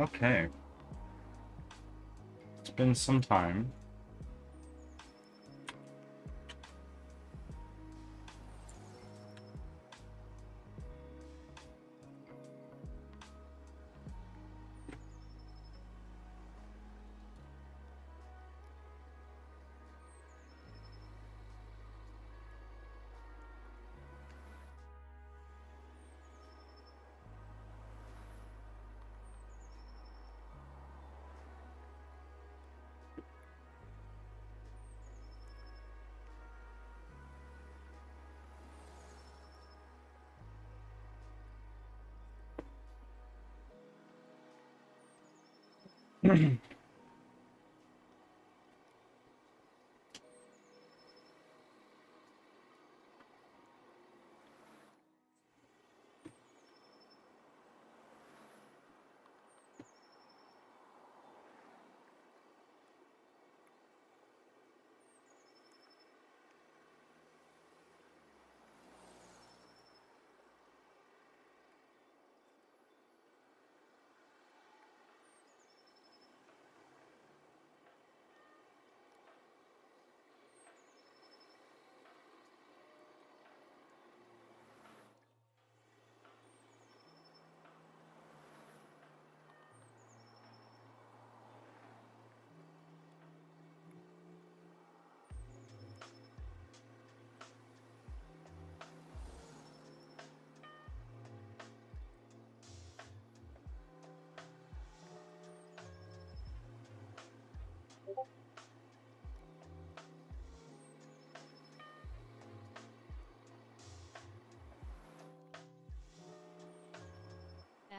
Okay. It's been some time.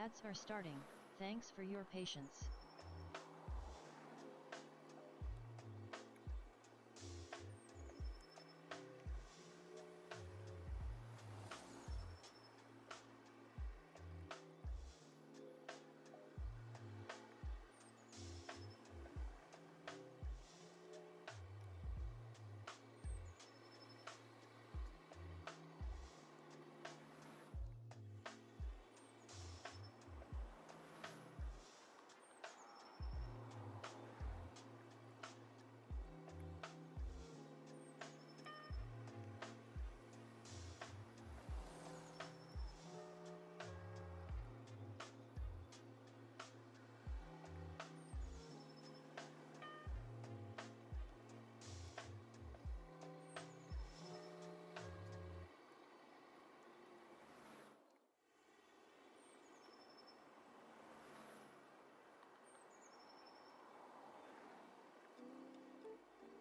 Ads are starting. Thanks for your patience.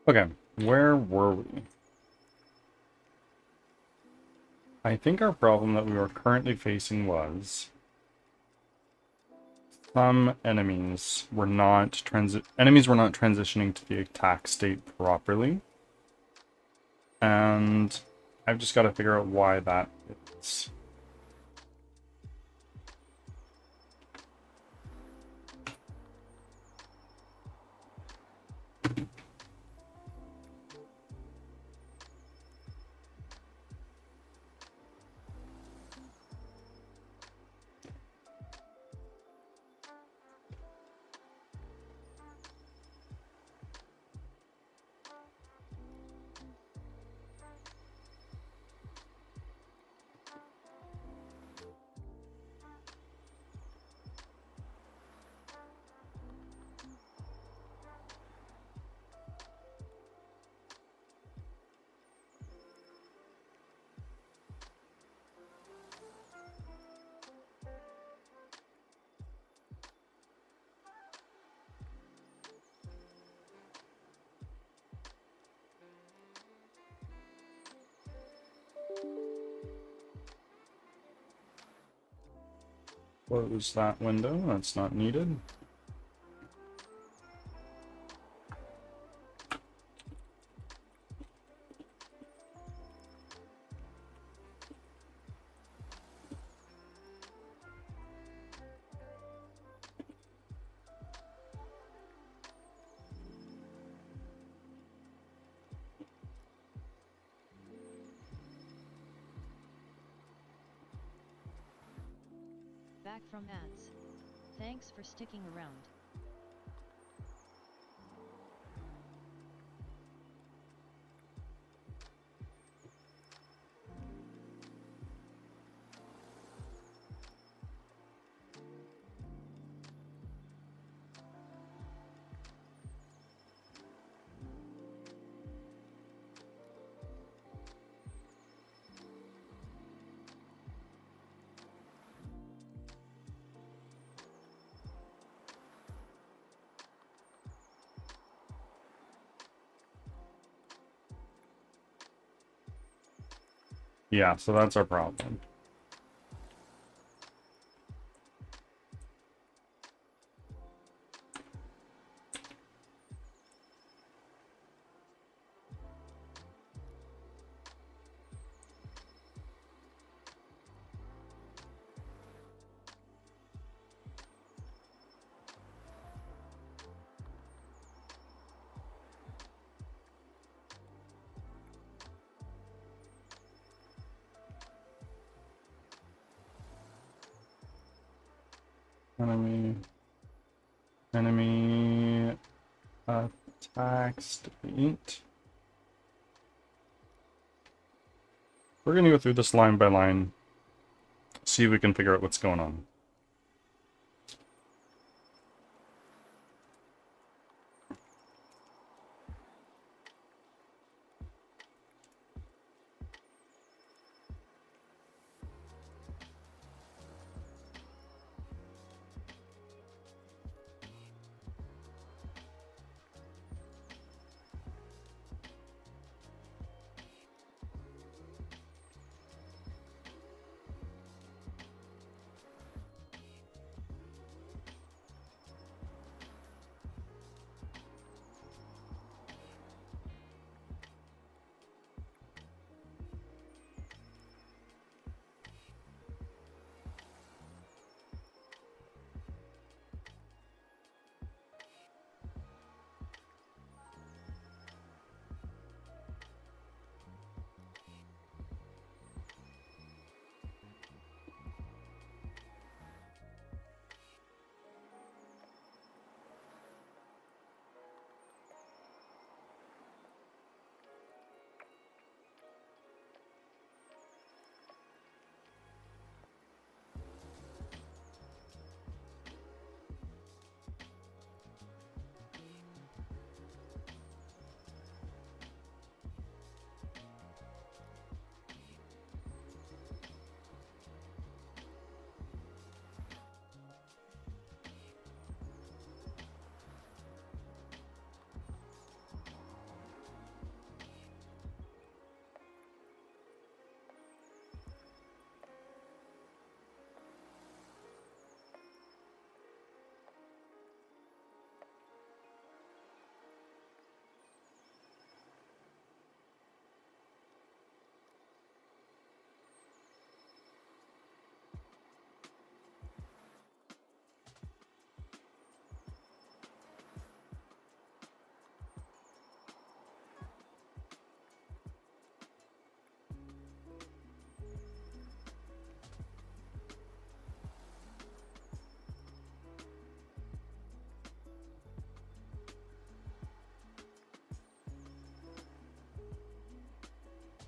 Okay, where were we? I think our problem that we were currently facing was some enemies were not transitioning to the attack state properly. And I've just got to figure out why that is. Close that window, that's not needed. Back from ads. Thanks for sticking around. Yeah, so that's our problem. Enemy attacks defeat. We're gonna go through this line by line, see if we can figure out what's going on.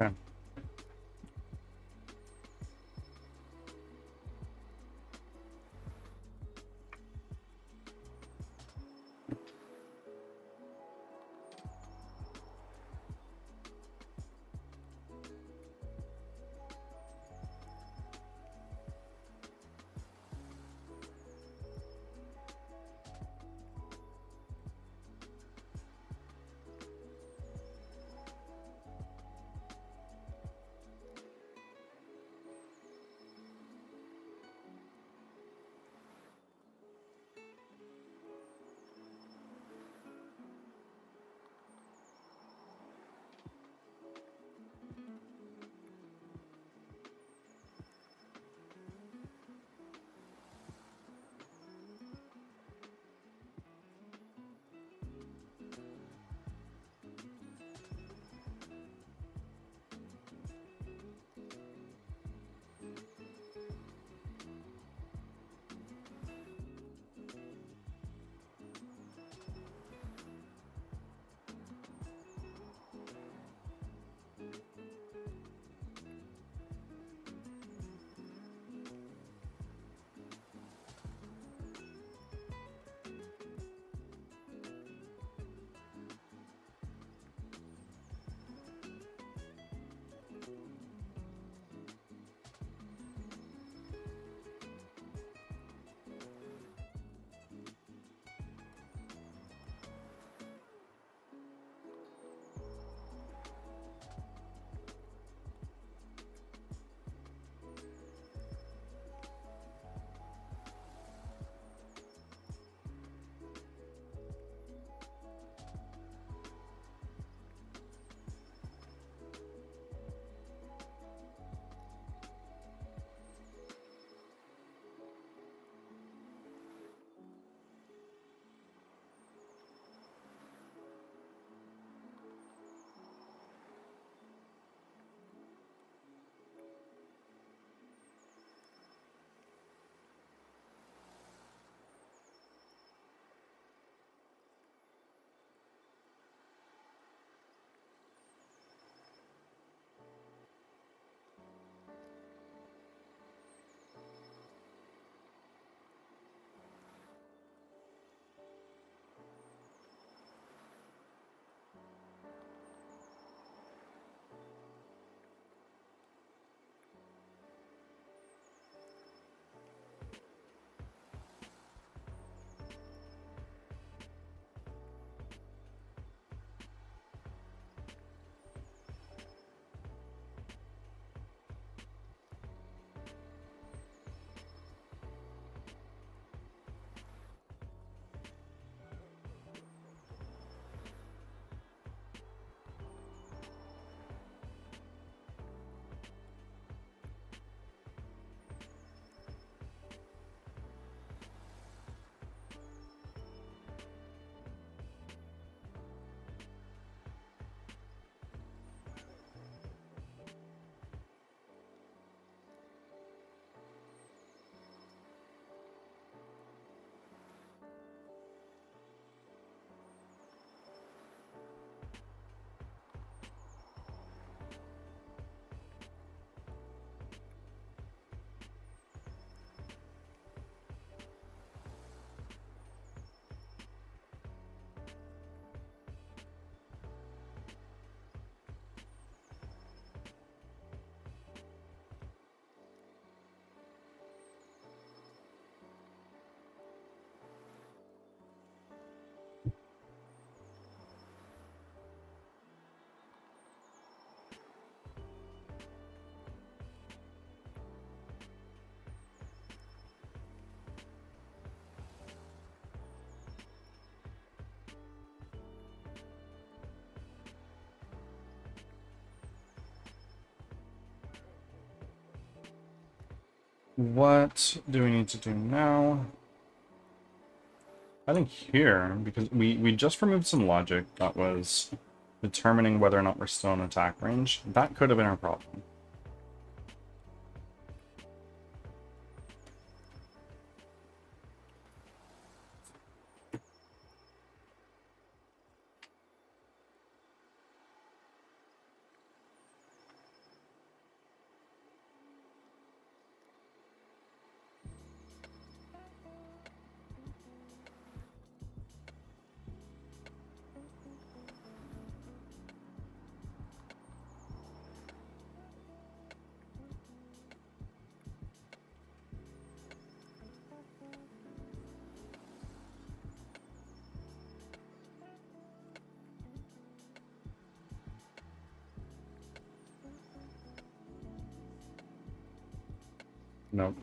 Okay. What do we need to do now? I think here, because we just removed some logic that was determining whether or not we're still in attack range. That could have been our problem. Nope.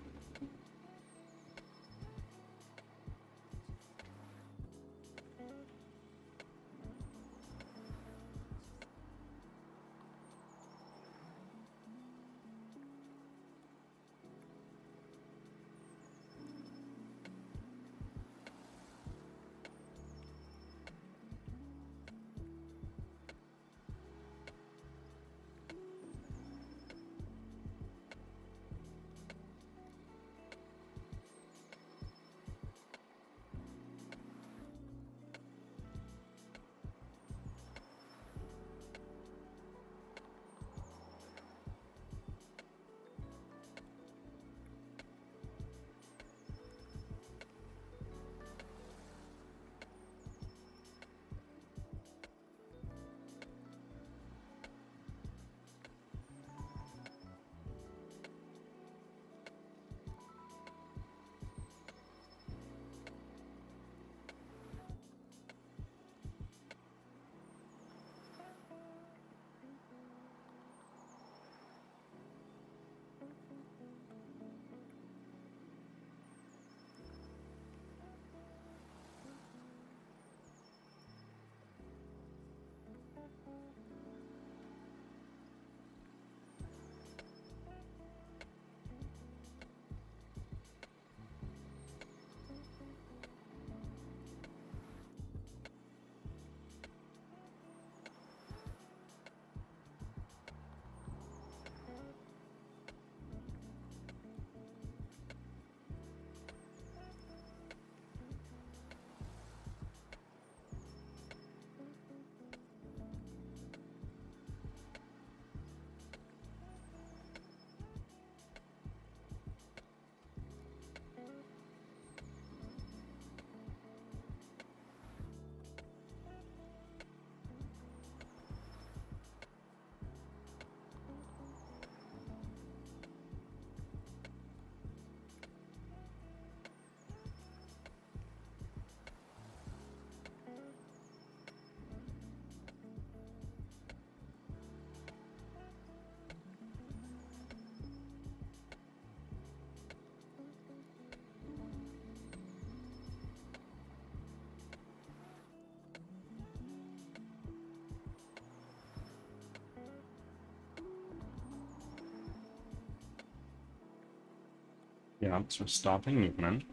Yeah, so stopping movement.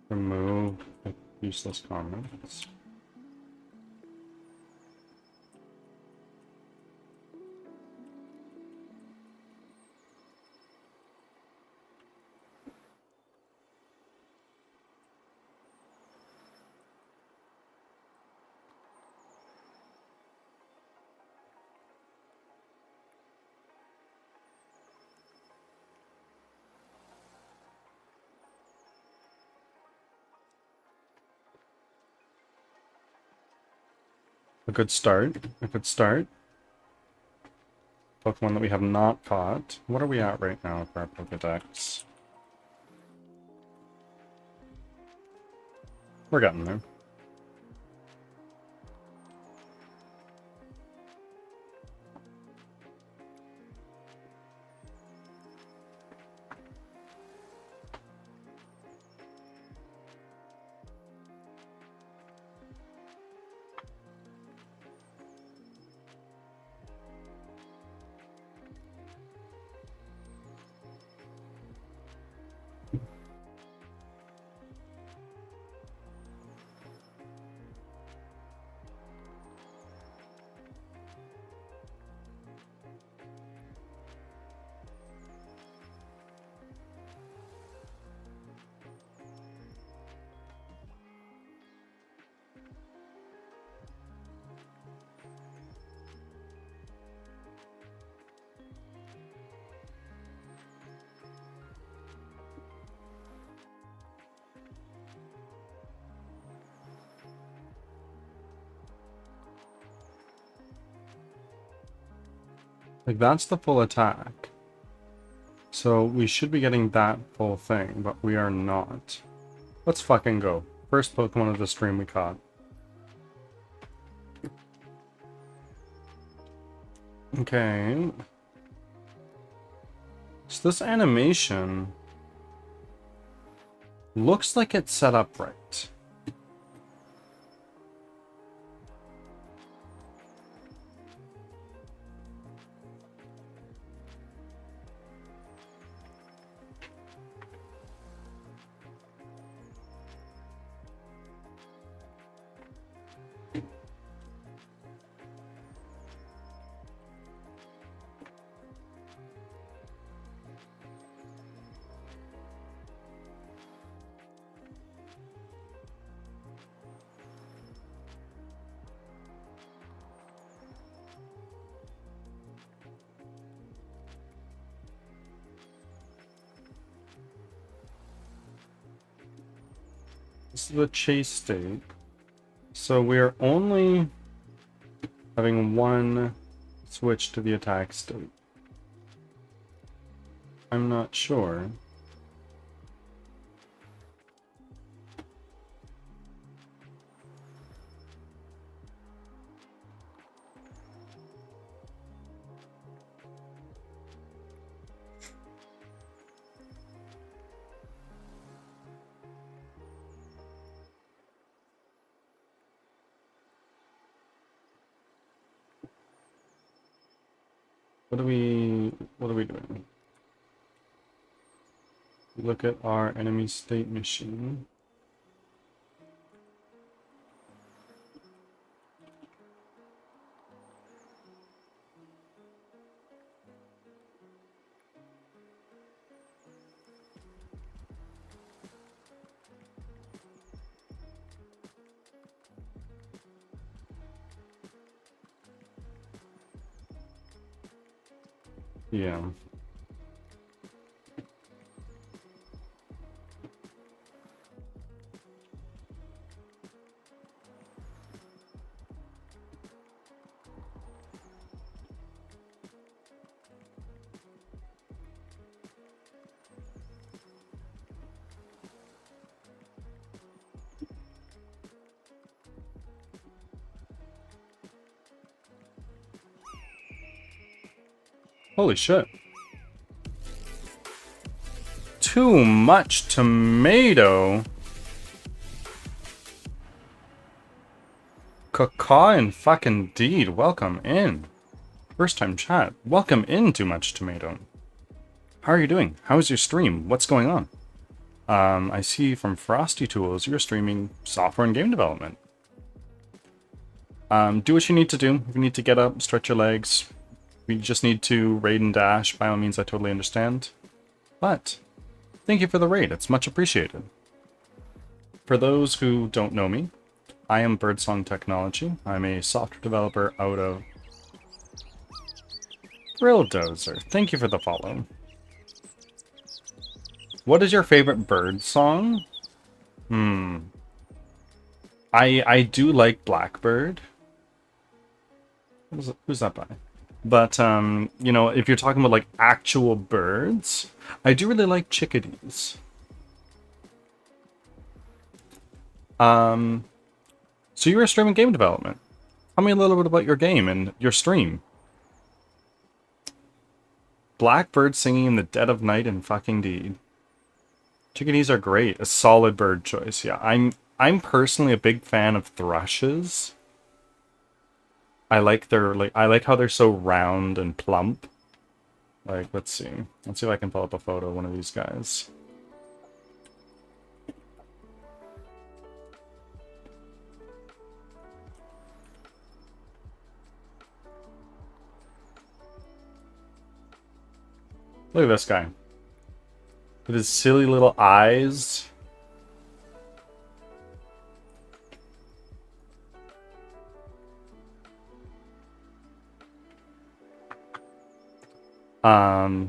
Remove useless comments. A good start. A good start. Pokemon that we have not caught. What are we at right now for our Pokedex? We're getting there. Like, that's the full attack. So we should be getting that full thing, but we are not. Let's fucking go. First Pokemon of the stream we caught. Okay. So this animation looks like it's set up right. This is the chase state. So we're only having one switch to the attack state. I'm not sure. What are we doing? Look at our enemy state machine. Yeah. Holy shit. Too much tomato. Caw and fucking deed, welcome in. First time chat, welcome in Too Much Tomato. How are you doing? How's your stream? What's going on? I see from Frosty Tools you're streaming software and game development. Do what you need to do. If you need to get up, stretch your legs, we just need to raid and dash, by all means I totally understand. But thank you for the raid, it's much appreciated. For those who don't know me, I am Birdsong Technology. I'm a software developer out of Drilldozer. Thank you for the follow. What is your favorite bird song? I do like Blackbird. Who's that by? But, you know, if you're talking about, like, actual birds, I do really like chickadees. So you were streaming game development. Tell me a little bit about your game and your stream. Blackbird singing in the dead of night and fucking deed. Chickadees are great. A solid bird choice, yeah. I'm personally a big fan of thrushes. I like how they're so round and plump. Like, let's see. Let's see if I can pull up a photo of one of these guys. Look at this guy. With his silly little eyes.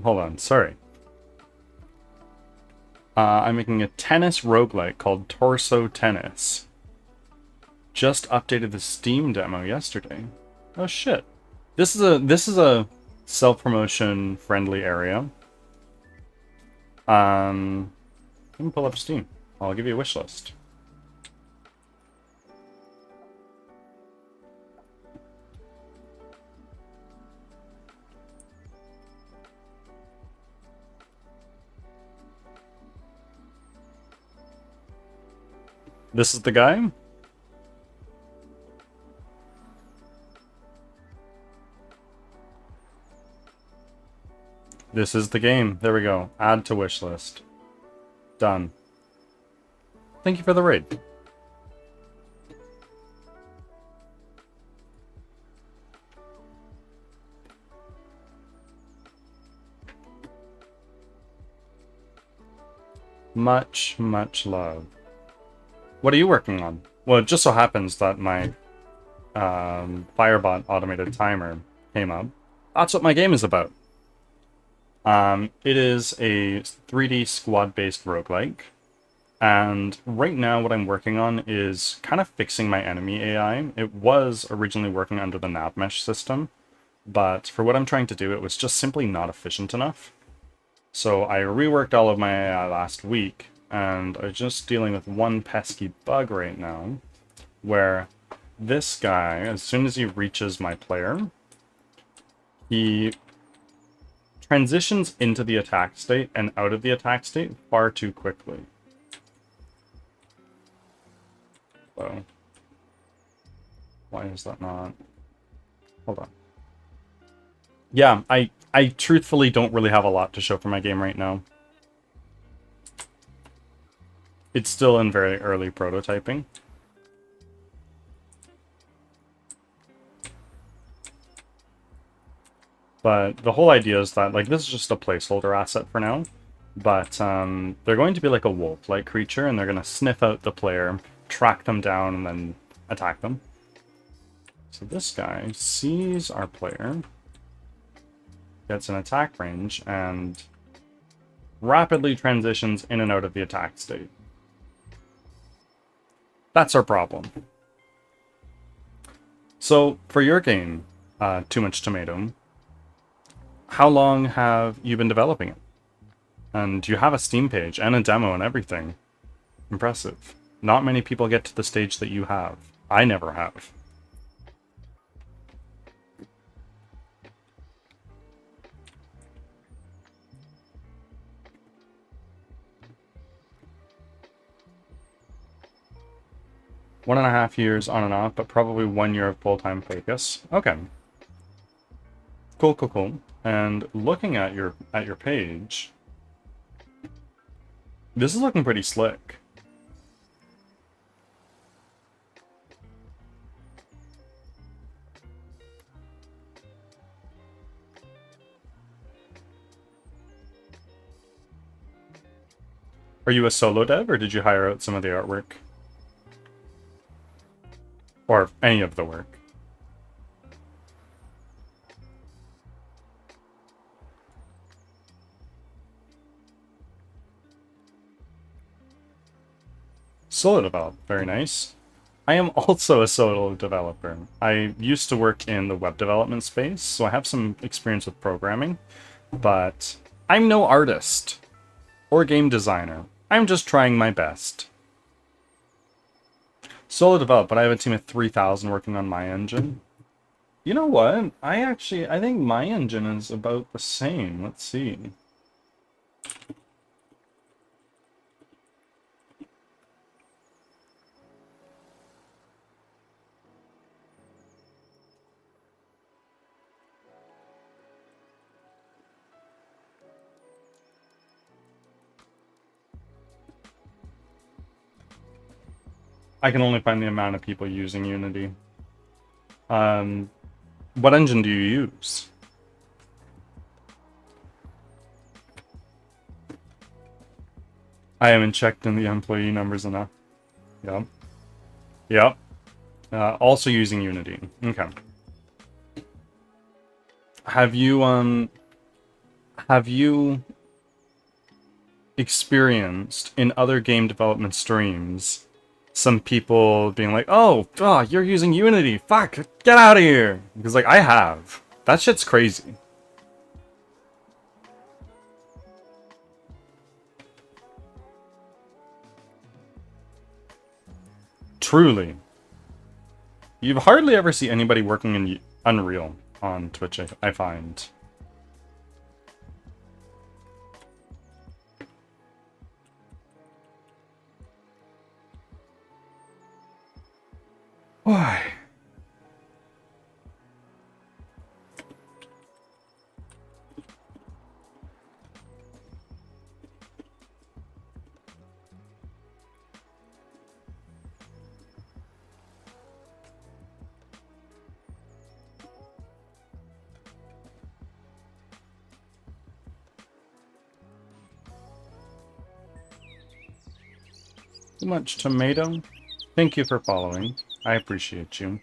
Hold on, sorry. I'm making a tennis roguelike called Torso Tennis. Just updated the Steam demo yesterday. Oh shit. This is a self-promotion friendly area. Let me pull up Steam. I'll give you a wish list. This is the guy. This is the game. There we go. Add to wish list. Done. Thank you for the raid. Much, much love. What are you working on? Well, it just so happens that my Firebot automated timer came up. That's what my game is about. It is a 3D squad-based roguelike. And right now what I'm working on is kind of fixing my enemy AI. It was originally working under the nav mesh system, but for what I'm trying to do, it was just simply not efficient enough. So I reworked all of my AI last week, and I'm just dealing with one pesky bug right now, where this guy, as soon as he reaches my player, he transitions into the attack state and out of the attack state far too quickly. So, why is that not? Hold on. Yeah, I truthfully don't really have a lot to show for my game right now. It's still in very early prototyping. But the whole idea is that, like, this is just a placeholder asset for now. But they're going to be like a wolf-like creature, and they're going to sniff out the player, track them down, and then attack them. So this guy sees our player, gets an attack range, and rapidly transitions in and out of the attack state. That's our problem. So, for your game, Too Much Tomato, how long have you been developing it? And you have a Steam page and a demo and everything. Impressive. Not many people get to the stage that you have. I never have. One and a half years on and off, but probably 1 year of full-time focus. Okay. Cool, cool, cool. And looking at your page, this is looking pretty slick. Are you a solo dev, or did you hire out some of the artwork? Or any of the work? Solo develop, very nice. I am also a solo developer. I used to work in the web development space, so I have some experience with programming, but I'm no artist or game designer. I'm just trying my best. Solo develop, but I have a team of 3,000 working on my engine. You know what? I think my engine is about the same. Let's see. I can only find the amount of people using Unity. What engine do you use? I haven't checked in the employee numbers enough. Yep. Yep. Also using Unity. Okay. Have you experienced in other game development streams some people being like, oh, you're using Unity, fuck, get out of here? Because, like, I have. That shit's crazy. Truly. You hardly ever see anybody working in Unreal on Twitch, I find. Why? Too much tomato? Thank you for following. I appreciate you.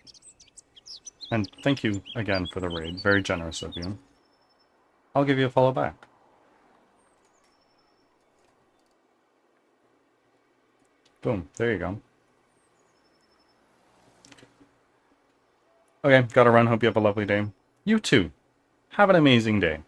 And thank you again for the raid. Very generous of you. I'll give you a follow back. Boom. There you go. Okay, gotta run. Hope you have a lovely day. You too. Have an amazing day.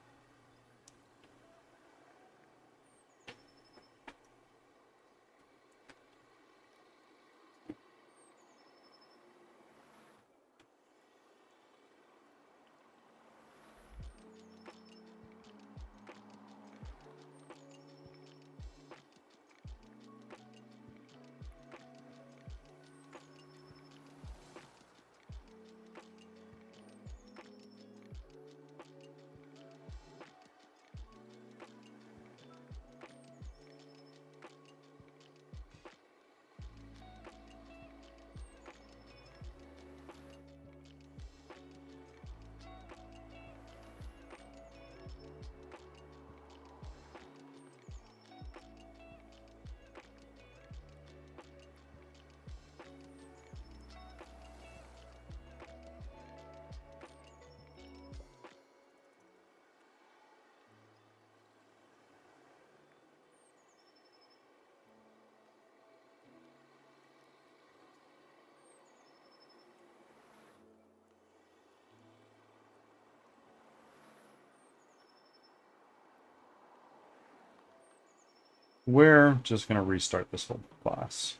We're just gonna restart this whole class.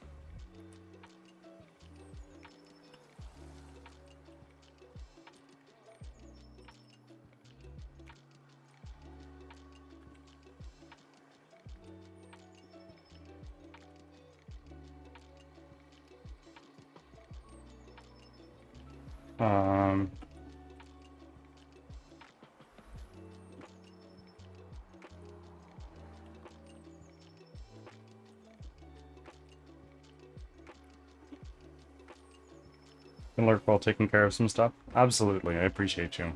Um, Can lurk while taking care of some stuff? Absolutely, I appreciate you.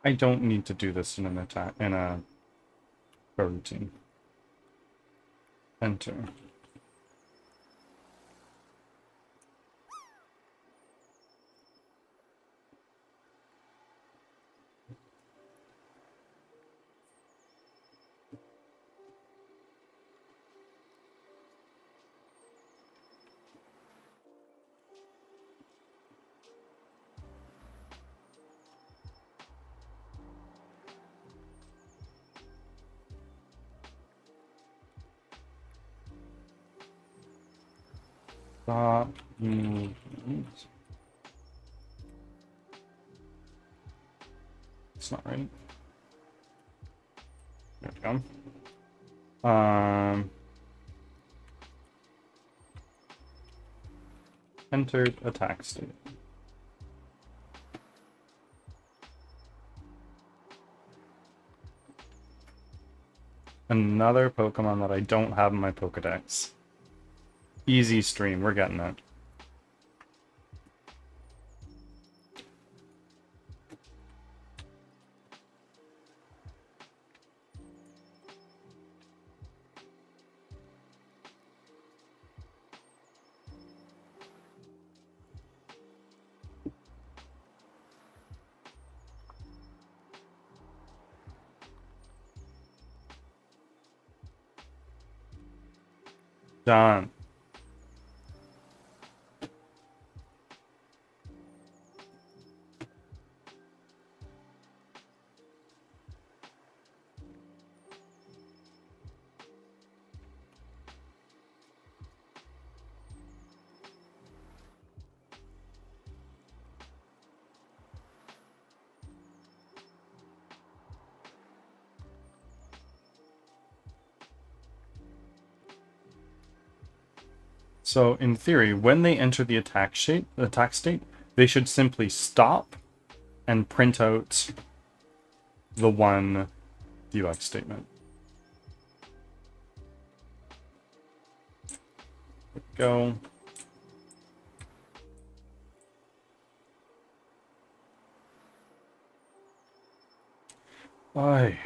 I don't need to do this in an attack in a routine. Enter. Stop movement. It's not right. There we go. Entered attack state. Another Pokemon that I don't have in my Pokedex. Easy stream, we're getting it. Done. So in theory, when they enter the attack state, they should simply stop and print out the one deluxe statement. Go. Bye.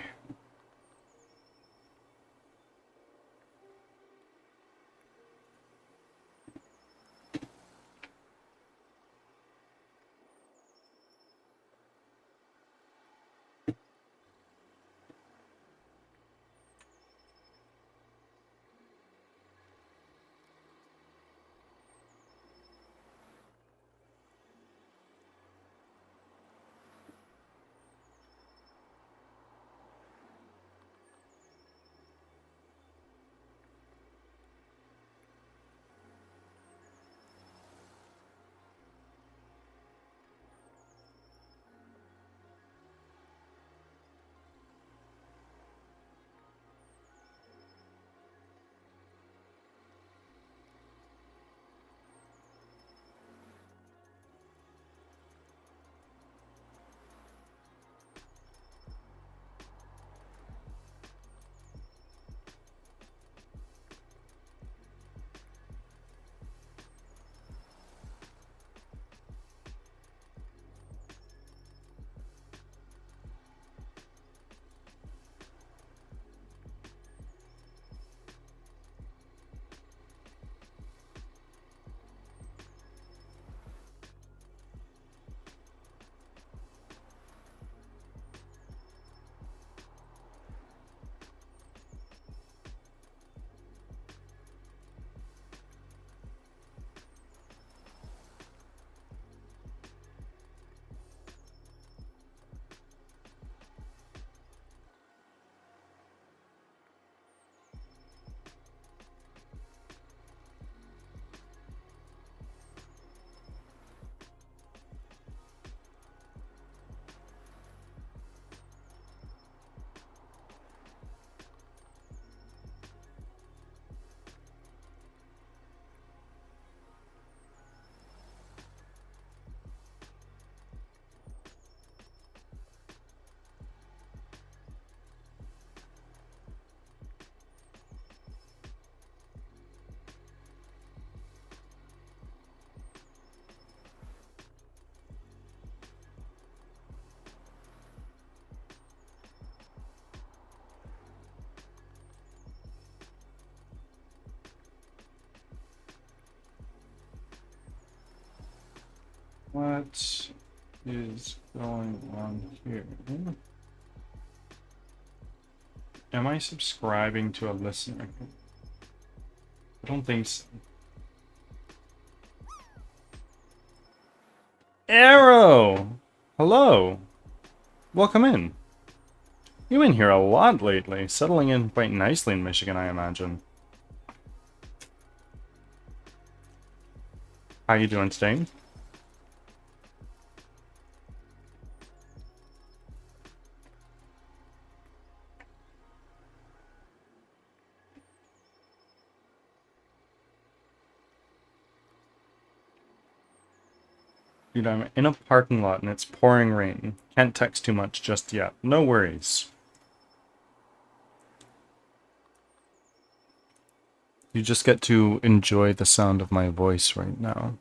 What is going on here? Am I subscribing to a listener? I don't think so. Arrow! Hello. Welcome in. You've been here a lot lately, settling in quite nicely in Michigan, I imagine. How you doing today? Dude, I'm in a parking lot and it's pouring rain. Can't text too much just yet. No worries. You just get to enjoy the sound of my voice right now.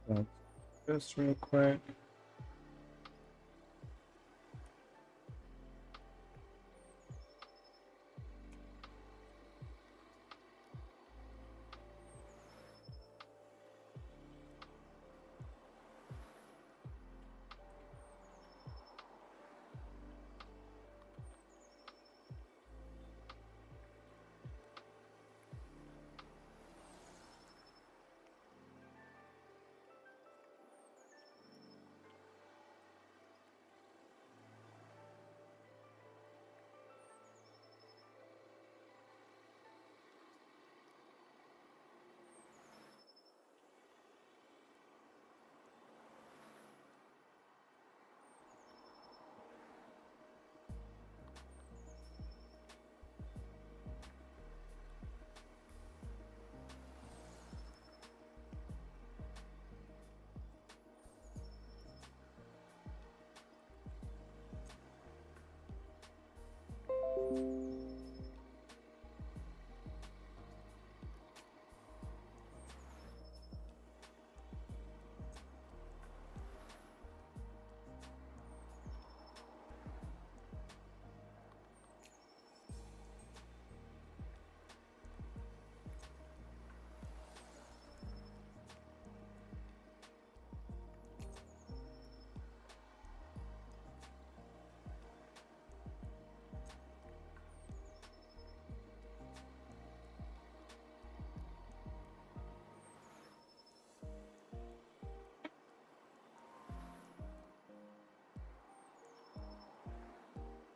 Let's just real quick.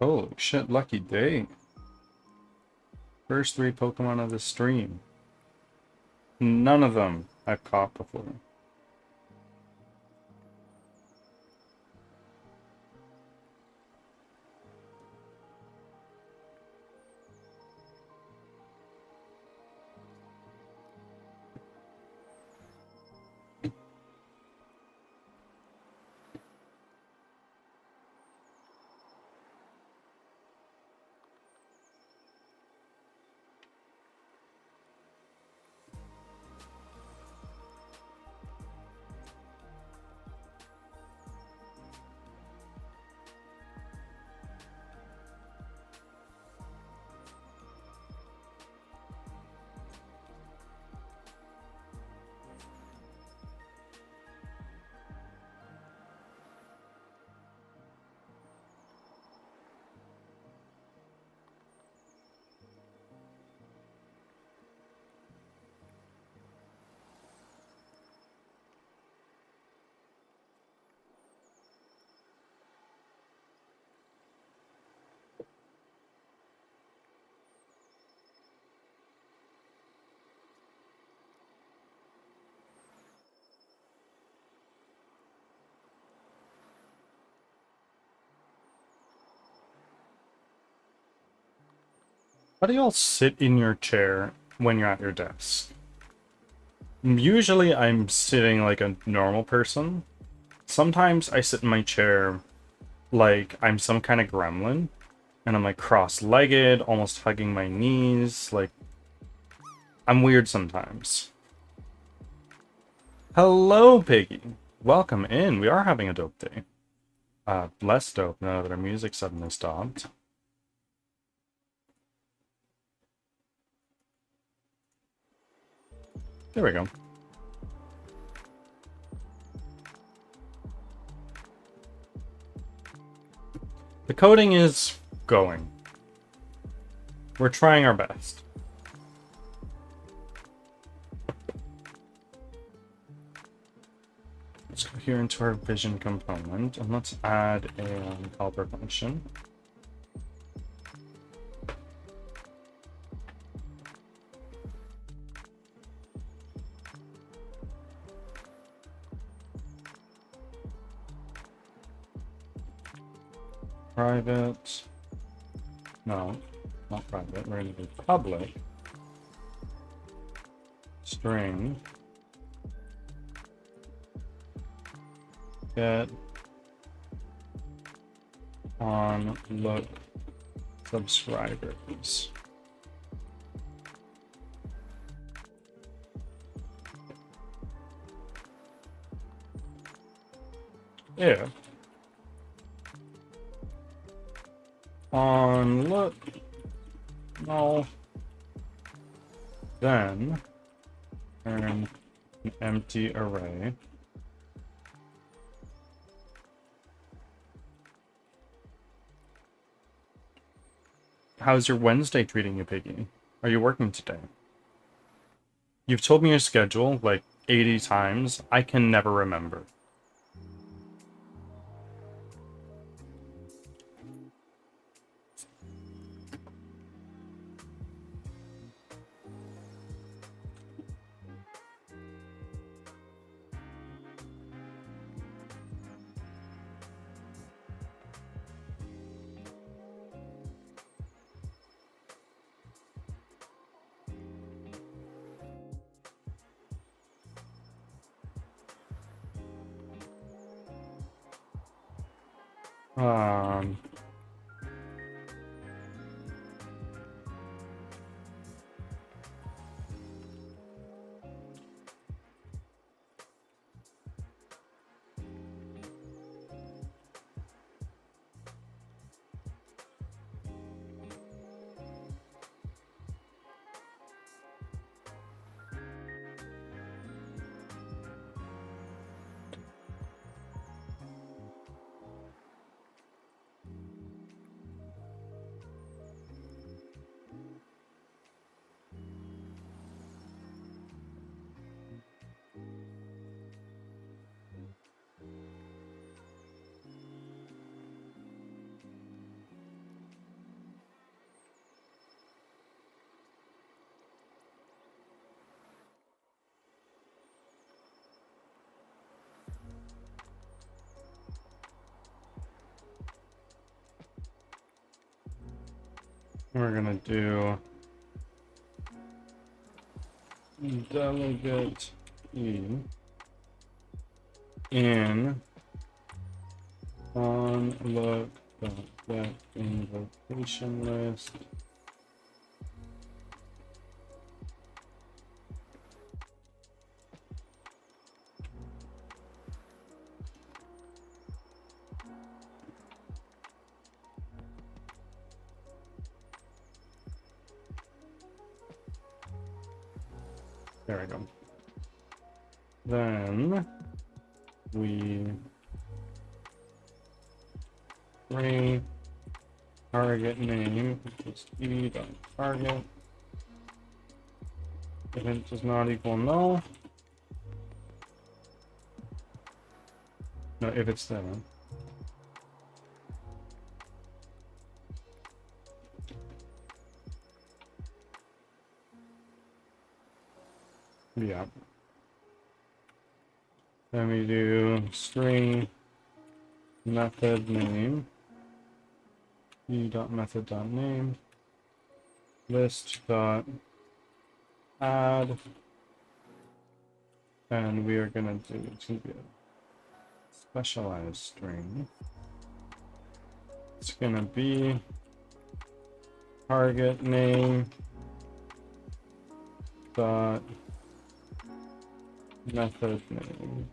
Holy shit, lucky day. First 3 Pokemon of the stream. None of them I've caught before. How do y'all sit in your chair when you're at your desk? Usually I'm sitting like a normal person. Sometimes I sit in my chair like I'm some kind of gremlin. And I'm like cross-legged, almost hugging my knees. Like, I'm weird sometimes. Hello, Piggy. Welcome in. We are having a dope day. Less dope now that our music suddenly stopped. There we go. The coding is going. We're trying our best. Let's go here into our vision component and let's add a helper function. Private. No, not private. We're going to do public. String. Get on look subscribers. if on look no then turn an empty array. How's your Wednesday treating you, Piggy? Are you working today? You've told me your schedule like 80 times. I can never remember. Um, we're gonna do delegate E in on look get invocation list. There we go. Then we bring target name, just e.target. If it does not equal null. No, if it's there. Yeah. Then we do string method name e.method.name list dot add, and we are gonna do it's gonna be a specialized string. It's gonna be target name dot method name.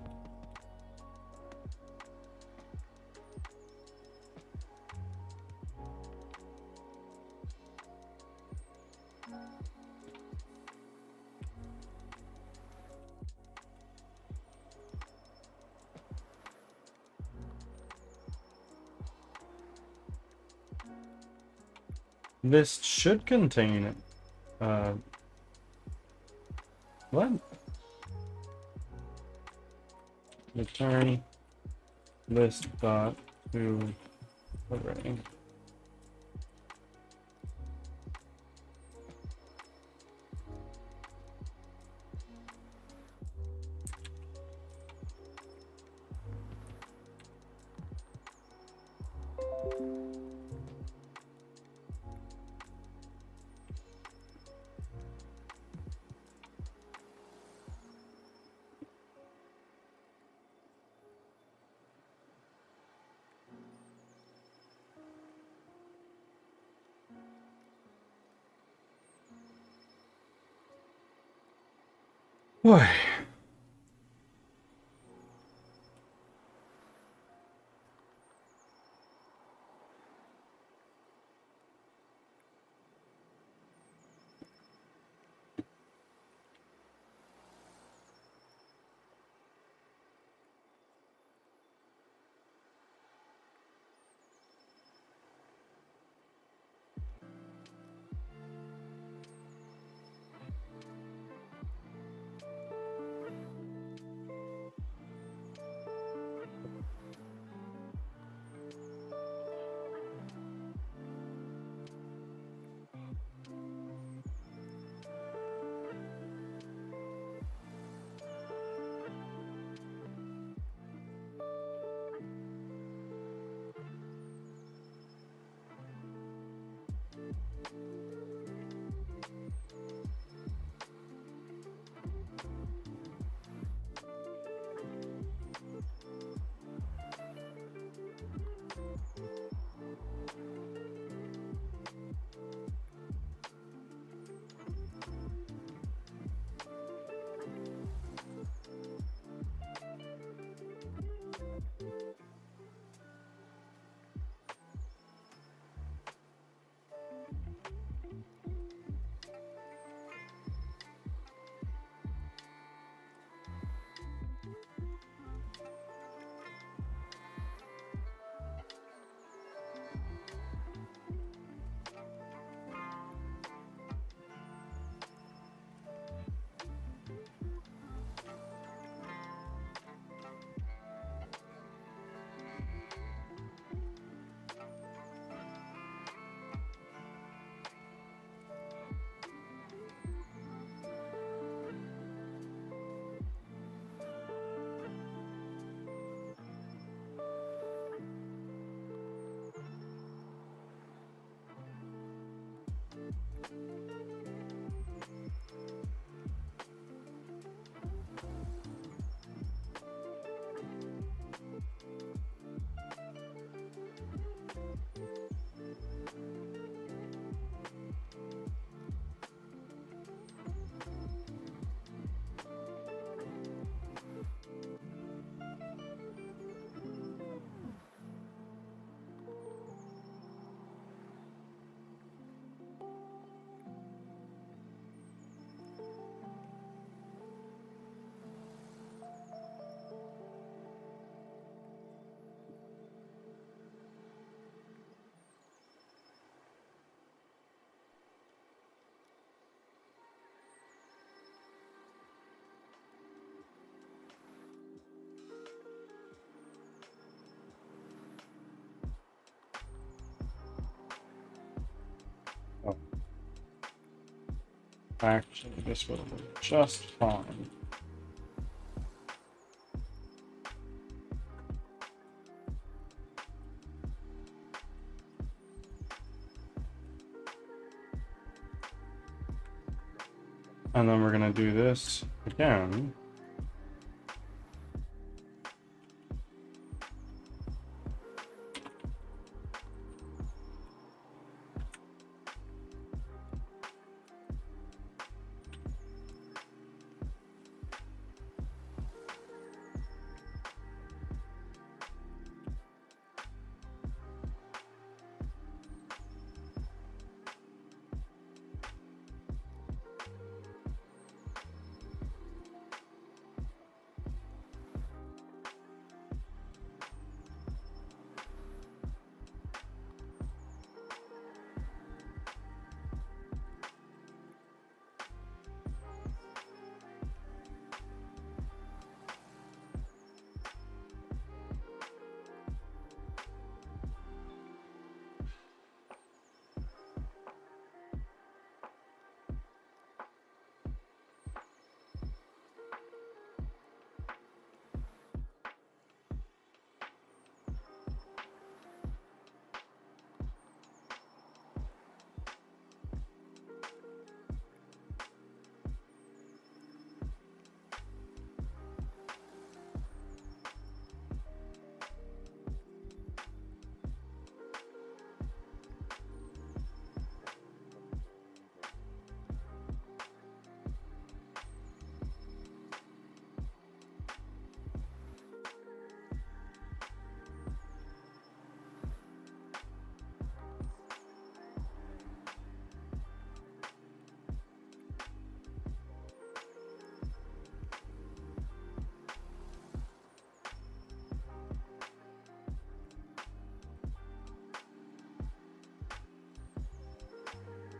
This should contain what? Return list dot to array. Boy. Actually, this will work just fine. And then we're gonna do this again.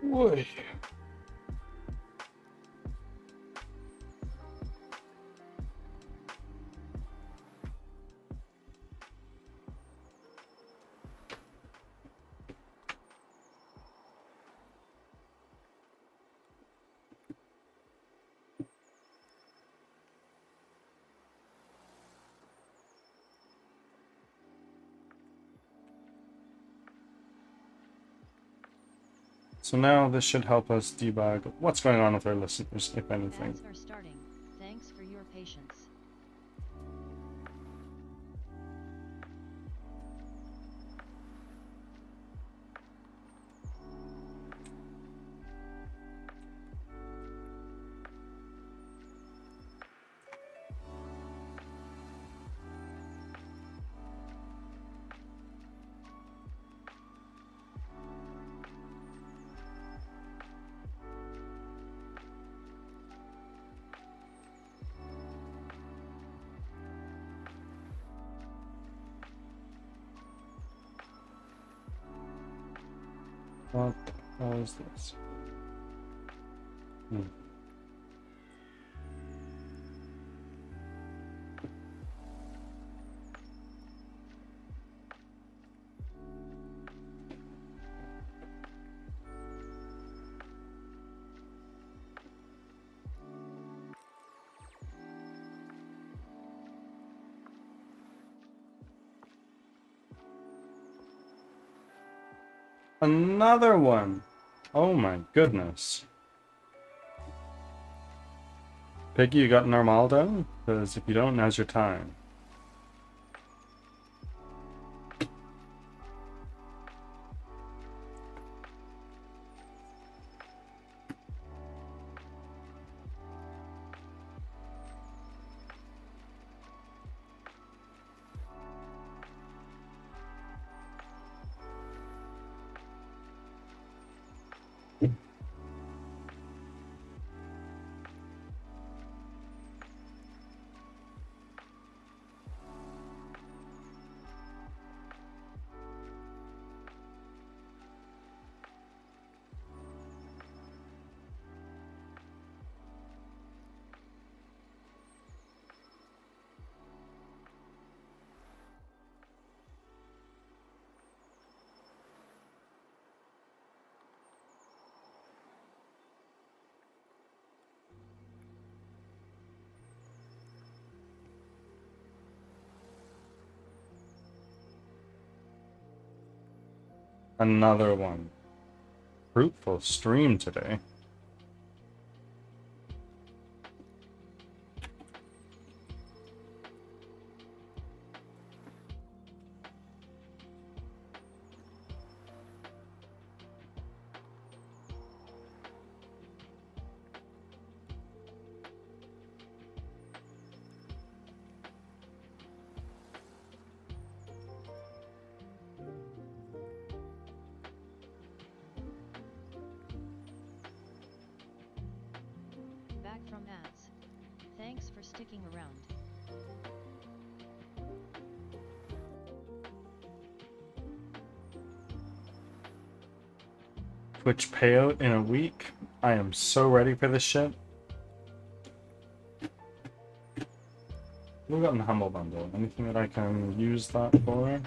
Whoa. So now this should help us debug what's going on with our listeners, if anything. Ads are starting. Thanks for your patience. What the hell is this? Another one! Oh my goodness. Piggy, you got normal down? Because if you don't, now's your time. Another one. Fruitful stream today. Back from ads. Thanks for sticking around. Twitch payout in a week. I am so ready for this shit. We've got an humble bundle. Anything that I can use that for?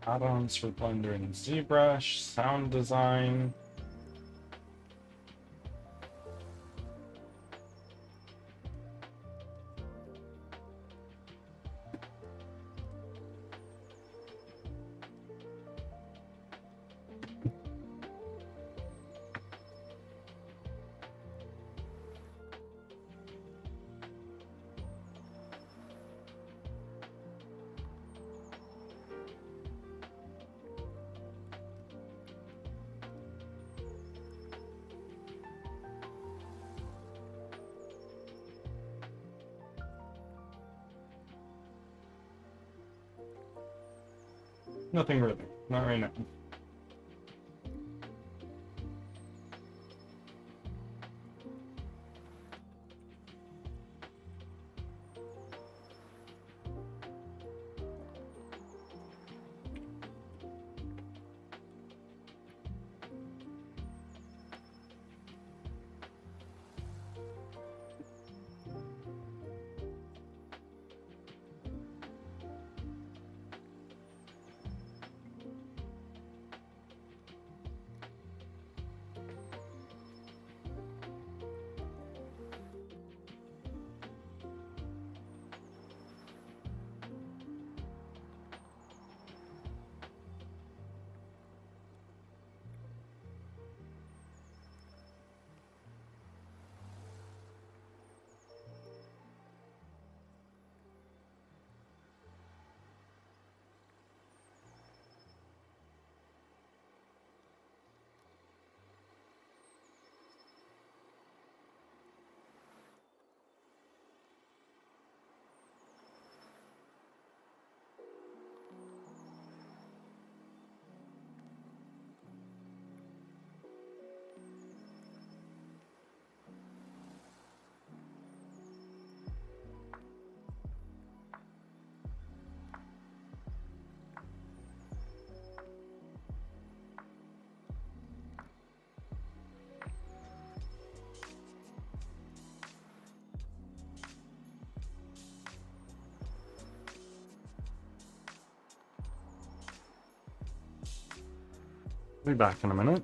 Add-ons for Blender and ZBrush, sound design. Nothing really. Not right now. Be back in a minute.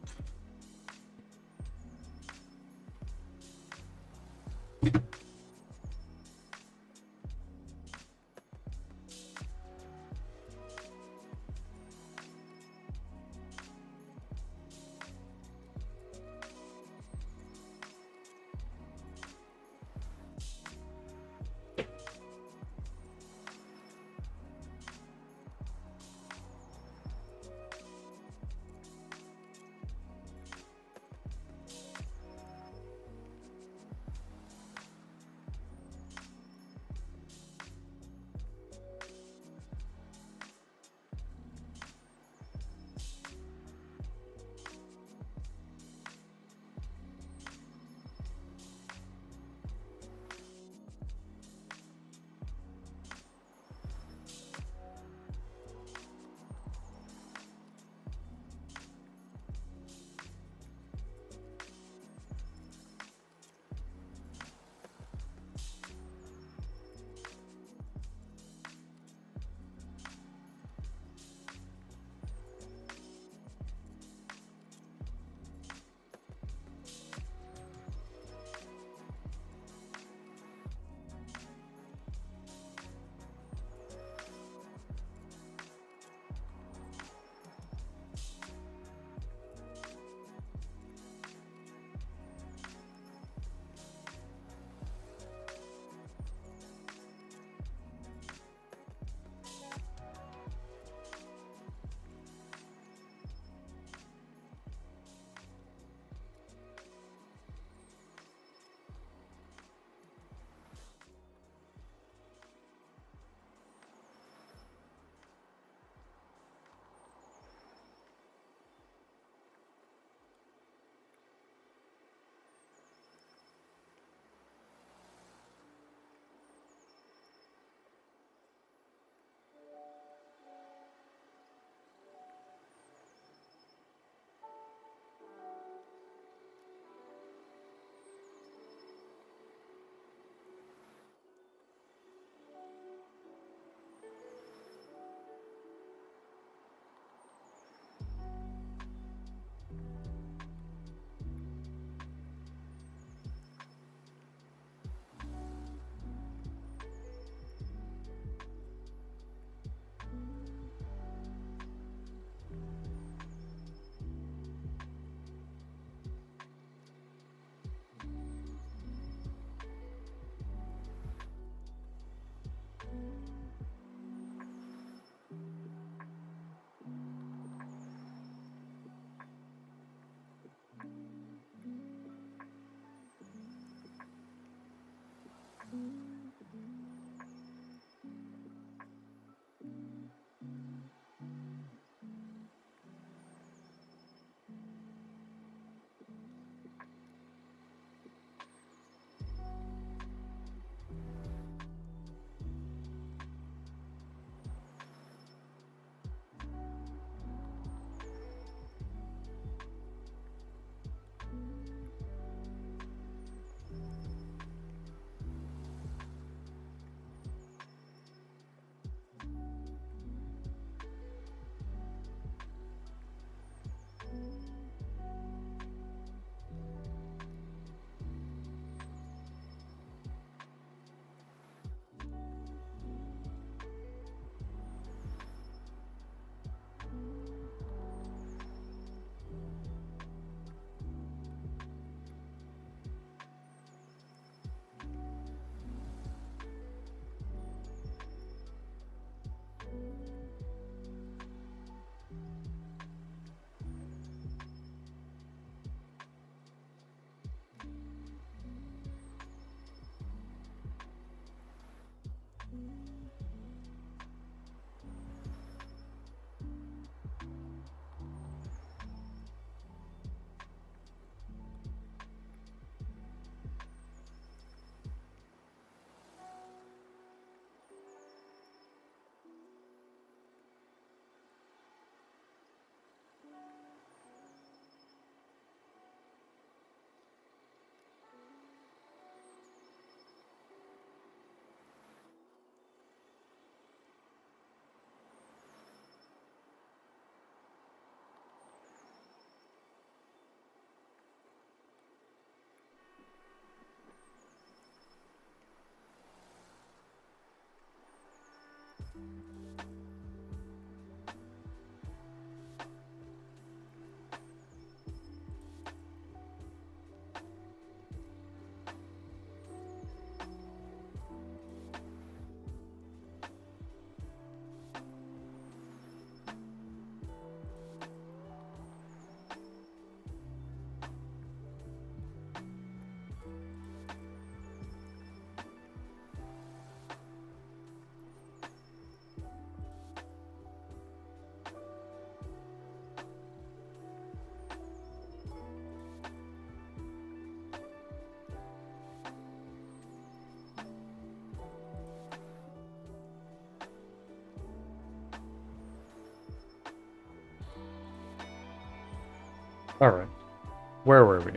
All right. Where were we?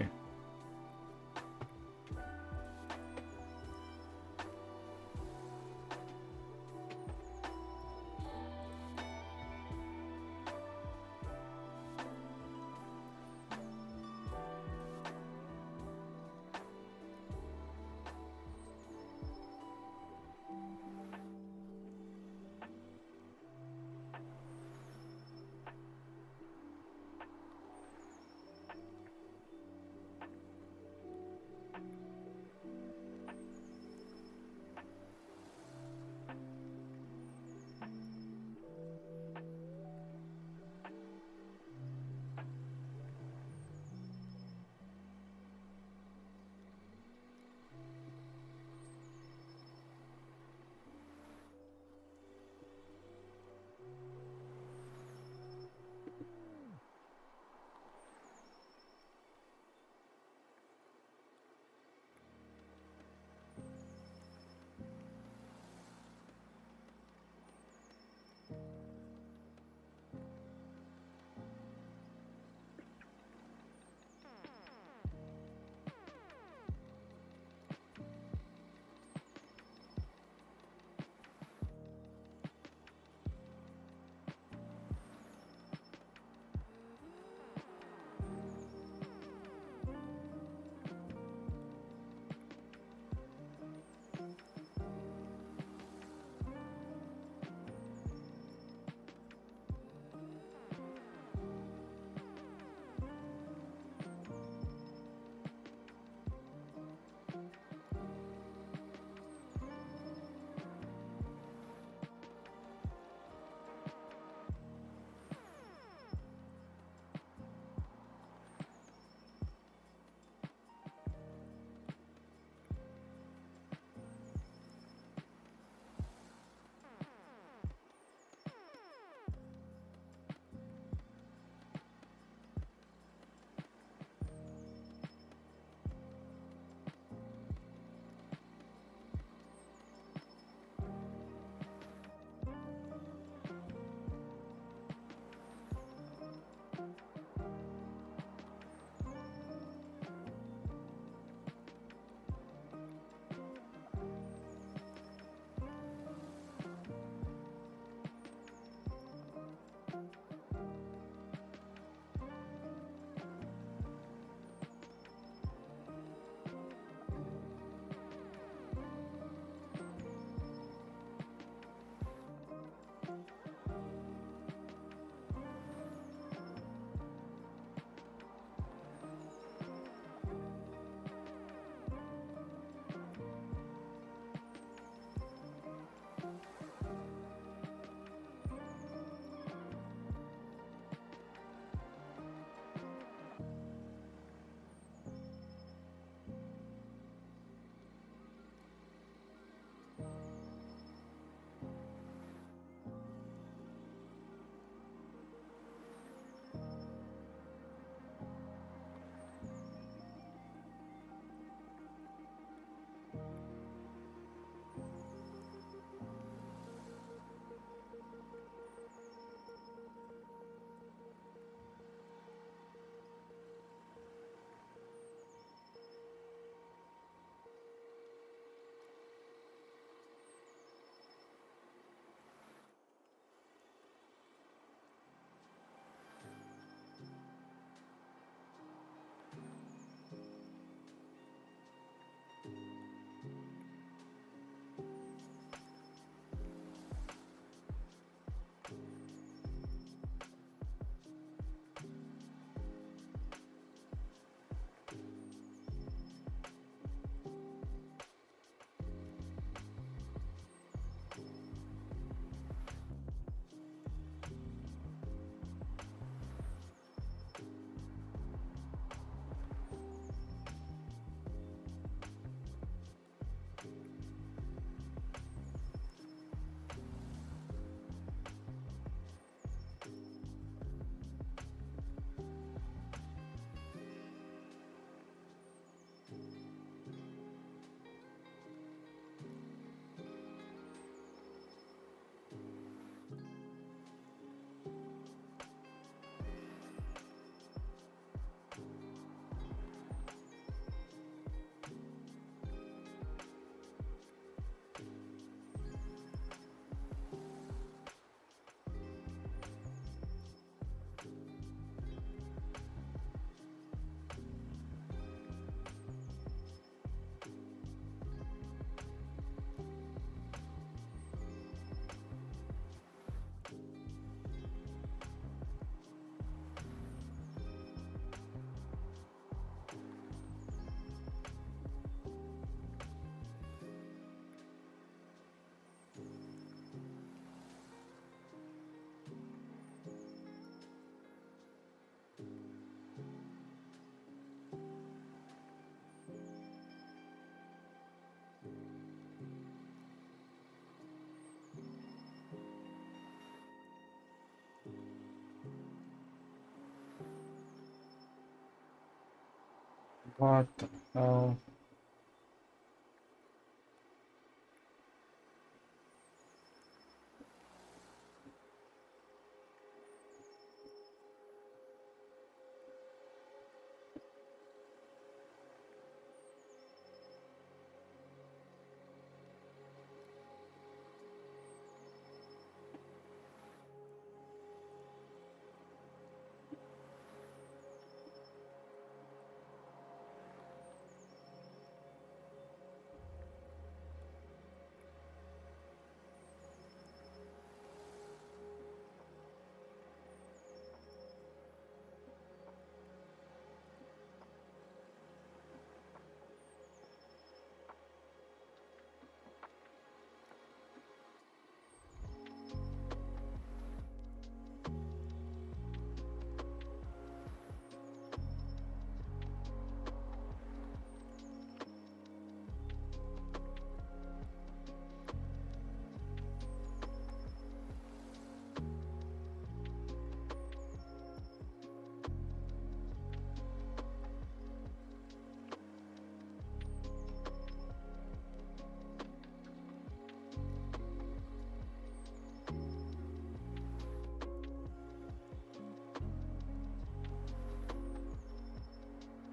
What the hell?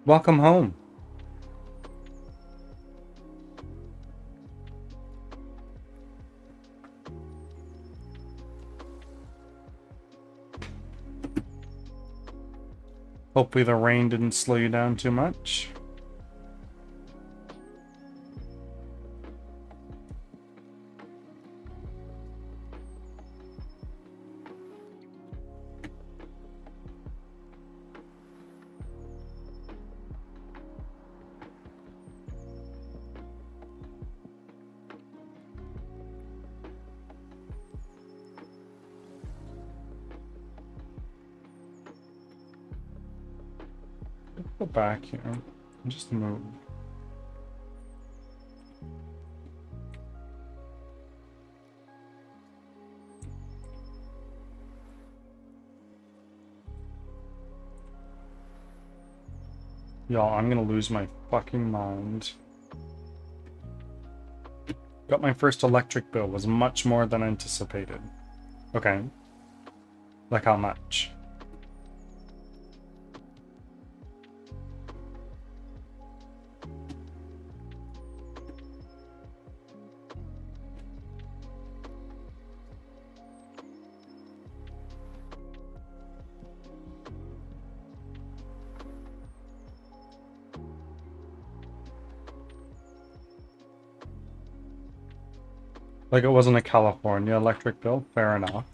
Welcome home. Hopefully the rain didn't slow you down too much. Go back here. Just move. Y'all, I'm gonna lose my fucking mind. Got my first electric bill. Was much more than anticipated. Okay. Like how much? Like it wasn't a California electric bill? Fair enough.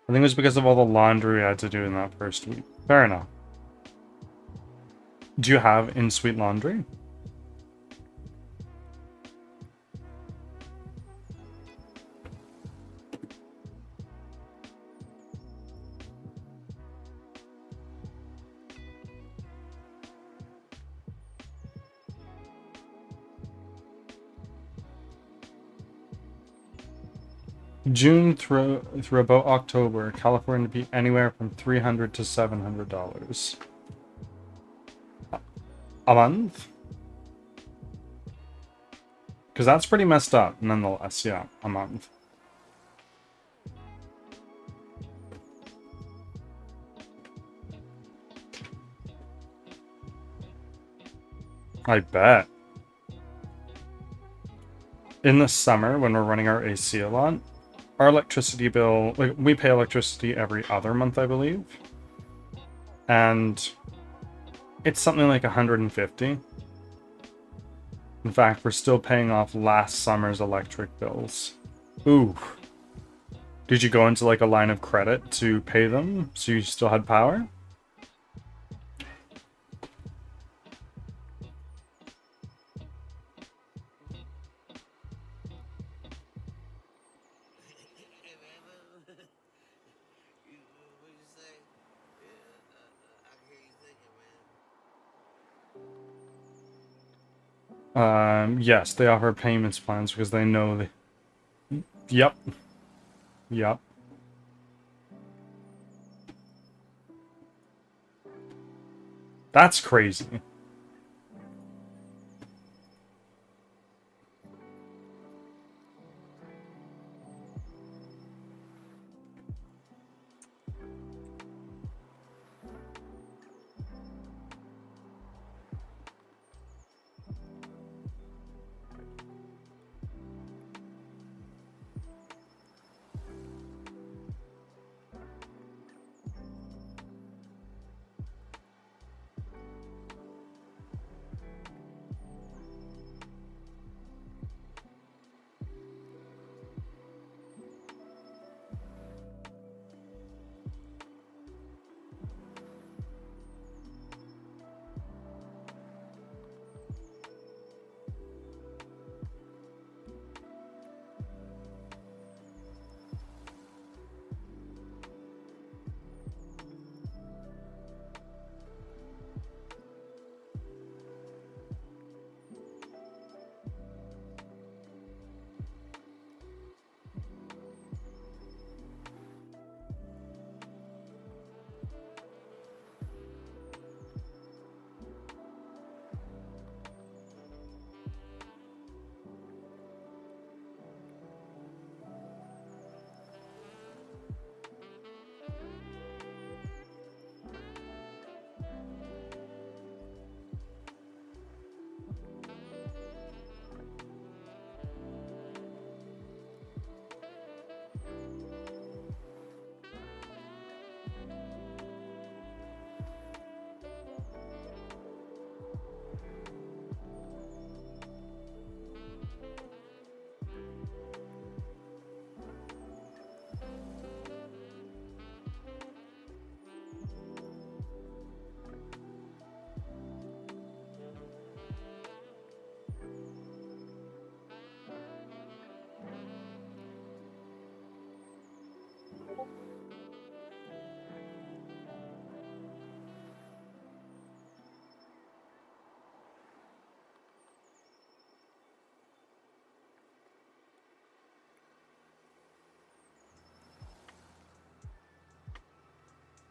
I think it was because of all the laundry I had to do in that first week. Fair enough. Do you have in-suite laundry? June through about October, California to be anywhere from $300 to $700 a month. Because that's pretty messed up, nonetheless. Yeah, a month. I bet. In the summer, when we're running our AC a lot, our electricity bill, like we pay electricity every other month, I believe. And it's something like 150. In fact, we're still paying off last summer's electric bills. Ooh. Did you go into like a line of credit to pay them so you still had power? Yes, they offer payments plans because they know they... Yep. Yep. That's crazy.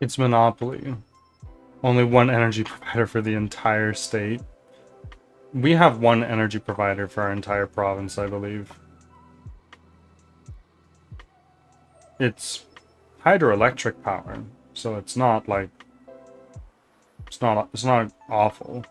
It's monopoly. Only one energy provider for the entire state. We have one energy provider for our entire province, I believe. It's hydroelectric power, so it's not like it's not awful.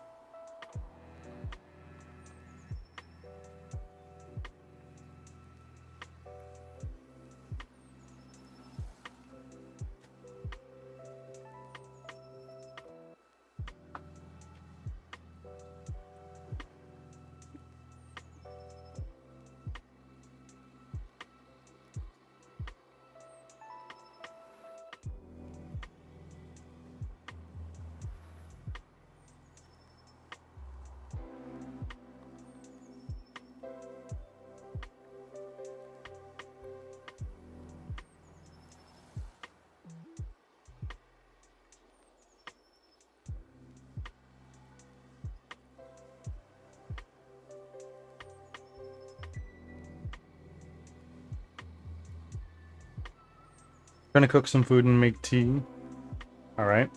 Gonna cook some food and make tea. All right.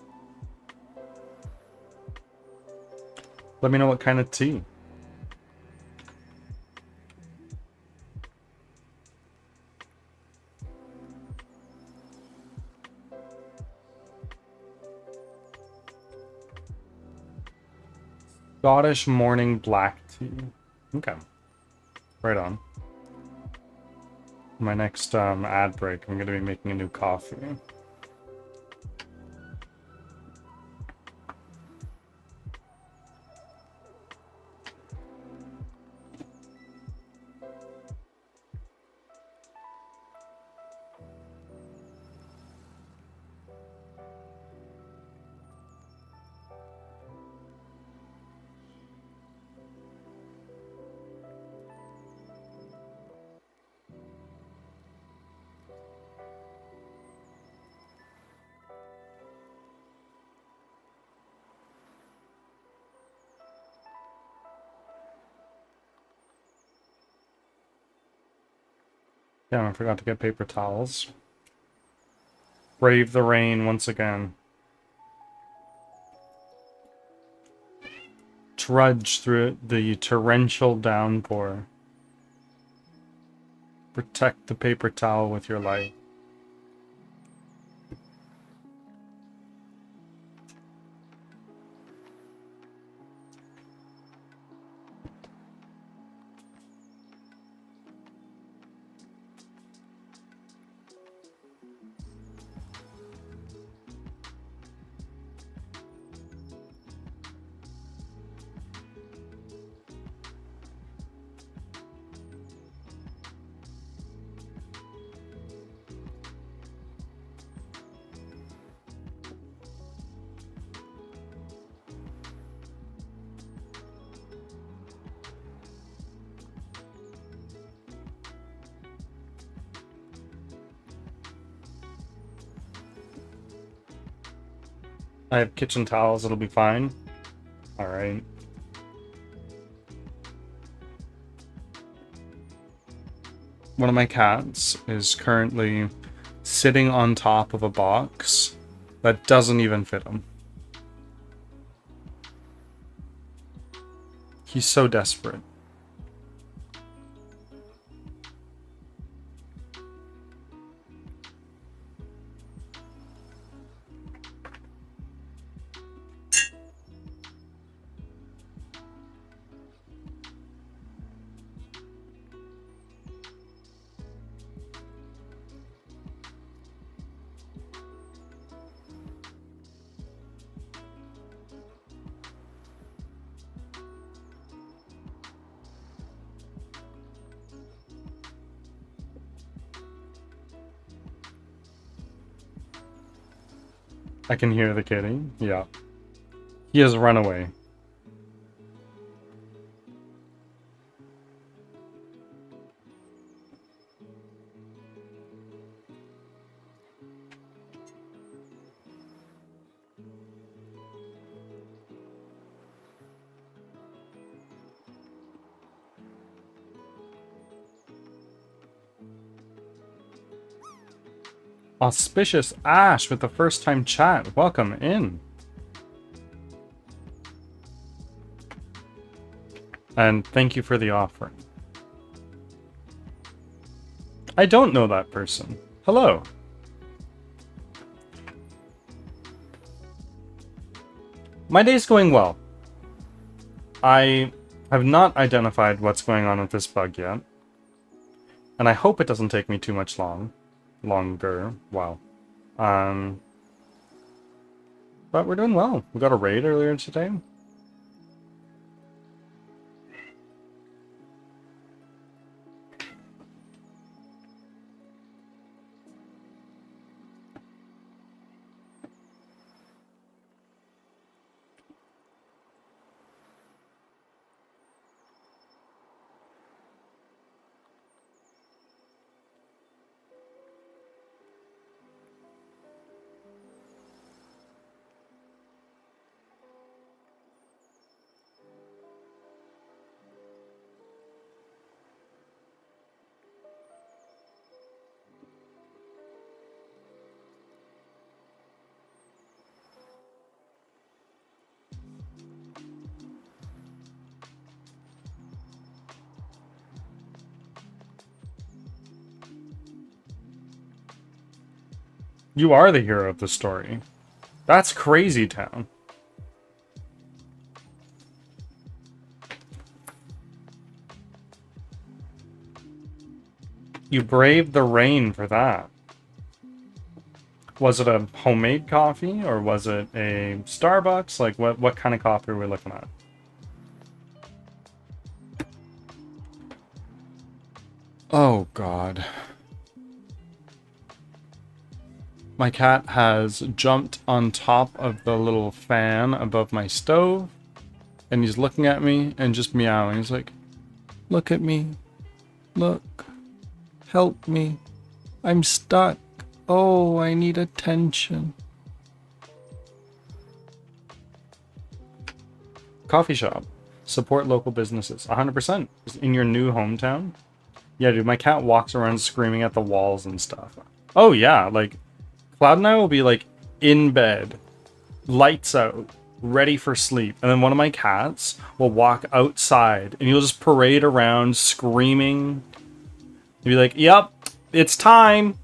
Let me know what kind of tea. Scottish morning black tea. Okay. Right on. My next ad break, I'm gonna be making a new coffee. Damn, I forgot to get paper towels. Brave the rain once again. Trudge through the torrential downpour. Protect the paper towel with your life. I have kitchen towels, it'll be fine. Alright. One of my cats is currently sitting on top of a box that doesn't even fit him. He's so desperate. I can hear the kitty. Yeah. He has run away. Auspicious Ash with the first time chat. Welcome in. And thank you for the offering. I don't know that person. Hello. My day's going well. I have not identified what's going on with this bug yet. And I hope it doesn't take me too much longer. Wow. But we're doing well. We got a raid earlier today. You are the hero of the story. That's crazy town. You braved the rain for that. Was it a homemade coffee or was it a Starbucks? Like what kind of coffee are we looking at? Oh God. My cat has jumped on top of the little fan above my stove and he's looking at me and just meowing. He's like, "Look at me. Look. Help me. I'm stuck. Oh, I need attention." Coffee shop. Support local businesses. 100%. In your new hometown. Yeah, dude, my cat walks around screaming at the walls and stuff. Oh yeah, like Cloud and I will be like in bed, lights out, ready for sleep, and then one of my cats will walk outside and he'll just parade around screaming. He'll be like, "Yep, it's time.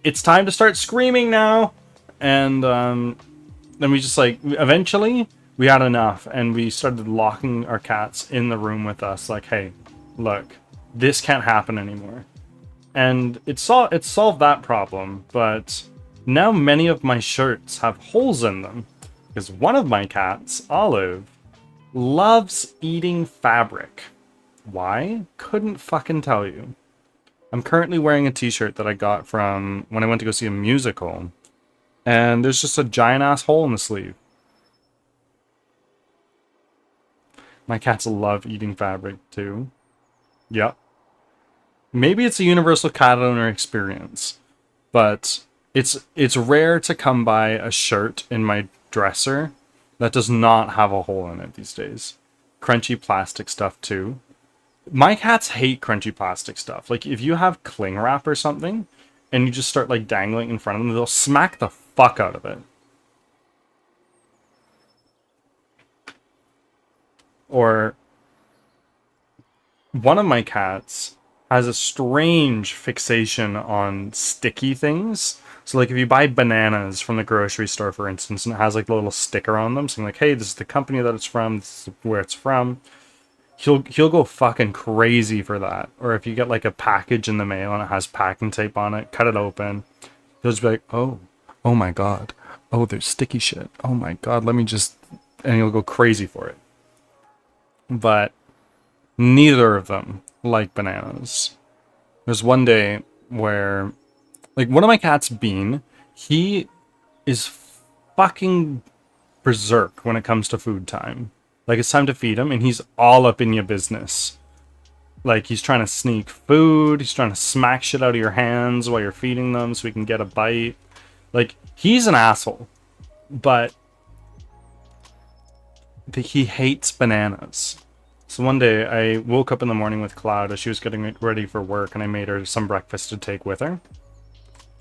It's time to start screaming now." And then we just like eventually we had enough and we started locking our cats in the room with us. Like, hey, look, this can't happen anymore. And it solved that problem, but now many of my shirts have holes in them because one of my cats, Olive, loves eating fabric. Why? Couldn't fucking tell you. I'm currently wearing a t-shirt that I got from when I went to go see a musical, and there's just a giant ass hole in the sleeve. My cats love eating fabric too. Yep. Maybe it's a universal cat owner experience, but it's rare to come by a shirt in my dresser that does not have a hole in it these days. Crunchy plastic stuff too. My cats hate crunchy plastic stuff. Like if you have cling wrap or something and you just start like dangling in front of them, they'll smack the fuck out of it. Or one of my cats has a strange fixation on sticky things. So like if you buy bananas from the grocery store, for instance, and it has like a little sticker on them saying like, hey, this is the company that it's from, this is where it's from, he'll go fucking crazy for that. Or if you get like a package in the mail and it has packing tape on it, cut it open, he'll just be like, oh my god, oh, there's sticky shit, oh my god, let me just, and he'll go crazy for it. But neither of them like bananas. There's one day where, like, one of my cats, Bean, he is fucking berserk when it comes to food time. Like, it's time to feed him, and he's all up in your business. Like, he's trying to sneak food, he's trying to smack shit out of your hands while you're feeding them so he can get a bite. Like, he's an asshole. But he hates bananas. So one day I woke up in the morning with Cloud as she was getting ready for work, and I made her some breakfast to take with her.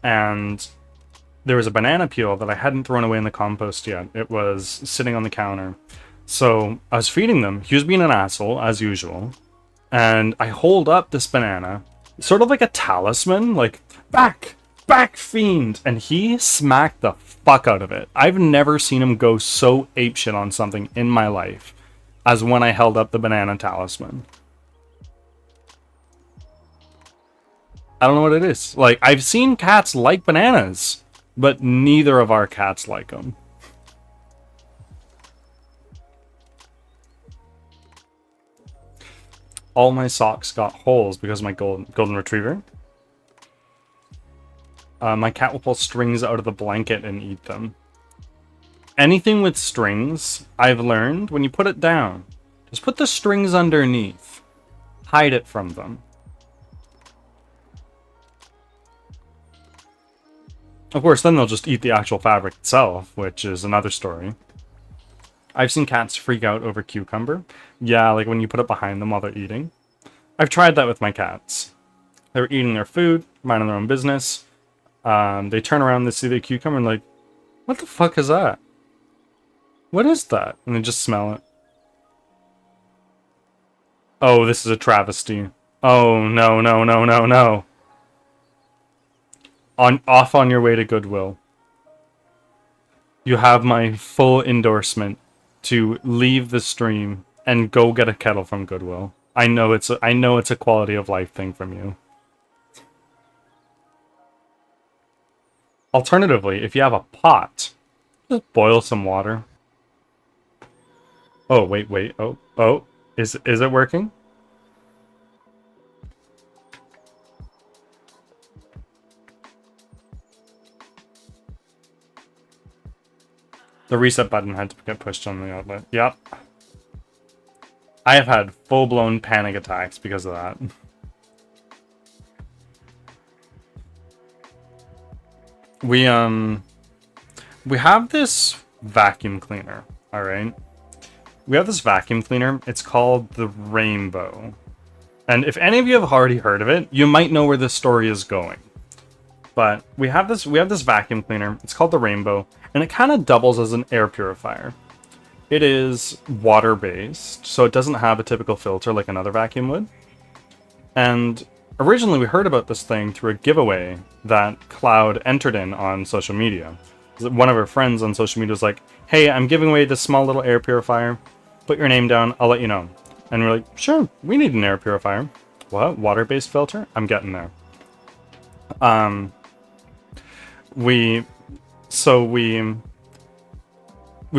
And there was a banana peel that I hadn't thrown away in the compost yet. It was sitting on the counter. So I was feeding them. He was being an asshole, as usual. And I hold up this banana, sort of like a talisman, like, back, fiend. And he smacked the fuck out of it. I've never seen him go so apeshit on something in my life as when I held up the banana talisman. I don't know what it is. Like, I've seen cats like bananas, but neither of our cats like them. All my socks got holes because of my golden retriever. My cat will pull strings out of the blanket and eat them. Anything with strings, I've learned, when you put it down, just put the strings underneath. Hide it from them. Of course, then they'll just eat the actual fabric itself, which is another story. I've seen cats freak out over cucumber. Yeah, like when you put it behind them while they're eating. I've tried that with my cats. They were eating their food, minding their own business. They turn around, they see the cucumber, and like, what the fuck is that? What is that? And they just smell it. Oh, this is a travesty. Oh, no, no, no, no, no. Off on your way to Goodwill. You have my full endorsement to leave the stream and go get a kettle from Goodwill. I know it's a quality of life thing from you. Alternatively, if you have a pot, just boil some water. Oh, wait. Oh. Is it working? The reset button had to get pushed on the outlet. Yep. I have had full-blown panic attacks because of that. We have this vacuum cleaner, alright? We have this vacuum cleaner. It's called the Rainbow. And if any of you have already heard of it, you might know where this story is going. But we have this vacuum cleaner. It's called the Rainbow, and it kind of doubles as an air purifier. It is water-based, so it doesn't have a typical filter like another vacuum would. And originally we heard about this thing through a giveaway that Cloud entered in on social media. One of her friends on social media was like, hey, I'm giving away this small little air purifier. Put your name down, I'll let you know. And we're like, sure, we need an air purifier. What? Water-based filter? I'm getting there. We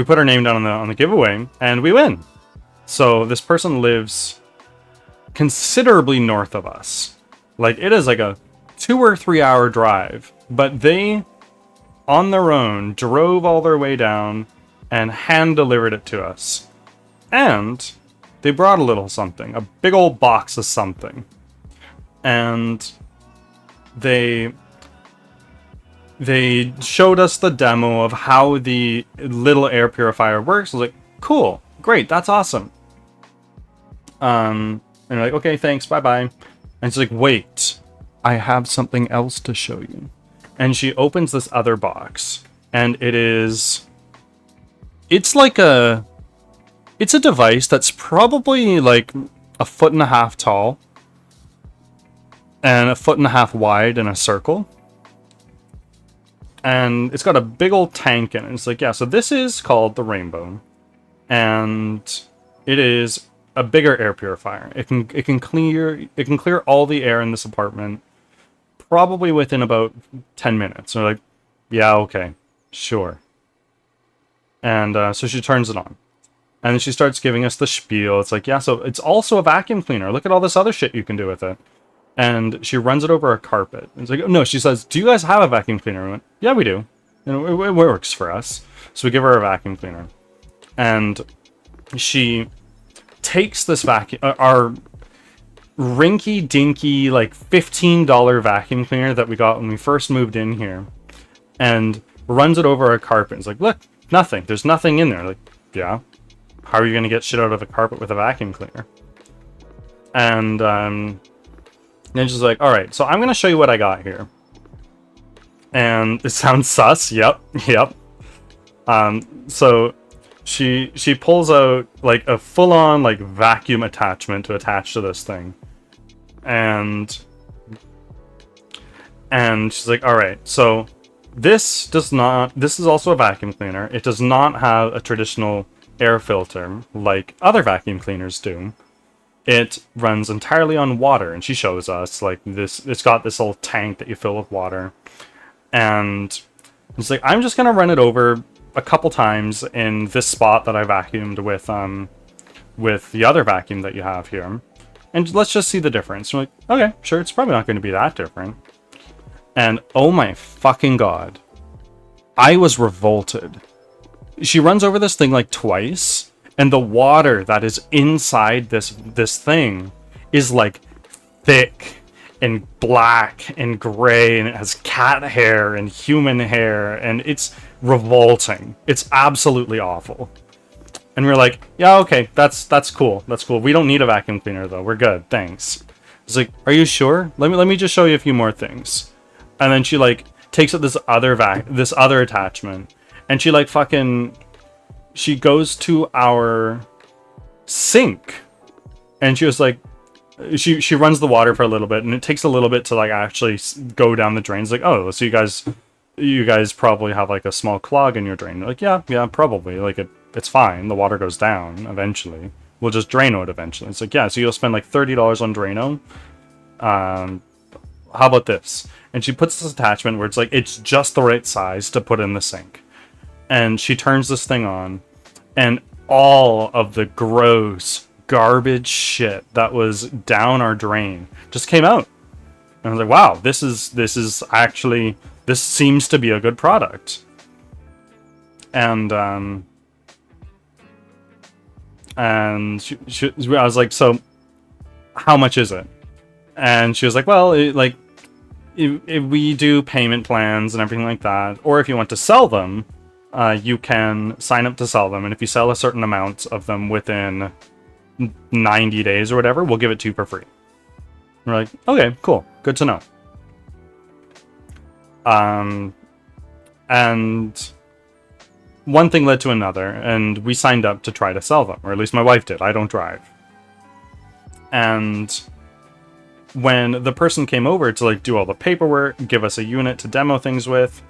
put our name down on the giveaway, and we win. So this person lives considerably north of us. Like, it is like a 2 or 3 hour drive, but they, on their own, drove all their way down and hand delivered it to us. And they brought a little something, a big old box of something. And they showed us the demo of how the little air purifier works. I was like, cool, great, that's awesome. And we're like, okay, thanks, bye-bye. And she's like, wait, I have something else to show you. And she opens this other box, and it's a device that's probably like 1.5 feet tall and 1.5 feet wide in a circle. And it's got a big old tank in it. It's like, yeah, so this is called the Rainbow. And it is a bigger air purifier. It can clear all the air in this apartment probably within about 10 minutes. So we're like, yeah, okay, sure. And so she turns it on. And then she starts giving us the spiel. It's like, yeah, so it's also a vacuum cleaner. Look at all this other shit you can do with it. And she runs it over a carpet. It's like, no, she says, do you guys have a vacuum cleaner? We went, yeah, we do. It works for us. So we give her a vacuum cleaner. And she takes this vacuum, our rinky-dinky, like $15 vacuum cleaner that we got when we first moved in here, and runs it over a carpet. It's like, look, nothing. There's nothing in there. Like, yeah. How are you going to get shit out of a carpet with a vacuum cleaner? And then she's like, all right, so I'm going to show you what I got here. And it sounds sus. Yep. So she pulls out like a full-on like vacuum attachment to attach to this thing. And she's like, all right, so this is also a vacuum cleaner. It does not have a traditional air filter like other vacuum cleaners do. It runs entirely on water, and she shows us like this. It's got this little tank that you fill with water, and it's like, I'm just gonna run it over a couple times in this spot that I vacuumed with the other vacuum that you have here, and let's just see the difference. I'm like, okay, sure, it's probably not going to be that different. And oh my fucking god, I was revolted. She runs over this thing like twice, and the water that is inside this thing is like thick and black and gray, and it has cat hair and human hair, and it's revolting. It's absolutely awful. And we're like, yeah, okay, that's cool. That's cool. We don't need a vacuum cleaner though. We're good. Thanks. It's like, are you sure? Let me just show you a few more things. And then she like takes out this other attachment, and she like she goes to our sink, and she was like, she runs the water for a little bit, and it takes a little bit to like actually go down the drain. It's like, oh, so you guys probably have like a small clog in your drain. Like, yeah, probably. Like it's fine. The water goes down eventually. We'll just Drano it eventually. It's like, yeah, so you'll spend like $30 on Drano. How about this? And she puts this attachment where it's like, it's just the right size to put in the sink. And she turns this thing on, and all of the gross garbage shit that was down our drain just came out. And I was like, wow, this seems to be a good product. And I was like, so how much is it? And she was like, well, if we do payment plans and everything like that, or if you want to sell them, you can sign up to sell them, and if you sell a certain amount of them within 90 days or whatever, we'll give it to you for free. We're like, okay, cool, good to know. And one thing led to another, and we signed up to try to sell them, or at least my wife did. I don't drive. And when the person came over to like do all the paperwork, give us a unit to demo things with,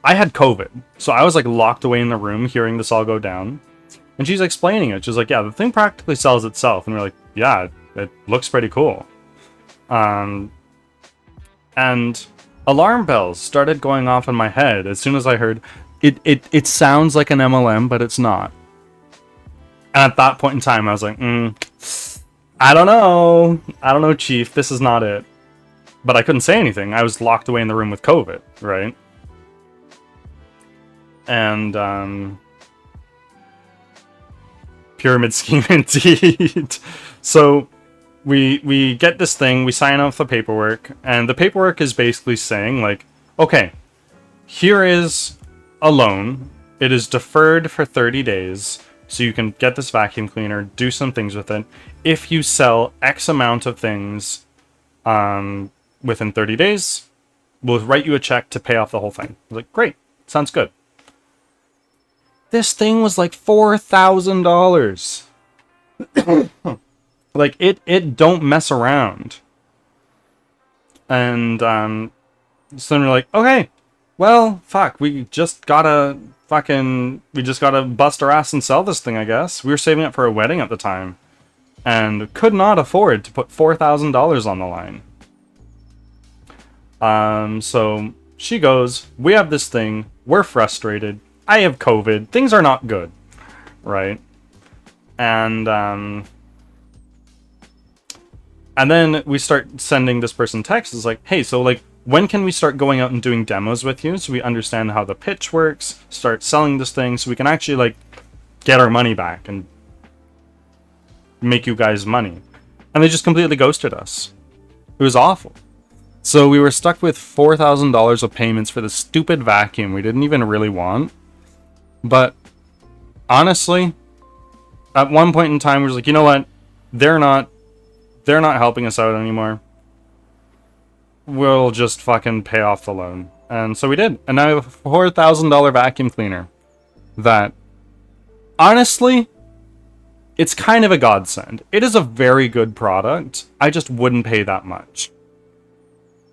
I had COVID, so I was like locked away in the room hearing this all go down. And she's explaining it. She's like, yeah, the thing practically sells itself. And we're like, yeah, it looks pretty cool. And alarm bells started going off in my head as soon as I heard it sounds like an MLM, but it's not. And at that point in time, I was like, I don't know, Chief, this is not it. But I couldn't say anything. I was locked away in the room with COVID, right? And pyramid scheme indeed. So we get this thing, we sign off the paperwork, and the paperwork is basically saying like, okay, here is a loan. It is deferred for 30 days, so you can get this vacuum cleaner, do some things with it. If you sell X amount of things within 30 days, we'll write you a check to pay off the whole thing. I was like, great, sounds good. This thing was like $4,000. Like, it don't mess around. And so then we're like, okay, well, fuck, we just gotta bust our ass and sell this thing, I guess. We were saving up for a wedding at the time, and could not afford to put $4,000 on the line. So she goes, we have this thing, we're frustrated, I have COVID, things are not good, right? And then we start sending this person texts. It's like, hey, so like, when can we start going out and doing demos with you so we understand how the pitch works, start selling this thing so we can actually like get our money back and make you guys money? And they just completely ghosted us. It was awful. So we were stuck with $4,000 of payments for the stupid vacuum we didn't even really want. But honestly, at one point in time, we were like, you know what? They're not helping us out anymore. We'll just fucking pay off the loan. And so we did. And now we have a $4,000 vacuum cleaner that, honestly, it's kind of a godsend. It is a very good product. I just wouldn't pay that much.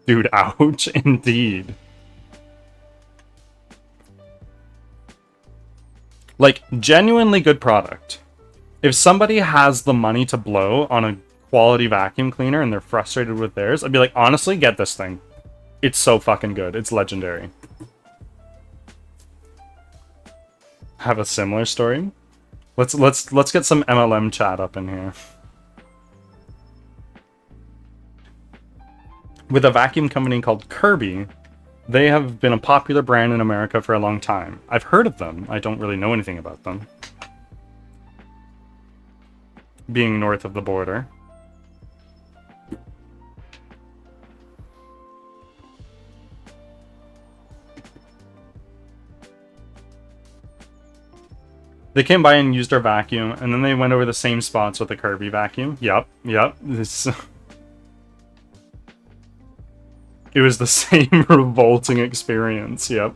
Dude, ouch, indeed. Like, genuinely good product. If somebody has the money to blow on a quality vacuum cleaner and they're frustrated with theirs, I'd be like, honestly, get this thing. It's so fucking good. It's legendary. Have a similar story? Let's get some MLM chat up in here. With a vacuum company called Kirby, they have been a popular brand in America for a long time. I've heard of them. I don't really know anything about them. Being north of the border. They came by and used our vacuum, and then they went over the same spots with the Kirby vacuum. Yep. It was the same revolting experience, yep.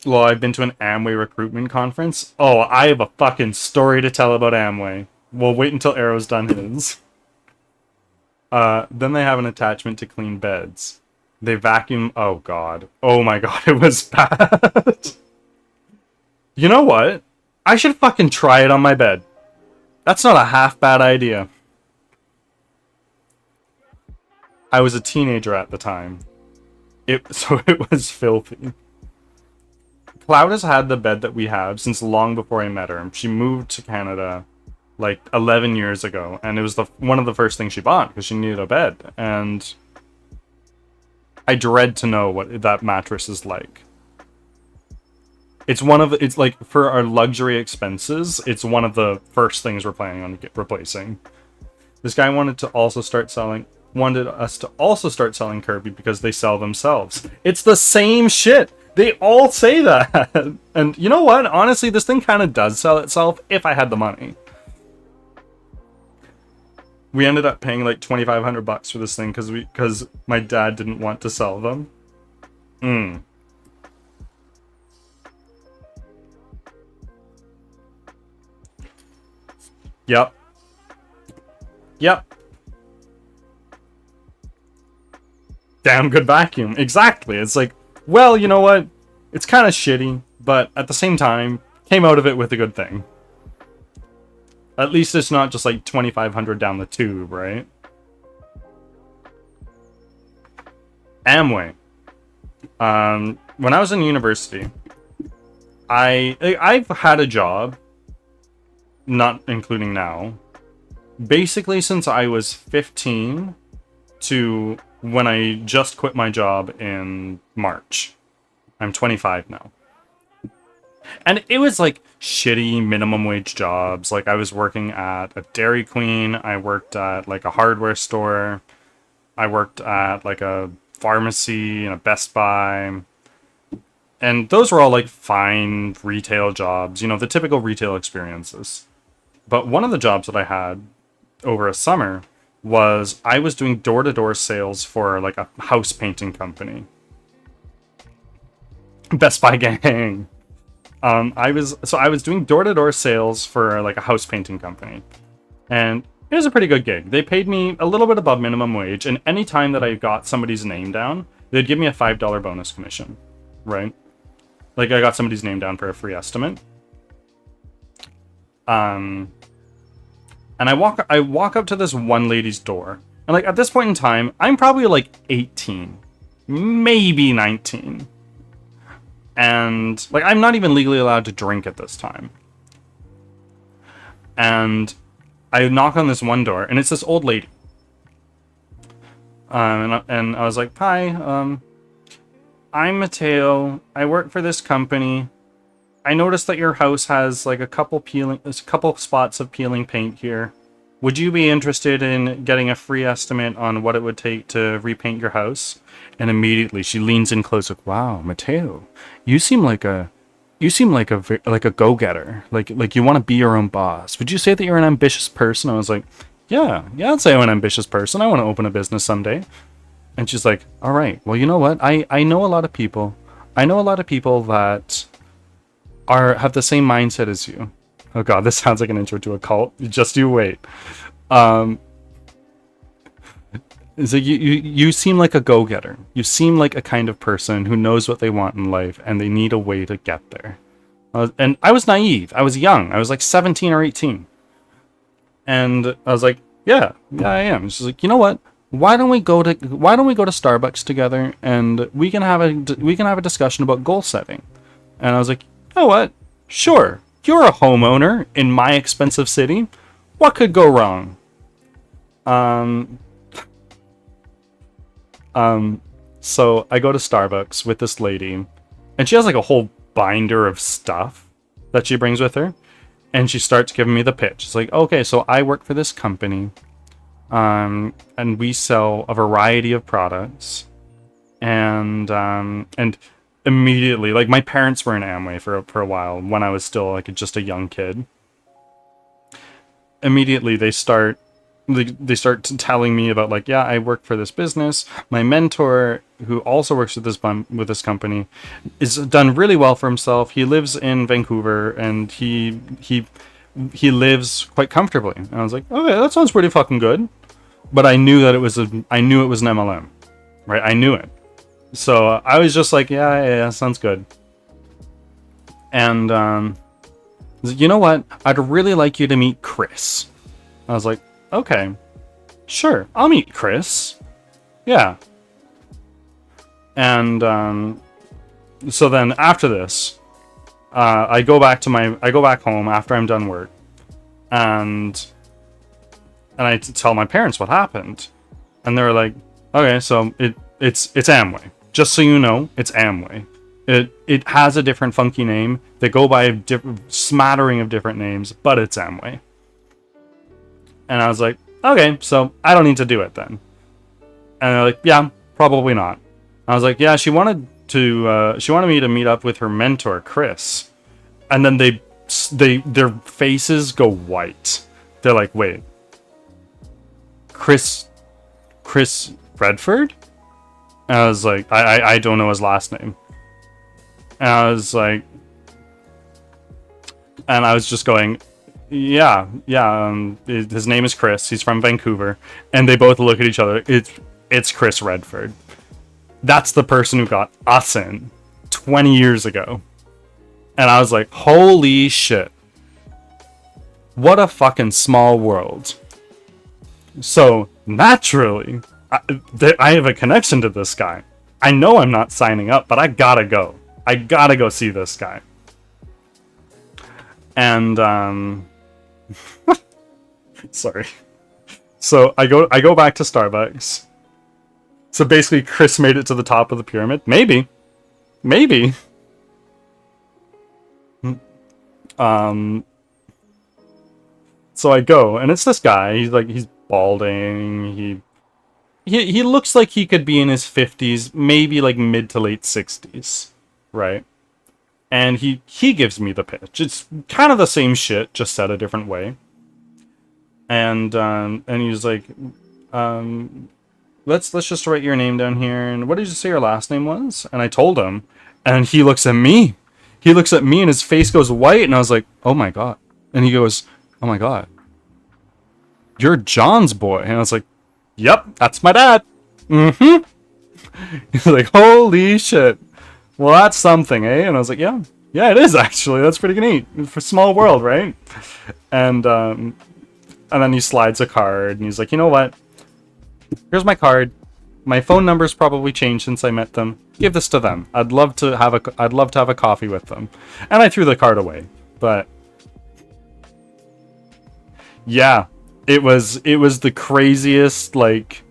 Well, I've been to an Amway recruitment conference. Oh, I have a fucking story to tell about Amway. We'll wait until Arrow's done his. Then they have an attachment to clean beds. They vacuum... Oh, God. Oh, my God. It was bad. You know what? I should fucking try it on my bed. That's not a half bad idea. I was a teenager at the time. So it was filthy. Cloud has had the bed that we have since long before I met her. She moved to Canada like 11 years ago, and it was one of the first things she bought because she needed a bed. And I dread to know what that mattress is like. It's like for our luxury expenses, it's one of the first things we're planning on replacing. This guy wanted us to also start selling Kirby because they sell themselves. It's the same shit. They all say that. And you know what? Honestly, this thing kind of does sell itself if I had the money. We ended up paying like $2,500 for this thing because my dad didn't want to sell them. Yep. Yep. Damn good vacuum. Exactly. It's like, well, you know what? It's kind of shitty, but at the same time, came out of it with a good thing. At least it's not just like 2,500 down the tube, right? Amway. When I was in university, I've had a job, not including now, basically since I was 15 to when I just quit my job in March. I'm 25 now. And it was like shitty minimum wage jobs. Like I was working at a Dairy Queen. I worked at like a hardware store. I worked at like a pharmacy and a Best Buy. And those were all like fine retail jobs, you know, the typical retail experiences. But one of the jobs that I had over a summer was I was doing door-to-door sales for like a house painting company. Best Buy gang. I was doing door-to-door sales for like a house painting company, and it was a pretty good gig. They paid me a little bit above minimum wage, and any time that I got somebody's name down, they'd give me a $5 bonus commission, right? Like I got somebody's name down for a free estimate. And I walk up to this one lady's door, and like at this point in time, I'm probably like 18, maybe 19. And like I'm not even legally allowed to drink at this time. And I knock on this one door, and it's this old lady. And I was like, "Hi, I'm Mateo. I work for this company. I noticed that your house has like a couple spots of peeling paint here. Would you be interested in getting a free estimate on what it would take to repaint your house?" And immediately she leans in close, like, "Wow, Mateo, you seem like a go-getter. Like you want to be your own boss. Would you say that you're an ambitious person?" I was like, yeah, I'd say I'm an ambitious person. I want to open a business someday." And she's like, "All right, well, you know what? I know a lot of people. I know a lot of people that have the same mindset as you." Oh god, this sounds like an intro to a cult. Just you wait. So you seem like a go-getter. You seem like a kind of person who knows what they want in life, and they need a way to get there. And I was naive. I was young. I was like 17 or 18. And I was like, yeah, I am. And she's like, "You know what? Why don't we go to Starbucks together, and we can have a discussion about goal setting?" And I was like, "You know what? Sure. You're a homeowner in my expensive city. What could go wrong?" So I go to Starbucks with this lady, and she has like a whole binder of stuff that she brings with her, and she starts giving me the pitch. It's like, "Okay, so I work for this company, and we sell a variety of products, and immediately, like my parents were in Amway for a while when I was still like just a young kid. Immediately they start telling me about like, yeah, I work for this business. My mentor, who also works with this company, is done really well for himself. He lives in Vancouver, and he lives quite comfortably." And I was like, "Okay, that sounds pretty fucking good." But I knew that it was an MLM, right? I knew it. So I was just like, yeah, sounds good. And "You know what? I'd really like you to meet Chris." I was like, "Okay, sure, I'll meet Chris. Yeah." And so then after this, I go back home after I'm done work, and I tell my parents what happened, and they're like, "Okay, so it's Amway. Just so you know, it's Amway. It has a different funky name. They go by a smattering of different names, but it's Amway." And I was like, "Okay, so I don't need to do it then." And they're like, "Yeah, probably not." I was like, "Yeah, she wanted she wanted me to meet up with her mentor, Chris. And then their faces go white. They're like, wait, Chris Redford? And I was like, I don't know his last name. And I was like, and I was just going, yeah. His name is Chris. He's from Vancouver. And they both look at each other. It's Chris Redford. That's the person who got us in 20 years ago. And I was like, holy shit. What a fucking small world. So, naturally, I have a connection to this guy. I know I'm not signing up, but I gotta go. I gotta go see this guy. And, sorry. So, I go back to Starbucks. So basically, Chris made it to the top of the pyramid. Maybe. So I go, and it's this guy. He's balding. He looks like he could be in his 50s, maybe like mid to late 60s, right? And he gives me the pitch. It's kind of the same shit, just said a different way. And he's like, let's just write your name down here. And what did you say your last name was? And I told him, and he looks at me. He looks at me, and his face goes white. And I was like, oh my god. And he goes, oh my god, you're John's boy. And I was like, yep, that's my dad. Mm-hmm. He's like, holy shit. Well, that's something, eh? And I was like, yeah, it is actually. That's pretty neat for a small world, right? And then he slides a card, and he's like, you know what? Here's my card. My phone number's probably changed since I met them. Give this to them. I'd love to have a coffee with them. And I threw the card away. But yeah, it was the craziest, like,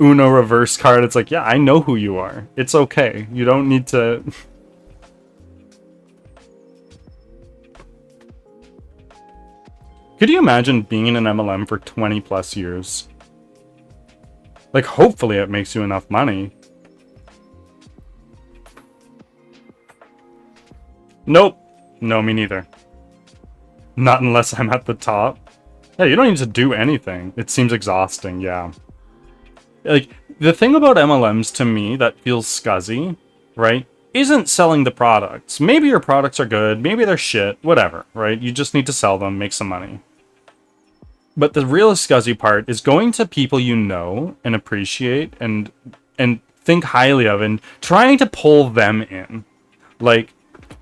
Uno reverse card. It's like, yeah, I know who you are. It's okay. You don't need to. Could you imagine being in an MLM for 20 plus years? Like, hopefully it makes you enough money. Nope. No, me neither. Not unless I'm at the top. Yeah, you don't need to do anything. It seems exhausting, yeah. Like, the thing about MLMs to me that feels scuzzy, right, isn't selling the products. Maybe your products are good, maybe they're shit, whatever, right? You just need to sell them, make some money. But the real scuzzy part is going to people you know and appreciate and think highly of and trying to pull them in. Like,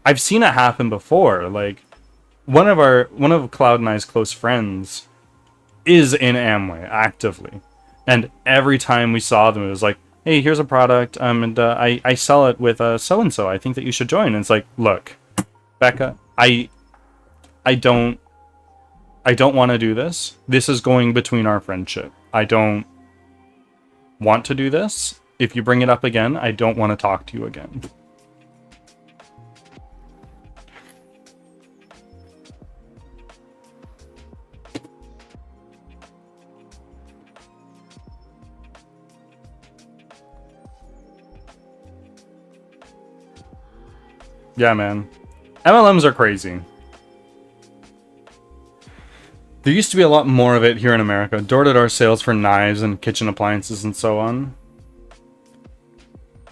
I've seen it happen before. Like, one of Cloud and I's close friends is in Amway actively. And every time we saw them, it was like, hey, here's a product, and I sell it with so-and-so. I think that you should join. And it's like, look, Becca, I don't want to do this. This is going between our friendship. I don't want to do this. If you bring it up again, I don't want to talk to you again. Yeah, man. MLMs are crazy. There used to be a lot more of it here in America. Door-to-door sales for knives and kitchen appliances and so on.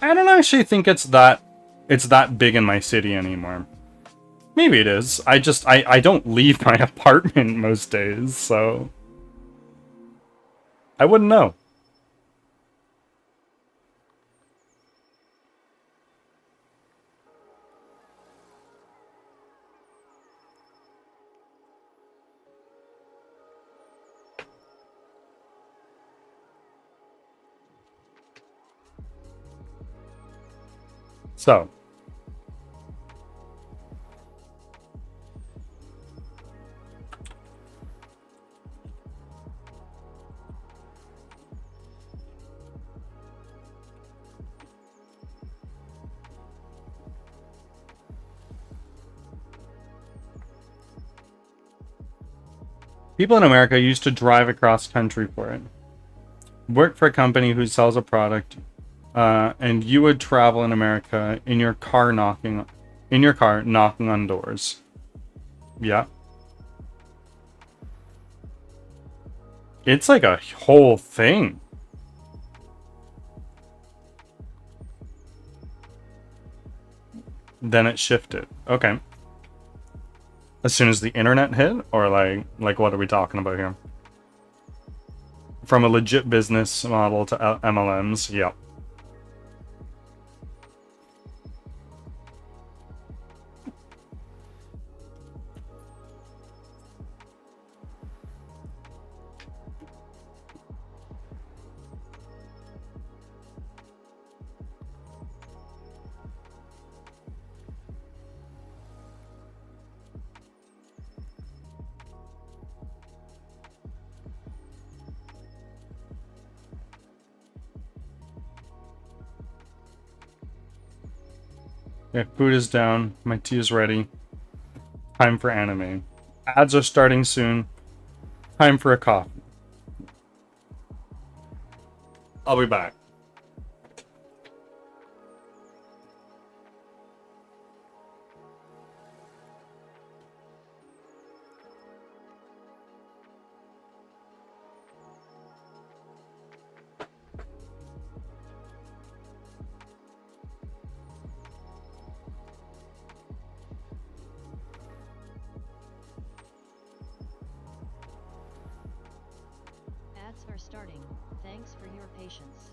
I don't actually think it's that big in my city anymore. Maybe it is. I don't leave my apartment most days, so I wouldn't know. So, people in America used to drive across country for it. work for a company who sells a product, and you would travel in America in your car knocking on doors. Yeah. It's like a whole thing. Then it shifted. Okay. As soon as the internet hit, or like what are we talking about here? From a legit business model to MLMs, yep. Yeah, food is down. My tea is ready. Time for anime. Ads are starting soon. Time for a coffee. I'll be back. Ads are starting. Thanks for your patience.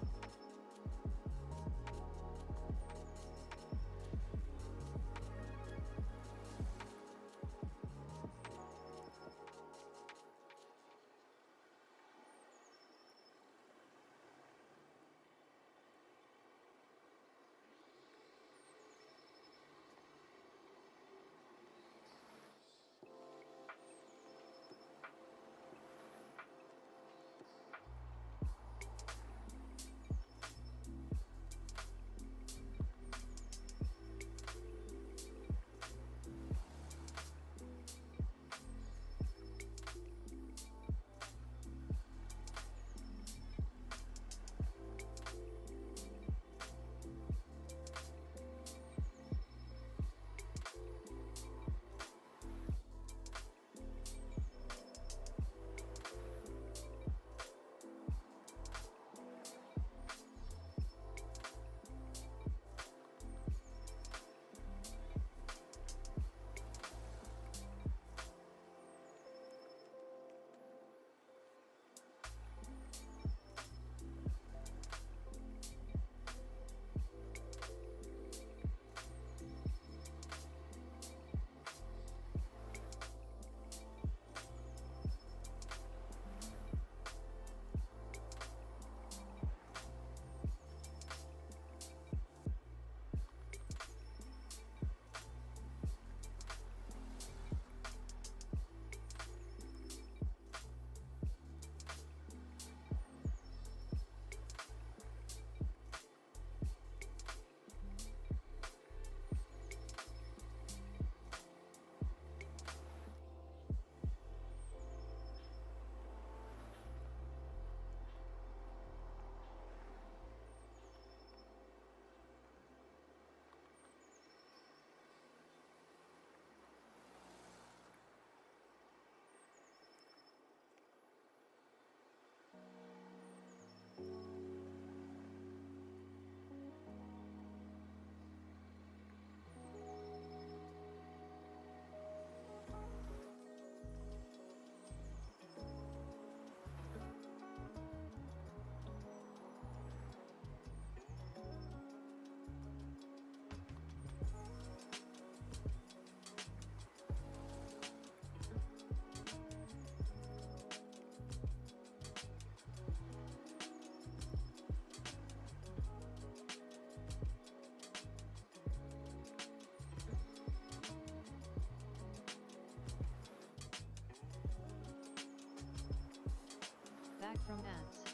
Back from ads.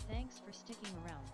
Thanks for sticking around.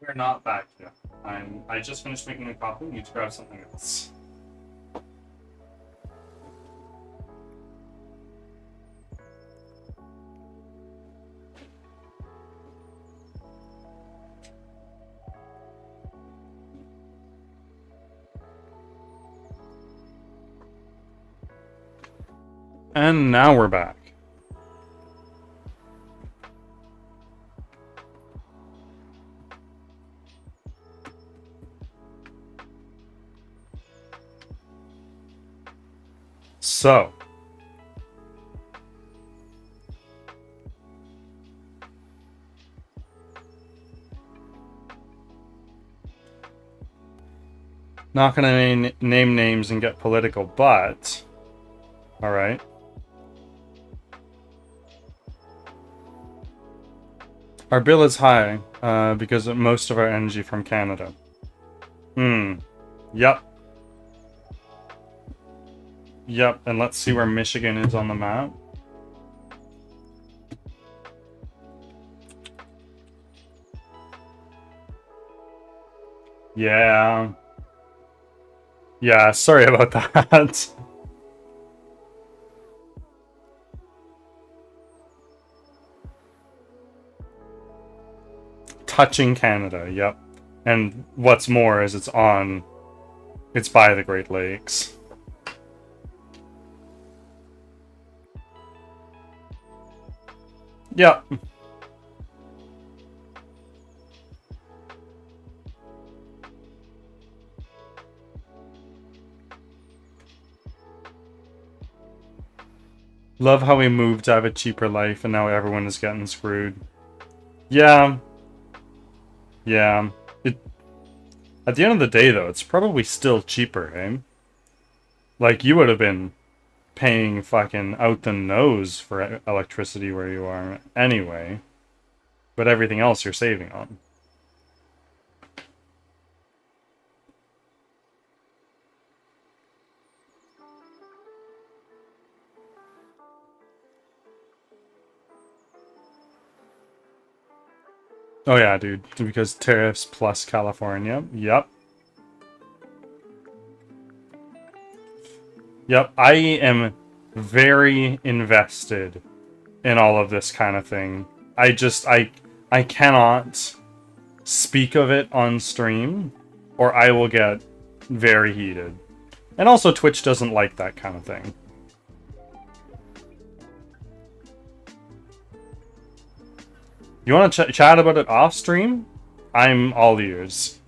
We're not back yet. I just finished making a coffee. Need to grab something else. And now we're back. So, not gonna name names and get political, but all right. Our bill is high because of most of our energy from Canada. Yep. Yep, and let's see where Michigan is on the map. Yeah. Yeah, sorry about that. Touching Canada, yep. And what's more is it's by the Great Lakes. Yep. Love how we moved to have a cheaper life and now everyone is getting screwed. Yeah. Yeah. At the end of the day, though, it's probably still cheaper, eh? Like, you would have been paying fucking out the nose for electricity where you are anyway. But everything else you're saving on. Oh yeah, dude. Because tariffs plus California. Yep. Yep. I am very invested in all of this kind of thing. I cannot speak of it on stream or I will get very heated. And also Twitch doesn't like that kind of thing. You want to chat about it off stream? I'm all ears.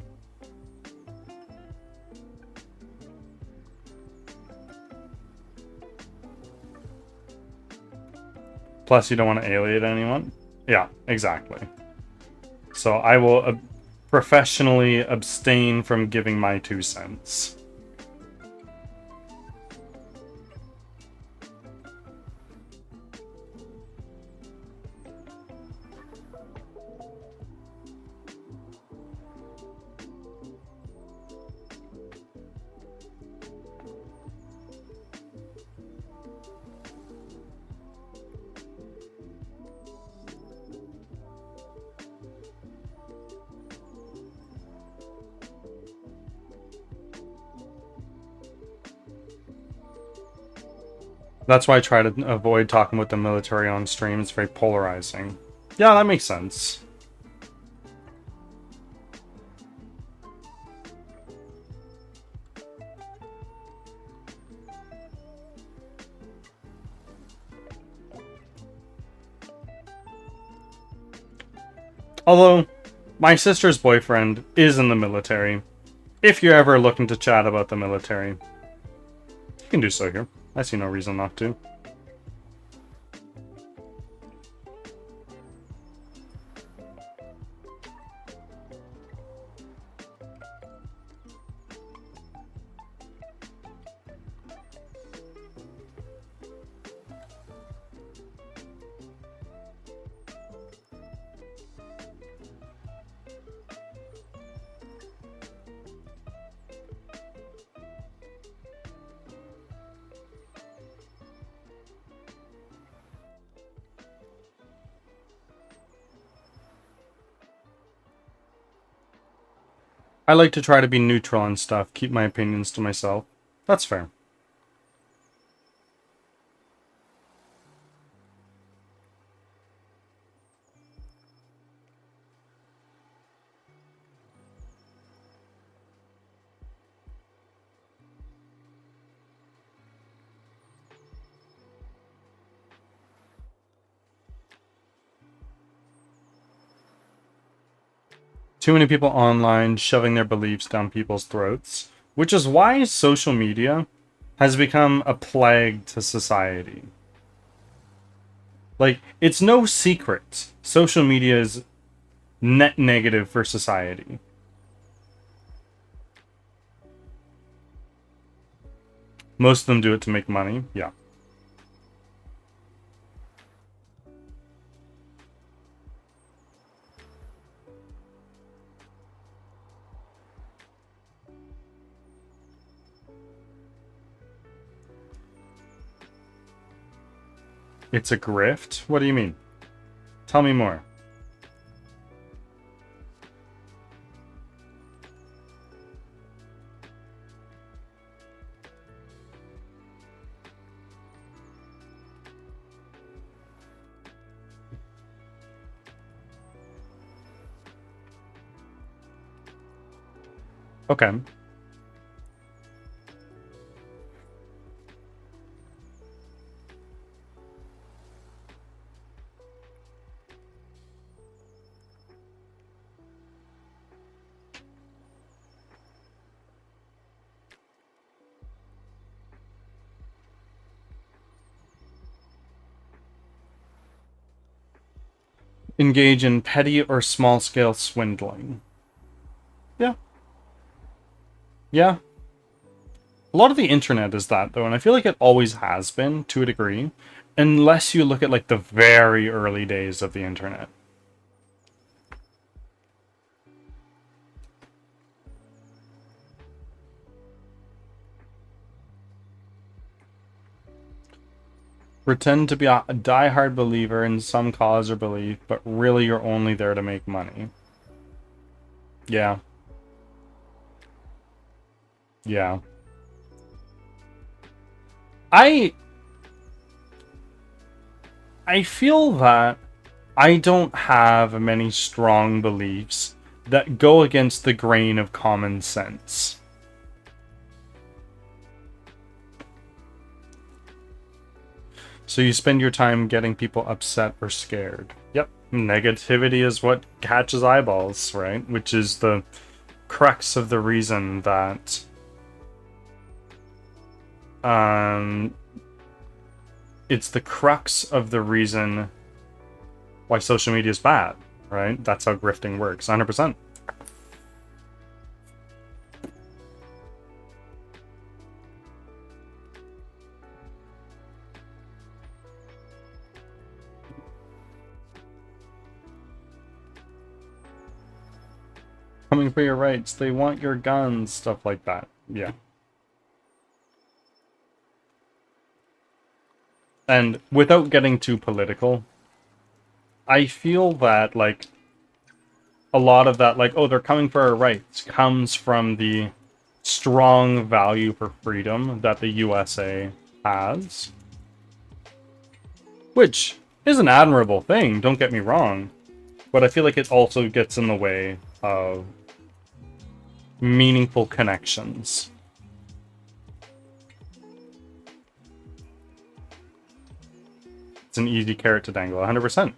Plus, you don't want to alienate anyone. Yeah, exactly. So I will professionally abstain from giving my 2 cents. That's why I try to avoid talking with the military on stream. It's very polarizing. Yeah, that makes sense. Although, my sister's boyfriend is in the military. If you're ever looking to chat about the military, you can do so here. I see no reason not to. I like to try to be neutral on stuff, keep my opinions to myself. That's fair. Too many people online shoving their beliefs down people's throats, which is why social media has become a plague to society. Like, it's no secret. Social media is net negative for society. Most of them do it to make money, yeah. It's a grift? What do you mean? Tell me more. Okay. Engage in petty or small-scale swindling. Yeah. Yeah. A lot of the internet is that, though, and I feel like it always has been, to a degree, unless you look at, like, the very early days of the internet. Pretend to be a die-hard believer in some cause or belief, but really you're only there to make money. Yeah. Yeah. I feel that I don't have many strong beliefs that go against the grain of common sense. So you spend your time getting people upset or scared. Yep, negativity is what catches eyeballs, right? Which is the crux of the reason that it's the crux of the reason why social media is bad, right? That's how grifting works, 100%. Coming for your rights, they want your guns, stuff like that. Yeah. And without getting too political, I feel that, like, a lot of that, like, oh, they're coming for our rights, comes from the strong value for freedom that the USA has. Which is an admirable thing, don't get me wrong. But I feel like it also gets in the way of meaningful connections. It's an easy carrot to dangle, 100%.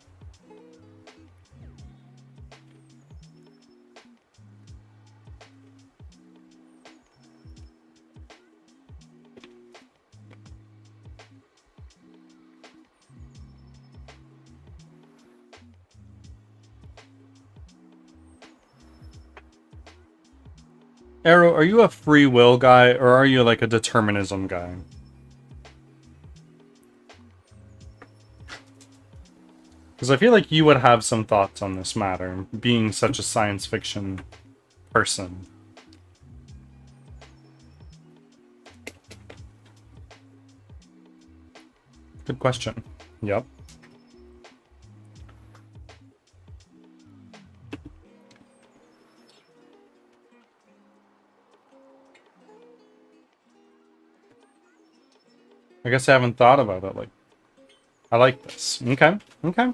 Arrow, are you a free will guy, or are you like a determinism guy? Because I feel like you would have some thoughts on this matter, being such a science fiction person. Good question. Yep. I guess I haven't thought about it. Like, I like this. Okay. Okay.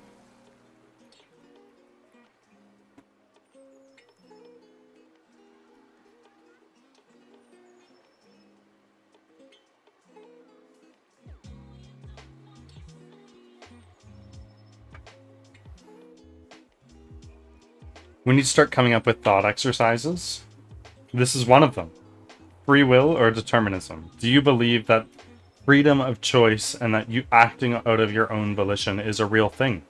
We need to start coming up with thought exercises. This is one of them. Free will or determinism? Do you believe that freedom of choice and that you acting out of your own volition is a real thing?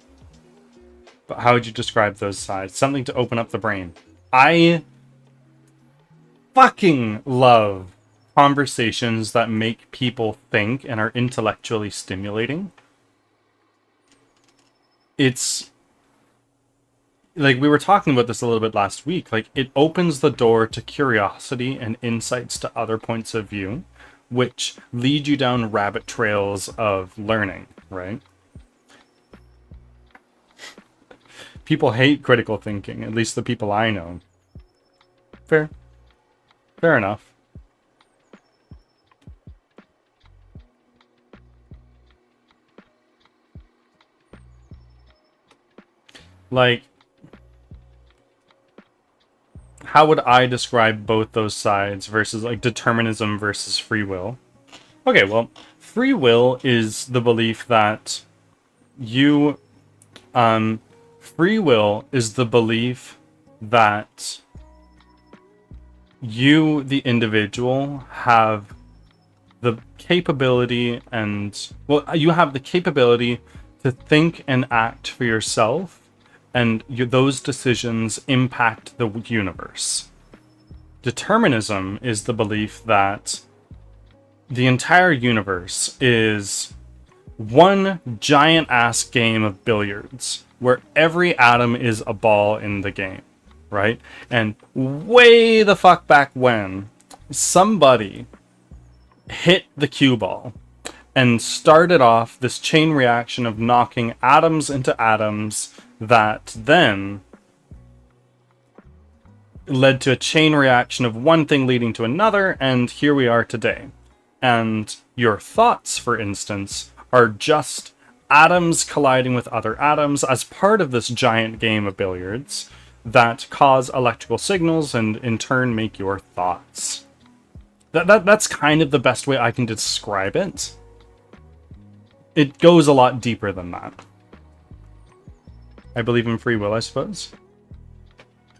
But how would you describe those sides? Something to open up the brain. I fucking love conversations that make people think and are intellectually stimulating. It's like we were talking about this a little bit last week. Like, it opens the door to curiosity and insights to other points of view, which lead you down rabbit trails of learning, right? People hate critical thinking, at least the people I know. Fair. Fair enough. Like, how would I describe both those sides versus like determinism versus free will? Okay, well, free will is the belief that you free will is the belief that you, the individual, have the capability and, well, you have the capability to think and act for yourself, and those decisions impact the universe. Determinism is the belief that the entire universe is one giant ass game of billiards where every atom is a ball in the game, right? And way the fuck back when, somebody hit the cue ball and started off this chain reaction of knocking atoms into atoms that then led to a chain reaction of one thing leading to another, and here we are today. And your thoughts, for instance, are just atoms colliding with other atoms as part of this giant game of billiards that cause electrical signals and in turn make your thoughts. That's kind of the best way I can describe it. It goes a lot deeper than that. I believe in free will, I suppose.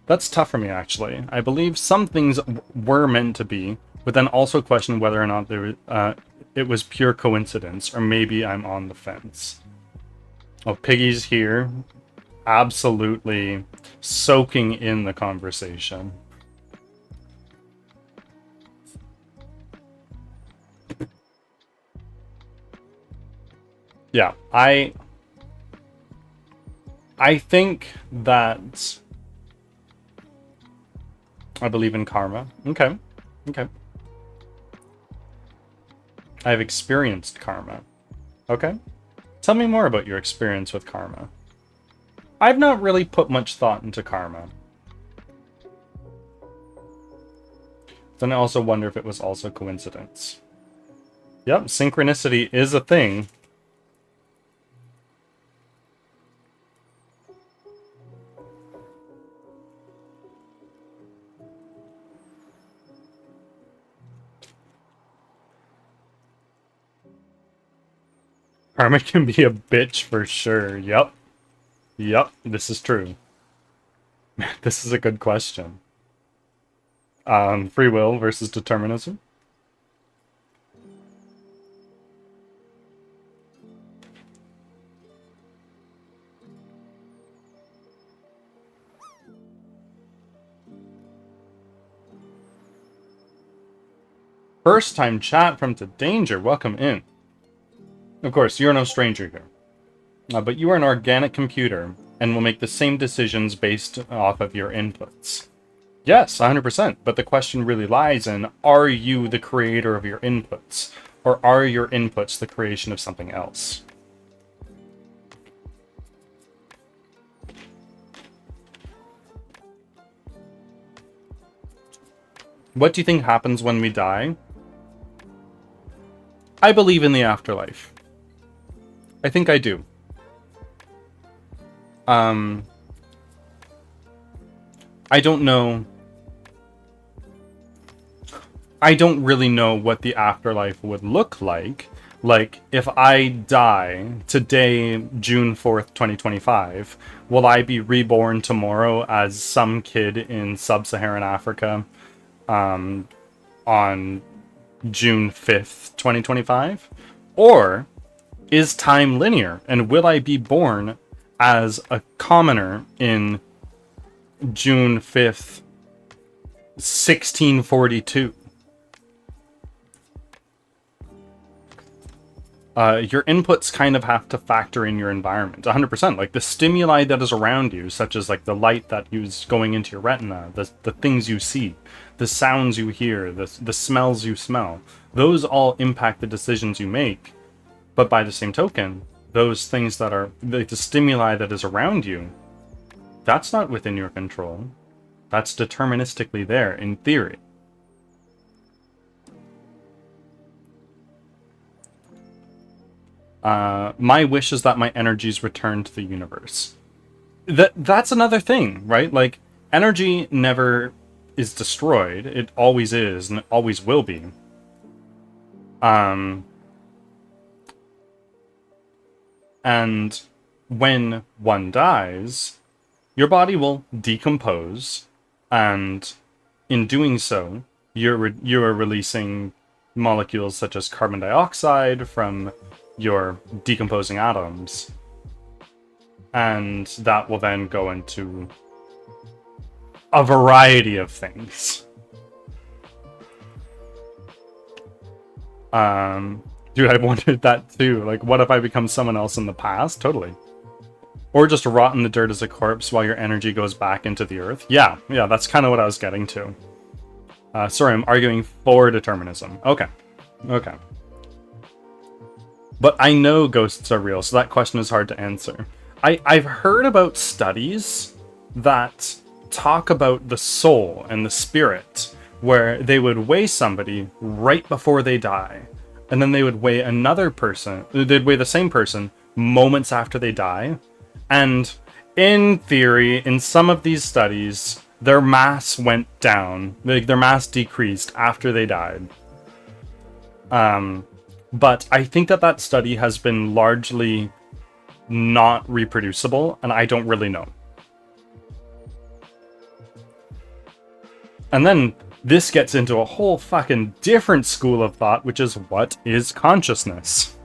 That's tough for me, actually. I believe some things were meant to be, but then also question whether or not it was pure coincidence, or maybe I'm on the fence. Oh, Piggy's here. Absolutely soaking in the conversation. Yeah, I think that I believe in karma. Okay. Okay. I've experienced karma. Okay. Tell me more about your experience with karma. I've not really put much thought into karma. Then I also wonder if it was also coincidence. Yep, synchronicity is a thing. Karma can be a bitch for sure. Yep. Yep, this is true. This is a good question. Free will versus determinism. First time chat from To Danger. Welcome in. Of course, you're no stranger here. But you are an organic computer and will make the same decisions based off of your inputs. Yes, 100%. But the question really lies in, are you the creator of your inputs? Or are your inputs the creation of something else? What do you think happens when we die? I believe in the afterlife. I think I do. I don't know. I don't really know what the afterlife would look like. Like, if I die today, June 4th, 2025, will I be reborn tomorrow as some kid in sub-Saharan Africa on June 5th, 2025? Or is time linear? And will I be born as a commoner in June 5th, 1642? Your inputs kind of have to factor in your environment 100%. Like the stimuli that is around you, such as like the light that is going into your retina, the things you see, the sounds you hear, the smells you smell, those all impact the decisions you make. But by the same token, those things that are the stimuli that is around you, that's not within your control. That's deterministically there in theory. My wish is that my energies return to the universe. That's another thing, right? Like, energy never is destroyed. It always is, and it always will be. And when one dies, your body will decompose, and in doing so, you're releasing molecules such as carbon dioxide from your decomposing atoms, and that will then go into a variety of things. Dude, I wondered that too. Like, what if I become someone else in the past? Totally. Or just rot in the dirt as a corpse while your energy goes back into the earth. Yeah, that's kind of what I was getting to. Sorry, I'm arguing for determinism. Okay. But I know ghosts are real, so that question is hard to answer. I've heard about studies that talk about the soul and the spirit, where they would weigh somebody right before they die, and then they would weigh another person, they'd weigh the same person moments after they die, and in theory, in some of these studies, their mass went down, like their mass decreased after they died. But I think that study has been largely not reproducible, and I don't really know. And then this gets into a whole fucking different school of thought, which is, what is consciousness?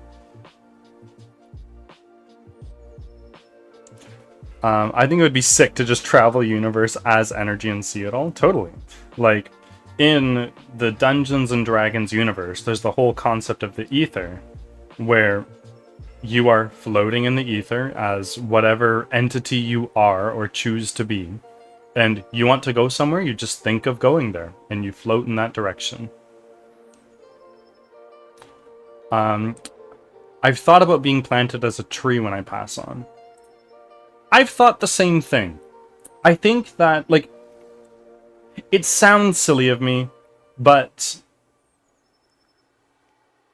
I think it would be sick to just travel the universe as energy and see it all. Totally. Like, in the Dungeons and Dragons universe, there's the whole concept of the ether, where you are floating in the ether as whatever entity you are or choose to be. And you want to go somewhere, you just think of going there, and you float in that direction. I've thought about being planted as a tree when I pass on. I've thought the same thing. I think that, like, it sounds silly of me, but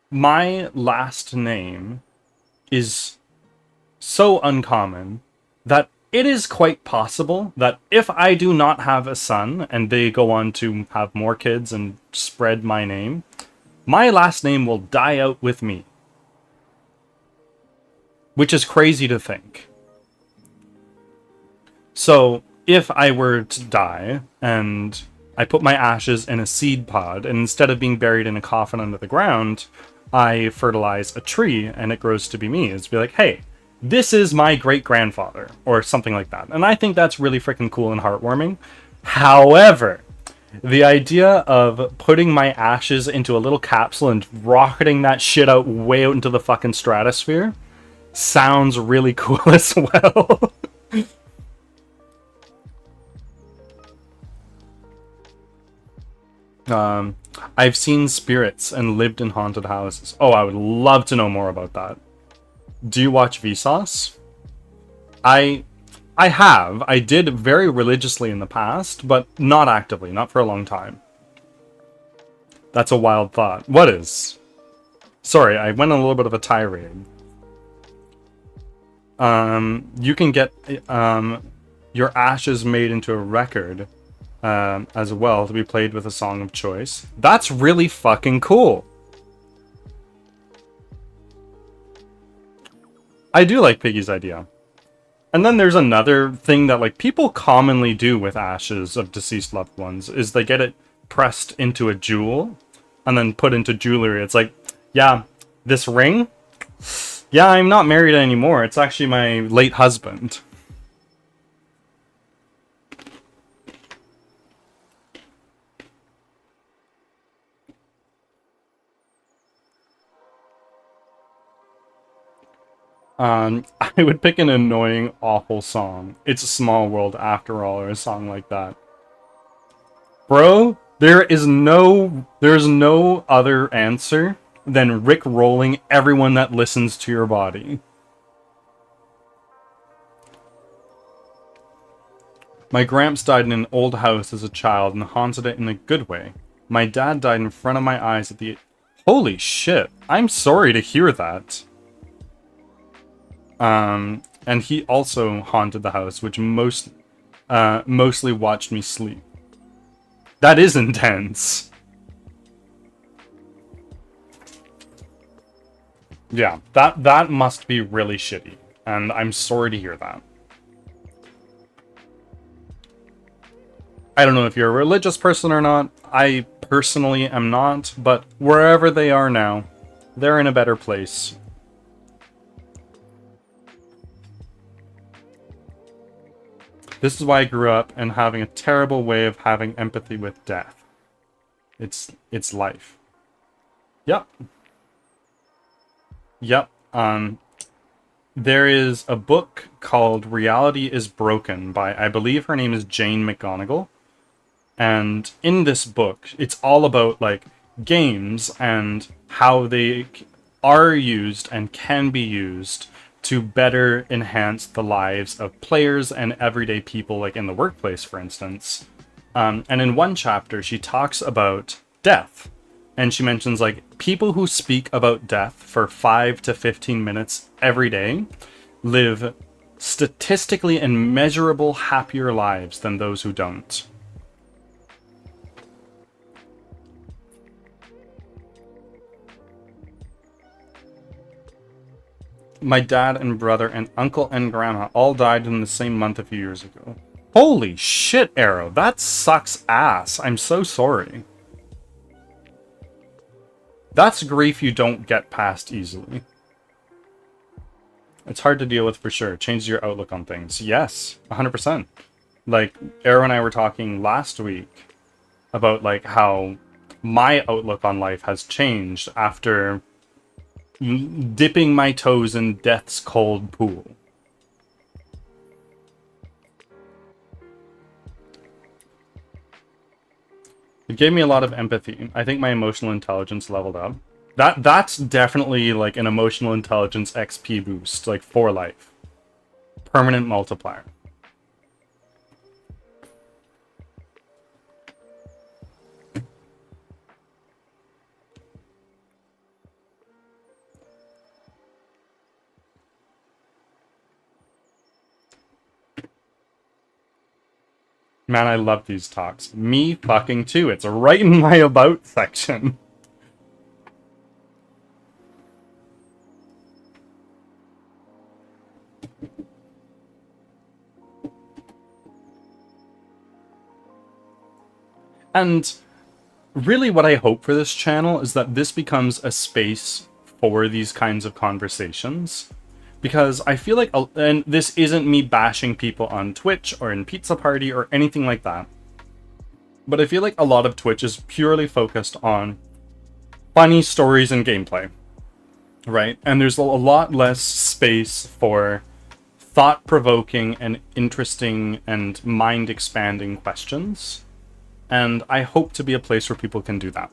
my last name is so uncommon that it is quite possible that if I do not have a son and they go on to have more kids and spread my name, my last name will die out with me. Which is crazy to think. So, if I were to die, and I put my ashes in a seed pod, and instead of being buried in a coffin under the ground, I fertilize a tree, and it grows to be me. It's be like, hey, this is my great-grandfather, or something like that. And I think that's really freaking cool and heartwarming. However, the idea of putting my ashes into a little capsule and rocketing that shit out way out into the fucking stratosphere sounds really cool as well. I've seen spirits and lived in haunted houses. Oh, I would love to know more about that. Do you watch Vsauce? I have. I did very religiously in the past, but not actively, not for a long time. That's a wild thought. What is? Sorry, I went on a little bit of a tirade. You can get your ashes made into a record as well to be played with a song of choice. That's really fucking cool. I do like Piggy's idea. And then there's another thing that like people commonly do with ashes of deceased loved ones is they get it pressed into a jewel and then put into jewelry. It's like, yeah, this ring? Yeah, I'm not married anymore. It's actually my late husband. I would pick an annoying, awful song. It's a Small World After All, or a song like that. Bro, there's no other answer than Rick rolling everyone that listens to your body. My gramps died in an old house as a child and haunted it in a good way. My dad died in front of my eyes at the... Holy shit, I'm sorry to hear that. And he also haunted the house, which mostly watched me sleep. That is intense. Yeah, that must be really shitty, and I'm sorry to hear that. I don't know if you're a religious person or not. I personally am not, but wherever they are now, they're in a better place. This is why I grew up and having a terrible way of having empathy with death. It's life. Yep. Yep. There is a book called Reality is Broken by, I believe her name is Jane McGonigal. And in this book, it's all about like games and how they are used and can be used to better enhance the lives of players and everyday people, like in the workplace, for instance. And in one chapter, she talks about death. And she mentions like people who speak about death for 5 to 15 minutes every day live statistically and measurable happier lives than those who don't. My dad and brother and uncle and grandma all died in the same month a few years ago. Holy shit, Arrow. That sucks ass. I'm so sorry. That's grief you don't get past easily. It's hard to deal with for sure. Changes your outlook on things. Yes, 100%. Like, Arrow and I were talking last week about like how my outlook on life has changed after dipping my toes in death's cold pool. It gave me a lot of empathy. I think my emotional intelligence leveled up. That's definitely like an emotional intelligence XP boost, like for life. Permanent multiplier. Man, I love these talks. Me fucking too. It's right in my about section. And really what I hope for this channel is that this becomes a space for these kinds of conversations. Because I feel like, and this isn't me bashing people on Twitch or in Pizza Party or anything like that, but I feel like a lot of Twitch is purely focused on funny stories and gameplay, right? And there's a lot less space for thought-provoking and interesting and mind-expanding questions. And I hope to be a place where people can do that.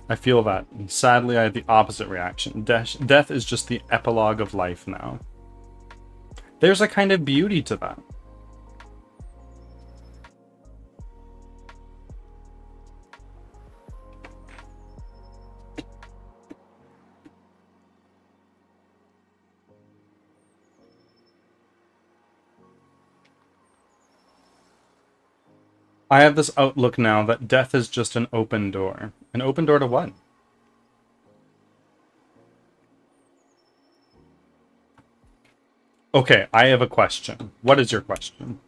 I feel that. And sadly, I had the opposite reaction. Death is just the epilogue of life now. There's a kind of beauty to that. I have this outlook now that death is just an open door. An open door to what? Okay, I have a question. What is your question?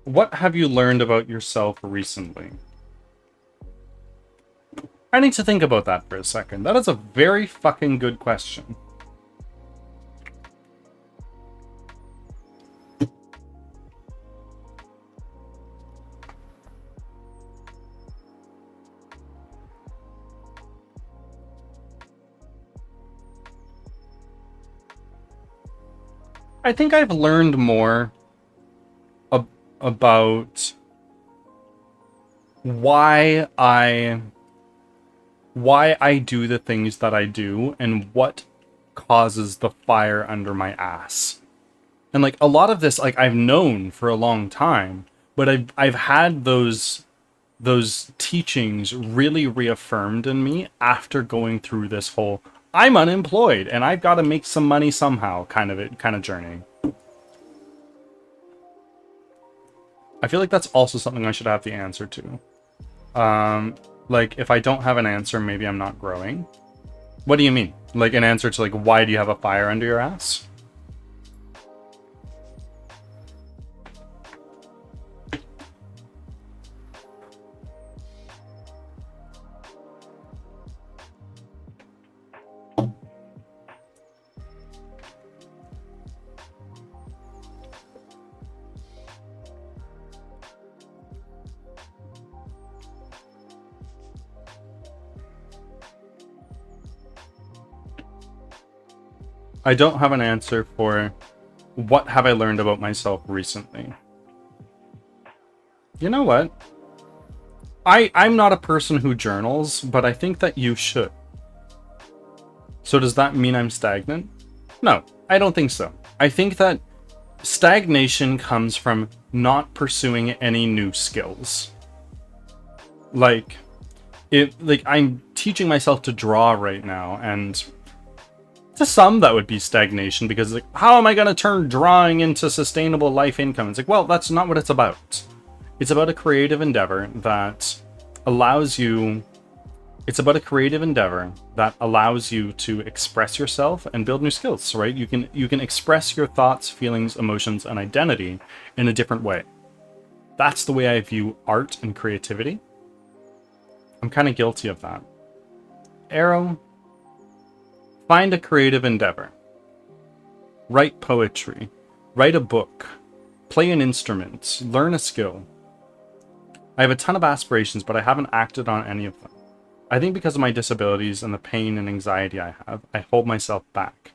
What have you learned about yourself recently? I need to think about that for a second. That is a very fucking good question. I think I've learned more about why I do the things that I do and what causes the fire under my ass. And like a lot of this, like I've known for a long time, but I've had those teachings really reaffirmed in me after going through this whole I'm unemployed and I've got to make some money somehow kind of journey. I feel like that's also something I should have the answer to. Like, if I don't have an answer, maybe I'm not growing. What do you mean? Like, an answer to, like, why do you have a fire under your ass? I don't have an answer for what have I learned about myself recently. You know what? I'm not a person who journals, but I think that you should. So does that mean I'm stagnant? No, I don't think so. I think that stagnation comes from not pursuing any new skills. Like I'm teaching myself to draw right now, and to some that would be stagnation because like, how am I going to turn drawing into sustainable life income? It's like, well, that's not what it's about. It's about a creative endeavor that allows you to express yourself and build new skills, right? You can express your thoughts, feelings, emotions, and identity in a different way. That's the way I view art and creativity. I'm kind of guilty of that. Arrow, find a creative endeavor. Write poetry, write a book, play an instrument, learn a skill. I have a ton of aspirations, but I haven't acted on any of them. I think because of my disabilities and the pain and anxiety I have, I hold myself back.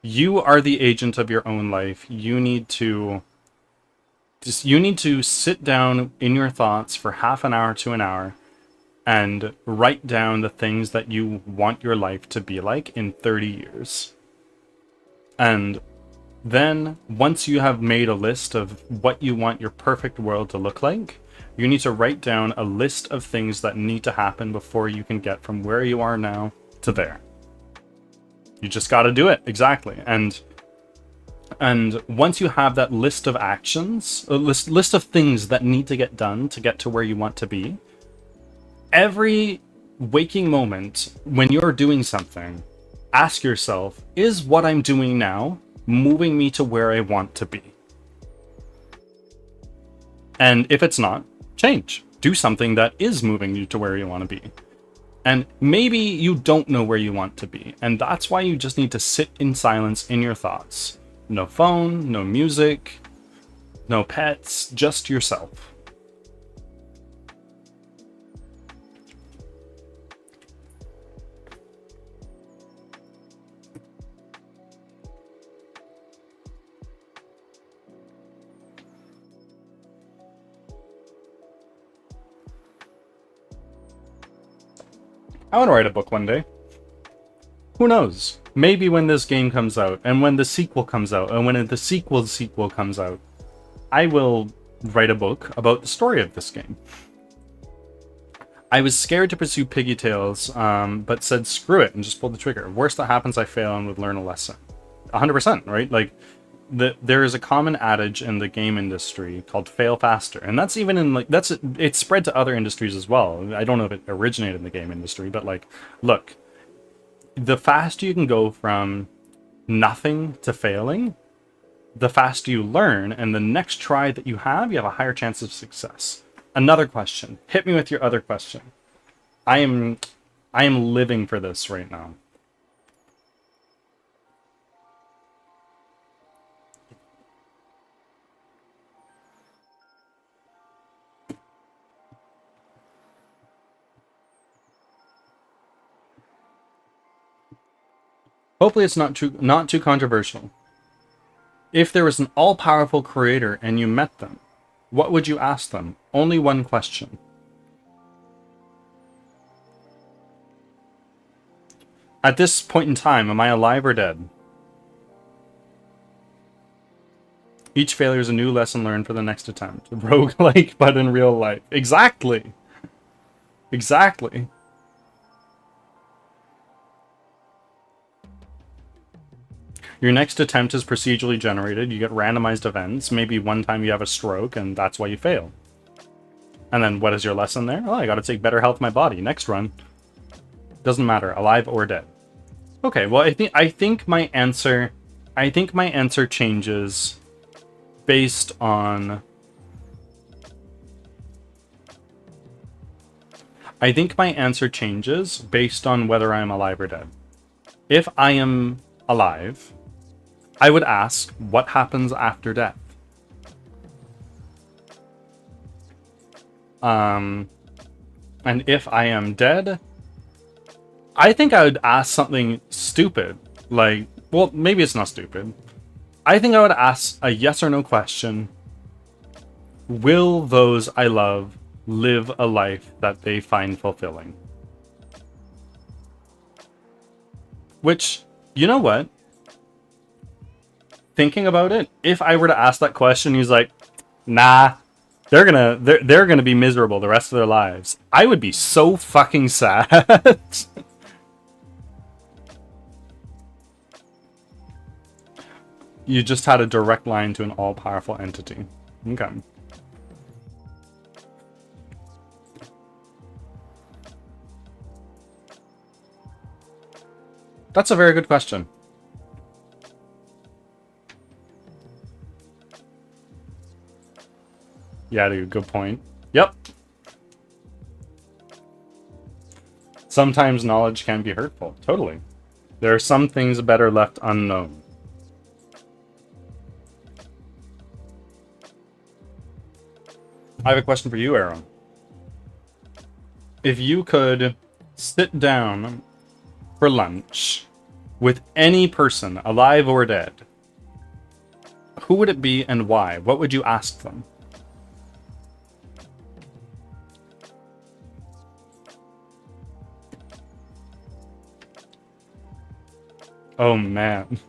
You are the agent of your own life. You need to sit down in your thoughts for half an hour to an hour and write down the things that you want your life to be like in 30 years. And then, once you have made a list of what you want your perfect world to look like, you need to write down a list of things that need to happen before you can get from where you are now to there. You just got to do it, exactly. And once you have that list of actions, a list of things that need to get done to get to where you want to be, every waking moment when you're doing something, ask yourself, is what I'm doing now moving me to where I want to be? And if it's not, change. Do something that is moving you to where you want to be. And maybe you don't know where you want to be, and that's why you just need to sit in silence in your thoughts. No phone, no music, no pets, just yourself. I want to write a book one day. Who knows? Maybe when this game comes out, and when the sequel comes out, and when the sequel comes out, I will write a book about the story of this game. I was scared to pursue Piggy Tales, but said screw it and just pulled the trigger. Worst that happens, I fail and would learn a lesson. 100%, right? Like, there is a common adage in the game industry called fail faster, and that's even in like it's spread to other industries as well. I don't know if it originated in the game industry, but like, look, the faster you can go from nothing to failing, the faster you learn, and the next try that you have a higher chance of success. Another question. Hit me with your other question. I am living for this right now. Hopefully it's not too controversial. If there was an all-powerful creator and you met them, what would you ask them? Only one question. At this point in time, am I alive or dead? Each failure is a new lesson learned for the next attempt. Roguelike, but in real life. Exactly. Exactly. Your next attempt is procedurally generated. You get randomized events. Maybe one time you have a stroke, and that's why you fail. And then what is your lesson there? Oh, I gotta take better health of my body. Next run. Doesn't matter, alive or dead. Okay, well, I think my answer changes based on... I think my answer changes based on whether I am alive or dead. If I am alive, I would ask, what happens after death? And if I am dead, I think I would ask something stupid. Like, well, maybe it's not stupid. I think I would ask a yes or no question. Will those I love live a life that they find fulfilling? Which, you know what? Thinking about it, if I were to ask that question, he's like, nah, they're gonna be miserable the rest of their lives. I would be so fucking sad. You just had a direct line to an all-powerful entity. Okay. That's a very good question. Yeah, dude, good point. Yep. Sometimes knowledge can be hurtful. Totally. There are some things better left unknown. I have a question for you, Aaron. If you could sit down for lunch with any person, alive or dead, who would it be and why? What would you ask them? Oh, man.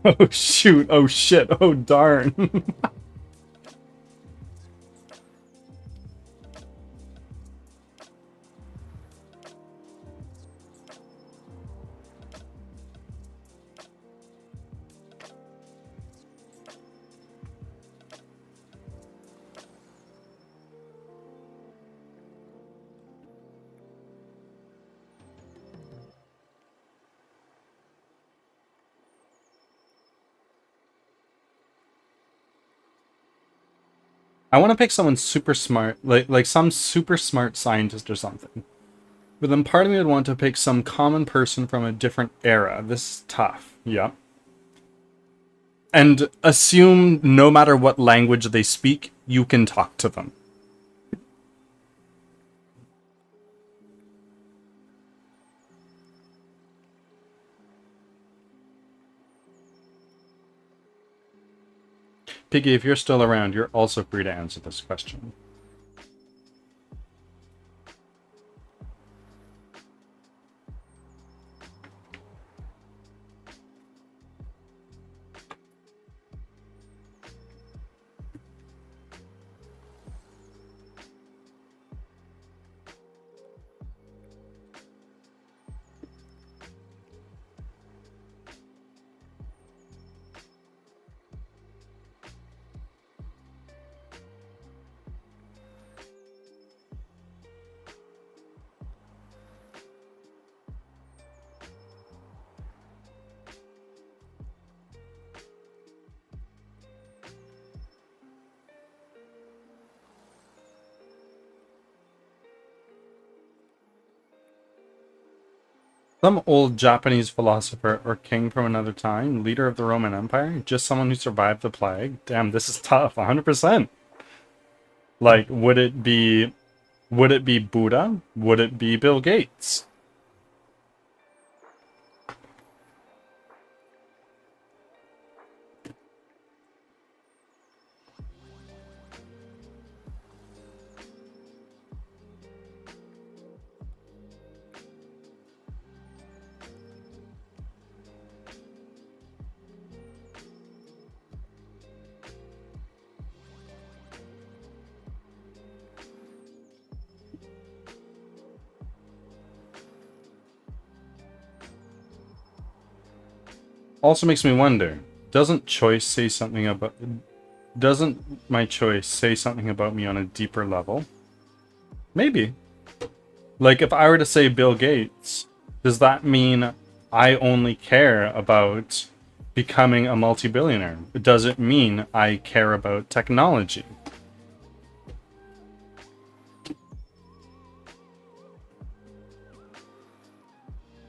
Oh, shoot. Oh, shit. Oh, darn. I want to pick someone super smart, like some super smart scientist or something. But then part of me would want to pick some common person from a different era. This is tough. Yeah. And assume no matter what language they speak, you can talk to them. Piggy, if you're still around, you're also free to answer this question. Some old Japanese philosopher or king from another time, leader of the Roman Empire, just someone who survived the plague. Damn, this is tough. 100%. Like, would it be Buddha? Would it be Bill Gates? Also makes me wonder, doesn't my choice say something about me on a deeper level? Maybe. Like, if I were to say Bill Gates, does that mean I only care about becoming a multi-billionaire? Does it mean I care about technology?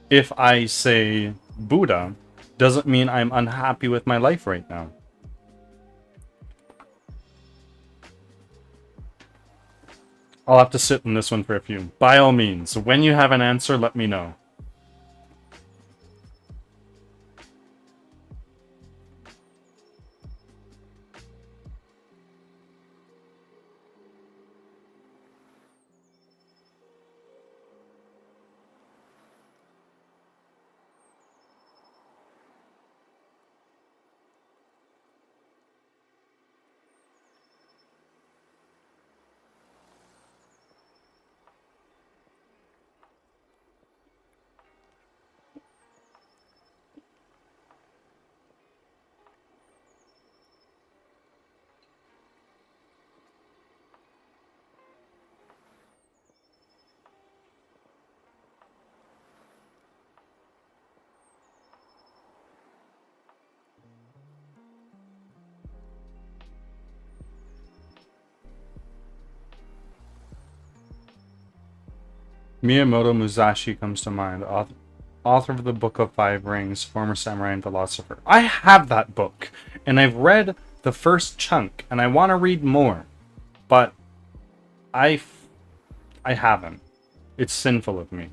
If I say Buddha, doesn't mean I'm unhappy with my life right now. I'll have to sit in this one for a few. By all means, when you have an answer, let me know. Miyamoto Musashi comes to mind, author of the Book of Five Rings, former samurai and philosopher. I have that book, and I've read the first chunk, and I want to read more, but I, I haven't. It's sinful of me.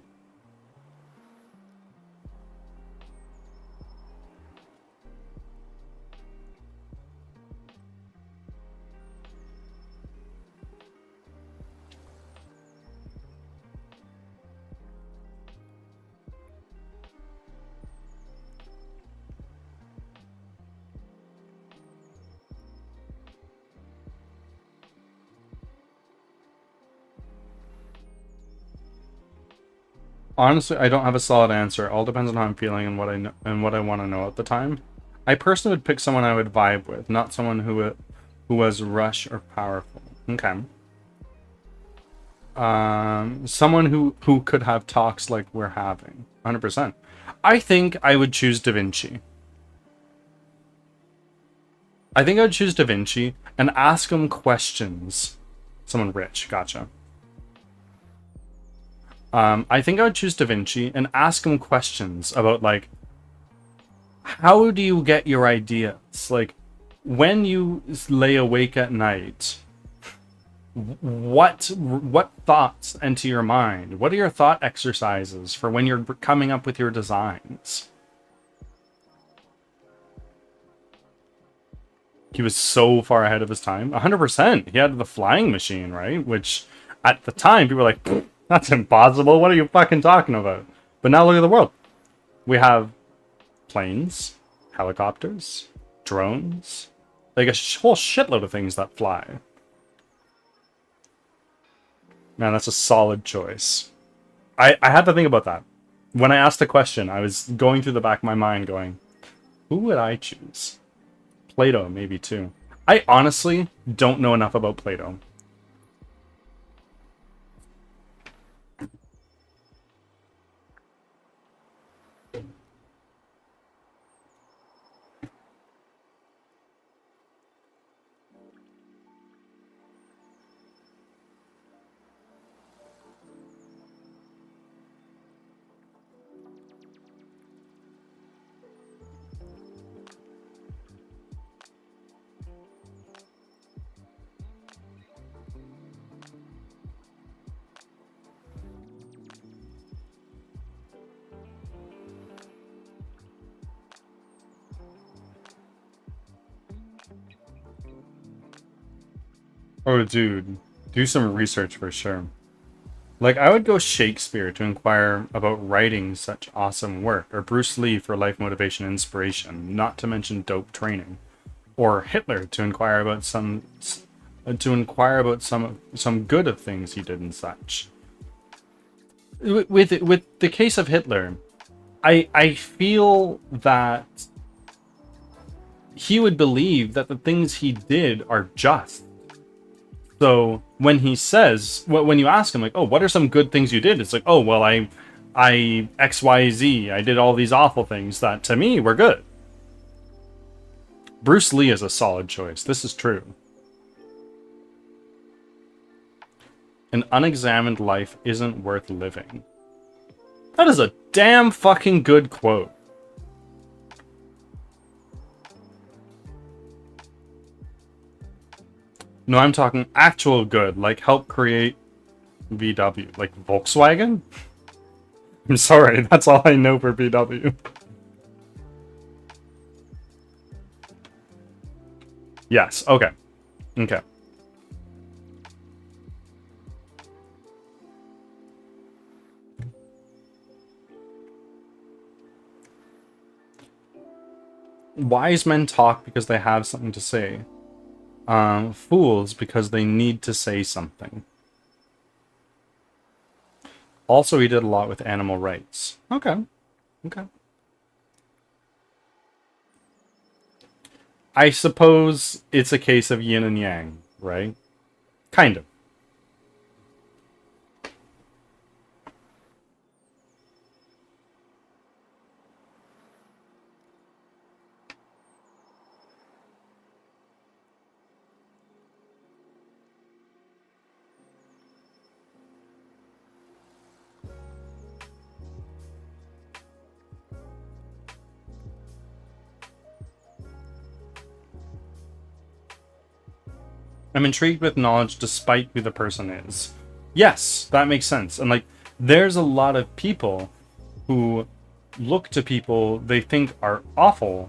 Honestly, I don't have a solid answer. It all depends on how I'm feeling and what I know and what I want to know at the time. I personally would pick someone I would vibe with, not someone who was rush or powerful. Okay. Someone who could have talks like we're having. 100%. I think I would choose Da Vinci. I think I would choose Da Vinci and ask him questions. Someone rich, gotcha. I think I would choose Da Vinci and ask him questions about, like, how do you get your ideas? Like, when you lay awake at night, what thoughts enter your mind? What are your thought exercises for when you're coming up with your designs? He was so far ahead of his time. 100%. He had the flying machine, right? Which at the time people were like, that's impossible. What are you fucking talking about? But now look at the world. We have planes, helicopters, drones, like a whole shitload of things that fly. Man, that's a solid choice. I had to think about that. When I asked the question, I was going through the back of my mind going, who would I choose? Plato, maybe too. I honestly don't know enough about Plato. Oh, dude, do some research for sure. Like, I would go Shakespeare to inquire about writing such awesome work, or Bruce Lee for life motivation and inspiration, not to mention dope training, or Hitler to inquire about some good of things he did and such. With the case of Hitler, I feel that he would believe that the things he did are just. So when he says, when you ask him, like, oh, what are some good things you did? It's like, oh, well, I XYZ, I did all these awful things that to me were good. Bruce Lee is a solid choice. This is true. An unexamined life isn't worth living. That is a damn fucking good quote. No, I'm talking actual good, like help create VW, like Volkswagen? I'm sorry, that's all I know for VW. Yes, okay. Okay. Wise men talk because they have something to say. Fools because they need to say something. Also, he did a lot with animal rights. Okay. Okay. I suppose it's a case of yin and yang, right? Kind of. I'm intrigued with knowledge despite who the person is. Yes, that makes sense. And like, there's a lot of people who look to people they think are awful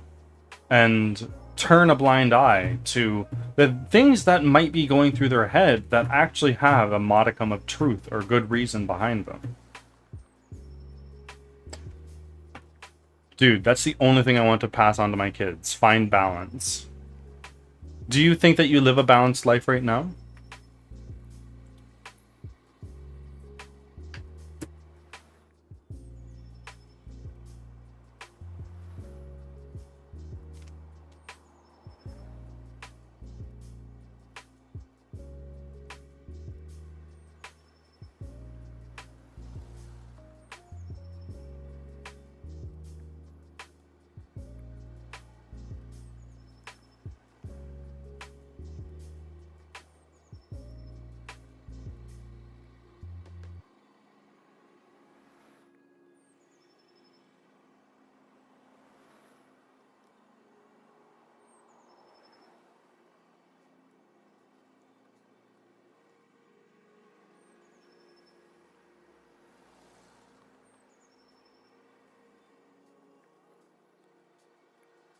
and turn a blind eye to the things that might be going through their head that actually have a modicum of truth or good reason behind them. Dude, that's the only thing I want to pass on to my kids. Find balance. Do you think that you live a balanced life right now?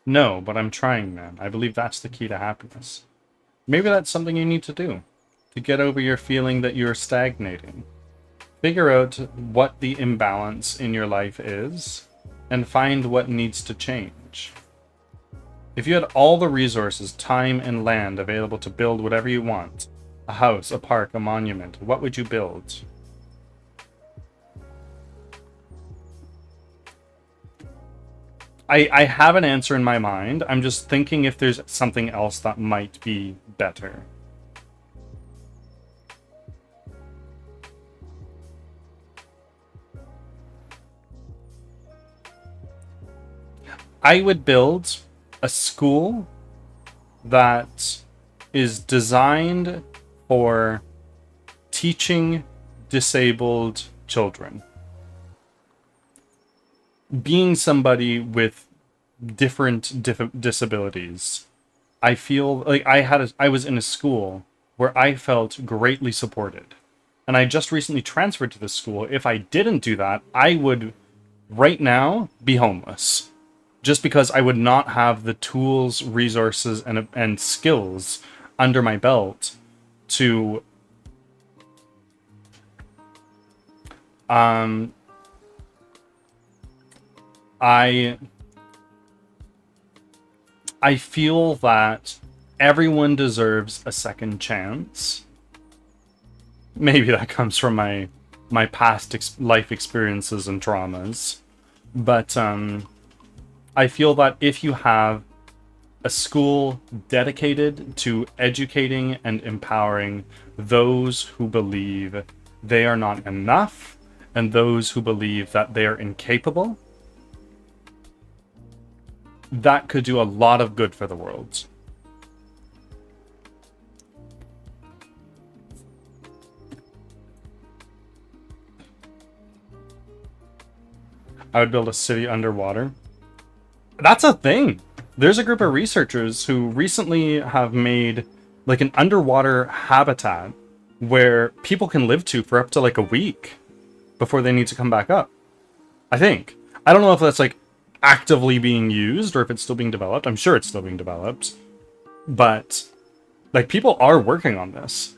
No, but I'm trying, man. I believe that's the key to happiness. Maybe that's something you need to do to get over your feeling that you're stagnating. Figure out what the imbalance in your life is and find what needs to change. If you had all the resources, time, and land available to build whatever you want, a house, a park, a monument, what would you build? I have an answer in my mind. I'm just thinking if there's something else that might be better. I would build a school that is designed for teaching disabled children. Being somebody with different disabilities, I feel like I was in a school where I felt greatly supported. And I just recently transferred to this school. If I didn't do that, I would right now be homeless. Just because I would not have the tools, resources, and skills under my belt to I feel that everyone deserves a second chance. Maybe that comes from my past life experiences and traumas, but I feel that if you have a school dedicated to educating and empowering those who believe they are not enough and those who believe that they are incapable, that could do a lot of good for the world. I would build a city underwater. That's a thing. There's a group of researchers who recently have made like an underwater habitat where people can live to for up to like a week before they need to come back up. I think. I don't know if that's like actively being used or if it's still being developed. I'm sure it's still being developed. But like people are working on this.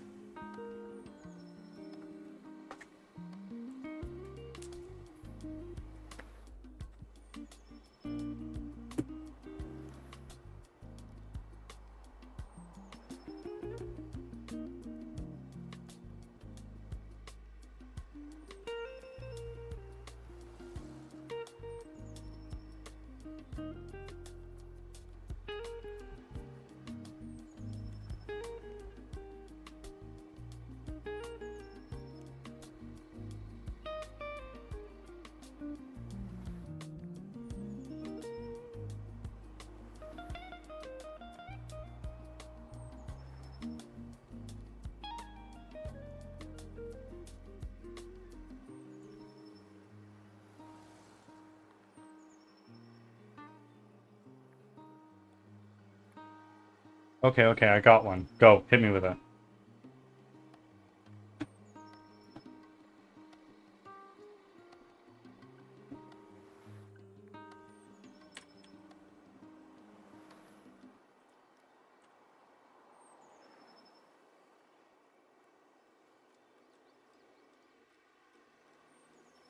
Okay, I got one. Go, hit me with it.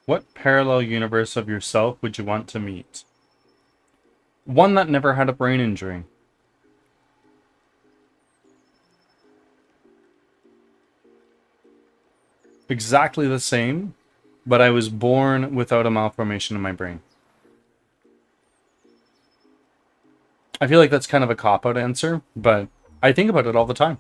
What parallel universe of yourself would you want to meet? One that never had a brain injury. Exactly the same, but I was born without a malformation in my brain. I feel like that's kind of a cop-out answer, but I think about it all the time.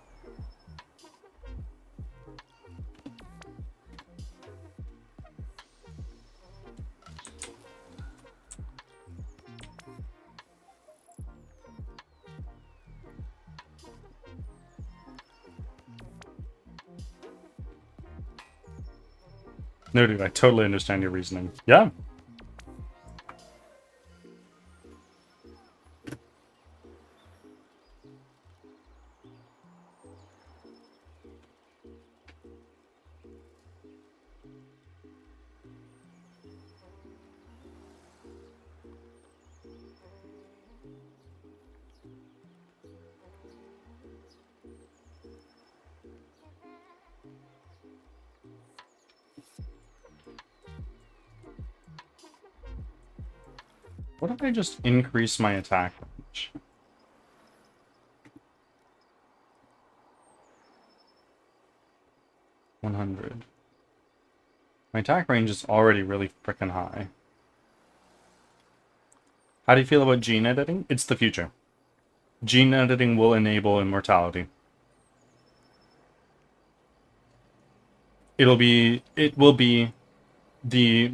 No, dude, I totally understand your reasoning. Yeah. What if I just increase my attack range? $100. My attack range is already really freaking high. How do you feel about gene editing? It's the future. Gene editing will enable immortality. It will be the...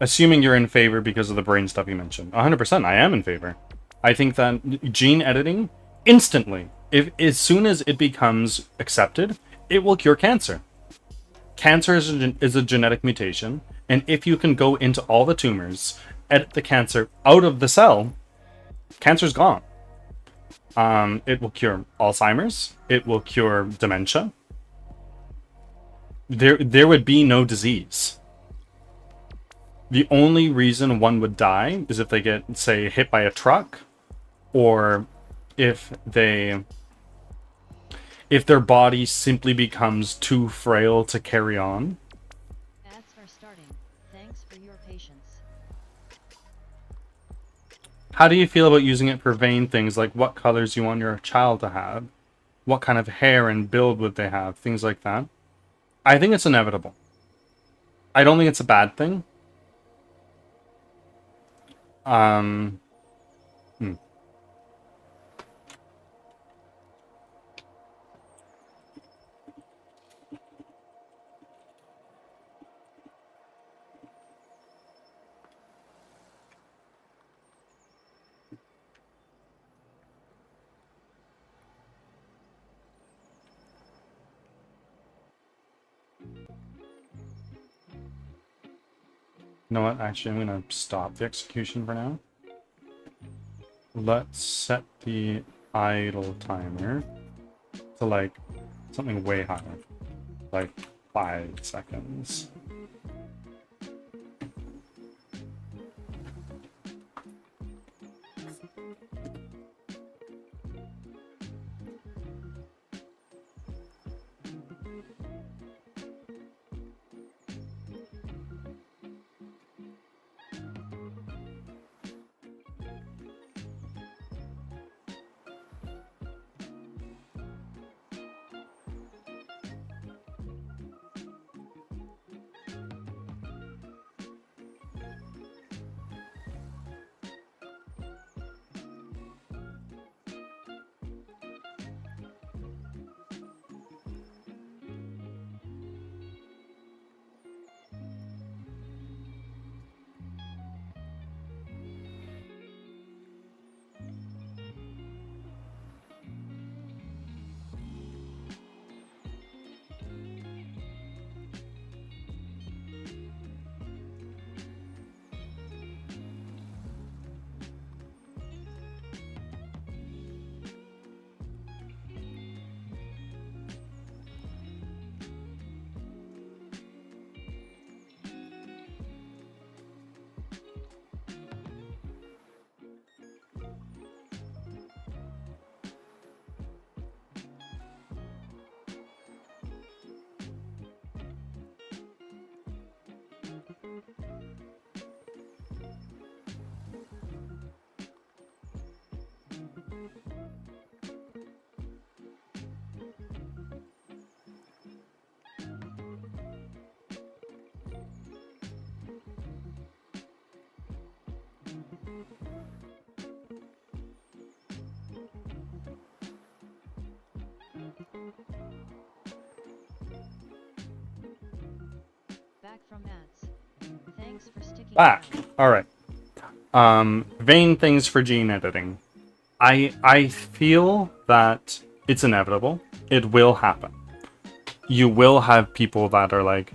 Assuming you're in favor because of the brain stuff you mentioned. 100%, I am in favor. I think that gene editing, instantly, as soon as it becomes accepted, it will cure cancer. Cancer is a genetic mutation, and if you can go into all the tumors, edit the cancer out of the cell, cancer's gone. It will cure Alzheimer's. It will cure dementia. There would be no disease. The only reason one would die is if they get, say, hit by a truck, or if if their body simply becomes too frail to carry on. Ads are starting. Thanks for your patience. How do you feel about using it for vain things like what colors you want your child to have? What kind of hair and build would they have? Things like that. I think it's inevitable. I don't think it's a bad thing. Um, hmm. You know what? Actually, I'm going to stop the execution for now. Let's set the idle timer to like something way higher, like 5 seconds. Back from ads. Thanks for sticking Back. around. All right. Vain things for gene editing. I feel that it's inevitable. It will happen. You will have people that are like,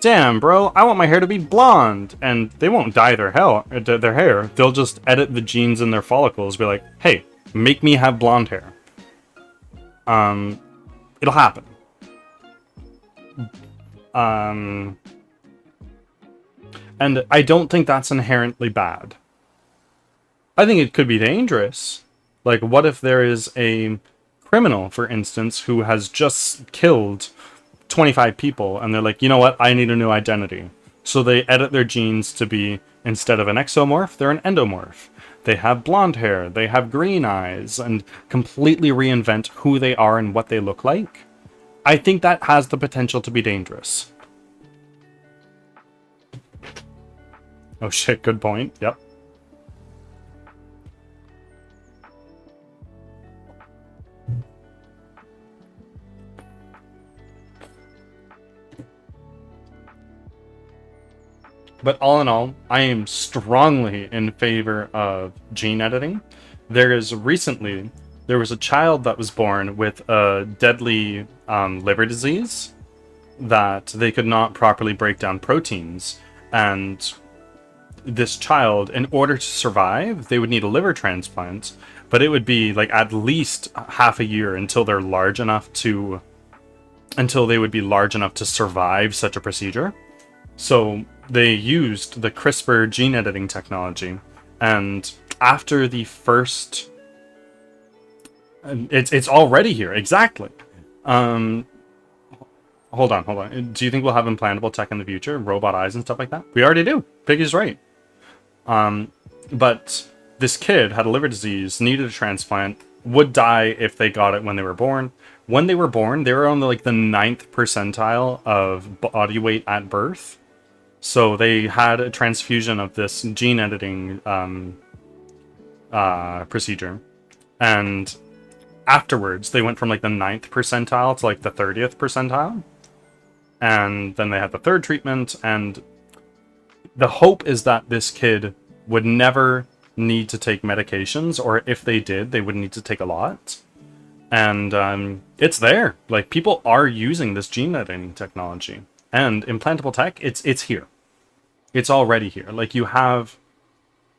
damn, bro, I want my hair to be blonde. And they won't dye their hair. They'll just edit the genes in their follicles, be like, hey, make me have blonde hair. It'll happen. And I don't think that's inherently bad. I think it could be dangerous. Like, what if there is a criminal, for instance, who has just killed 25 people, and they're like, you know what, I need a new identity. So they edit their genes to be, instead of an exomorph, they're an endomorph. They have blonde hair, they have green eyes, and completely reinvent who they are and what they look like. I think that has the potential to be dangerous. Oh shit, good point. Yep. But all in all, I am strongly in favor of gene editing. There was a child that was born with a deadly liver disease that they could not properly break down proteins. And this child, in order to survive, they would need a liver transplant, but it would be like at least half a year until they would be large enough to survive such a procedure. So they used the CRISPR gene editing technology, and after the first It's already here, exactly. Um, hold on. Do you think we'll have implantable tech in the future, robot eyes and stuff like that? We already do. Piggy's right. But this kid had a liver disease, needed a transplant, would die if they got it when they were born. When they were born, they were on like the 9th percentile of body weight at birth. So they had a transfusion of this gene editing procedure. And afterwards, they went from like the 9th percentile to like the 30th percentile. And then they had the third treatment. And the hope is that this kid would never need to take medications, or if they did, they would need to take a lot. And it's there. Like, people are using this gene editing technology. And implantable tech, it's here. It's already here. Like, you have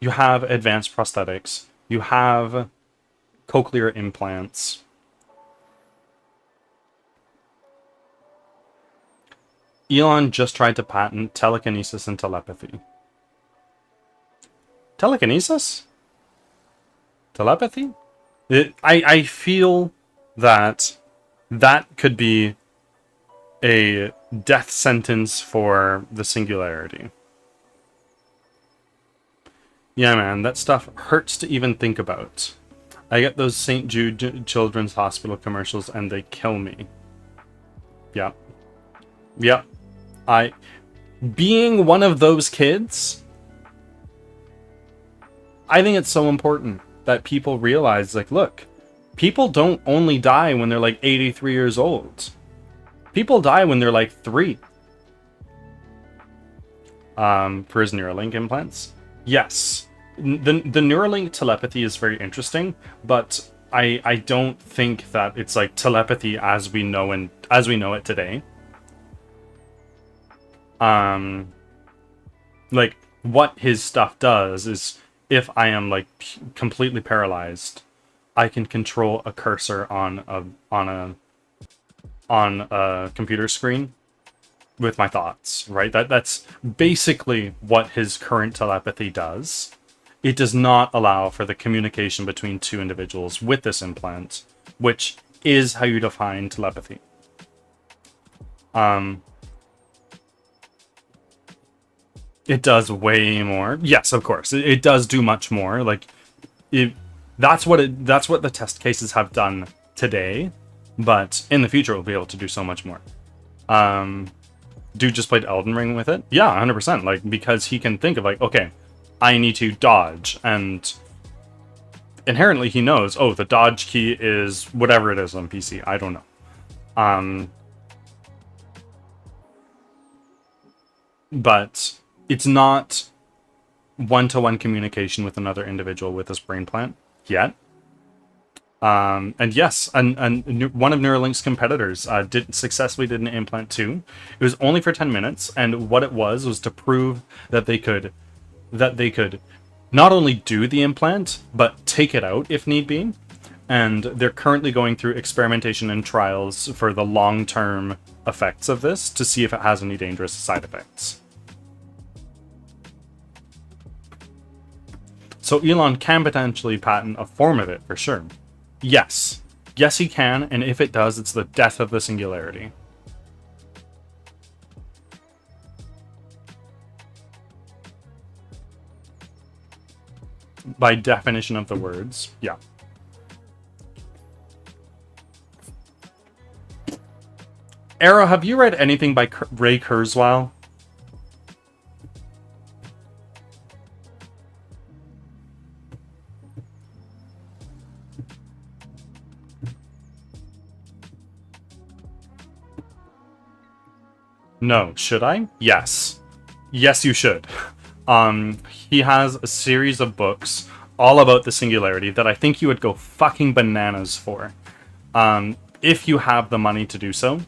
advanced prosthetics. You have cochlear implants. Elon just tried to patent telekinesis and telepathy. Telekinesis? Telepathy? I feel that could be a death sentence for the singularity. Yeah, man, that stuff hurts to even think about. I get those St. Jude Children's Hospital commercials and they kill me. Yeah. Yeah. Being one of those kids, I think it's so important that people realize, like, look, people don't only die when they're like 83 years old. People die when they're like 3. For his Neuralink implants. Yes. The Neuralink telepathy is very interesting, but I don't think that it's like telepathy as we know it today. Like, what his stuff does is, if I am like completely paralyzed, I can control a cursor on a computer screen with my thoughts, right? That's basically what his current telepathy does. It does not allow for the communication between two individuals with this implant, which is how you define telepathy. It does way more. Yes, of course. It does do much more. Like, that's what the test cases have done today, but in the future we'll be able to do so much more. Dude just played Elden Ring with it. Yeah, 100%. Like, because he can think of like, okay, I need to dodge, and inherently he knows, oh, the dodge key is whatever it is on PC. I don't know. But it's not one-to-one communication with another individual with this brain plant yet. And yes, and one of Neuralink's competitors successfully did an implant too. It was only for 10 minutes, and what it was to prove that they could not only do the implant, but take it out if need be. And they're currently going through experimentation and trials for the long-term effects of this to see if it has any dangerous side effects. So Elon can potentially patent a form of it, for sure. Yes. Yes, he can, and if it does, it's the death of the singularity. By definition of the words, yeah. Arrow, have you read anything by Ray Kurzweil? No. Should I? Yes. Yes, you should. He has a series of books all about the singularity that I think you would go fucking bananas for. If you have the money to do so,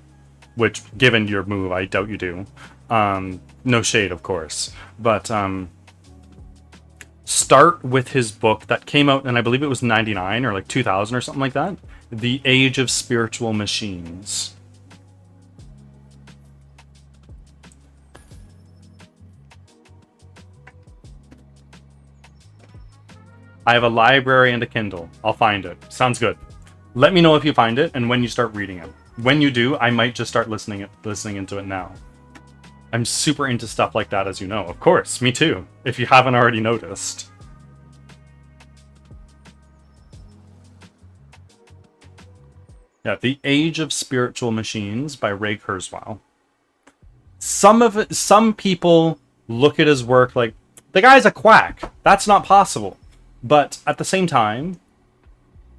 which, given your move, I doubt you do. No shade, of course. But start with his book that came out, and I believe it was 99 or like 2000 or something like that. The Age of Spiritual Machines. I have a library and a Kindle. I'll find it. Sounds good. Let me know if you find it and when you start reading it. When you do, I might just start listening into it now. I'm super into stuff like that, as you know. Of course, me too, if you haven't already noticed. Yeah, The Age of Spiritual Machines by Ray Kurzweil. Some people look at his work like, the guy's a quack. That's not possible. But at the same time,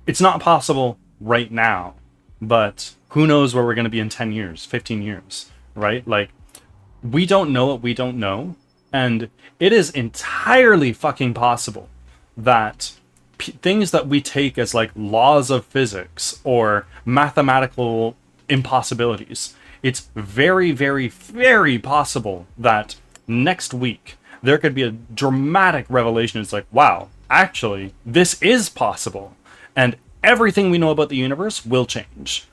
it's not possible right now. But who knows where we're going to be in 10 years, 15 years, right? Like, we don't know what we don't know. And it is entirely fucking possible that things that we take as like laws of physics or mathematical impossibilities, it's very, very, very possible that next week there could be a dramatic revelation. It's like, wow, actually, this is possible. And everything we know about the universe will change.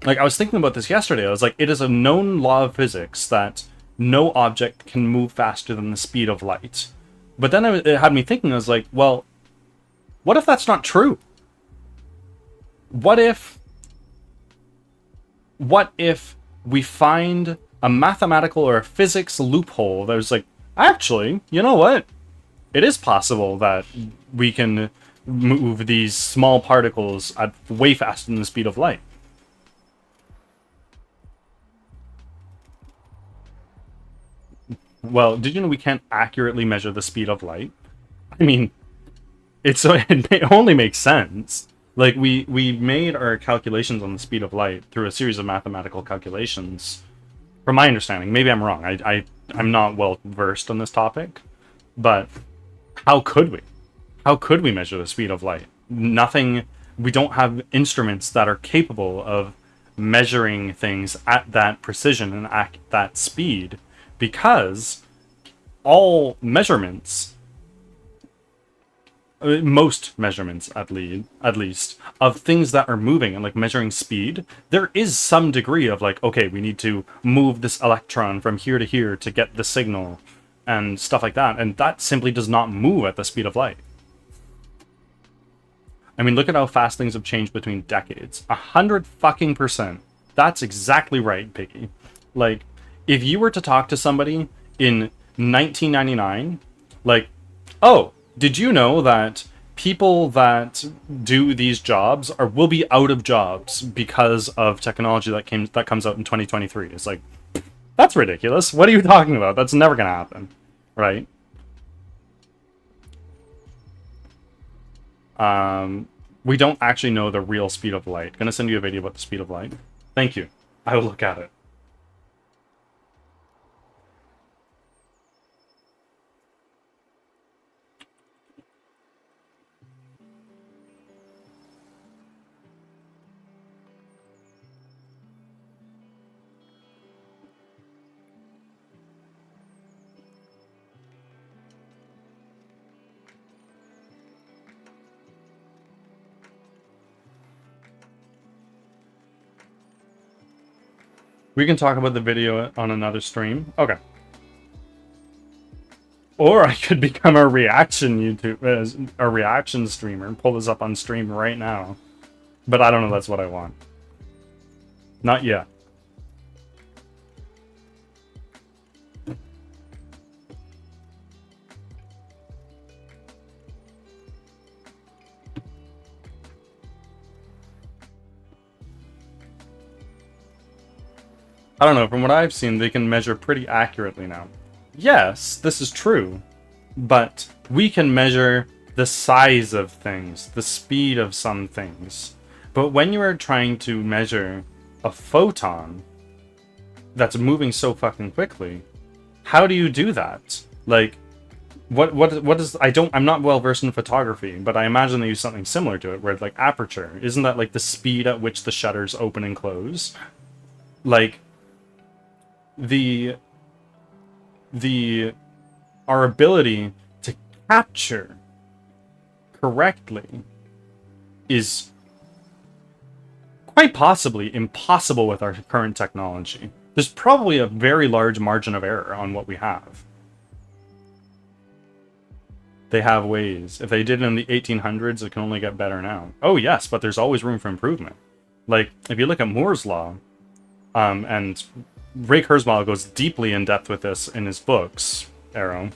Like, I was thinking about this yesterday. I was like, it is a known law of physics that no object can move faster than the speed of light. But then it had me thinking, I was like, well, what if that's not true? What if we find a mathematical or a physics loophole that was like, actually, you know what? It is possible that we can move these small particles at way faster than the speed of light. Well, did you know we can't accurately measure the speed of light? I mean, it only makes sense. Like, we made our calculations on the speed of light through a series of mathematical calculations. From my understanding, maybe I'm wrong. I'm not well versed on this topic, but how could we? How could we measure the speed of light? Nothing. We don't have instruments that are capable of measuring things at that precision and at that speed, because all measurements, most measurements at least, of things that are moving and like measuring speed, there is some degree of like, okay, we need to move this electron from here to here to get the signal and stuff like that. And that simply does not move at the speed of light. I mean, look at how fast things have changed between decades. 100%. That's exactly right, Piggy. Like, if you were to talk to somebody in 1999, like, oh, did you know that people that do these jobs will be out of jobs because of technology that comes out in 2023? It's like, that's ridiculous. What are you talking about? That's never going to happen, right? We don't actually know the real speed of light. Gonna send you a video about the speed of light. Thank you. I will look at it. We can talk about the video on another stream. Okay. Or I could become a reaction a reaction streamer and pull this up on stream right now. But I don't know that's what I want. Not yet. I don't know, from what I've seen, they can measure pretty accurately now. Yes, this is true, but we can measure the size of things, the speed of some things. But when you are trying to measure a photon that's moving so fucking quickly, how do you do that? Like, what is, I'm not well versed in photography, but I imagine they use something similar to it, where like aperture, isn't that like the speed at which the shutters open and close? Like, our ability to capture correctly is quite possibly impossible with our current technology. There's probably a very large margin of error on what we have. They have ways. If they did it in the 1800s, it can only get better now. Oh yes, but there's always room for improvement. Like, if you look at Moore's Law, and Ray Kurzweil goes deeply in depth with this in his books, Arrow.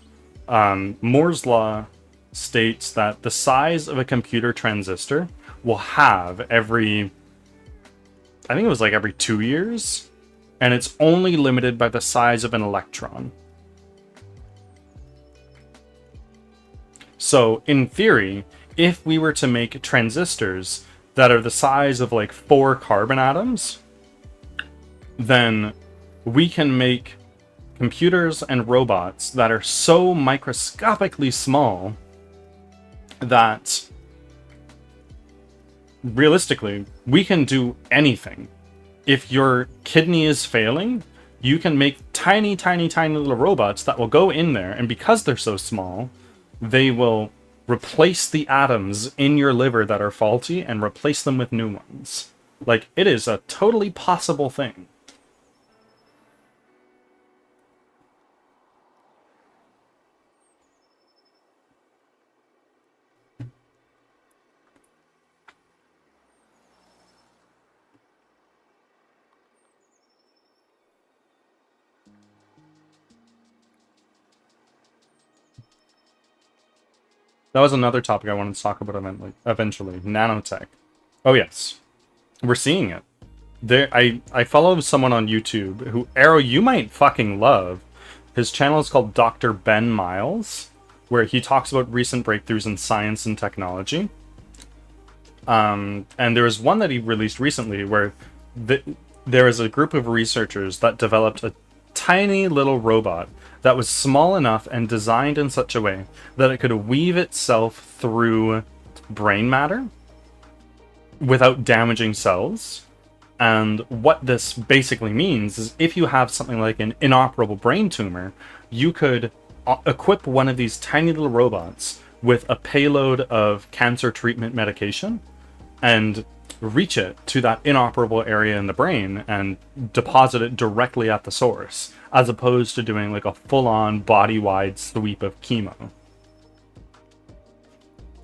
Moore's Law states that the size of a computer transistor will halve every, I think it was like every 2 years, and it's only limited by the size of an electron. So, in theory, if we were to make transistors that are the size of like 4 carbon atoms, then we can make computers and robots that are so microscopically small that realistically we can do anything. If your kidney is failing, you can make tiny, tiny, tiny little robots that will go in there, and because they're so small, they will replace the atoms in your liver that are faulty and replace them with new ones. Like, it is a totally possible thing. That was another topic I wanted to talk about eventually. Nanotech. Oh yes. We're seeing it. I follow someone on YouTube who, Arrow, you might fucking love. His channel is called Dr. Ben Miles, where he talks about recent breakthroughs in science and technology. And there was one that he released recently where there is a group of researchers that developed a tiny little robot that was small enough and designed in such a way that it could weave itself through brain matter without damaging cells. And what this basically means is if you have something like an inoperable brain tumor, you could equip one of these tiny little robots with a payload of cancer treatment medication and reach it to that inoperable area in the brain and deposit it directly at the source, as opposed to doing like a full-on body-wide sweep of chemo.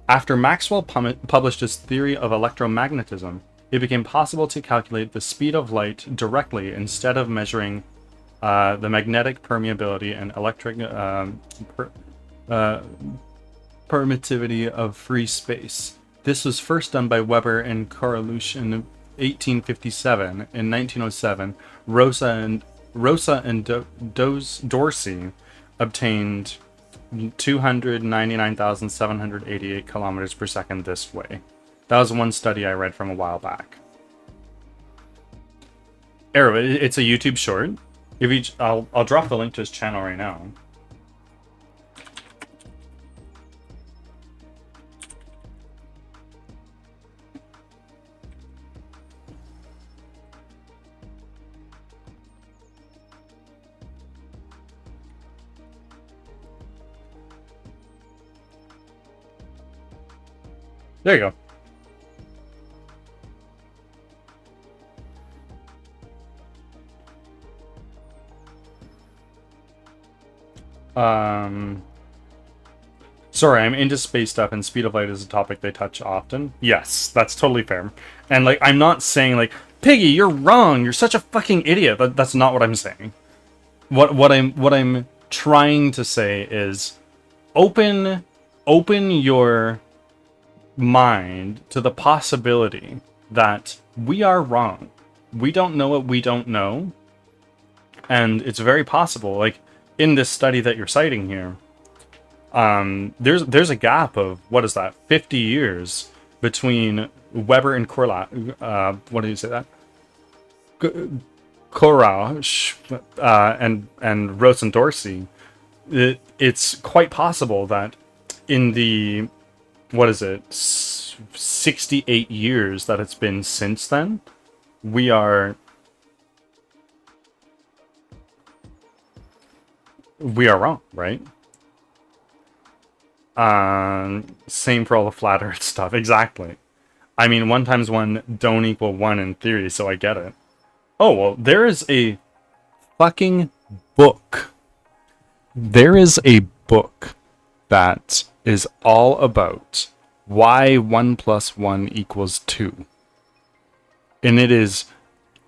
After Maxwell published his theory of electromagnetism, it became possible to calculate the speed of light directly instead of measuring the magnetic permeability and electric permittivity of free space. This was first done by Weber and Correlouche in 1857. In 1907, Rosa and Dorsey obtained 299,788 kilometers per second this way. That was one study I read from a while back. Arrow, it's a YouTube short. I'll drop the link to his channel right now. There you go. Sorry, I'm into space stuff, and speed of light is a topic they touch often. Yes, that's totally fair. And like, I'm not saying like, Piggy, you're wrong. You're such a fucking idiot. That's not what I'm saying. What I'm trying to say is, open your mind to the possibility that we are wrong. We don't know what we don't know, and it's very possible. Like in this study that you're citing here, there's a gap of, what is that, 50 years between Weber and what do you say that? Correlouche and Rose and Dorsey. It's quite possible that in the, what is it, 68 years that it's been since then, we are wrong, right? Same for all the flat earth stuff. Exactly. I mean, 1 times 1 don't equal 1 in theory, so I get it. Oh, well, there is a fucking book. There is a book that is all about why 1 plus 1 equals 2. And it is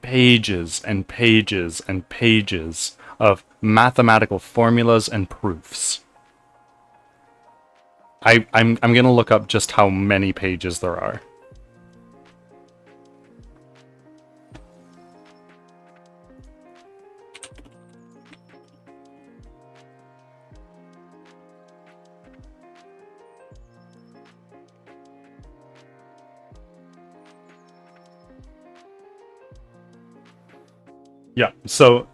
pages and pages and pages of mathematical formulas and proofs. I'm going to look up just how many pages there are. Yeah, so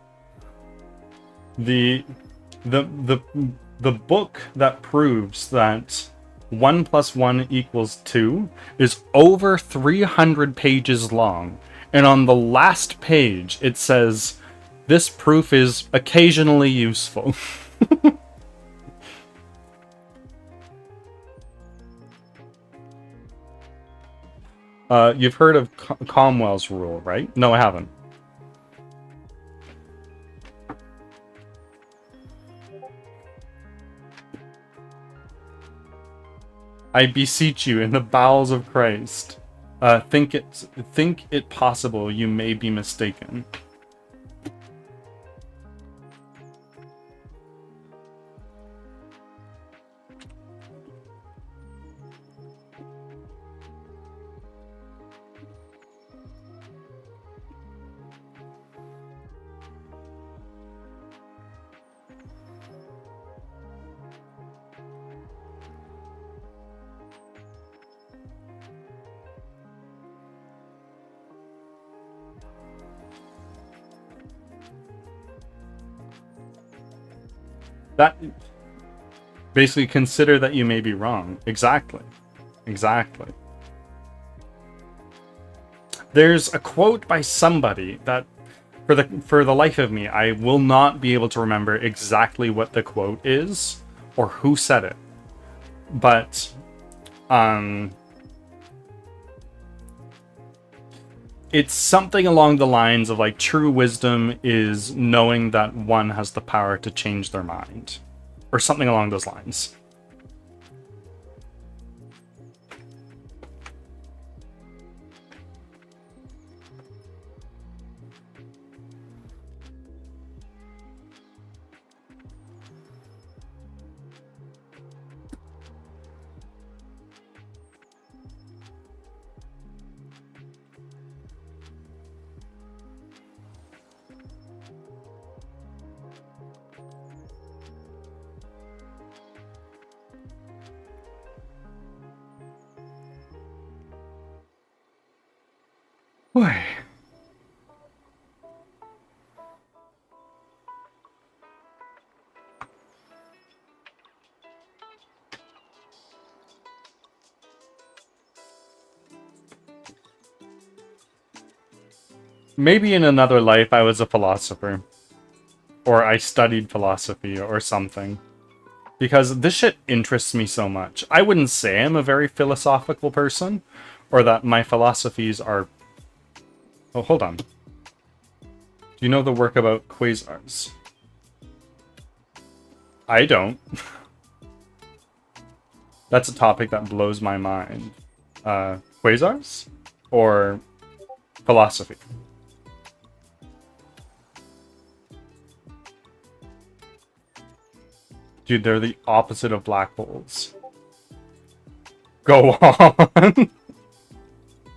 the book that proves that 1 plus 1 equals 2 is over 300 pages long. And on the last page, it says, this proof is occasionally useful. You've heard of Comwell's rule, right? No, I haven't. I beseech you, in the bowels of Christ, think it possible you may be mistaken. That basically consider that you may be wrong. Exactly. Exactly. There's a quote by somebody that for the life of me, I will not be able to remember exactly what the quote is or who said it. But it's something along the lines of like, true wisdom is knowing that one has the power to change their mind, or something along those lines. Boy. Maybe in another life I was a philosopher. Or I studied philosophy or something. Because this shit interests me so much. I wouldn't say I'm a very philosophical person, or that my philosophies are... Oh, hold on. Do you know the work about quasars? I don't. That's a topic that blows my mind. Quasars? Or philosophy? Dude, they're the opposite of black holes. Go on!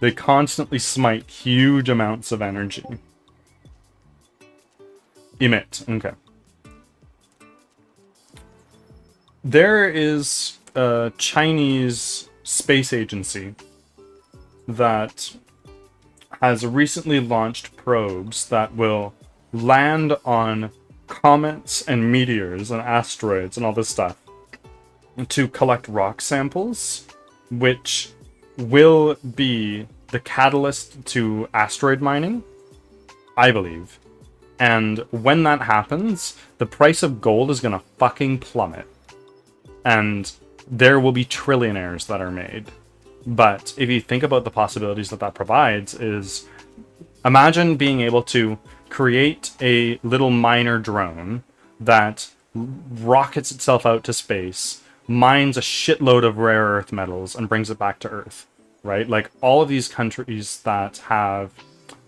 They constantly smite huge amounts of energy. Emit, okay. There is a Chinese space agency that has recently launched probes that will land on comets and meteors and asteroids and all this stuff to collect rock samples, which will be the catalyst to asteroid mining, I believe. And when that happens, the price of gold is gonna fucking plummet. And there will be trillionaires that are made. But if you think about the possibilities that that provides, is imagine being able to create a little miner drone that rockets itself out to space mines a shitload of rare earth metals and brings it back to Earth, right? Like all of these countries that have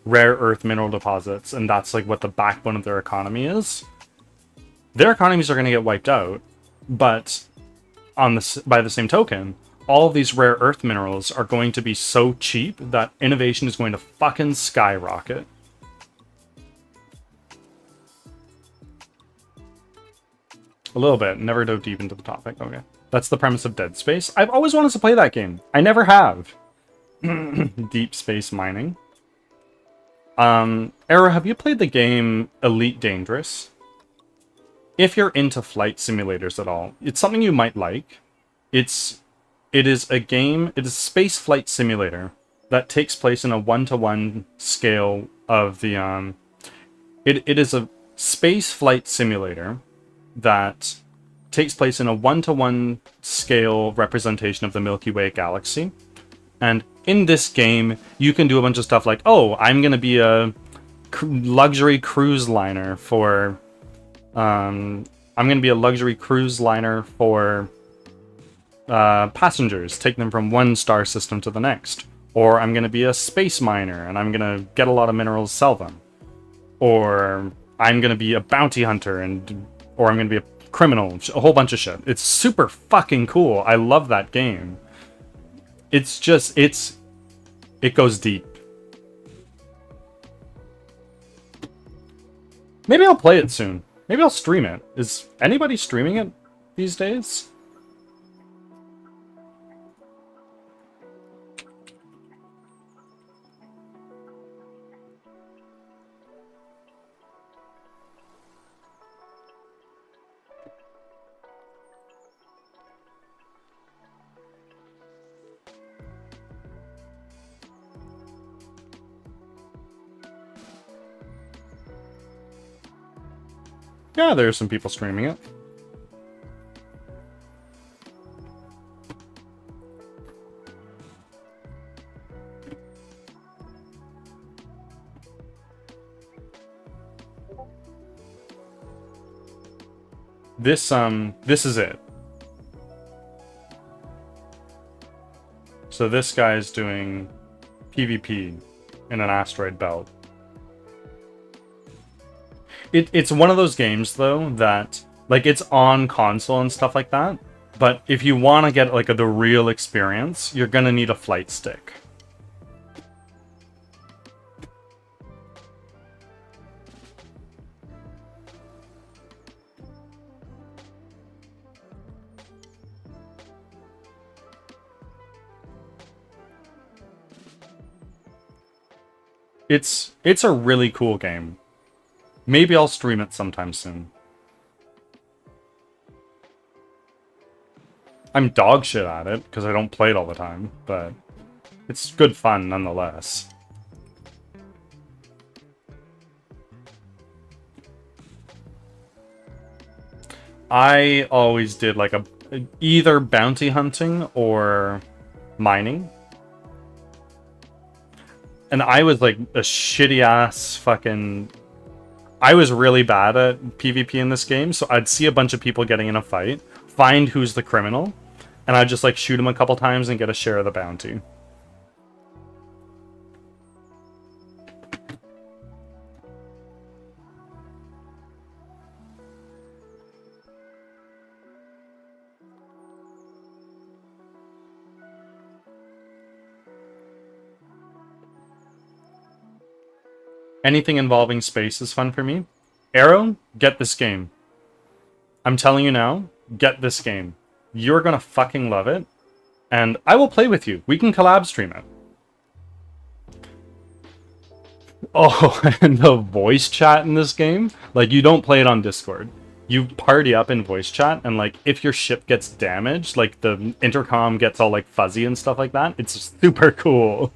rare earth mineral deposits, and that's like what the backbone of their economy is, their economies are going to get wiped out. But by the same token, all of these rare earth minerals are going to be so cheap that innovation is going to fucking skyrocket. A little bit. Never dove deep into the topic. Okay. That's the premise of Dead Space. I've always wanted to play that game. I never have. Deep space mining. Era, have you played the game Elite Dangerous? If you're into flight simulators at all, it's something you might like. It is a space flight simulator that takes place in a 1-to-1 scale of the it is a space flight simulator that takes place in a 1-to-1 scale representation of the Milky Way galaxy. And in this game, you can do a bunch of stuff like, oh, I'm going to be a luxury cruise liner for passengers, take them from one star system to the next. Or I'm going to be a space miner, and I'm going to get a lot of minerals, sell them. Or I'm going to be a bounty hunter, or I'm going to be a criminal, a whole bunch of shit. It's super fucking cool. I love that game. It's just, it goes deep. Maybe I'll play it soon. Maybe I'll stream it. Is anybody streaming it these days? Yeah, there are some people streaming it. This is it. So this guy's doing PvP in an asteroid belt. It's one of those games, though, that, like, it's on console and stuff like that, but if you want to get, like, the real experience, you're gonna need a flight stick. It's a really cool game. Maybe I'll stream it sometime soon. I'm dog shit at it, because I don't play it all the time, but it's good fun nonetheless. I always did like either bounty hunting or mining. And I was like a shitty ass fucking... I was really bad at PvP in this game, so I'd see a bunch of people getting in a fight, find who's the criminal, and I'd just like shoot him a couple times and get a share of the bounty. Anything involving space is fun for me. Arrow, get this game. I'm telling you now, get this game. You're gonna fucking love it. And I will play with you. We can collab stream it. Oh, and the voice chat in this game? Like, you don't play it on Discord. You party up in voice chat, and like, if your ship gets damaged, like the intercom gets all like fuzzy and stuff like that, it's super cool.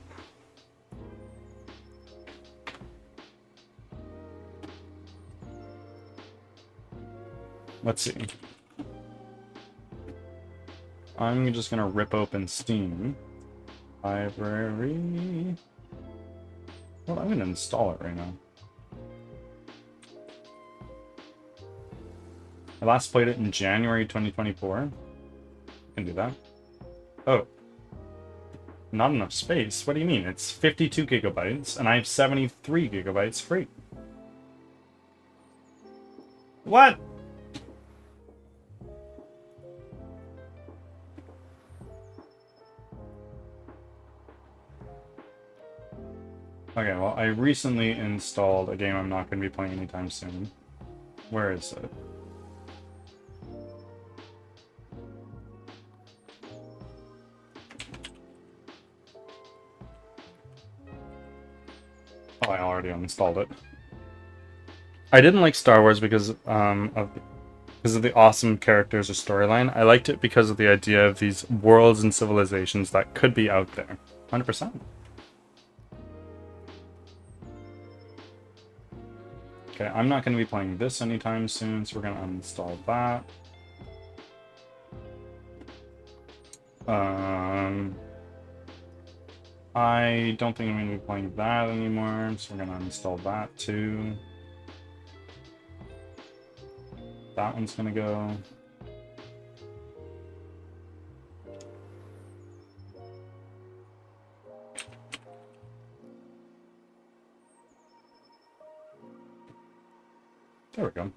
Let's see. I'm just gonna rip open Steam. Library. Well, I'm gonna install it right now. I last played it in January 2024. Can do that. Oh, not enough space? What do you mean? It's 52 gigabytes, and I have 73 gigabytes free. What? Okay, well, I recently installed a game I'm not going to be playing anytime soon. Where is it? Oh, I already uninstalled it. I didn't like Star Wars because of the awesome characters or storyline. I liked it because of the idea of these worlds and civilizations that could be out there. 100%. Okay, I'm not going to be playing this anytime soon, so we're going to uninstall that. I don't think I'm going to be playing that anymore, so we're going to uninstall that too. That one's going to go. There we go.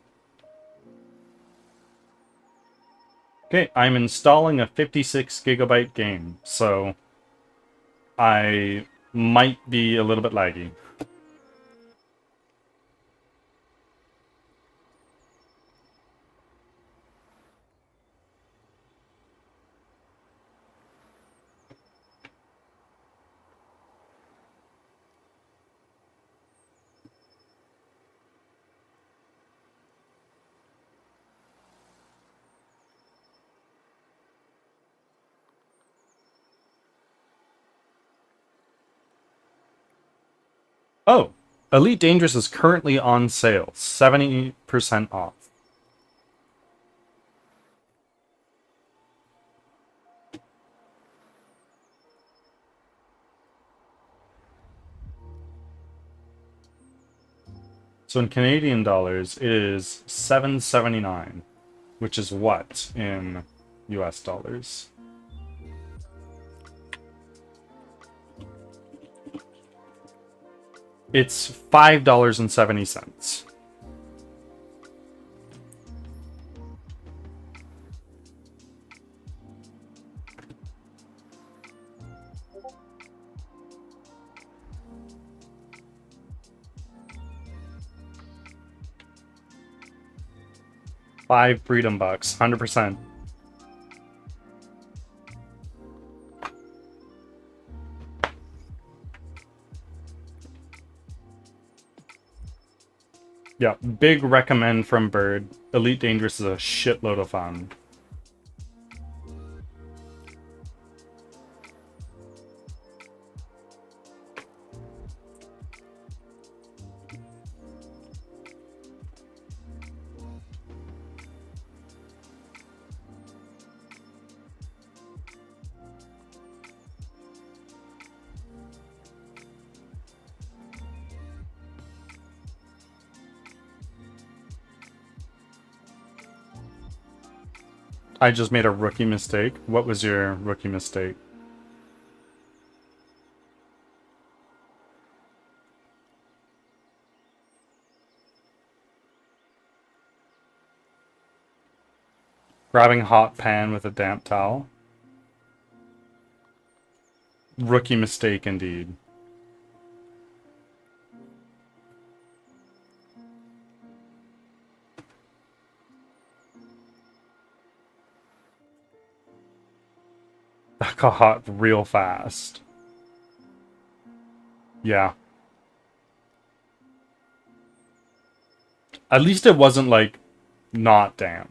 Okay, I'm installing a 56 gigabyte game, so I might be a little bit laggy. Oh, Elite Dangerous is currently on sale, 70% off. So in Canadian dollars, it is $7.79, which is what in US dollars? It's $5.70. Five freedom bucks, 100%. Yeah, big recommend from Bird. Elite Dangerous is a shitload of fun. I just made a rookie mistake. What was your rookie mistake? Grabbing hot pan with a damp towel? Rookie mistake indeed. That got hot real fast. Yeah. At least it wasn't, like, not damp.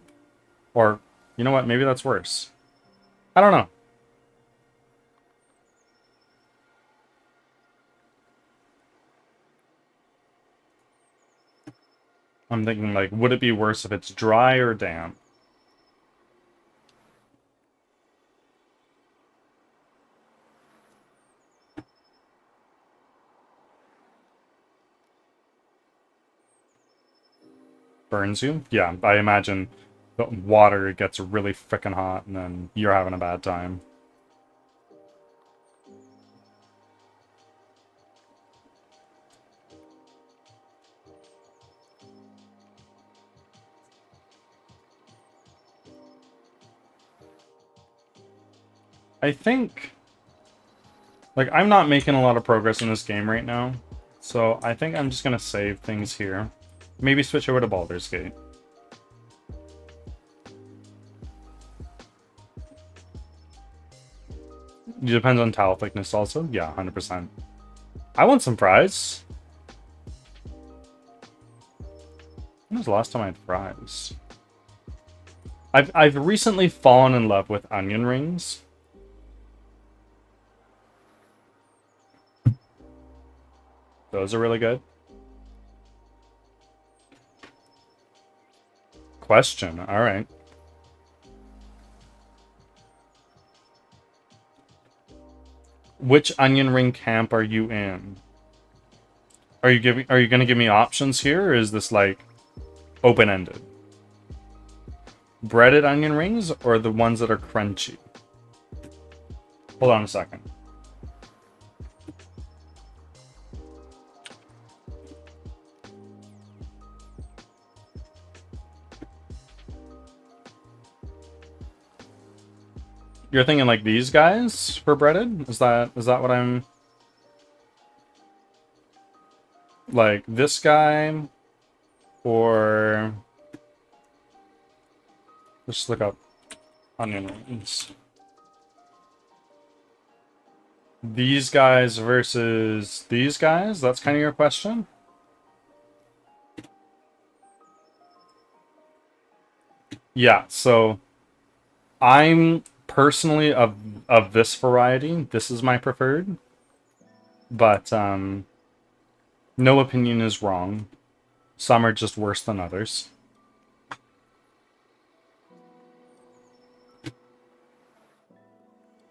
Or, you know what, maybe that's worse. I don't know. I'm thinking, like, would it be worse if it's dry or damp? Burns you? Yeah, I imagine the water gets really freaking hot and then you're having a bad time. I think, like, I'm not making a lot of progress in this game right now, so I think I'm just gonna save things here. Maybe switch over to Baldur's Gate. It depends on tile thickness also. Yeah, 100%. I want some fries. When was the last time I had fries? I've recently fallen in love with onion rings. Those are really good. Question. All right. Which onion ring camp are you in? Are you going to give me options here, or is this like open-ended? Breaded onion rings or the ones that are crunchy? Hold on a second. You're thinking like these guys for breaded? Is that what I'm... Like this guy? Or... Let's look up onion rings. These guys versus these guys? That's kind of your question? Yeah, so I'm personally of this variety. This is my preferred. But no opinion is wrong. Some are just worse than others.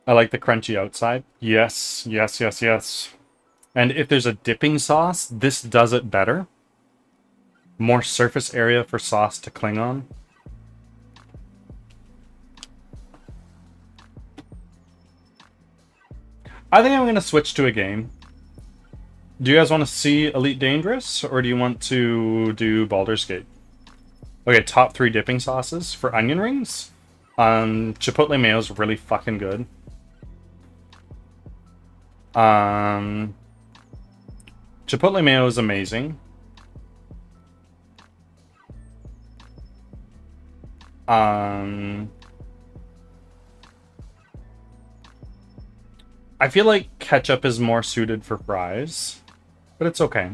I like the crunchy outside. Yes, yes, yes, yes. And if there's a dipping sauce, this does it better. More surface area for sauce to cling on. I think I'm going to switch to a game. Do you guys want to see Elite Dangerous, or do you want to do Baldur's Gate? Okay, top 3 dipping sauces for onion rings. Chipotle mayo is really fucking good. Chipotle mayo is amazing. I feel like ketchup is more suited for fries, but it's okay.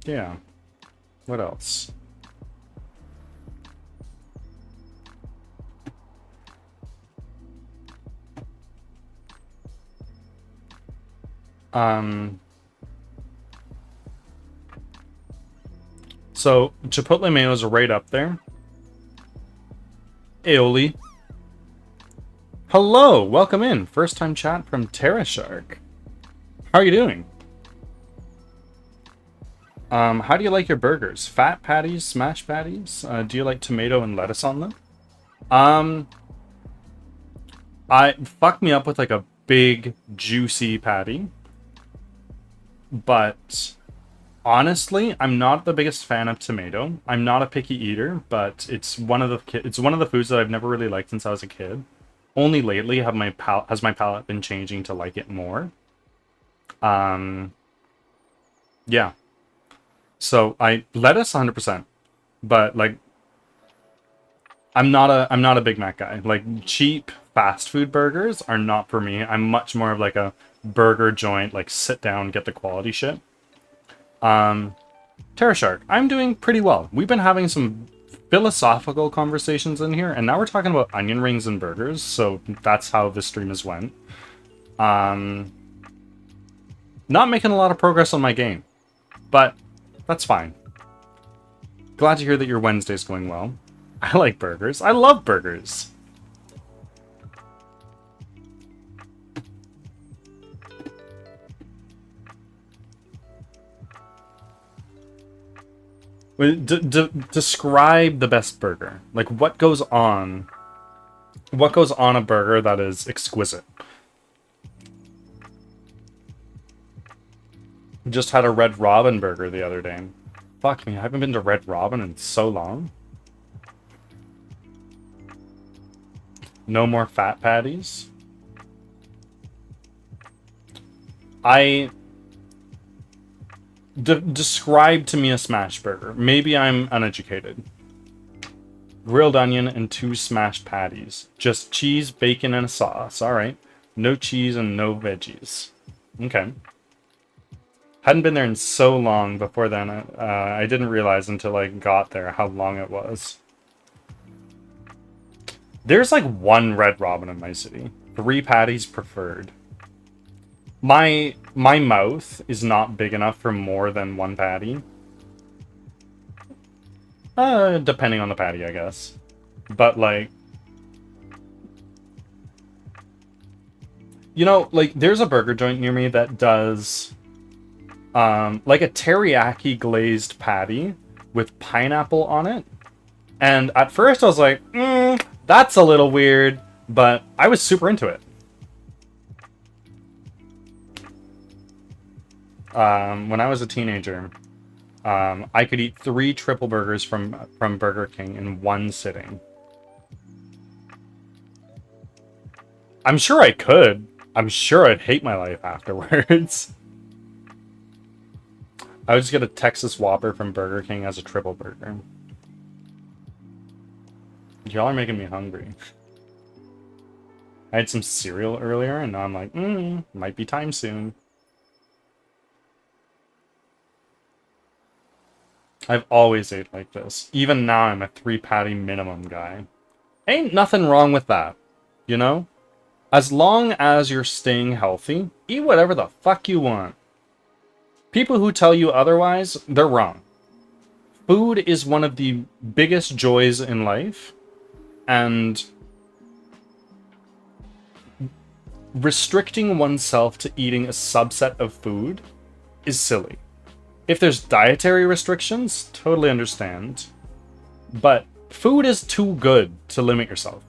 Yeah. What else? So Chipotle mayo is right up there. Aioli. Hello, welcome in. First time chat from Terra Shark. How are you doing? How do you like your burgers? Fat patties, smash patties? Do you like tomato and lettuce on them? I fuck me up with like a big juicy patty. But honestly, I'm not the biggest fan of tomato. I'm not a picky eater, but it's one of the foods that I've never really liked since I was a kid. Only lately has my palate been changing to like it more. Yeah. So lettuce 100%, but like I'm not a Big Mac guy. Like cheap fast food burgers are not for me. I'm much more of like a burger joint, like sit down, get the quality shit. Terra Shark, I'm doing pretty well. We've been having some philosophical conversations in here, and now we're talking about onion rings and burgers, so that's how this stream has went. Not making a lot of progress on my game, but that's fine. Glad to hear that your Wednesday's going well. I like burgers. I love burgers. Describe the best burger. Like, what goes on? What goes on a burger that is exquisite? Just had a Red Robin burger the other day. Fuck me, I haven't been to Red Robin in so long. No more fat patties. Describe to me a smash burger. Maybe I'm uneducated. Grilled onion and 2 smashed patties. Just cheese, bacon, and a sauce. Alright. No cheese and no veggies. Okay. Hadn't been there in so long before then. I didn't realize until I got there how long it was. There's like 1 Red Robin in my city. 3 patties preferred. My mouth is not big enough for more than 1 patty. Depending on the patty, I guess. But like, you know, like there's a burger joint near me that does like a teriyaki glazed patty with pineapple on it. And at first I was like, that's a little weird, but I was super into it. When I was a teenager, I could eat 3 triple burgers from Burger King in 1 sitting. I'm sure I could. I'm sure I'd hate my life afterwards. I would just get a Texas Whopper from Burger King as a triple burger. Y'all are making me hungry. I had some cereal earlier, and now I'm like, might be time soon. I've always ate like this. Even now, I'm a 3 patty minimum guy. Ain't nothing wrong with that, you know? As long as you're staying healthy, eat whatever the fuck you want. People who tell you otherwise, they're wrong. Food is one of the biggest joys in life, and restricting oneself to eating a subset of food is silly. If there's dietary restrictions, totally understand. But food is too good to limit yourself.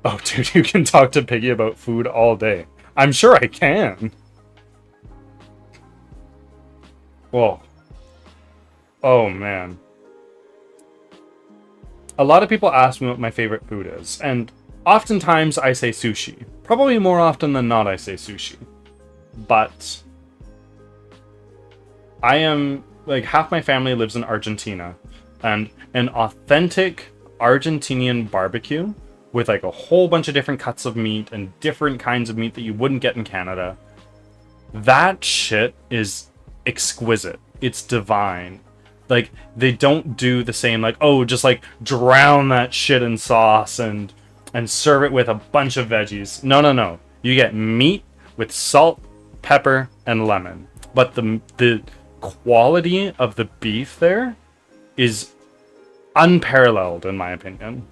Oh, dude, you can talk to Piggy about food all day. I'm sure I can. Whoa. Oh, man. A lot of people ask me what my favorite food is, and oftentimes I say sushi. Probably more often than not I say sushi. But I am, like, half my family lives in Argentina, and an authentic Argentinian barbecue with, like, a whole bunch of different cuts of meat and different kinds of meat that you wouldn't get in Canada. That shit is exquisite. It's divine. Like, they don't do the same, like, oh, just, like, drown that shit in sauce and serve it with a bunch of veggies. No, no, no. You get meat with salt, pepper, and lemon. But the quality of the beef there is unparalleled, in my opinion.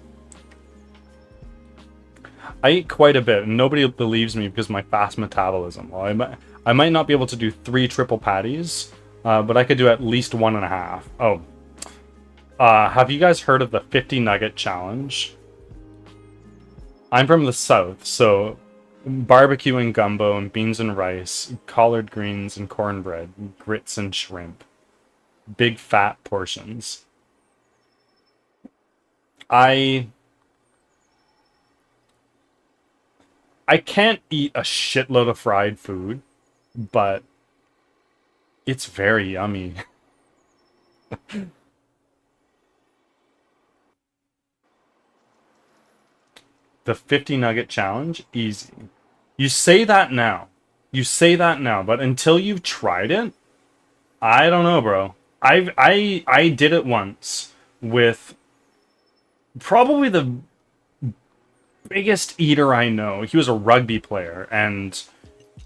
I eat quite a bit, and nobody believes me because of my fast metabolism. Well, I might not be able to do 3 triple patties, but I could do at least 1.5. Oh. Have you guys heard of the 50 nugget challenge? I'm from the south, so barbecue and gumbo and beans and rice, collard greens and cornbread, grits and shrimp. Big fat portions. I can't eat a shitload of fried food, but it's very yummy. The 50 nugget challenge, easy. You say that now. You say that now, but until you've tried it, I don't know, bro. I did it once with probably the biggest eater I know. He was a rugby player and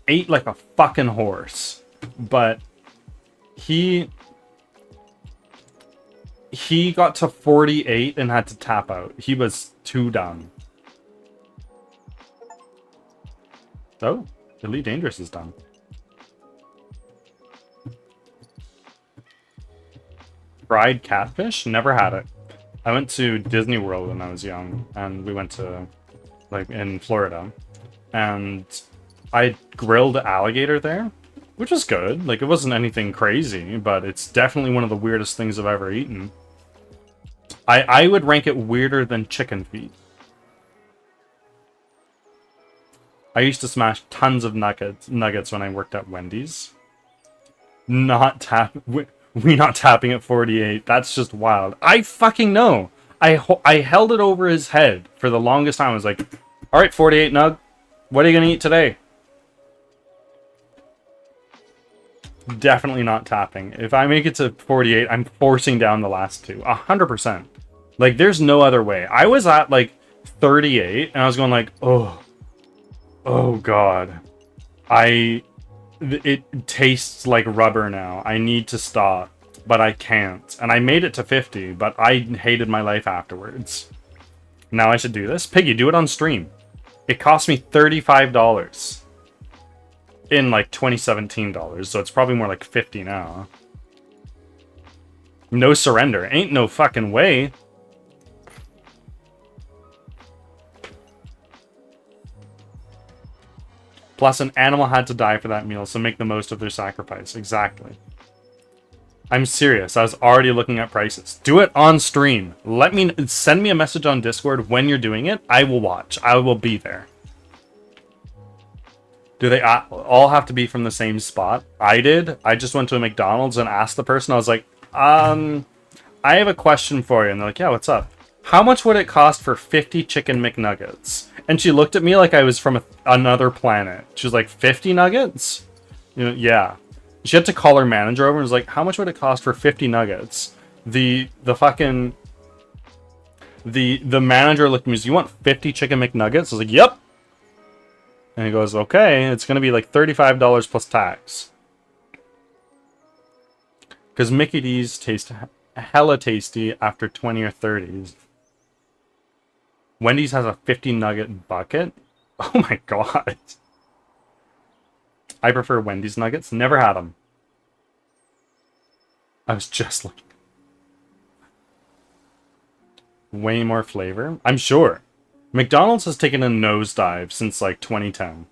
ate like a fucking horse. But he got to 48 and had to tap out. He was too done. Oh, Elite Dangerous is done. Fried catfish? Never had it. I went to Disney World when I was young, and we went to, like, in Florida, and I grilled alligator there, which was good. Like, it wasn't anything crazy, but it's definitely one of the weirdest things I've ever eaten. I would rank it weirder than chicken feet. I used to smash tons of nuggets when I worked at Wendy's. We not tapping at 48. That's just wild. I fucking know. I held it over his head for the longest time. I was like, all right, 48 nug. What are you going to eat today? Definitely not tapping. If I make it to 48, I'm forcing down the last two. 100%. Like, there's no other way. I was at, like, 38, and I was going like, oh God. It tastes like rubber now. I need to stop, but I can't. And I made it to 50, but I hated my life afterwards. Now I should do this? Piggy, do it on stream. It cost me $35 in like 2017 dollars, so it's probably more like 50 now. No surrender. Ain't no fucking way. Plus, an animal had to die for that meal, so make the most of their sacrifice. Exactly. I'm serious. I was already looking at prices. Do it on stream. Send me a message on Discord when you're doing it. I will watch. I will be there. Do they all have to be from the same spot? I did. I just went to a McDonald's and asked the person. I was like, I have a question for you. And they're like, yeah, what's up? How much would it cost for 50 chicken McNuggets? And she looked at me like I was from another planet. She was like, 50 nuggets? You know, yeah. She had to call her manager over and was like, how much would it cost for 50 nuggets? The manager looked at me and said, you want 50 chicken McNuggets? I was like, yep. And he goes, okay, it's going to be like $35 plus tax. Because Mickey D's taste hella tasty after 20 or 30s. Wendy's has a 50 nugget bucket? Oh my god. I prefer Wendy's nuggets. Never had them. I was just like... way more flavor? I'm sure. McDonald's has taken a nosedive since like 2010.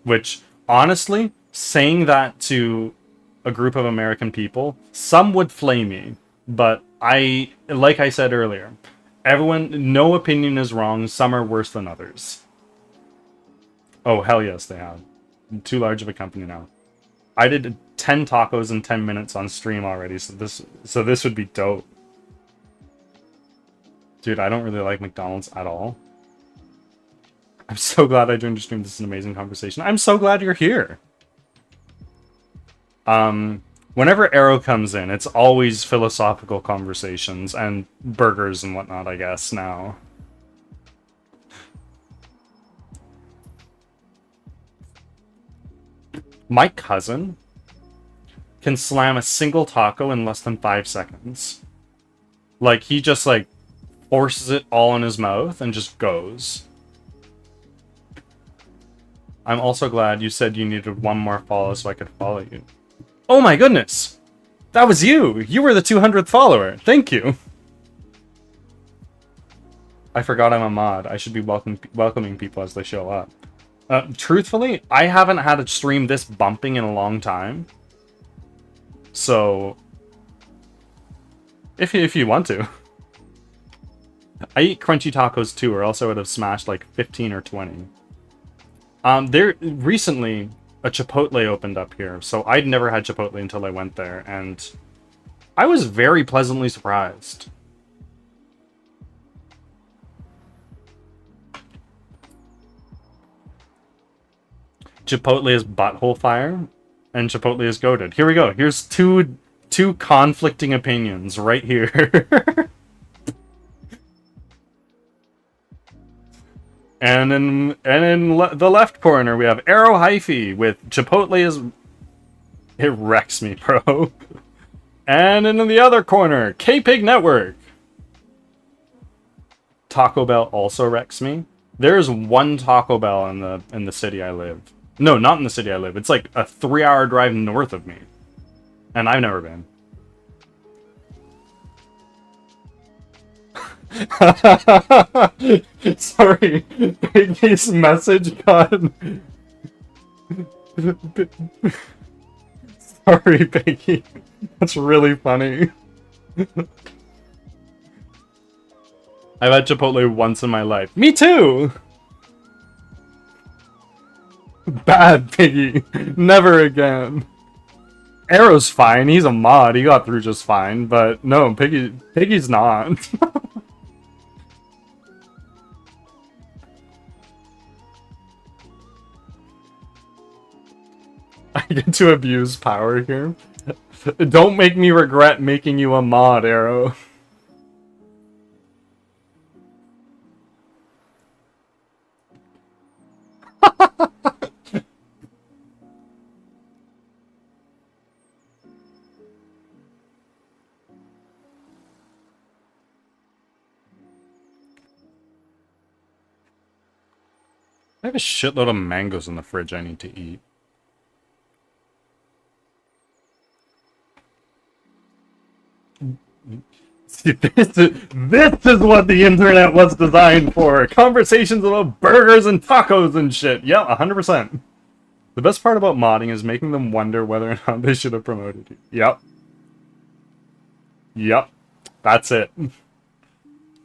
Which, honestly, saying that to a group of American people, some would flame me. But like I said earlier, no opinion is wrong. Some are worse than others. Oh, hell yes, they have. Too large of a company now. I did 10 tacos in 10 minutes on stream already, so this would be dope. Dude, I don't really like McDonald's at all. I'm so glad I joined your stream. This is an amazing conversation. I'm so glad you're here. Whenever Arrow comes in, it's always philosophical conversations and burgers and whatnot, I guess, now. My cousin can slam a single taco in less than 5 seconds. Like, he just, like, forces it all in his mouth and just goes. I'm also glad you said you needed one more follow so I could follow you. Oh my goodness! That was you! You were the 200th follower! Thank you! I forgot I'm a mod. I should be welcoming people as they show up. Truthfully, I haven't had a stream this bumping in a long time. So... If you want to. I eat crunchy tacos too, or else I would have smashed like 15 or 20. There recently a Chipotle opened up here, so I'd never had Chipotle until I went there, and I was very pleasantly surprised. Chipotle is butthole fire, and Chipotle is goated. Here we go. Here's two conflicting opinions right here. And in the left corner, we have Arrow Hyphy with Chipotle is... It wrecks me, bro. And in the other corner, K-Pig Network. Taco Bell also wrecks me. There's one Taco Bell in the city I live. No, not in the city I live. It's like a 3-hour drive north of me. And I've never been. Sorry, Piggy's message got... Sorry, Piggy. That's really funny. I've had Chipotle once in my life. Me too! Bad, Piggy. Never again. Arrow's fine. He's a mod. He got through just fine. But no, Piggy's not. I get to abuse power here. Don't make me regret making you a mod, Arrow. I have a shitload of mangoes in the fridge I need to eat. See, this is what the internet was designed for. Conversations about burgers and tacos and shit. Yeah, 100%. The best part about modding is making them wonder whether or not they should have promoted you. Yep. Yep. That's it.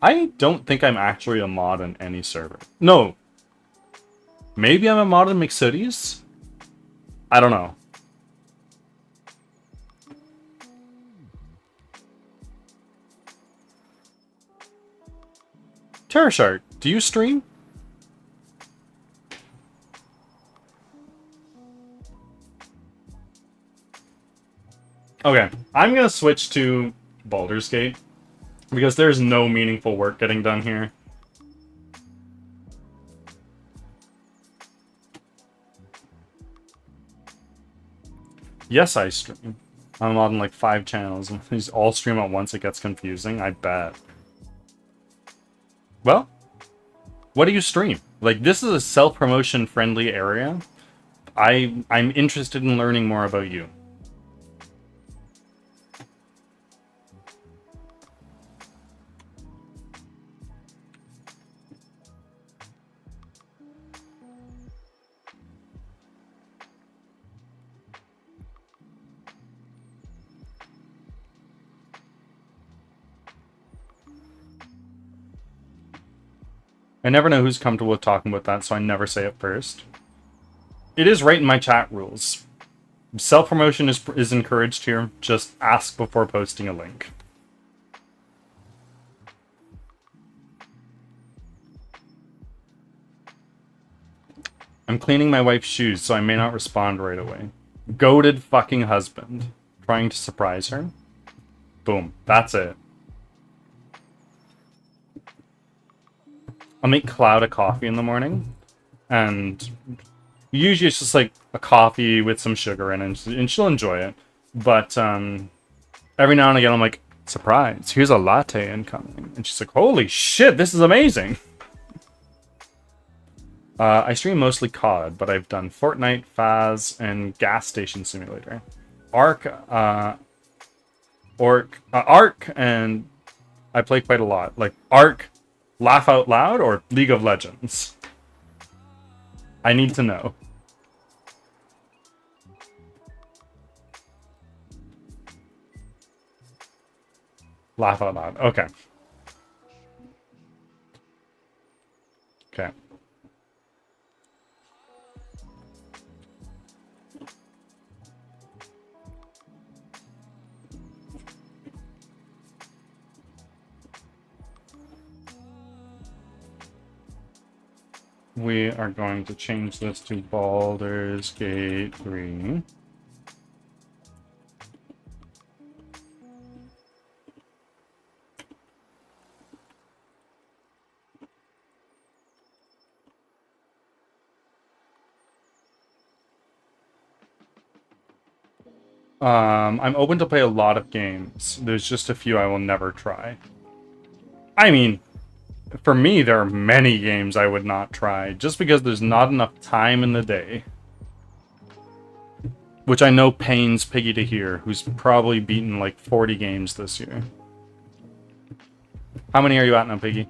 I don't think I'm actually a mod in any server. No. Maybe I'm a mod in McCities? I don't know. Terra Shark, do you stream? Okay, I'm gonna switch to Baldur's Gate because there's no meaningful work getting done here. Yes, I stream. I'm on like 5 channels. If these all stream at once, it gets confusing, I bet. Well, what do you stream? Like, this is a self-promotion friendly area. I'm interested in learning more about you. I never know who's comfortable with talking about that, so I never say it first. It is right in my chat rules. Self-promotion is encouraged here. Just ask before posting a link. I'm cleaning my wife's shoes, so I may not respond right away. Goated fucking husband. Trying to surprise her. Boom. That's it. I'll make Cloud a coffee in the morning, and usually it's just like a coffee with some sugar in it, and she'll enjoy it. But every now and again I'm like, surprise, here's a latte incoming. And she's like, holy shit, this is amazing. I stream mostly COD, but I've done Fortnite, Faz, and Gas Station Simulator. Ark, and I play quite a lot. Like Ark, Laugh Out Loud, or League of Legends? I need to know. Laugh Out Loud. Okay. Okay. We are going to change this to Baldur's Gate 3. I'm open to play a lot of games. There's just a few I will never try. I mean, for me, there are many games I would not try, just because there's not enough time in the day. Which I know pains Piggy to hear, who's probably beaten like 40 games this year. How many are you at now, Piggy?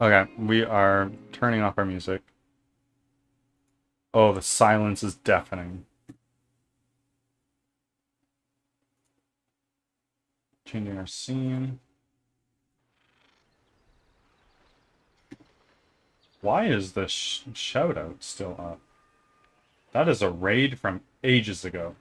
Okay, we are turning off our music. Oh, the silence is deafening. Changing our scene. Why is this shout out still up? That is a raid from ages ago.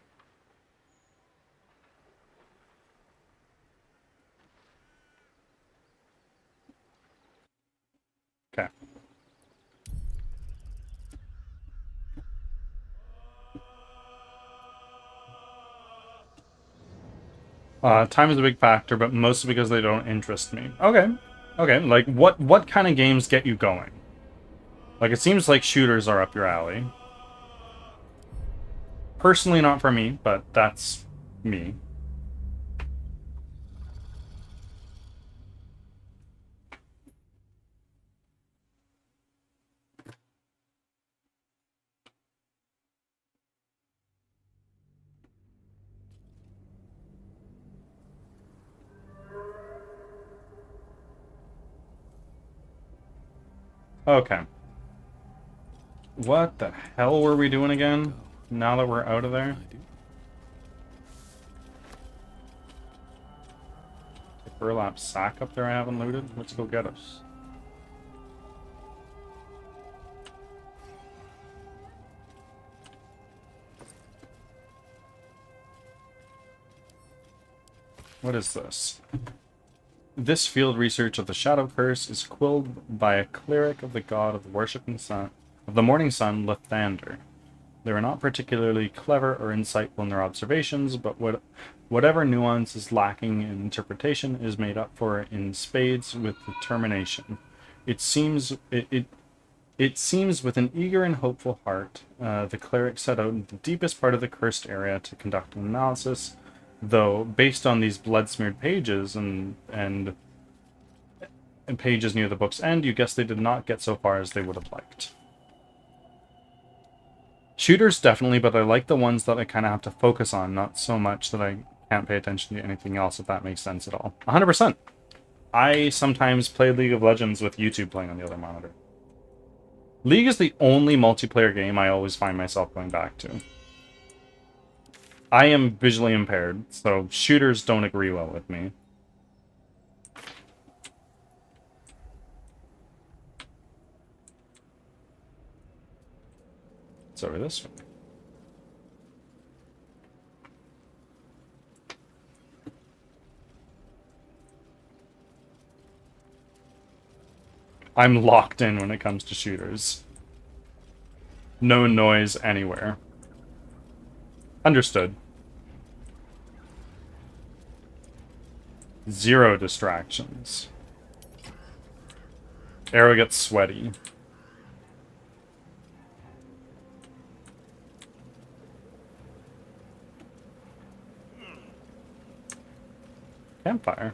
Okay. Time is a big factor, but mostly because they don't interest me. Okay. Okay, like what kind of games get you going? Like, it seems like shooters are up your alley. Personally, not for me, but that's me. Okay. What the hell were we doing again? Now that we're out of there? Burlap sack up there I haven't looted? Let's go get it. What is this? This field research of the Shadow Curse is quilled by a cleric of the god of the worshipping sun, of the morning sun, Lathander. They are not particularly clever or insightful in their observations, but whatever nuance is lacking in interpretation is made up for in spades with determination. It seems with an eager and hopeful heart, the cleric set out in the deepest part of the cursed area to conduct an analysis, though based on these blood-smeared pages and pages near the book's end, you guess they did not get so far as they would have liked. Shooters, definitely, but I like the ones that I kind of have to focus on, not so much that I can't pay attention to anything else, if that makes sense at all. 100%. I sometimes play League of Legends with YouTube playing on the other monitor. League is the only multiplayer game I always find myself going back to. I am visually impaired, so shooters don't agree well with me. It's over this way. I'm locked in when it comes to shooters. No noise anywhere. Understood. Zero distractions. Arrow gets sweaty. Campfire.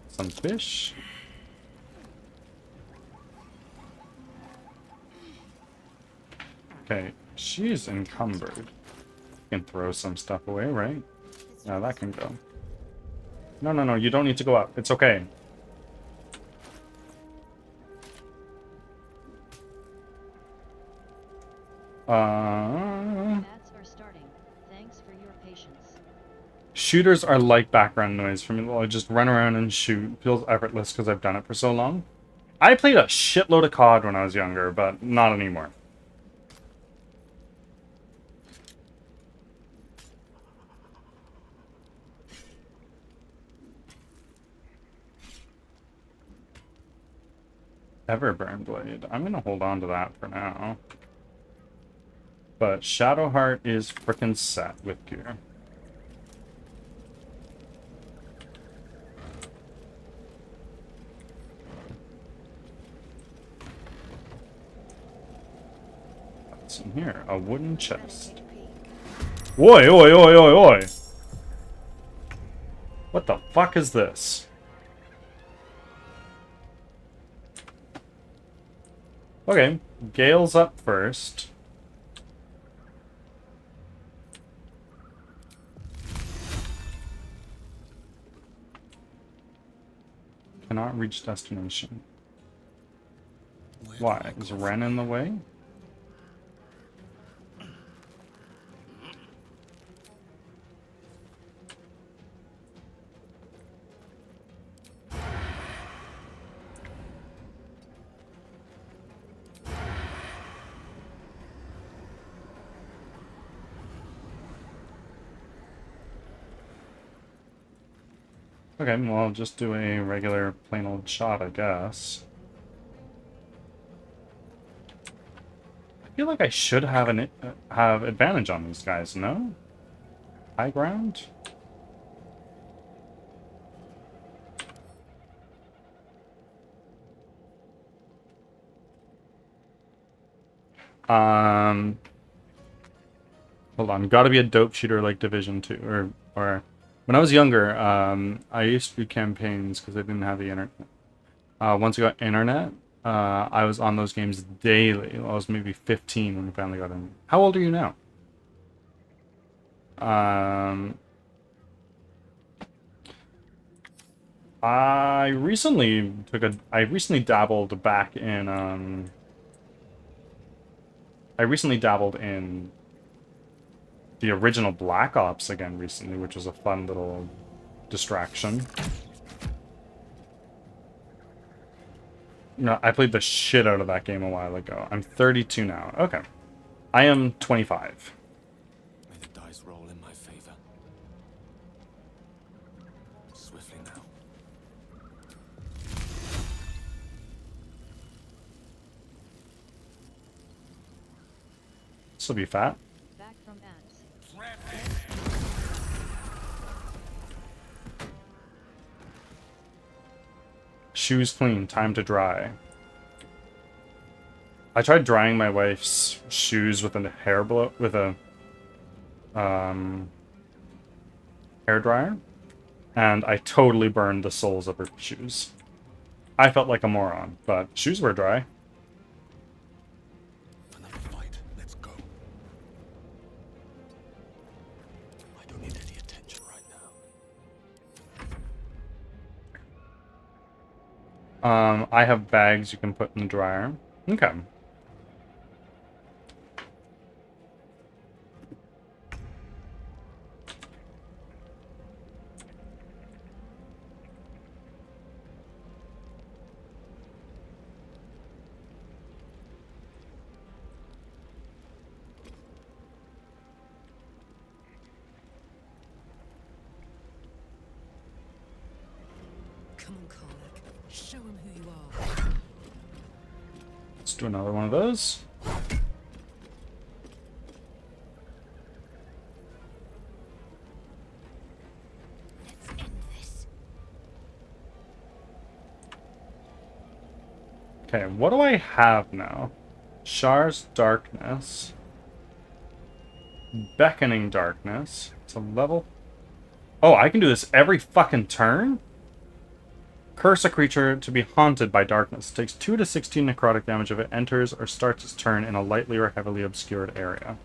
Some fish. Okay, she's encumbered. You can throw some stuff away, right? Yeah, that can go. No, no, no, you don't need to go up. It's okay. Ads are starting. Thanks for your patience. Shooters are like background noise for me. I just run around and shoot. It feels effortless because I've done it for so long. I played a shitload of COD when I was younger, but not anymore. Everburn Blade. I'm gonna hold on to that for now. But Shadowheart is frickin' set with gear. What's in here? A wooden chest. Oi, oi, oi, oi, oi! What the fuck is this? Okay, Gale's up first. Cannot reach destination. Why? Is Ren in the way? Okay, well, I'll just do a regular plain old shot, I guess. I feel like I should have have advantage on these guys, no? High ground? Hold on, gotta be a dope shooter like Division 2, or when I was younger, I used to do campaigns because I didn't have the internet. Once I got internet, I was on those games daily. I was maybe 15 when I finally got in. How old are you now? I recently dabbled back in, I recently dabbled in the original Black Ops again recently, which was a fun little distraction. No, I played the shit out of that game a while ago. I'm 32 now. Okay. I am 25. May the dice roll in my favor. Swiftly now. This will be fat. Back from ants. Shoes clean, time to dry. I tried drying my wife's shoes with a hair dryer, and I totally burned the soles of her shoes. I felt like a moron, but shoes were dry. Another fight. Let's go. I don't need any attention right now. I have bags you can put in the dryer. Okay. Come on, Karlach. Show him who you are. Let's do another one of those. Let's end this. Okay, what do I have now? Shar's Darkness. Beckoning Darkness. It's a level... Oh, I can do this every fucking turn? Curse a creature to be haunted by darkness. Takes 2 to 16 necrotic damage if it enters or starts its turn in a lightly or heavily obscured area.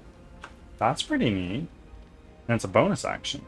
That's pretty neat. And it's a bonus action.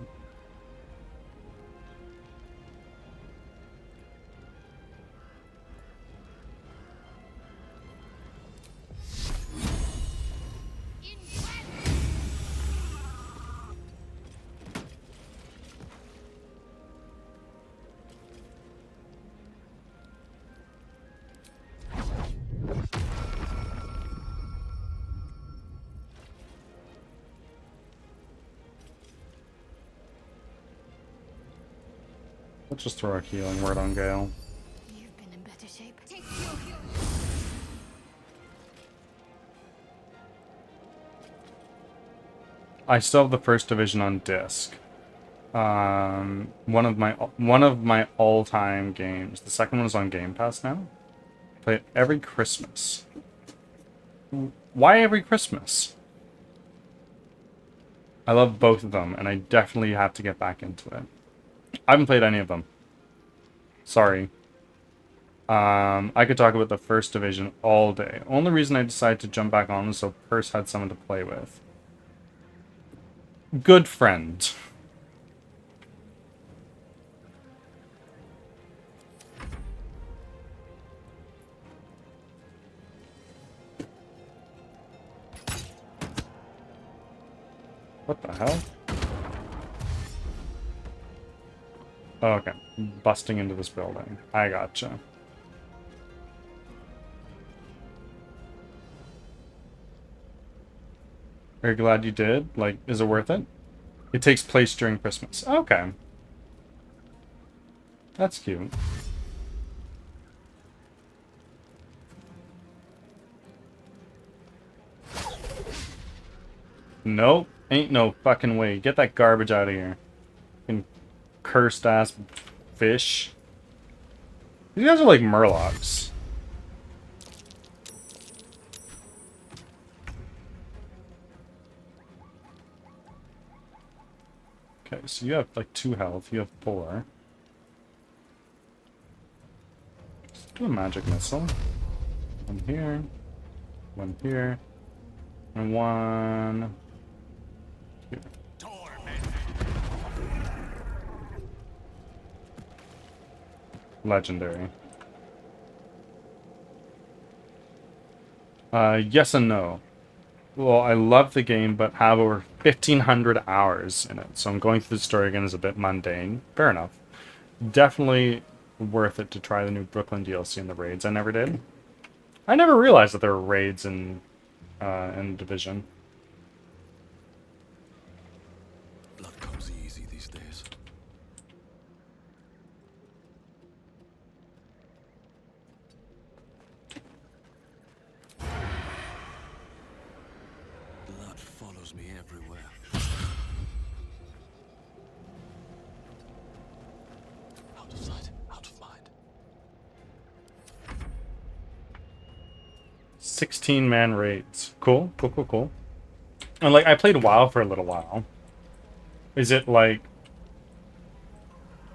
Let's just throw a healing word on Gale. You've been in better shape. I still have the first division on disc. One of my all-time games. The second one is on Game Pass now. Play it every Christmas. Why every Christmas? I love both of them, and I definitely have to get back into it. I haven't played any of them. Sorry. I could talk about the first division all day. Only reason I decided to jump back on was so Purse had someone to play with. Good friend. What the hell? Oh, okay. Busting into this building. I gotcha. Very glad you did. Like, is it worth it? It takes place during Christmas. Okay. That's cute. Nope. Ain't no fucking way. Get that garbage out of here. Fucking cursed ass fish. These guys are like murlocs. Okay, so you have like 2 health. You have 4. Let's do a magic missile. 1 here. 1 here. And 1 here. Legendary. Yes and no. Well, I love the game, but have over 1,500 hours in it. So I'm going through the story again is a bit mundane. Fair enough. Definitely worth it to try the new Brooklyn DLC and the raids. I never did. I never realized that there were raids in Division. Blood comes easy these days. Blood follows me everywhere. Out of sight, out of mind. 16-man raids. Cool, cool, cool, cool. And like, I played WoW for a little while. Is it like,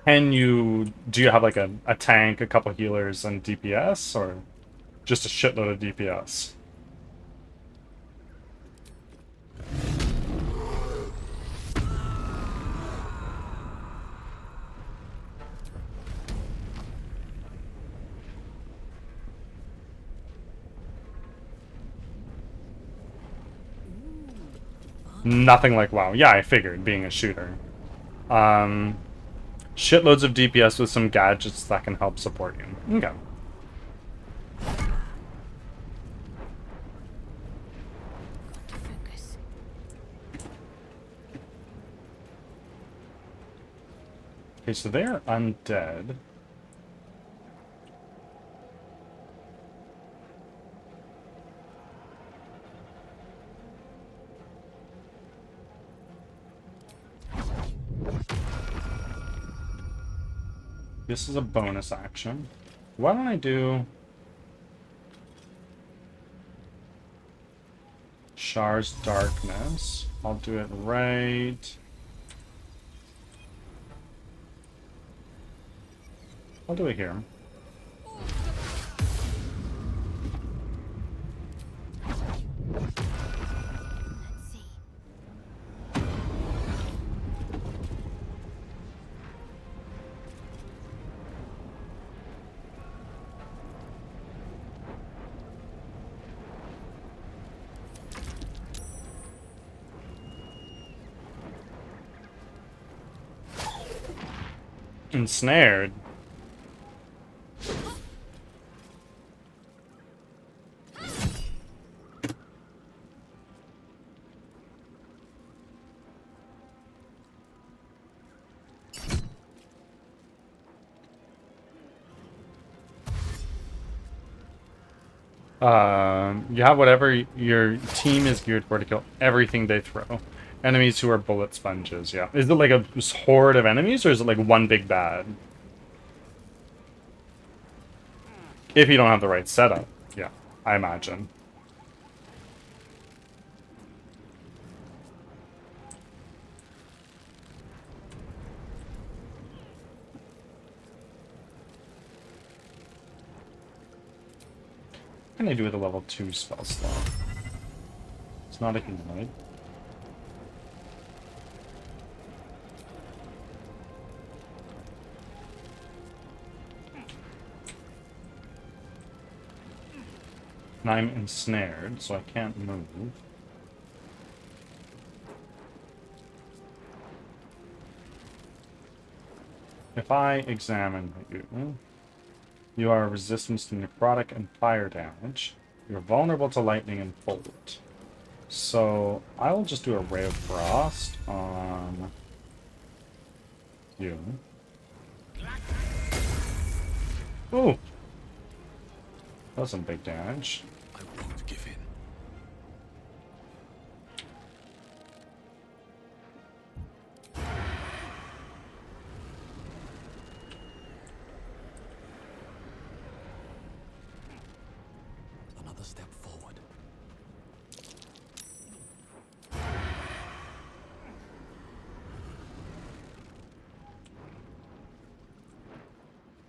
do you have like a tank, a couple healers, and DPS, or just a shitload of DPS? Nothing like WoW. Yeah, I figured, being a shooter. Shitloads of DPS with some gadgets that can help support you. Okay. Focus. Okay, so they're undead. This is a bonus action. Why don't I do Shar's Darkness? I'll do it right. I'll do it here. Let's see. Ensnared. You have whatever your team is geared for to kill everything they throw. Enemies who are bullet sponges, yeah. Is it like a horde of enemies, or is it like one big bad? If you don't have the right setup, yeah, I imagine. can I do with a level 2 spell slot? It's not a humanoid. And I'm ensnared, so I can't move. If I examine you, you are resistant to necrotic and fire damage. You're vulnerable to lightning and bolt. So I will just do a Ray of Frost on you. Ooh! That was some big damage. I won't give in. Another step forward.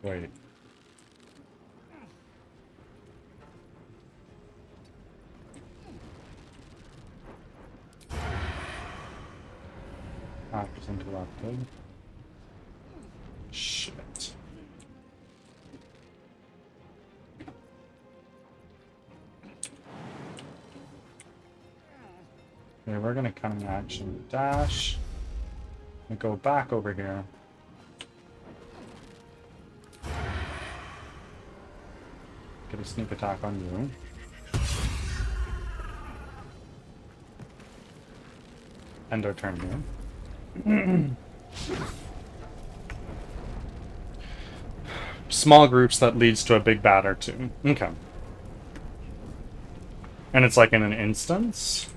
Wait. Actors interrupted. Shit. Okay, we're gonna cunning action dash and go back over here. Get a sneak attack on you. End our turn here. Small groups that leads to a big bat or two. Okay. And it's like in an instance?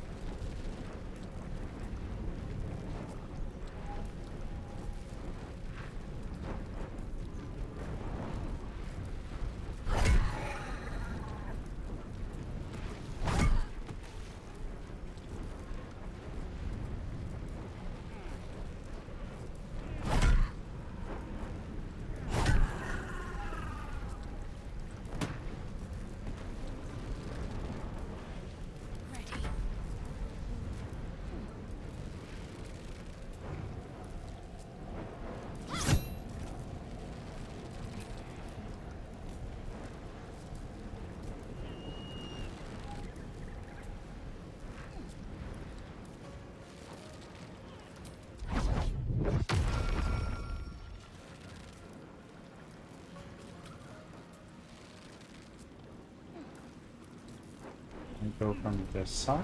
Go from this side.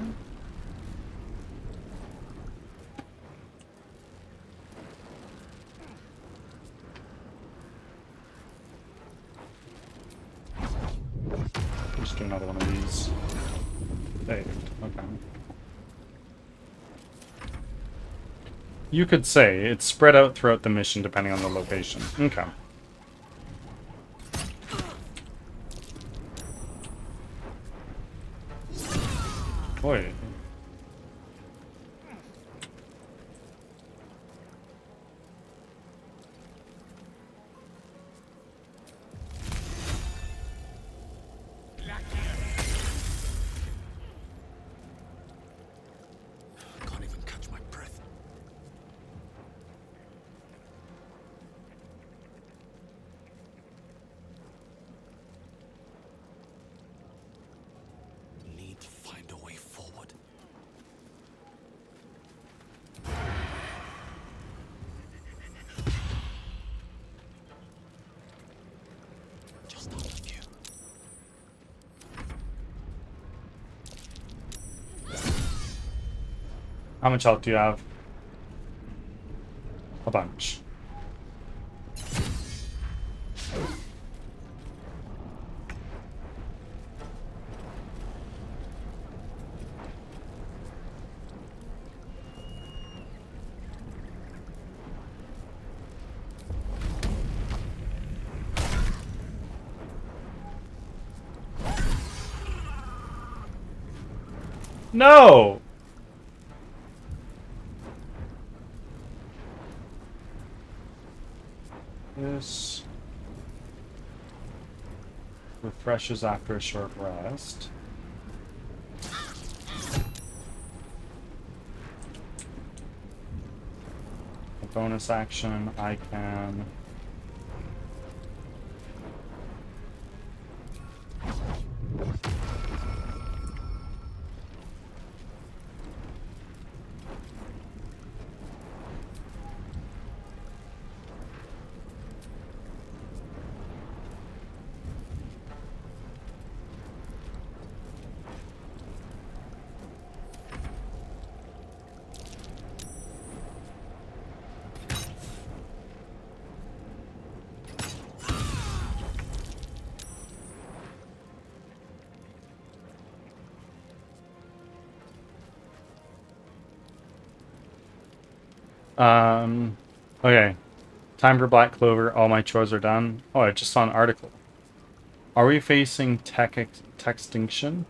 Just do another one of these. Saved. Okay. You could say it's spread out throughout the mission depending on the location. Okay. Boy. Can't even catch my breath. Need to find a way forward. Just out of view. How much health do you have? A bunch. No! This. refreshes after a short rest. A bonus action, I can... Okay. Time for Black Clover. All my chores are done. Oh, I just saw an article. Are we facing tech extinction?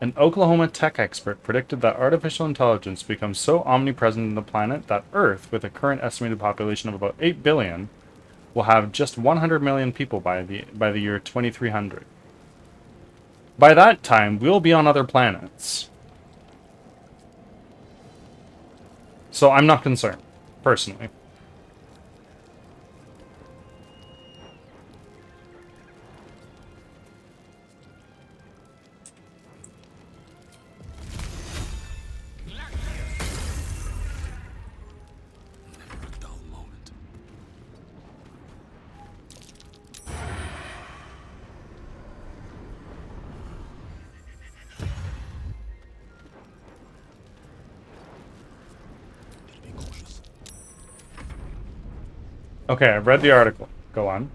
An Oklahoma tech expert predicted that artificial intelligence becomes so omnipresent in the planet that Earth, with a current estimated population of about 8 billion, will have just 100 million people by the year 2300. By that time, we'll be on other planets. So I'm not concerned, personally. Never a dull moment. Better be cautious. Okay, I've read the article. Go on.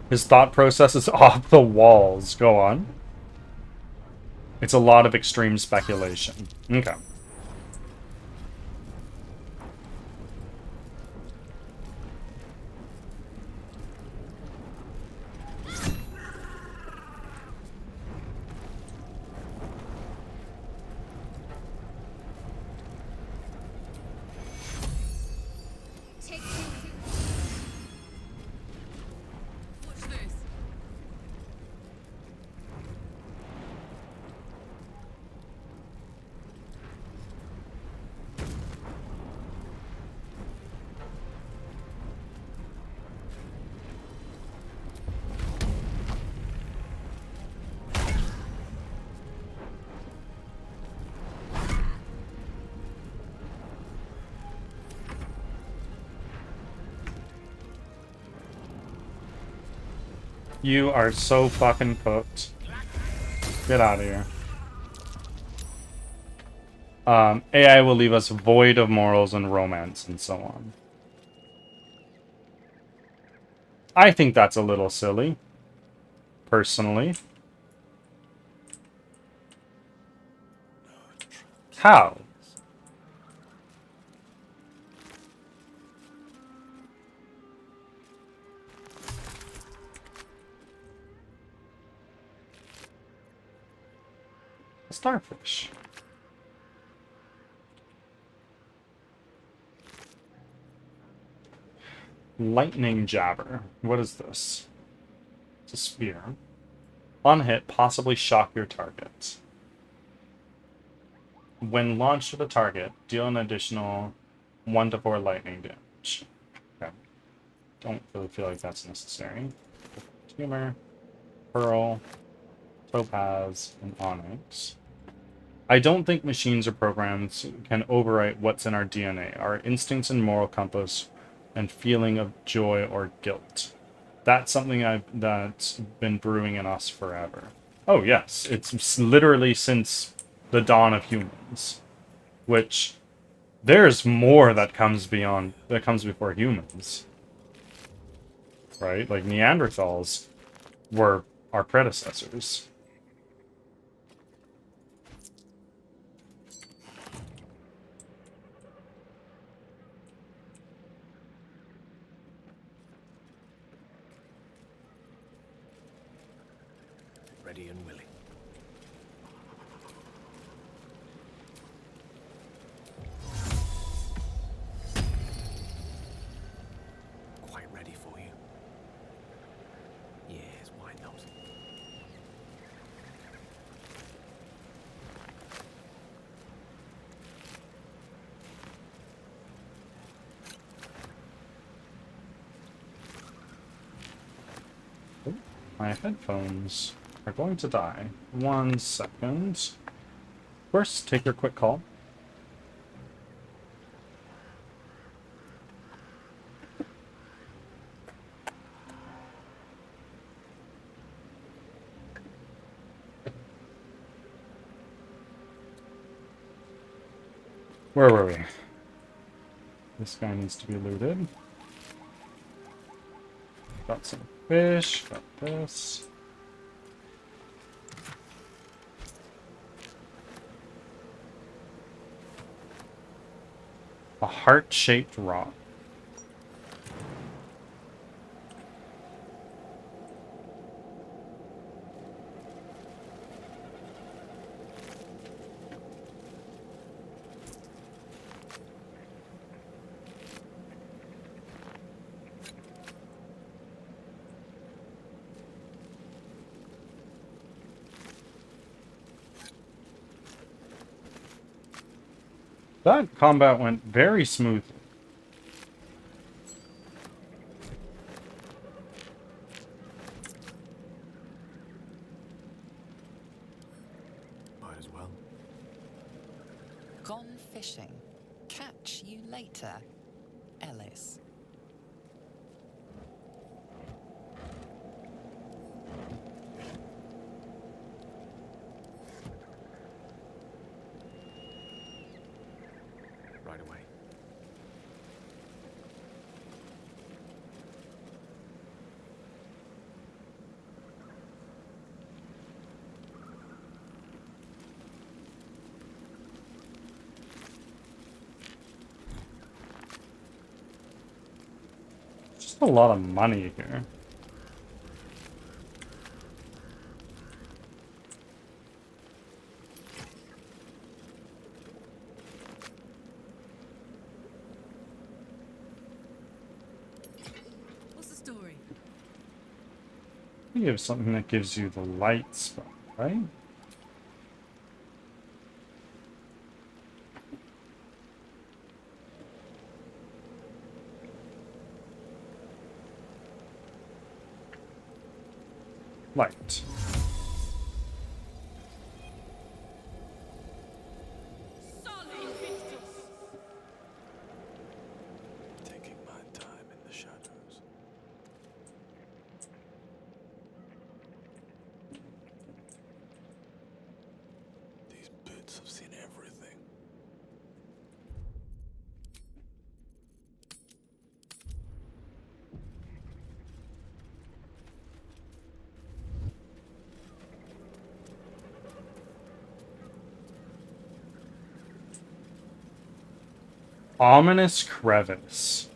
His thought process is off the walls. Go on. It's a lot of extreme speculation. Okay. Take me. Watch this. You are so fucking cooked. Get out of here. AI will leave us void of morals and romance and so on. I think that's a little silly. Personally. How? A starfish. Lightning Jabber. What is this? It's a spear. On hit, possibly shock your target. When launched to the target, deal an additional 1 to 4 lightning damage. Okay. Don't really feel like that's necessary. Tumor, Pearl, Topaz, and Onyx. I don't think machines or programs can overwrite what's in our DNA, our instincts and moral compass, and feeling of joy or guilt. That's something that's been brewing in us forever. Oh yes, it's literally since the dawn of humans, which there's more that comes before humans, right? Like Neanderthals were our predecessors. Ready and willing. My headphones are going to die. 1 second. Of course, take your quick call. Where were we? This guy needs to be looted. Got some fish, got this. A heart-shaped rock. That combat went very smoothly. Might as well. Gone fishing. Catch you later, Ellis. Right away. Just a lot of money here. What's the story? You have something that gives you the light spell, right? Light. Taking my time in the shadows. These boots have seen everything. Ominous crevice.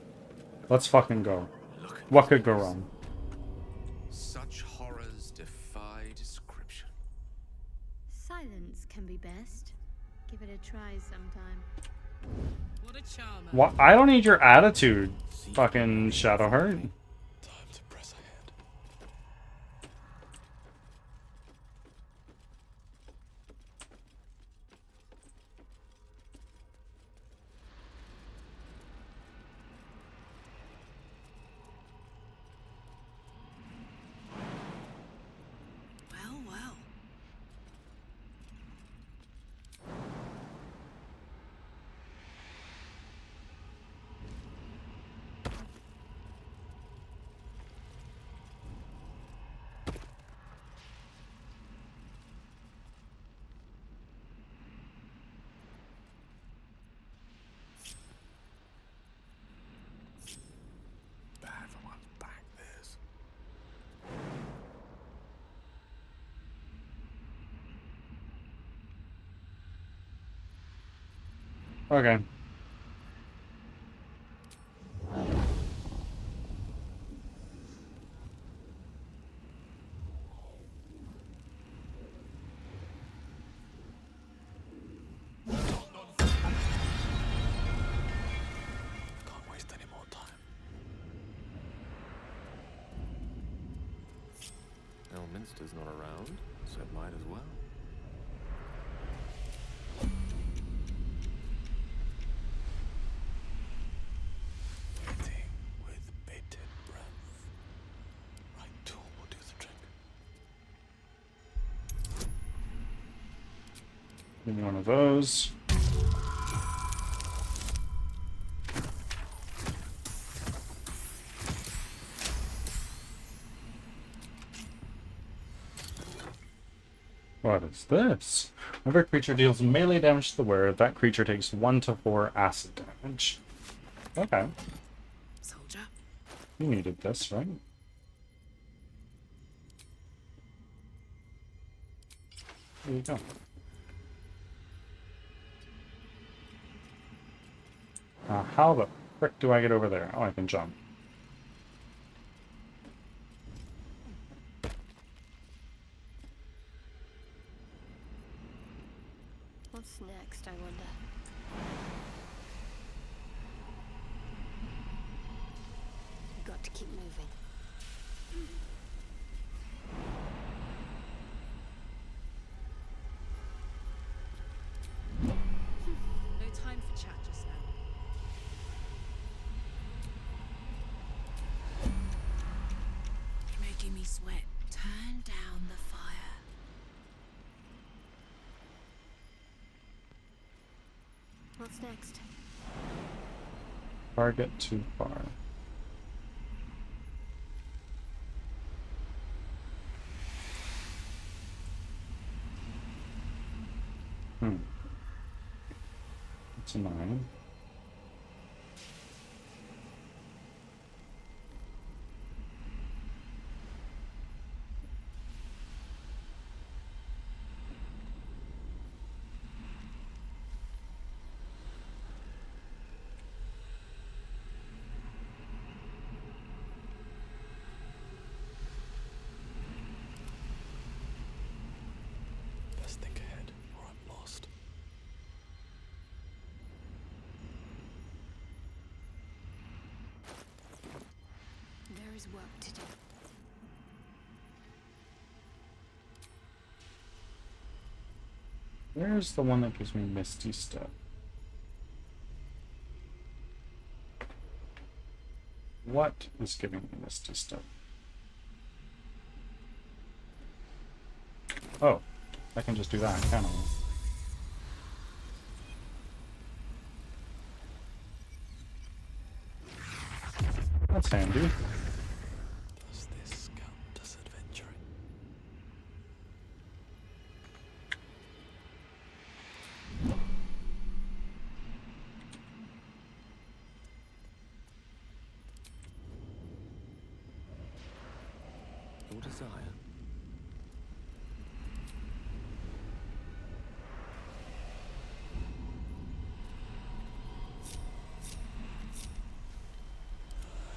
Let's fucking go. Look at What these could go things. wrong? Such horrors defy description. Silence can be best. Give it a try sometime. What a charmer. What? I don't need your attitude, fucking Shadowheart. Time to press ahead. Well, well. Bad for one's back, this. Okay. Can't waste any more time. Elminster's not around, so it might as well. Waiting with bated breath. Right tool will do the trick. Give me one of those. What is this? Whenever a creature deals melee damage to the wearer, that creature takes 1 to 4 acid damage. Okay. Soldier. You needed this, right? There you go. How the frick do I get over there? Oh, I can jump. What's next, I wonder? Got to keep moving. No time for chat just now. Making me sweat. Turn down the fire. What's next? Target too far. It's a 9. Best think ahead, or I'm lost. There is work to do. Where's the one that gives me Misty Step? What is giving me Misty Step? Oh, I can just do that, can't I? That's handy. Does this count as adventuring? Your desire.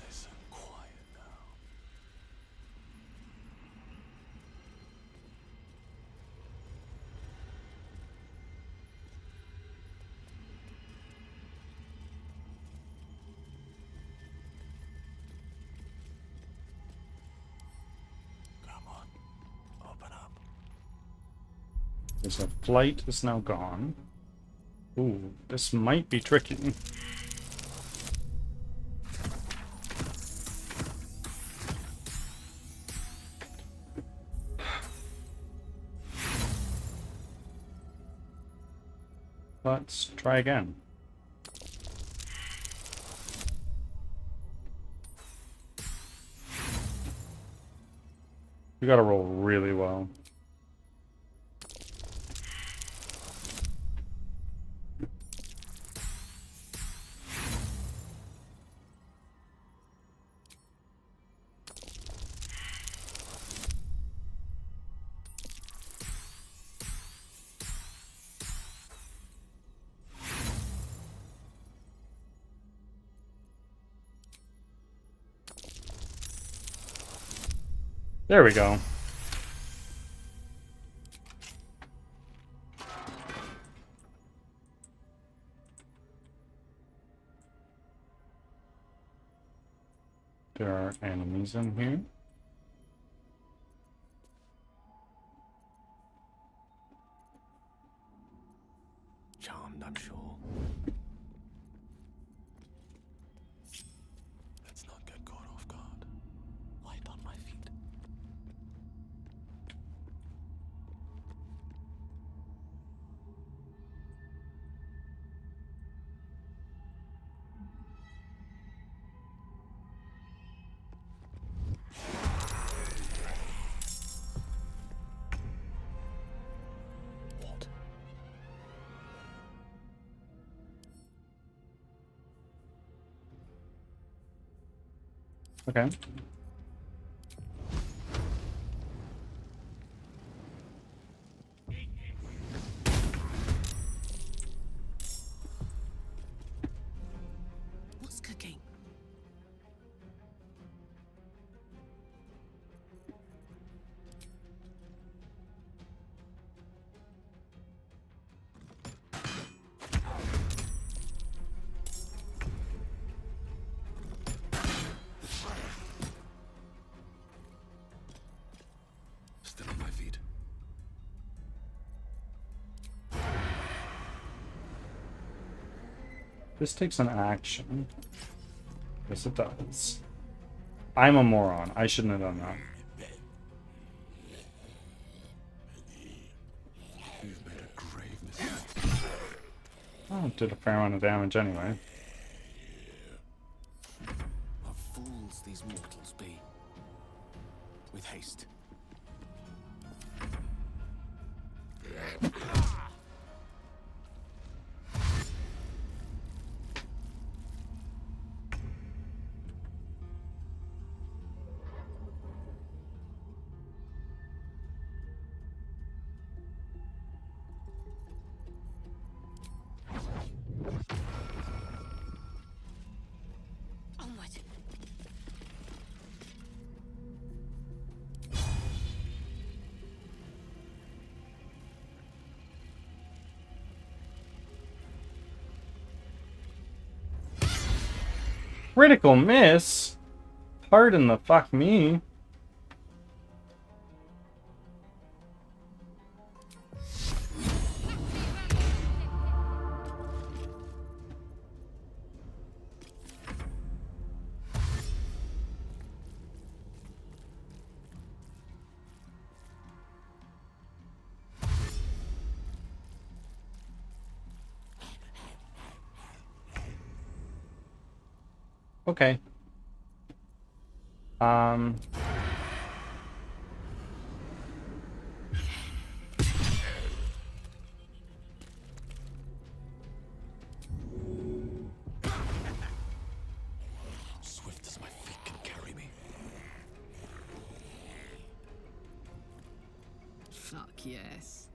Nice and quiet now. Come on, open up. There's a flight is now gone. Ooh, this might be tricky. Let's try again. You gotta roll really well. There we go. There are enemies in here. Charmed, I'm sure. Let's not get caught off guard. Light on my feet. Okay. What's cooking? Still on my feet. This takes an action. Yes, it does. I'm a moron. I shouldn't have done that. You've made a grave mistake. Oh, it did a fair amount of damage anyway. What fools these mortals be. With haste. Onward. Critical miss? Pardon the fuck me. Okay. Um... Swift as my feet can carry me. Fuck yes.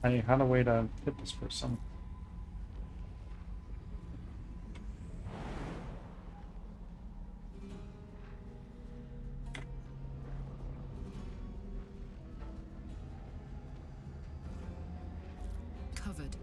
I had a way to hit this person. Covered.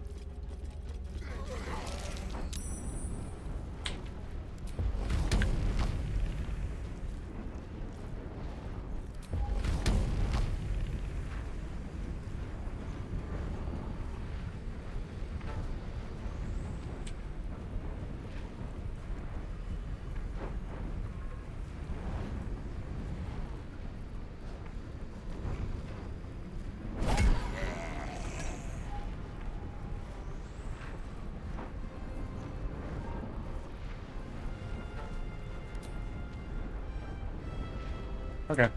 Okay.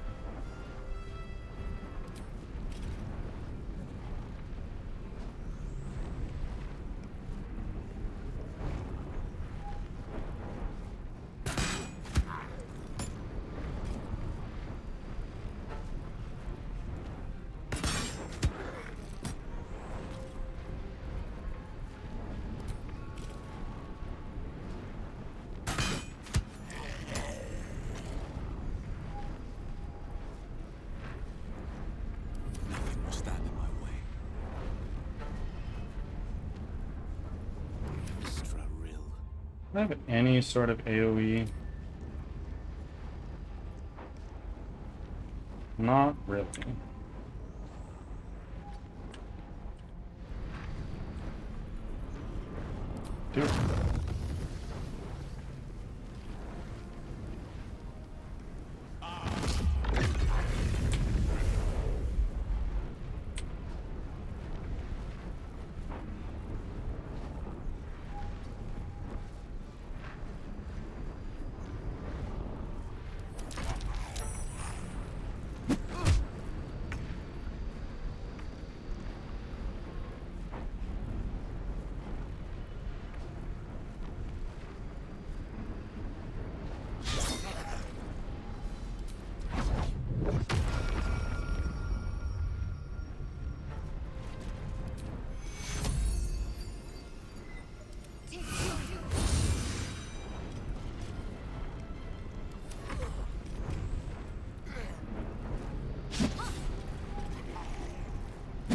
Nothing will stand in my way. Mistra Rill. Do I have any sort of AoE? Not really. Dude.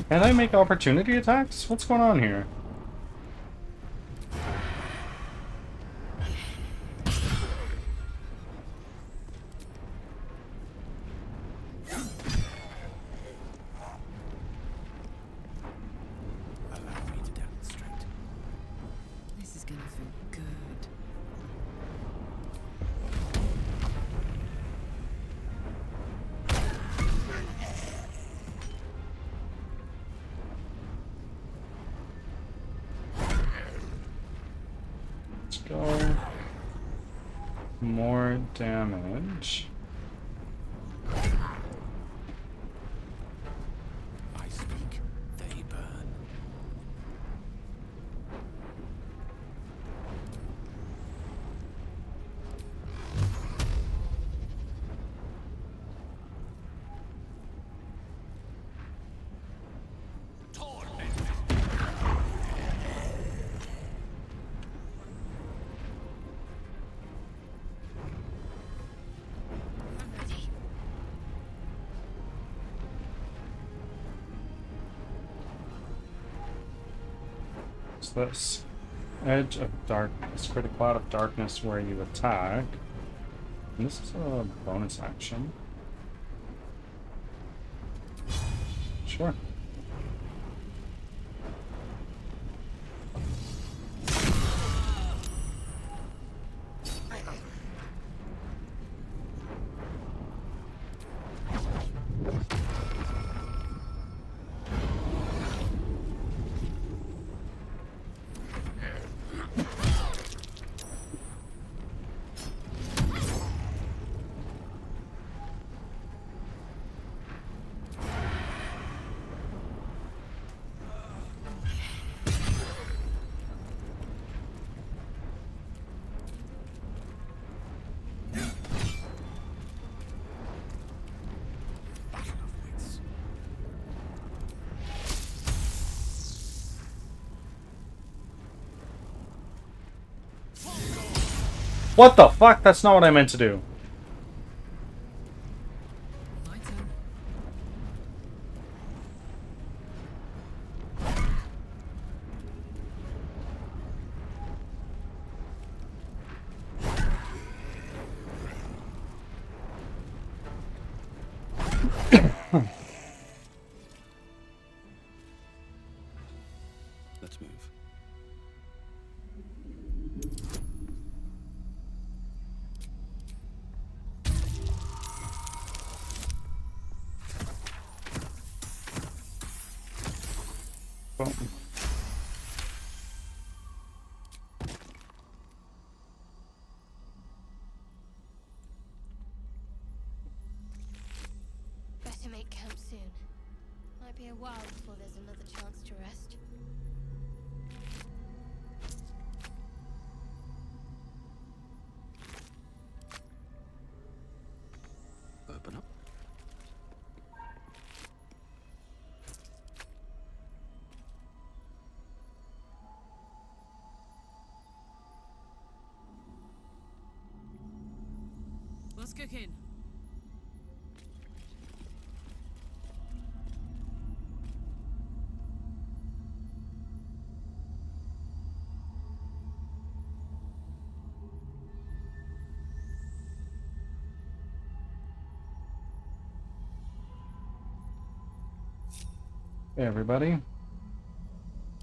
Can I make opportunity attacks? What's going on here? Allow me to demonstrate. This is gonna feel good. Let's go. More damage. I speak, they burn. I'm ready. What's this? Edge of Darkness. Create a cloud of darkness where you attack. And this is a bonus action. Sure. Battle of wits. What the fuck? That's not what I meant to do. My turn. Let's move. Boom. Better make camp soon. Might be a while before there's another chance to rest. Open up. What's cooking? Hey, everybody.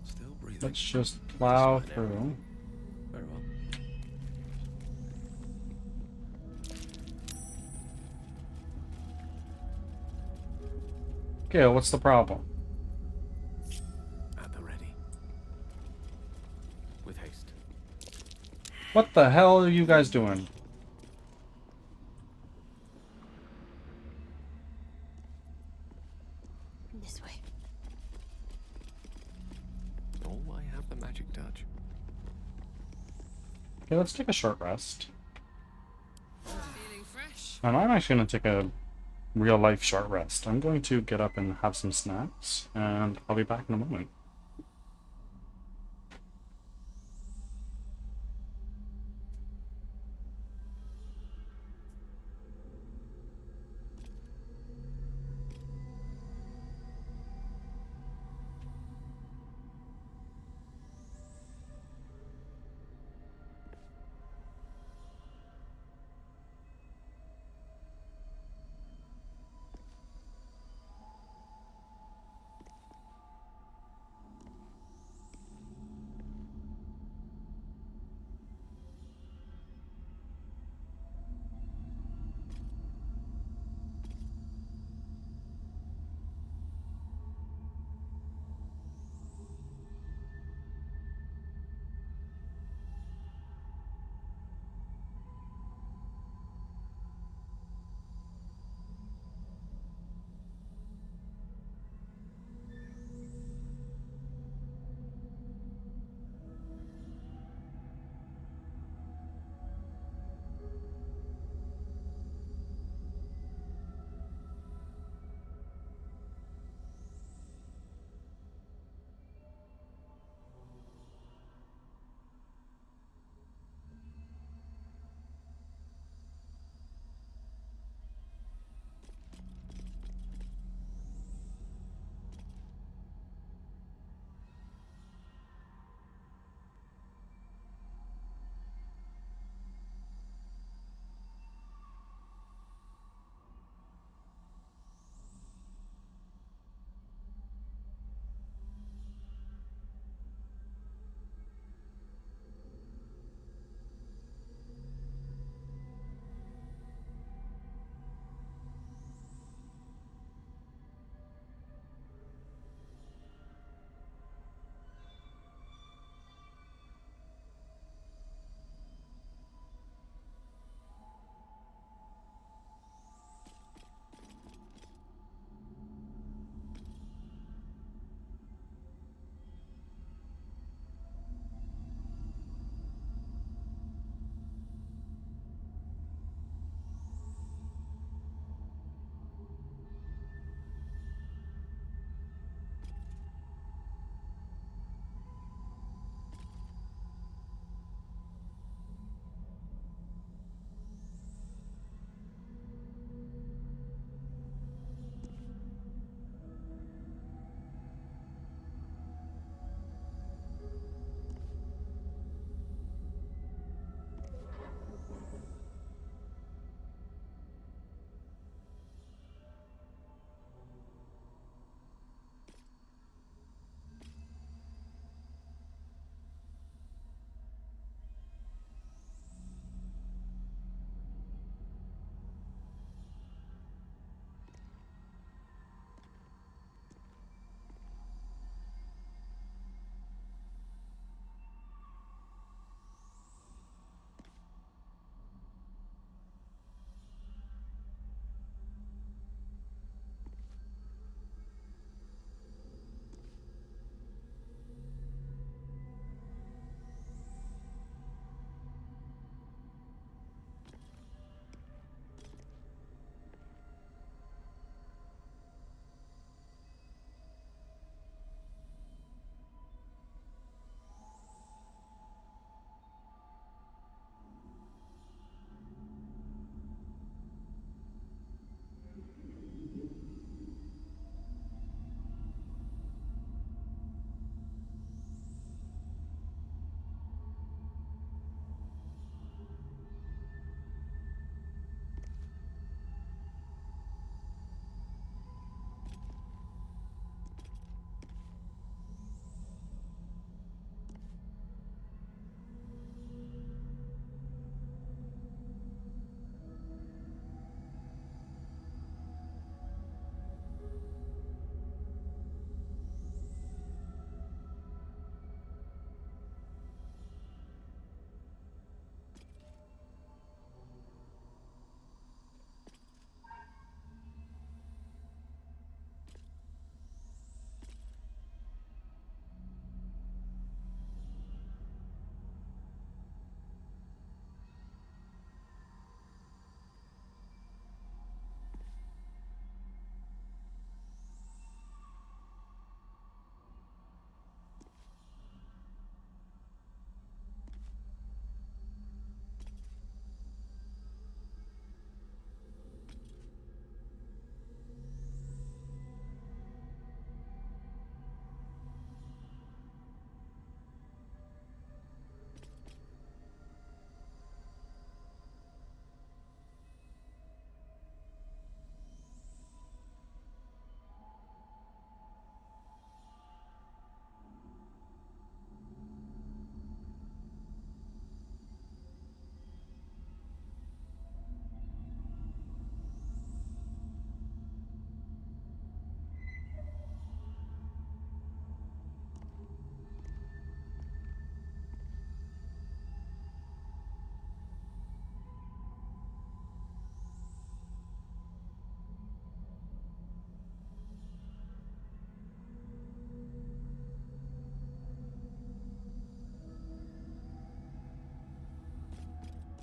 Still breathing. Let's just plow That's fine, through. Very well. Okay, what's the problem? At the ready. With haste. What the hell are you guys doing? This way. Oh, I have the magic touch. Okay, let's take a short rest. Feeling fresh? And I'm actually going to take a real life short rest. I'm going to get up and have some snacks, and I'll be back in a moment.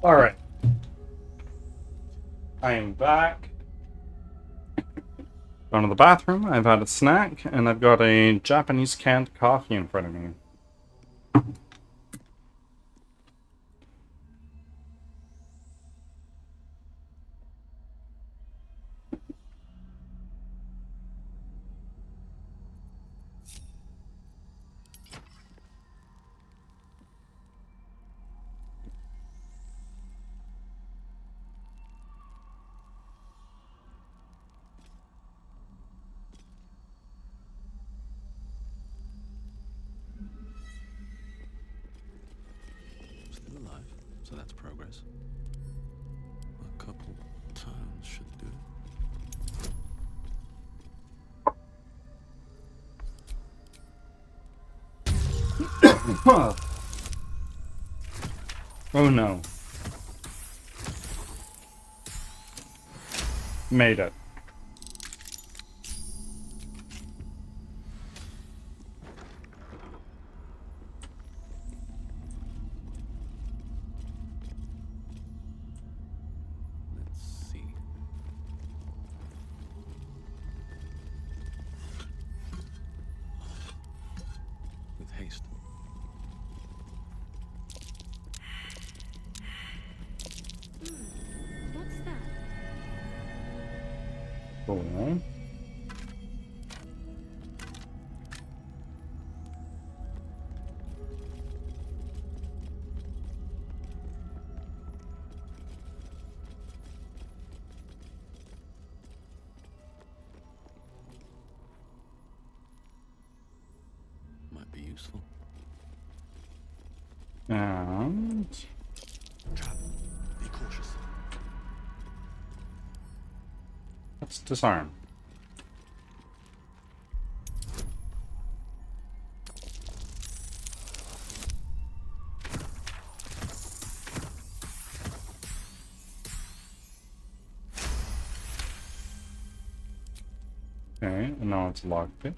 Alright. I am back. Gone to the bathroom, I've had a snack, and I've got a Japanese canned coffee in front of me. Still alive, so that's progress. A couple turns should do it. Oh no. Made it. Let's see. With haste. What's that? Cool. Might be useful. And Trap. Be cautious. let's disarm. Okay, and now it's lockpick.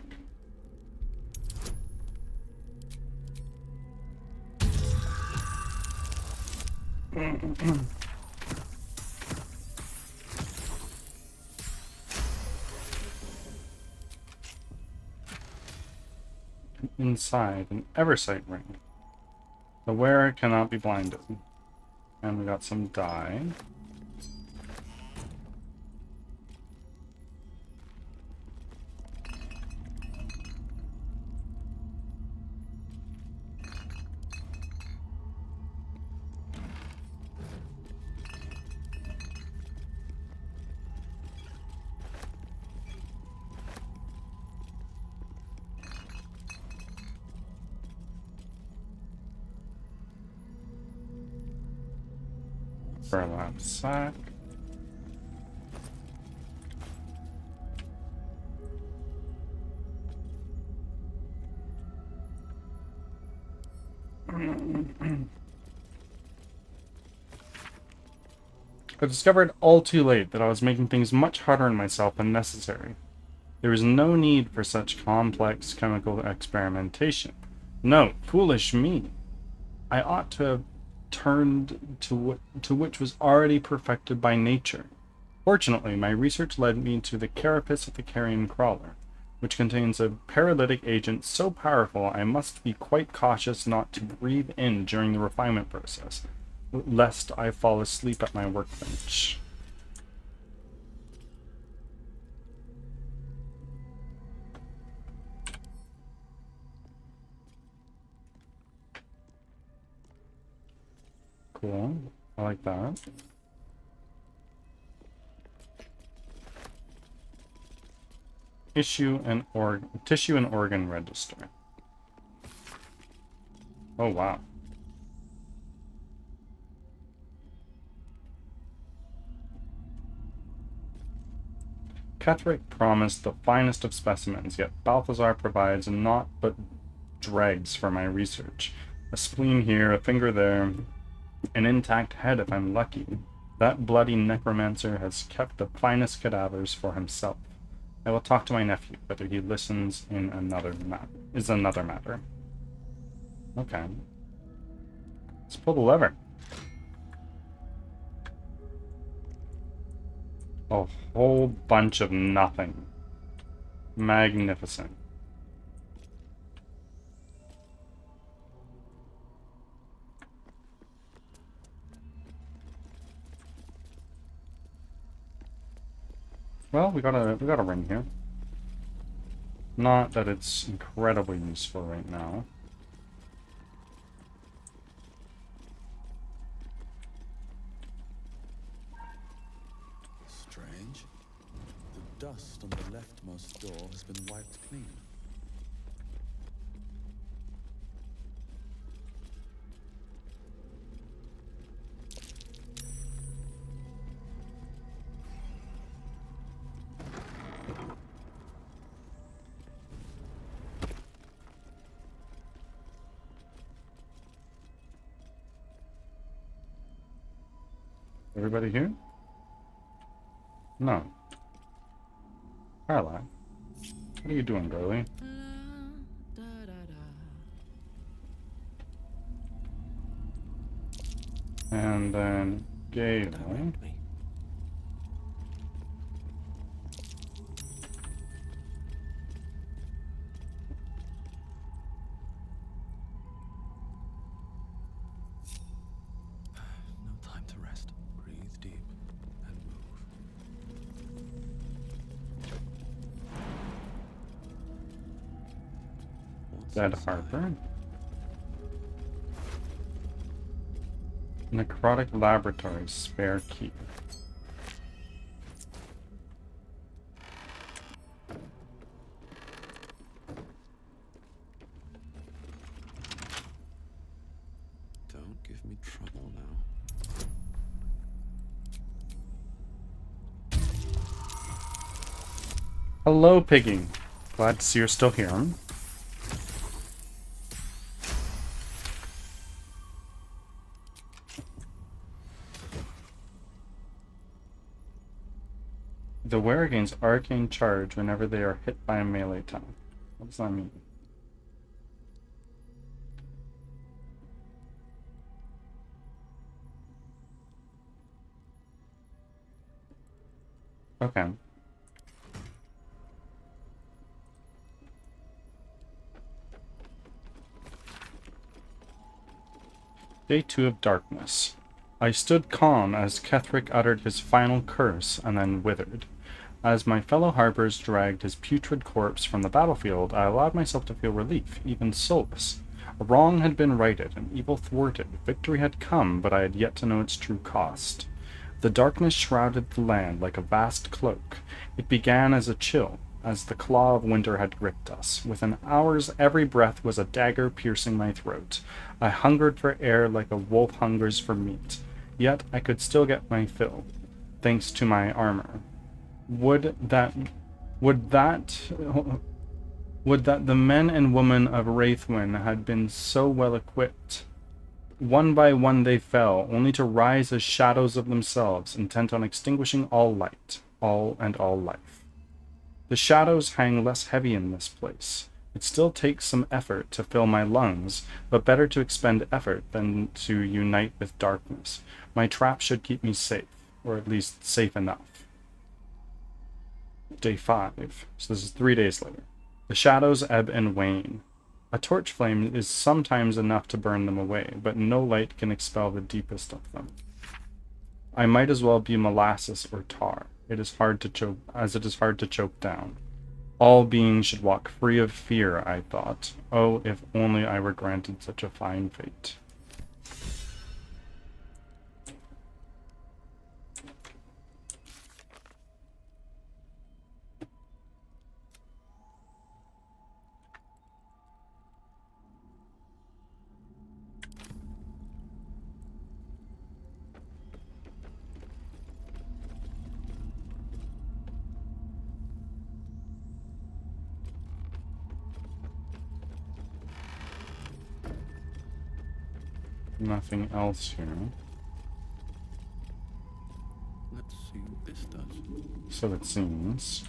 Inside an Eversight ring. The wearer cannot be blinded. And we got some dye. Burlap sack. I discovered all too late that I was making things much harder on myself than necessary. There was no need for such complex chemical experimentation. No, foolish me. I ought to have turned to which was already perfected by nature. Fortunately, my research led me to the carapace of the carrion crawler, which contains a paralytic agent so powerful I must be quite cautious not to breathe in during the refinement process, lest I fall asleep at my workbench. Cool. I like that. Tissue and organ register. Oh wow. Ketherick promised the finest of specimens, yet Balthazar provides naught but dregs for my research. A spleen here, a finger there, an intact head if I'm lucky. That bloody necromancer has kept the finest cadavers for himself. I will talk to my nephew. Whether he listens is another matter. Okay. Let's pull the lever. A whole bunch of nothing. Magnificent. Well, we got a ring here. Not that it's incredibly useful right now. Strange. The dust on the leftmost door has been wiped clean. Everybody here? No. Carla. What are you doing, girlie? And then Gale. Direct me. No time to rest. Breathe deep and move. What's Dead inside? Harper. Necrotic Laboratory, spare key. Don't give me trouble now. Hello, Piggy. Glad to see you're still here. The wearer gains arcane charge whenever they are hit by a melee attack. What does that mean? Okay. Day 2 of Darkness. I stood calm as Ketherick uttered his final curse and then withered. As my fellow harpers dragged his putrid corpse from the battlefield, I allowed myself to feel relief, even solace. A wrong had been righted, an evil thwarted, victory had come, but I had yet to know its true cost. The darkness shrouded the land like a vast cloak. It began as a chill, as the claw of winter had gripped us. Within hours, every breath was a dagger piercing my throat. I hungered for air like a wolf hungers for meat. Yet I could still get my fill, thanks to my armor. Would that the men and women of Wraithwyn had been so well equipped. One by one they fell, only to rise as shadows of themselves, intent on extinguishing all light, all life. The shadows hang less heavy in this place. It still takes some effort to fill my lungs, but better to expend effort than to unite with darkness. My trap should keep me safe, or at least safe enough. Day 5. So this is 3 days later. The shadows ebb and wane. A torch flame is sometimes enough to burn them away, but no light can expel the deepest of them. I might as well be molasses or tar. It is hard to choke down. All beings should walk free of fear, I thought. Oh, if only I were granted such a fine fate. Nothing else here. Let's see what this does. So it seems.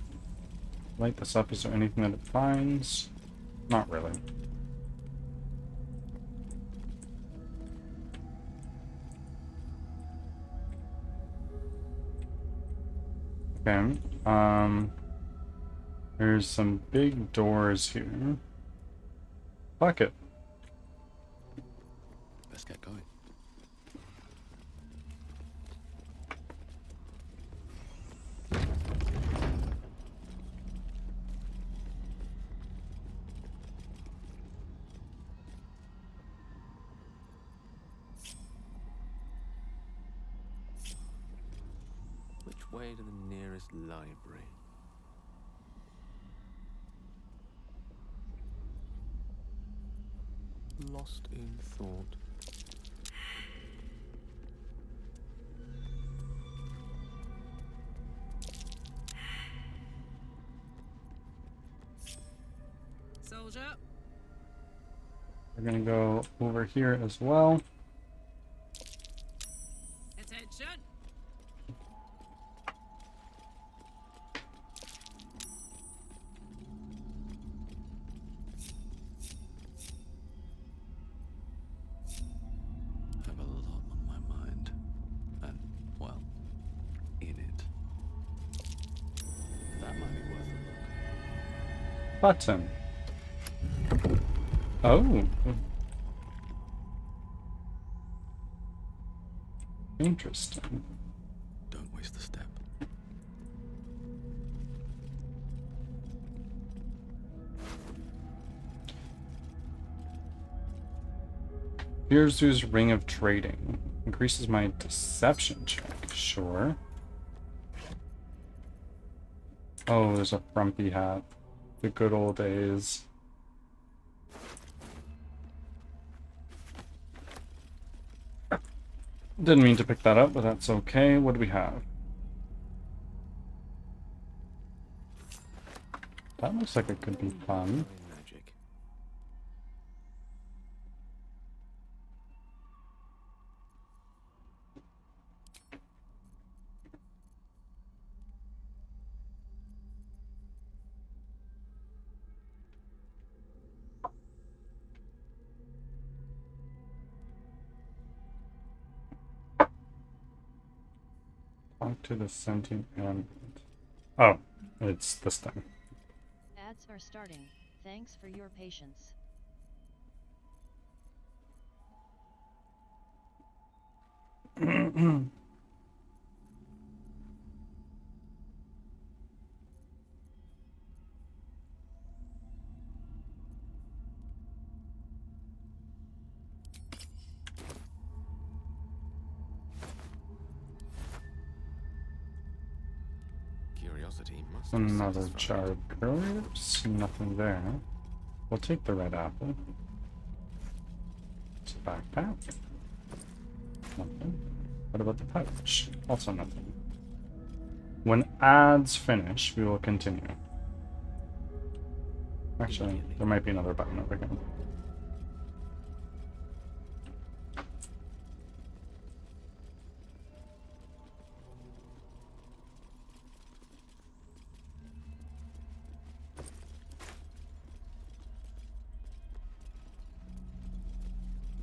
Light this up. Is there anything that it finds? Not really. Okay. There's some big doors here. Fuck it. Let's get going. Which way to the nearest library? Lost in thought. Soldier, We're gonna go over here as well. attention. I have a lot on my mind. And, well, in it. That might be worth a look. Button. Oh. Interesting. Don't waste a step. Here's Ring of Trading. Increases my deception check. Sure. Oh, there's a frumpy hat. The good old days. Didn't mean to pick that up, but that's okay. What do we have? That looks like it could be fun. Magic. Talk to the sentient animal. Oh, it's this thing. Ads are starting. Thanks for your patience. Curiosity must have Another satisfied. jar of curves. Nothing there. We'll take the red apple. It's a backpack. Nothing. What about the pouch? Also nothing. When ads finish, we will continue. Actually, there might be another button over here.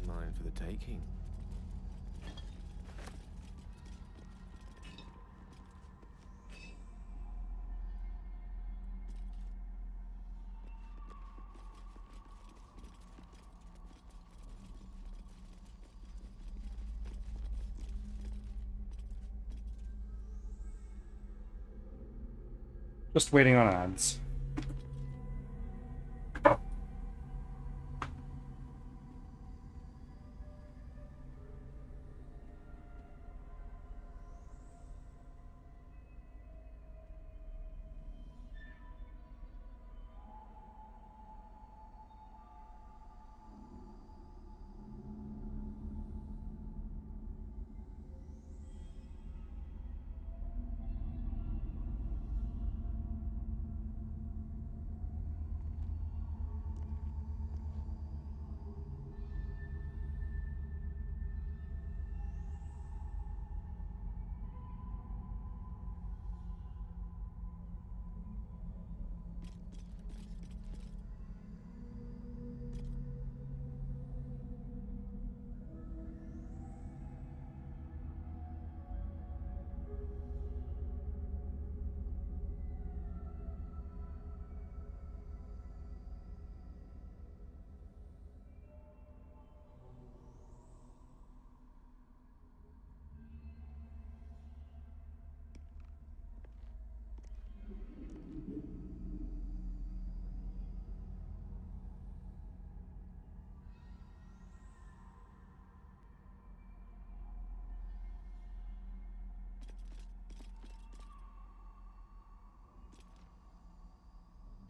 Mine for the taking. Just waiting on ads.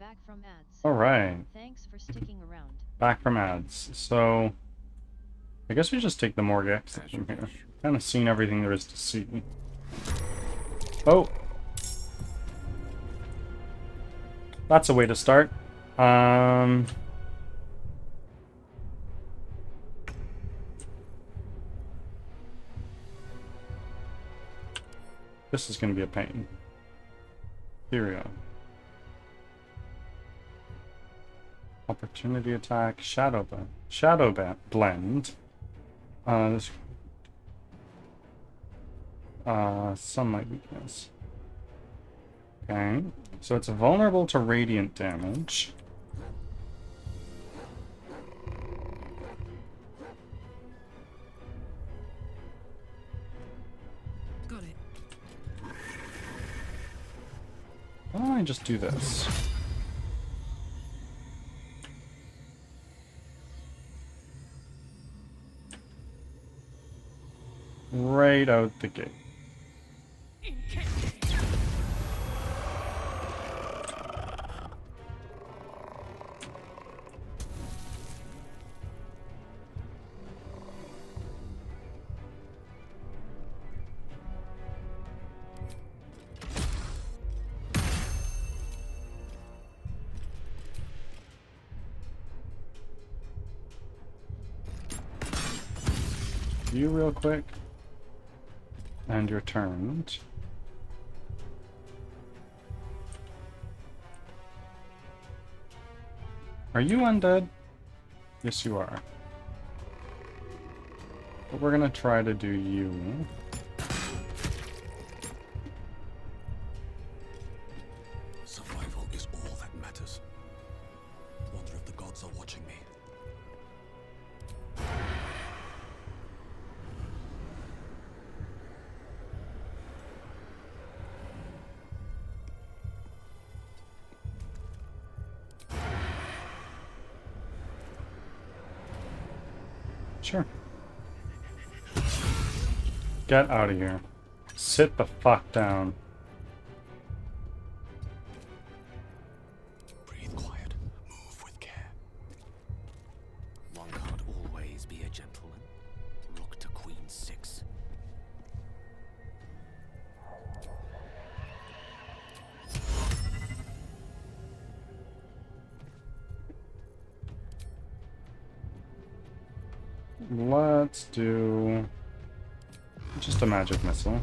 Back from ads. Alright, Thanks for sticking around. back from ads. So, I guess we just take the morgue exit As from you here. wish. Kind of seen everything there is to see. Oh! That's a way to start. This is going to be a pain. Here we go. Opportunity attack, blend. This, sunlight weakness. Okay, so it's vulnerable to radiant damage. Got it. Why don't I just do this? Right out the gate. You real quick. And you're turned. Are you undead? Yes, you are. But we're gonna try to do you. Survival is all that matters. Wonder if the gods are watching me. Sure. Get out of here. Sit the fuck down. Breathe quiet. Move with care. One can't always be a gentleman. Rook to Queen 6. Let's do just a magic missile.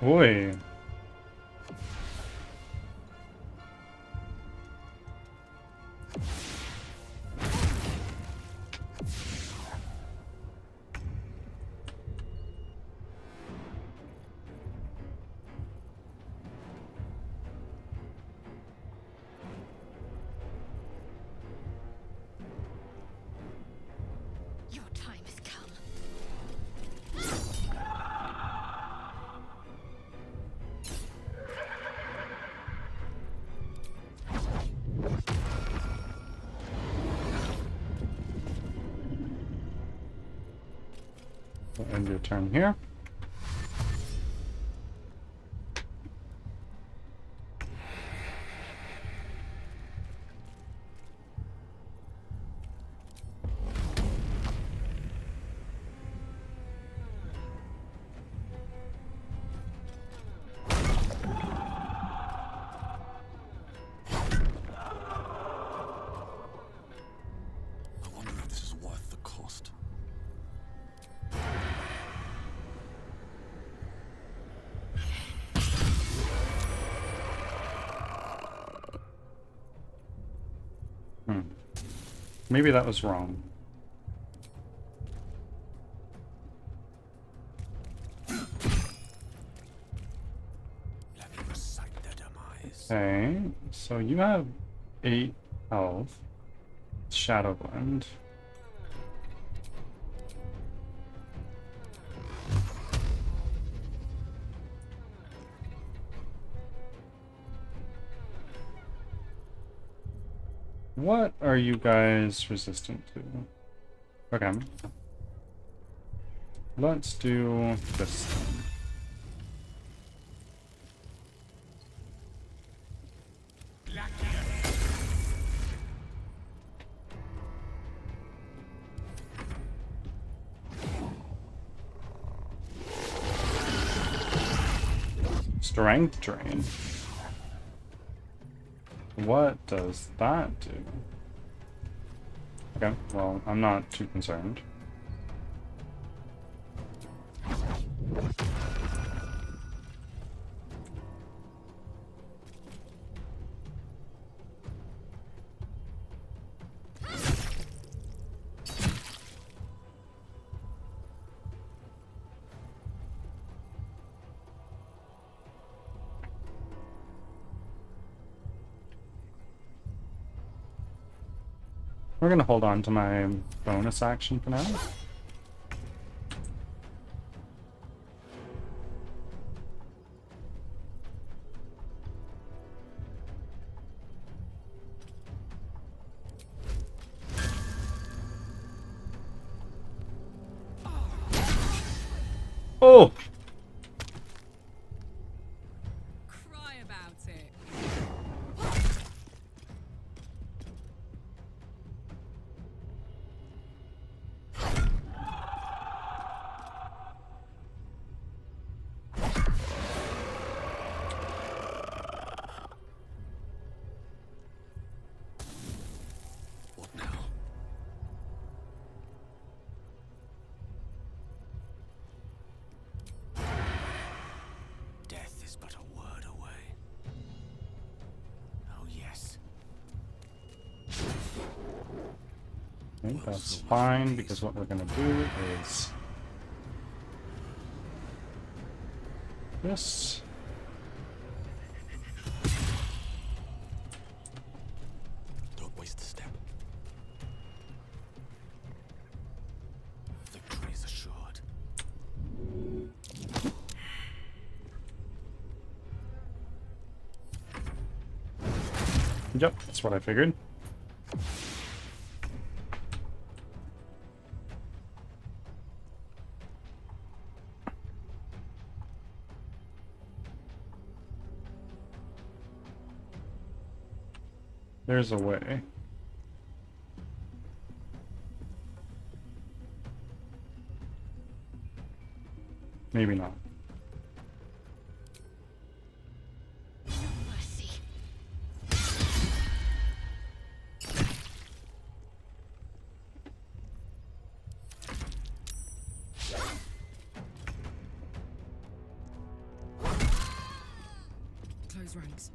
Oi. Your time has come. We'll end your turn here. I wonder if this is worth the cost. Maybe that was wrong. Let me recite their demise. Okay, so you have 8 health. Shadowland. What are you guys resistant to? Okay. Let's do this thing. Strength drain. What does that do? Okay, well, I'm not too concerned. We're gonna hold on to my bonus action for now. Oh! Cry about it. What now? Death is but a word away. Oh, yes. I think that's fine, because what we're gonna do is this. Don't waste a step. Victory is assured. Yep, that's what I figured. There's a way. Maybe not. Mercy. Close ranks.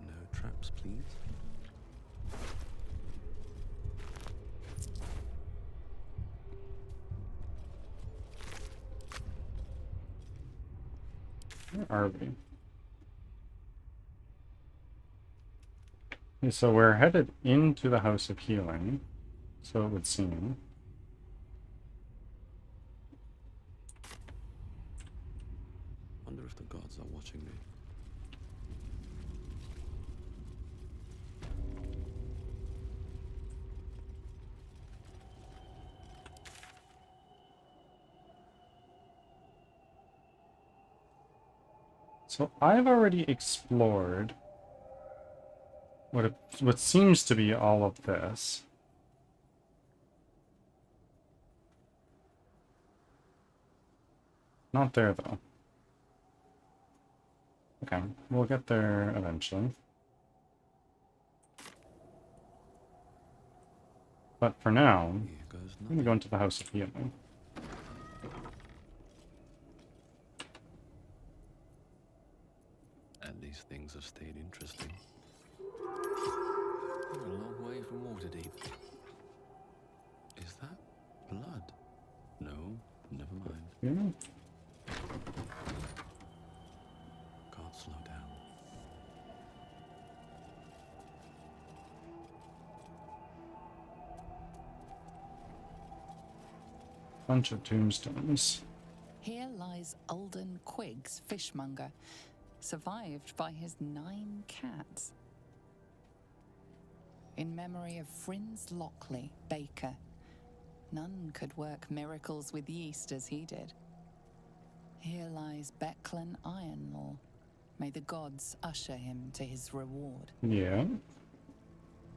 No traps, please. Where are we? Okay, so we're headed into the House of Healing, so it would seem. Wonder if the gods are watching me. So I've already explored what seems to be all of this. Not there, though. Okay, we'll get there eventually. But for now, Here goes I'm nothing. gonna go into the House of Healing. Things have stayed interesting. We're a long way from Waterdeep. Is that blood? No, never mind. Yeah. Can't slow down. Bunch of tombstones. Here lies Alden Quiggs, fishmonger, survived by his 9 cats. In memory of Frinz Lockley, baker. None could work miracles with yeast as he did. Here lies Becklin Ironlaw. May the gods usher him to his reward. Yeah.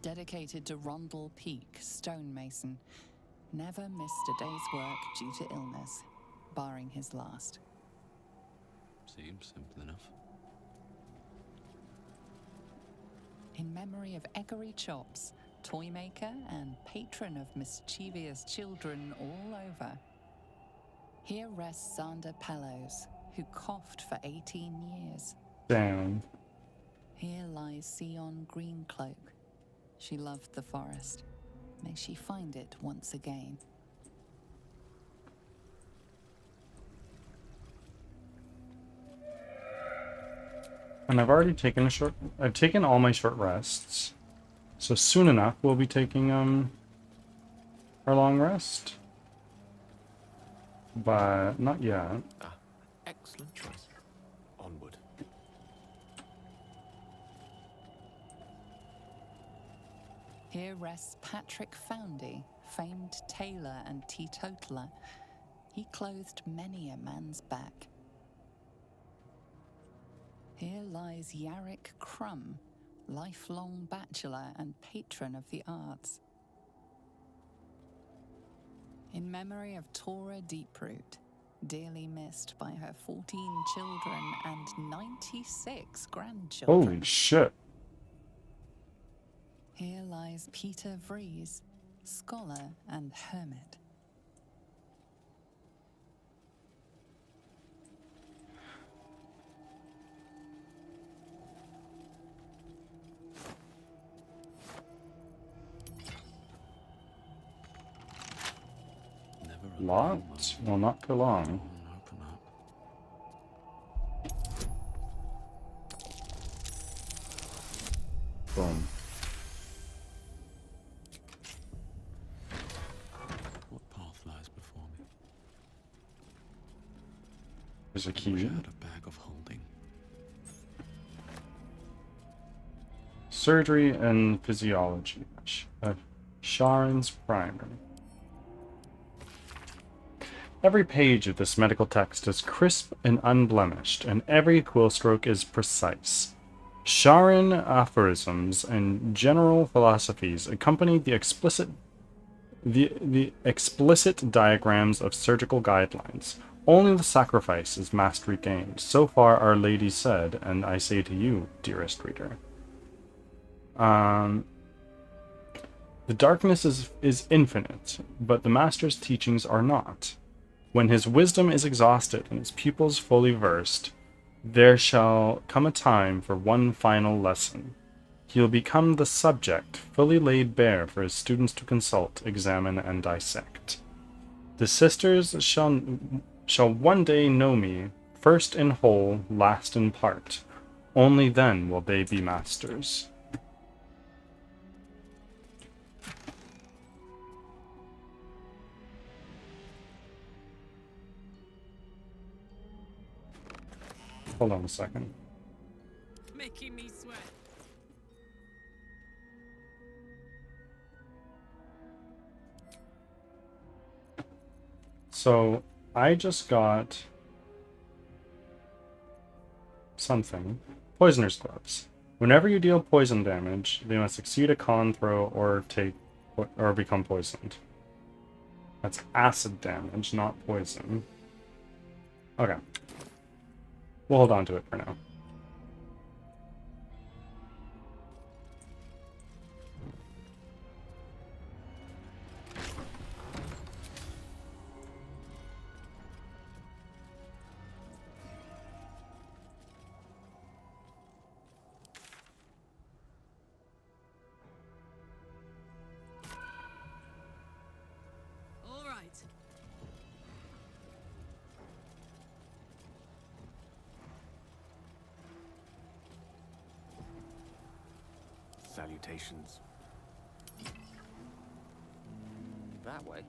Dedicated to Rondel Peak, stonemason. Never missed a day's work due to illness, barring his last. Seems simple enough. In memory of Eggery Chops, toy maker and patron of mischievous children all over. Here rests Xander Pellows, who coughed for 18 years. Down. Here lies Sion Greencloak. She loved the forest. May she find it once again. And I've taken all my short rests. So soon enough we'll be taking our long rest. But not yet. Ah, excellent choice. Onward. Here rests Patrick Foundy, famed tailor and teetotaler. He clothed many a man's back. Here lies Yarrick Crumb, lifelong bachelor and patron of the arts. In memory of Tora Deeproot, dearly missed by her 14 children and 96 grandchildren. Holy shit. Here lies Peter Vries, scholar and hermit. Never a Lot? Well, not for long. Open up. Boom. What path lies before me? There's a Wish key. I had a bag of holding. Surgery and physiology. Sharon's primer. Every page of this medical text is crisp and unblemished, and every quill stroke is precise. Sharon aphorisms and general philosophies accompany the explicit diagrams of surgical guidelines. Only the sacrifice is mastery gained. So far Our Lady said, and I say to you, dearest reader. The darkness is infinite, but the Master's teachings are not. When his wisdom is exhausted and his pupils fully versed, there shall come a time for one final lesson. He will become the subject, fully laid bare for his students to consult, examine, and dissect. The sisters shall one day know me, first in whole, last in part. Only then will they be masters. Hold on a second. Making me sweat. So, I just got something. Poisoner's gloves. Whenever you deal poison damage, they must succeed a con throw or become poisoned. That's acid damage, not poison. Okay. We'll hold on to it for now. Salutations. That way.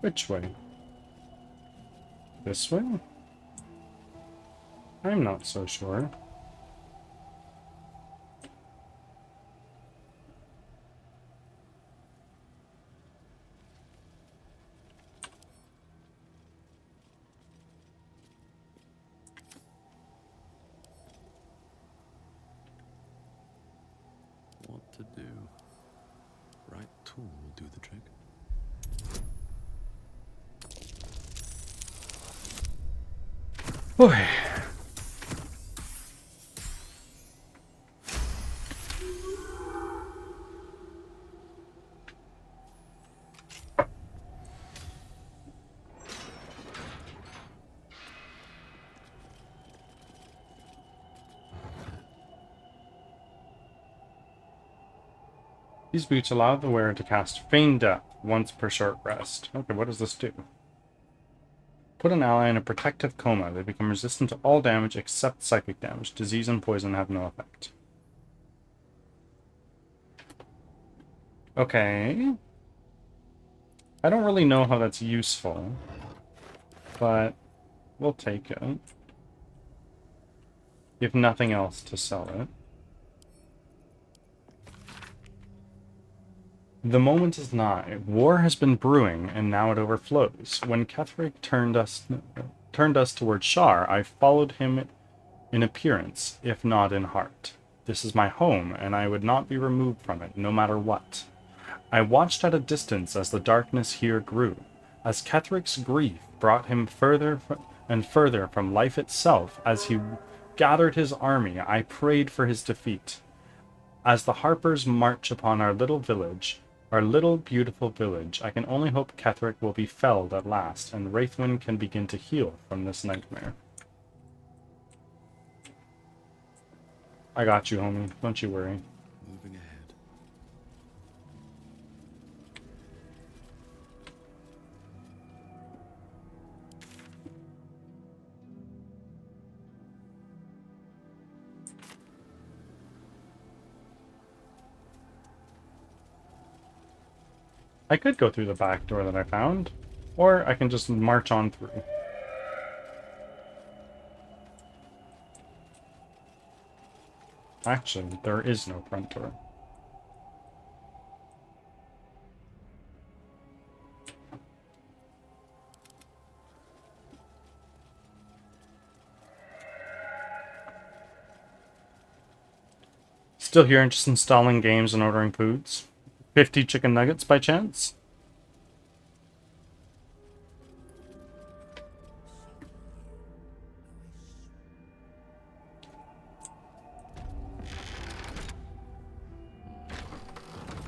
Which way? This way? I'm not so sure. What to do? Right tool will do the trick. Boy. These boots allow the wearer to cast Feign Death once per short rest. Okay, what does this do? Put an ally in a protective coma. They become resistant to all damage except psychic damage. Disease and poison have no effect. Okay. I don't really know how that's useful, but we'll take it. If nothing else to sell it. The moment is nigh. War has been brewing, and now it overflows. When Ketheric turned us toward Shar, I followed him in appearance, if not in heart. This is my home, and I would not be removed from it, no matter what. I watched at a distance as the darkness here grew, as Ketheric's grief brought him further and further from life itself. As he gathered his army, I prayed for his defeat. As the Harpers march upon our little beautiful village, I can only hope Ketheric will be felled at last, and Wraithwind can begin to heal from this nightmare. I got you, homie. Don't you worry. Moving ahead. I could go through the back door that I found, or I can just march on through. Actually, there is no front door. Still here, just installing games and ordering foods. 50 chicken nuggets by chance?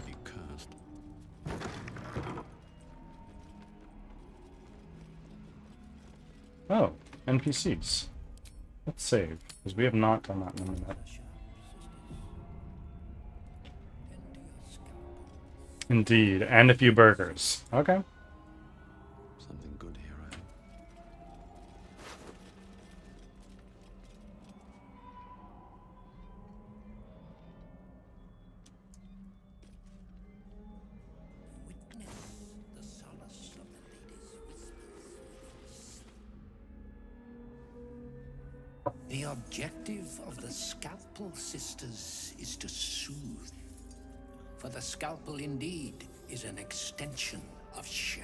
Be cursed. Oh, NPCs. Let's save, because we have not done that in a minute. Indeed, and a few burgers. Okay. Something good here, I hope. Witness the solace of the lady's whispers. The objective of the Scalpel Sisters is to soothe. For the Scalpel indeed is an extension of Shah.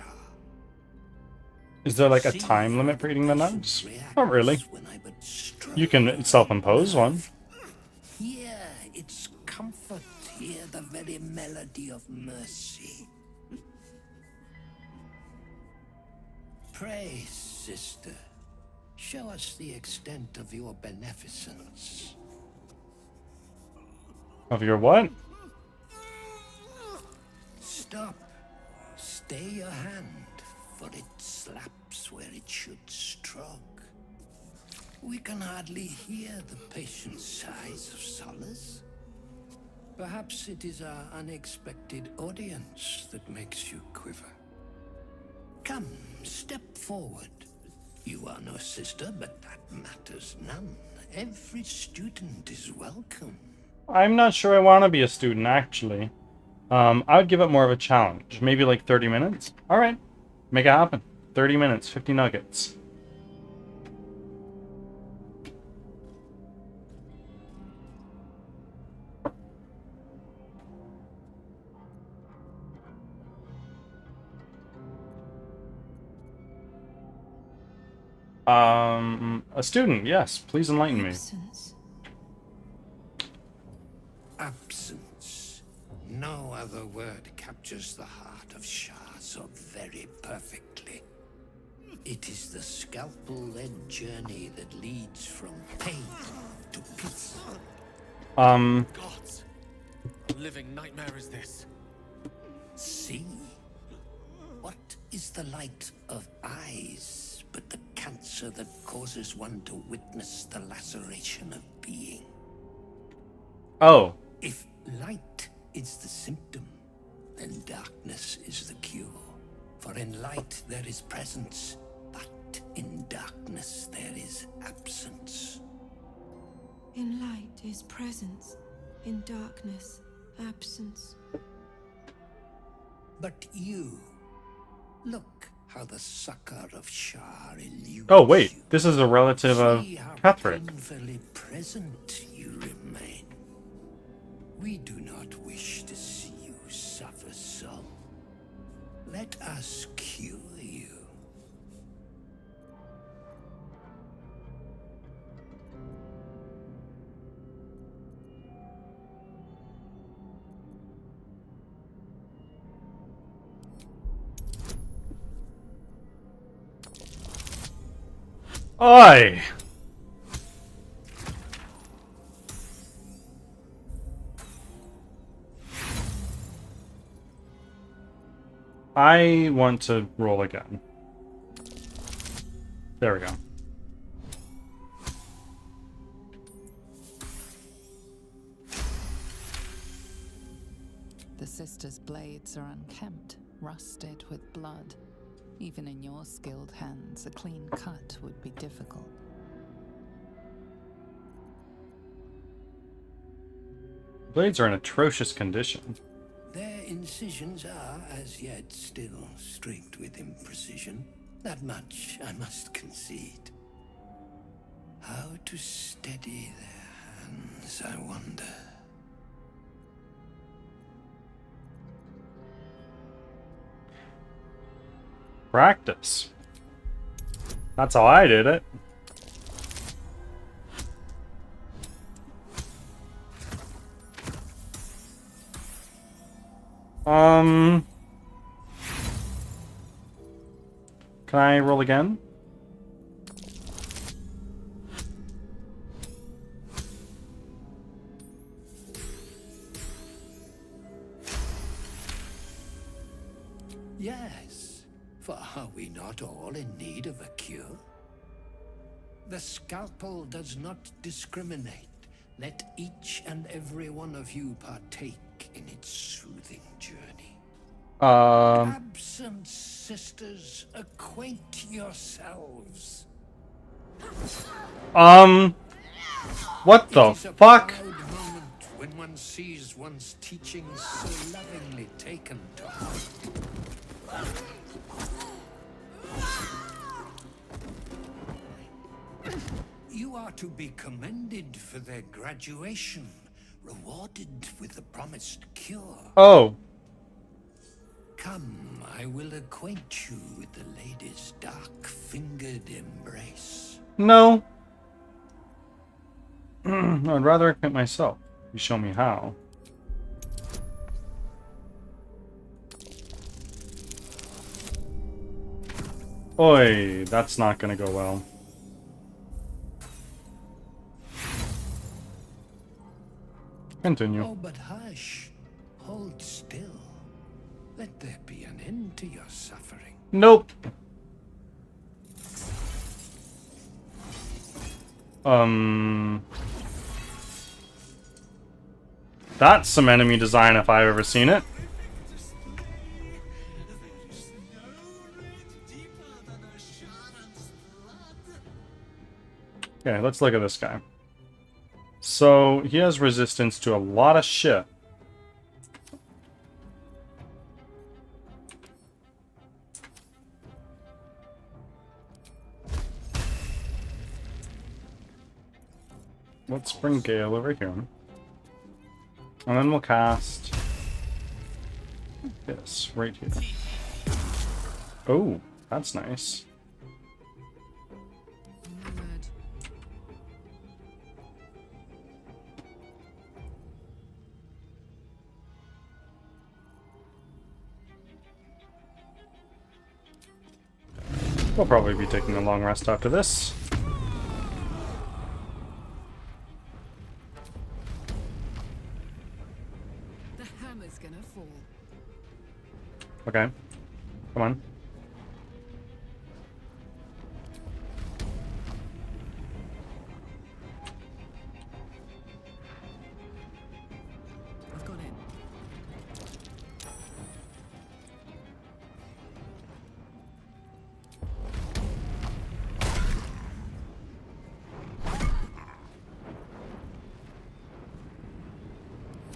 Is there like a time limit for eating the nuts? Not really. You can self-impose one. Hear its comfort, hear the very melody of mercy. Pray, sister, show us the extent of your beneficence. Of your what? Stop. Stay your hand, for it slaps where it should stroke. We can hardly hear the patient sighs of solace. Perhaps it is our unexpected audience that makes you quiver. Come, step forward. You are no sister, but that matters none. Every student is welcome. I'm not sure I want to be a student, actually. I would give it more of a challenge. Maybe like 30 minutes? Alright. Make it happen. 30 minutes, 50 nuggets. A student, yes. Please enlighten me. Absence. Absence. No other word captures the heart of Shah so very perfectly. It is the scalpel-led journey that leads from pain to peace. Gods! A living nightmare is this. See? What is the light of eyes but the cancer that causes one to witness the laceration of being? Oh. If light is the symptom, then darkness is the cure. For in light there is presence, but in darkness there is absence. In light is presence, in darkness, absence. But you, look how the succor of Shah eludes Oh, wait. you. This is a relative of See how Ketheric. painfully present you remain. We do not wish to see you suffer so. Let us cure you. Oi! I want to roll again. There we go. The sisters' blades are unkempt, rusted with blood. Even in your skilled hands, a clean cut would be difficult. Blades are in atrocious condition. Their incisions are, as yet, still streaked with imprecision. That much I must concede. How to steady their hands, I wonder. Practice. That's how I did it. Can I roll again? Yes, for are we not all in need of a cure? The scalpel does not discriminate. Let each and every one of you partake in its soothing journey. Absent sisters, acquaint yourselves. What the It is a fuck? proud moment when one sees one's teachings so lovingly taken to heart. You are to be commended for their graduation, rewarded with the promised cure. Oh. Come, I will acquaint you with the lady's dark-fingered embrace. No. I'd rather acquaint myself. You show me how. Oi, that's not gonna go well. Continue. Oh, but hush. Hold still. Let there be an end to your suffering. Nope. That's some enemy design if I've ever seen it. Okay, let's look at this guy. So he has resistance to a lot of shit. Let's bring Gale over here. And then we'll cast this right here. Oh, that's nice. Word. We'll probably be taking a long rest after this. The hammer's gonna fall. Okay. Come on. I've got it.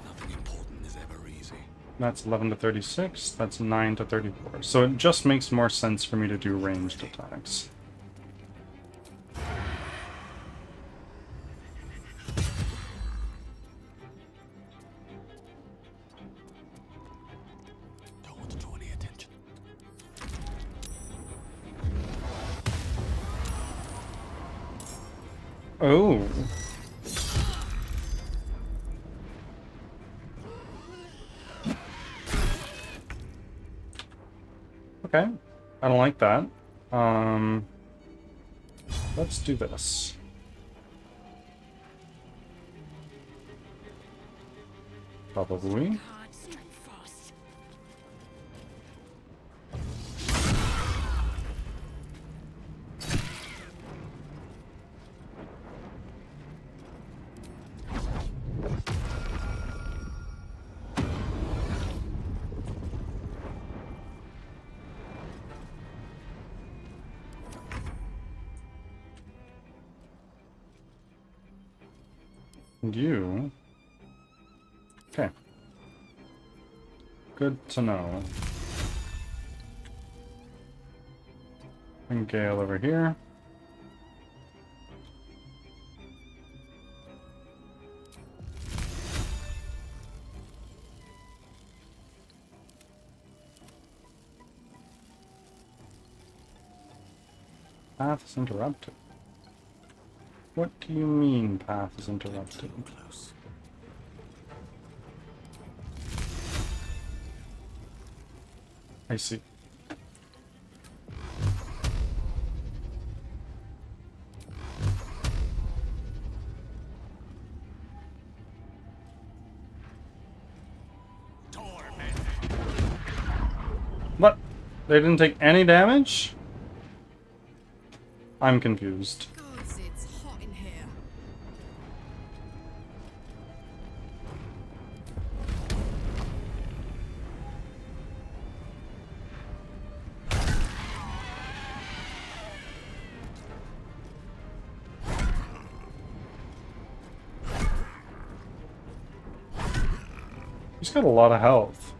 Nothing important is ever easy. That's 11 to 36. That's 9 to 34. So it just makes more sense for me to do ranged attacks. Don't want to draw any attention. Oh. Okay. I don't like that. Let's do this. Probably. Hard, strike fast. And you. Okay. Good to know. And Gale over here. Path is interrupted. What do you mean path is interrupted? Close. I see. What? They didn't take any damage? I'm confused. Gods, it's hot in here. He's got a lot of health.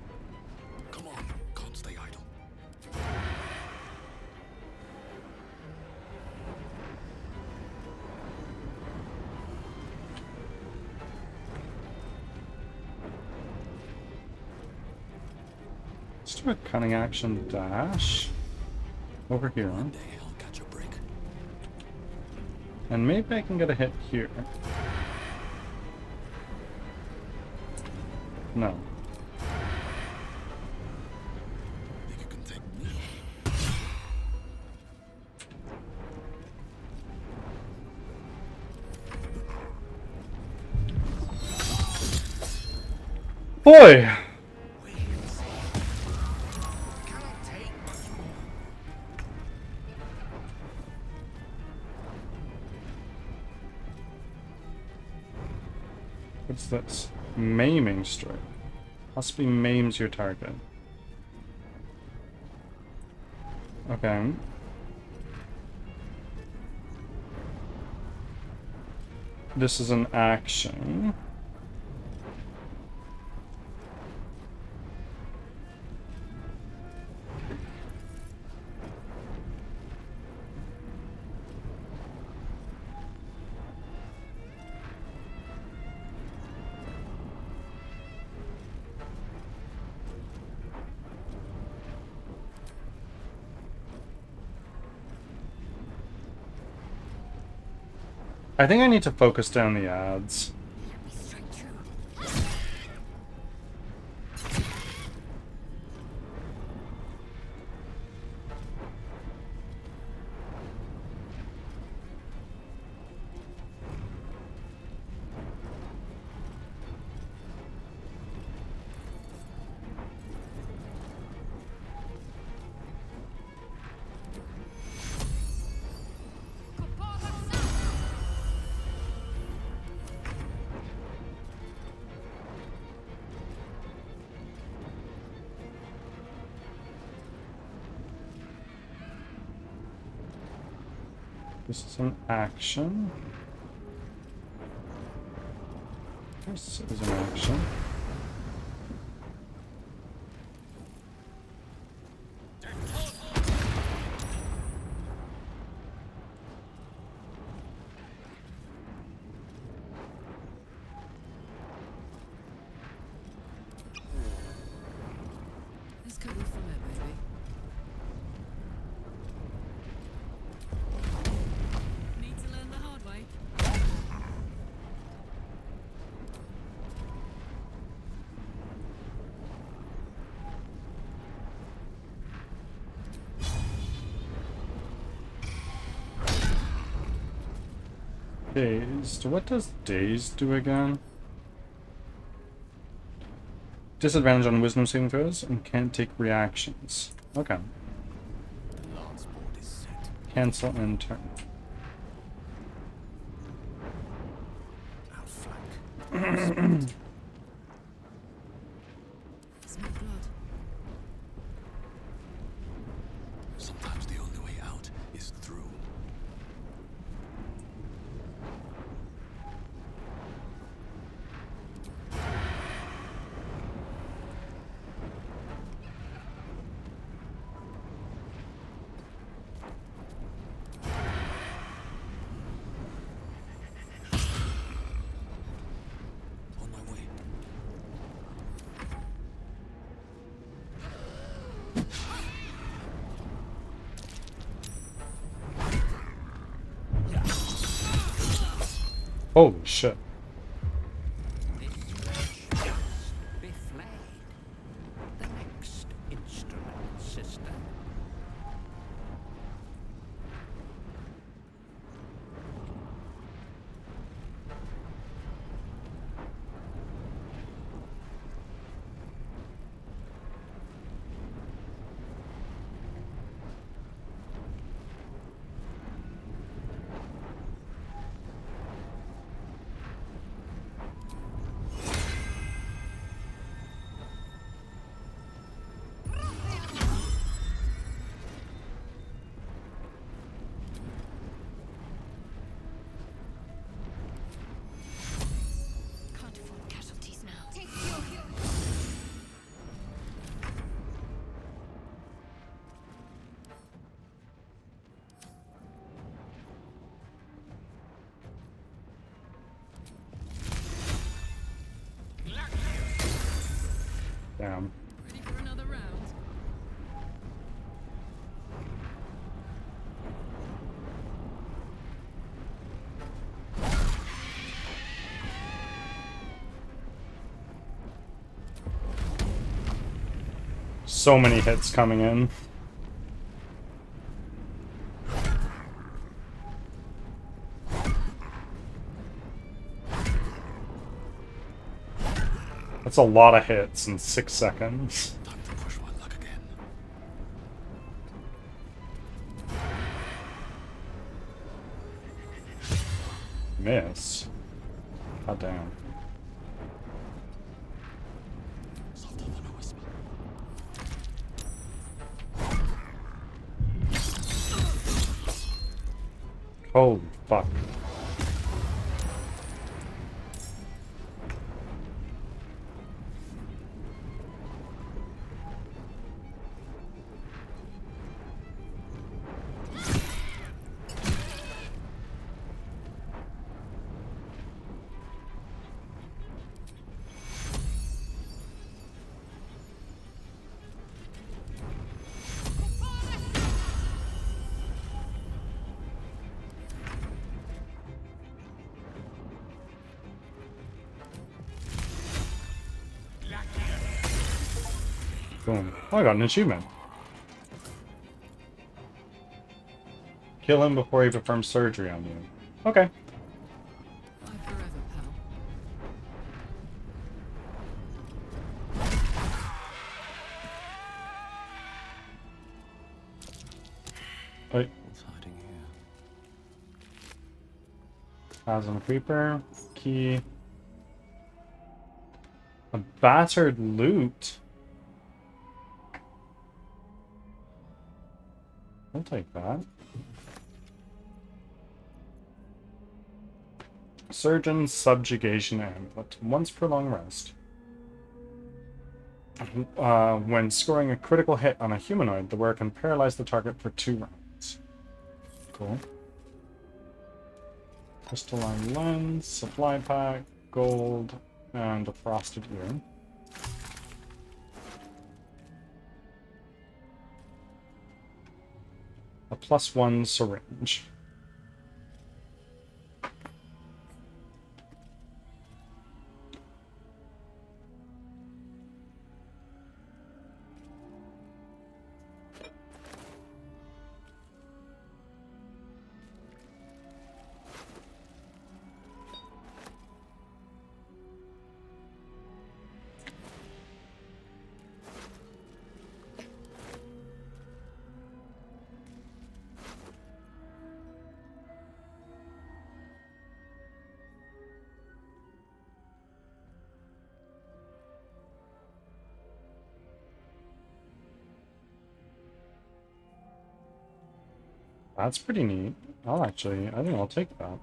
Come on, can't stay idle. Let's do a cunning action dash over here. One day I'll catch a break. And maybe I can get a hit here. No. Think you can take me? Boy! Cannot take much more. What's this? Maiming strike. Possibly maims your target. Okay. This is an action. I think I need to focus down the ads. Let me strike true. This is an action. This is an action. Let's cut you from it, baby. Need to learn the hard way. Dazed. What does dazed do again? Disadvantage on wisdom saving throws and can't take reactions. Okay. The lance board is set. Cancel and turn. Outflank. Smell blood. Sometimes the only way out is through. On my way. Holy shit. Be flayed. The next instrument, sister. Can't afford casualties now. Take your hero. Damn. Ready for another round? So many hits coming in. That's a lot of hits in 6 seconds. Time to push my luck again. Miss. God damn. Softer than a whisper. Holy fuck. Boom. Oh, I got an achievement. Kill him before he performs surgery on you. Okay. Live forever, pal. Wait. What's hiding here? Chasm Creeper. Key. A battered loot. I'll take that. Surgeon's Subjugation Amulet. Once per long rest. When scoring a critical hit on a humanoid, the wearer can paralyze the target for 2 rounds. Cool. Crystalline lens, supply pack, gold, and a frosted ear. A +1 syringe. That's pretty neat. I think I'll take that.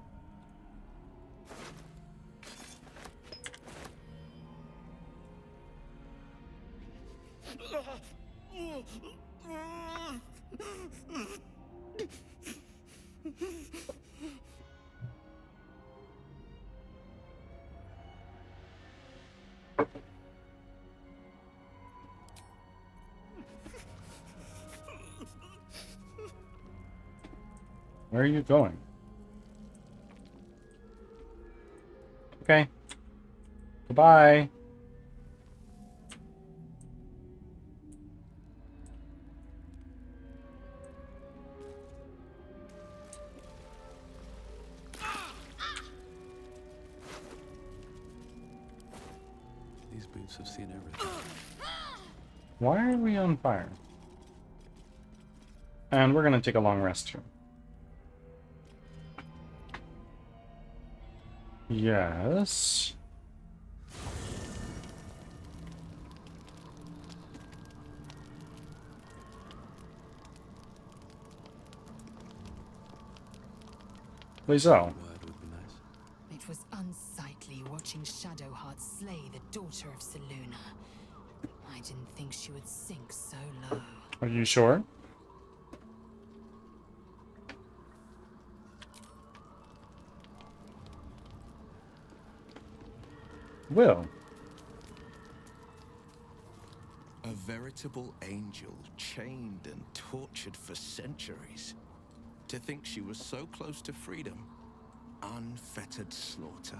Where are you going? Okay. Goodbye. These boots have seen everything. Why are we on fire? And we're gonna take a long rest here. Yes. Please, Word would be nice. It was unsightly watching Shadowheart slay the daughter of Selûne. I didn't think she would sink so low. Are you sure? Will. A veritable angel, chained and tortured for centuries. To think she was so close to freedom. Unfettered slaughter.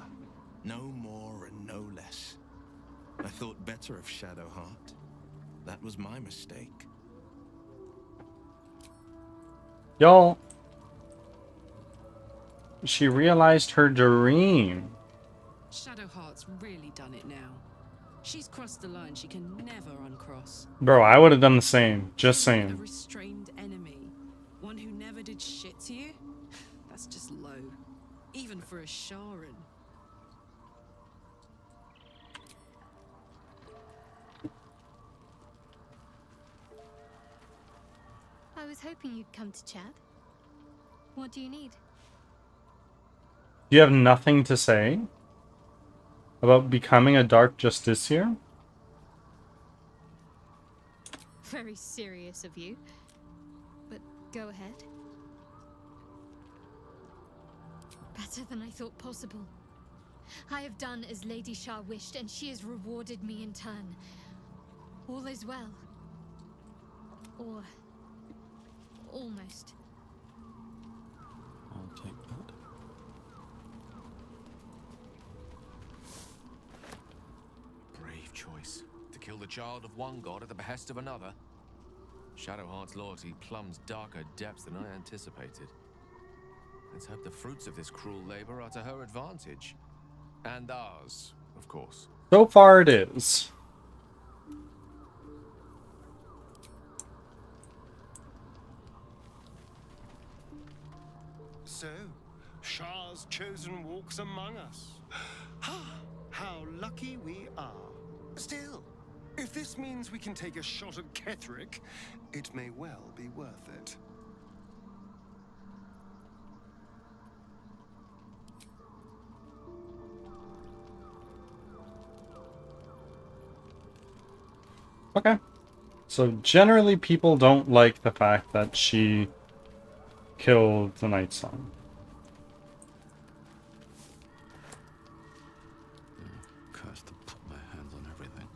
No more and no less. I thought better of Shadowheart. That was my mistake. Y'all. She realized her dream. Shadowheart's really done it now. She's crossed the line she can never uncross. Bro, I would have done the same. Just A saying. restrained enemy. One who never did shit to you? That's just low. Even for a Sharan. I was hoping you'd come to chat. What do you need? Do you have nothing to say about becoming a Dark Justiciar? Very serious of you. But go ahead. Better than I thought possible. I have done as Lady Shah wished, and she has rewarded me in turn. All is well. Or almost. I'll take that. Brave choice. To kill kill the child of one god at the behest of another. Shadowheart's loyalty plumbs darker depths than I anticipated. Let's hope the fruits of this cruel labor are to her advantage. And ours, of course. So far it is. So, Shah's chosen walks among us. How lucky we are. Still, if this means we can take a shot at Ketherick, it may well be worth it. Okay. So generally people don't like the fact that she killed the Night Sun. Cursed to put my hands on everything.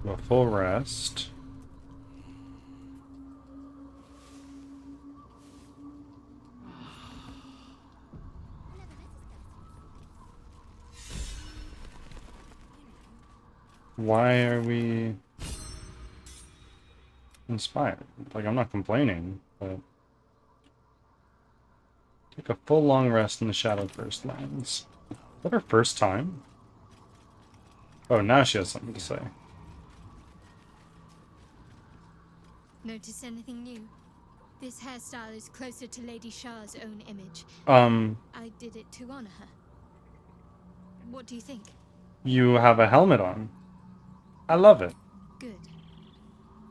A full rest. Why are we inspired? Like, I'm not complaining, but take a full long rest in the Shadowverse lands. Is that her first time? Oh, now she has something to say. Notice anything new? This hairstyle is closer to Lady Shah's own image. I did it to honor her. What do you think? You have a helmet on. I love it. Good.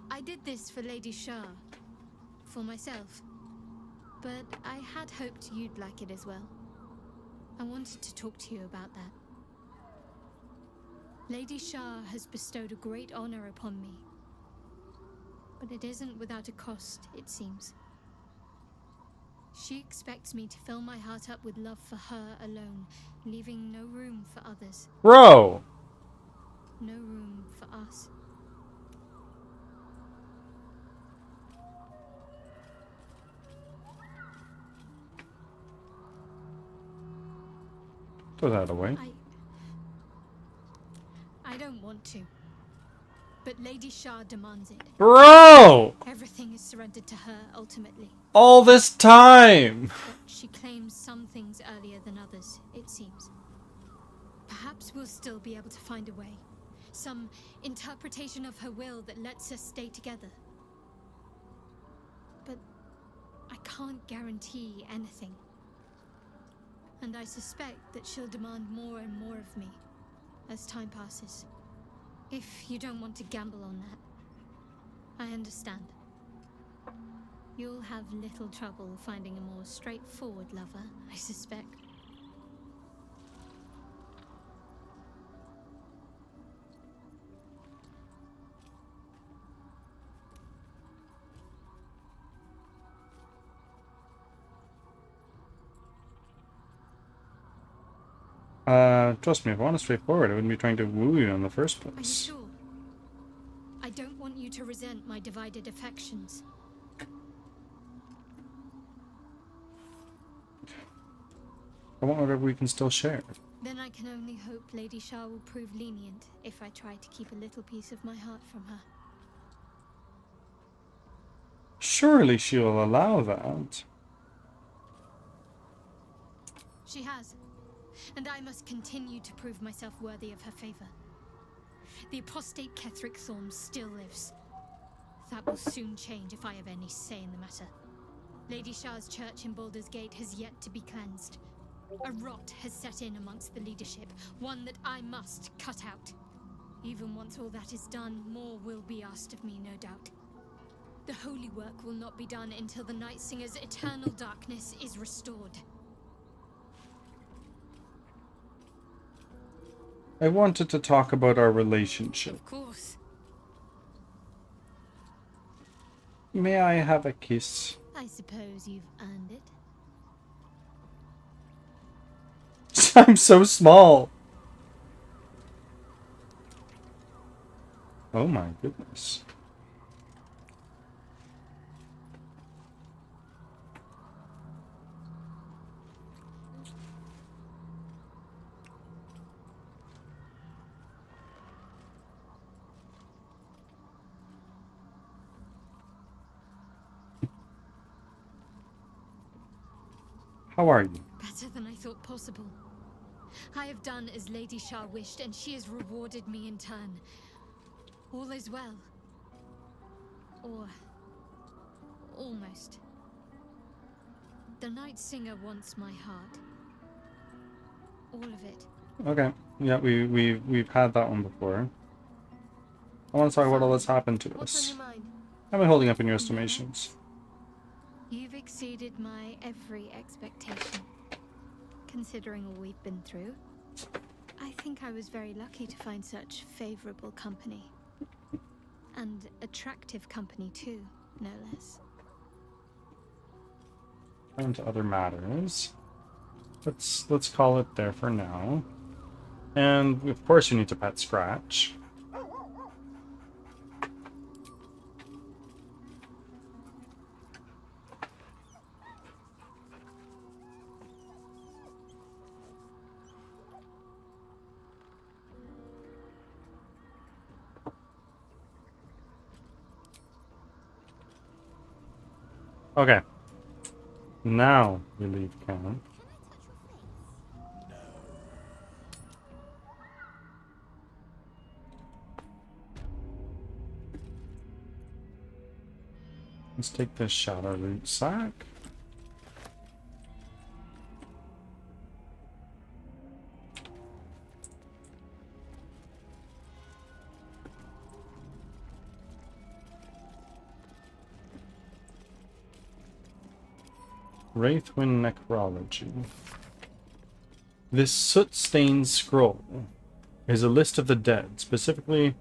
I did this for Lady Shah. For myself. But I had hoped you'd like it as well. I wanted to talk to you about that. Lady Shah has bestowed a great honor upon me. But it isn't without a cost, it seems. She expects me to fill my heart up with love for her alone, leaving no room for others. Bro! No room for us. Throw that away. I don't want to. But Lady Shah demands it. Bro! Everything is surrendered to her, ultimately. All this time! But she claims some things earlier than others, it seems. Perhaps we'll still be able to find a way. Some interpretation of her will that lets us stay together. But I can't guarantee anything. And I suspect that she'll demand more and more of me as time passes. If you don't want to gamble on that, I understand. You'll have little trouble finding a more straightforward lover, I suspect. Trust me, if I want to straightforward, I wouldn't be trying to woo you in the first Are you place. sure? I don't want you to resent my divided affections. I want whatever we can still share. Then I can only hope Lady Shah will prove lenient if I try to keep a little piece of my heart from her. Surely she will allow that. She has. And I must continue to prove myself worthy of her favor. The apostate Ketherick Thorm still lives. That will soon change if I have any say in the matter. Lady Shah's church in Baldur's Gate has yet to be cleansed. A rot has set in amongst the leadership, one that I must cut out. Even once all that is done, more will be asked of me, no doubt. The holy work will not be done until the Night Singer's eternal darkness is restored. I wanted to talk about our relationship. Of course. May I have a kiss? I suppose you've earned it. I'm so small. Oh my goodness. How are you? Better than I thought possible. I have done as Lady Shah wished, and she has rewarded me in turn. All is well. Or almost. The Night Singer wants my heart. All of it. Okay. Yeah, we've had that one before. I want to talk about all that's happened to What's on us. your mind? Am I holding up in your estimations? You've exceeded my every expectation. Considering all we've been through, I think I was very lucky to find such favorable company. And attractive company too, no less. On to other matters. Let's call it there for now. And of course you need to pet Scratch. Okay. Now we leave camp. Let's take this shadow root sack. Wraithwind Necrology. This soot-stained scroll is a list of the dead, specifically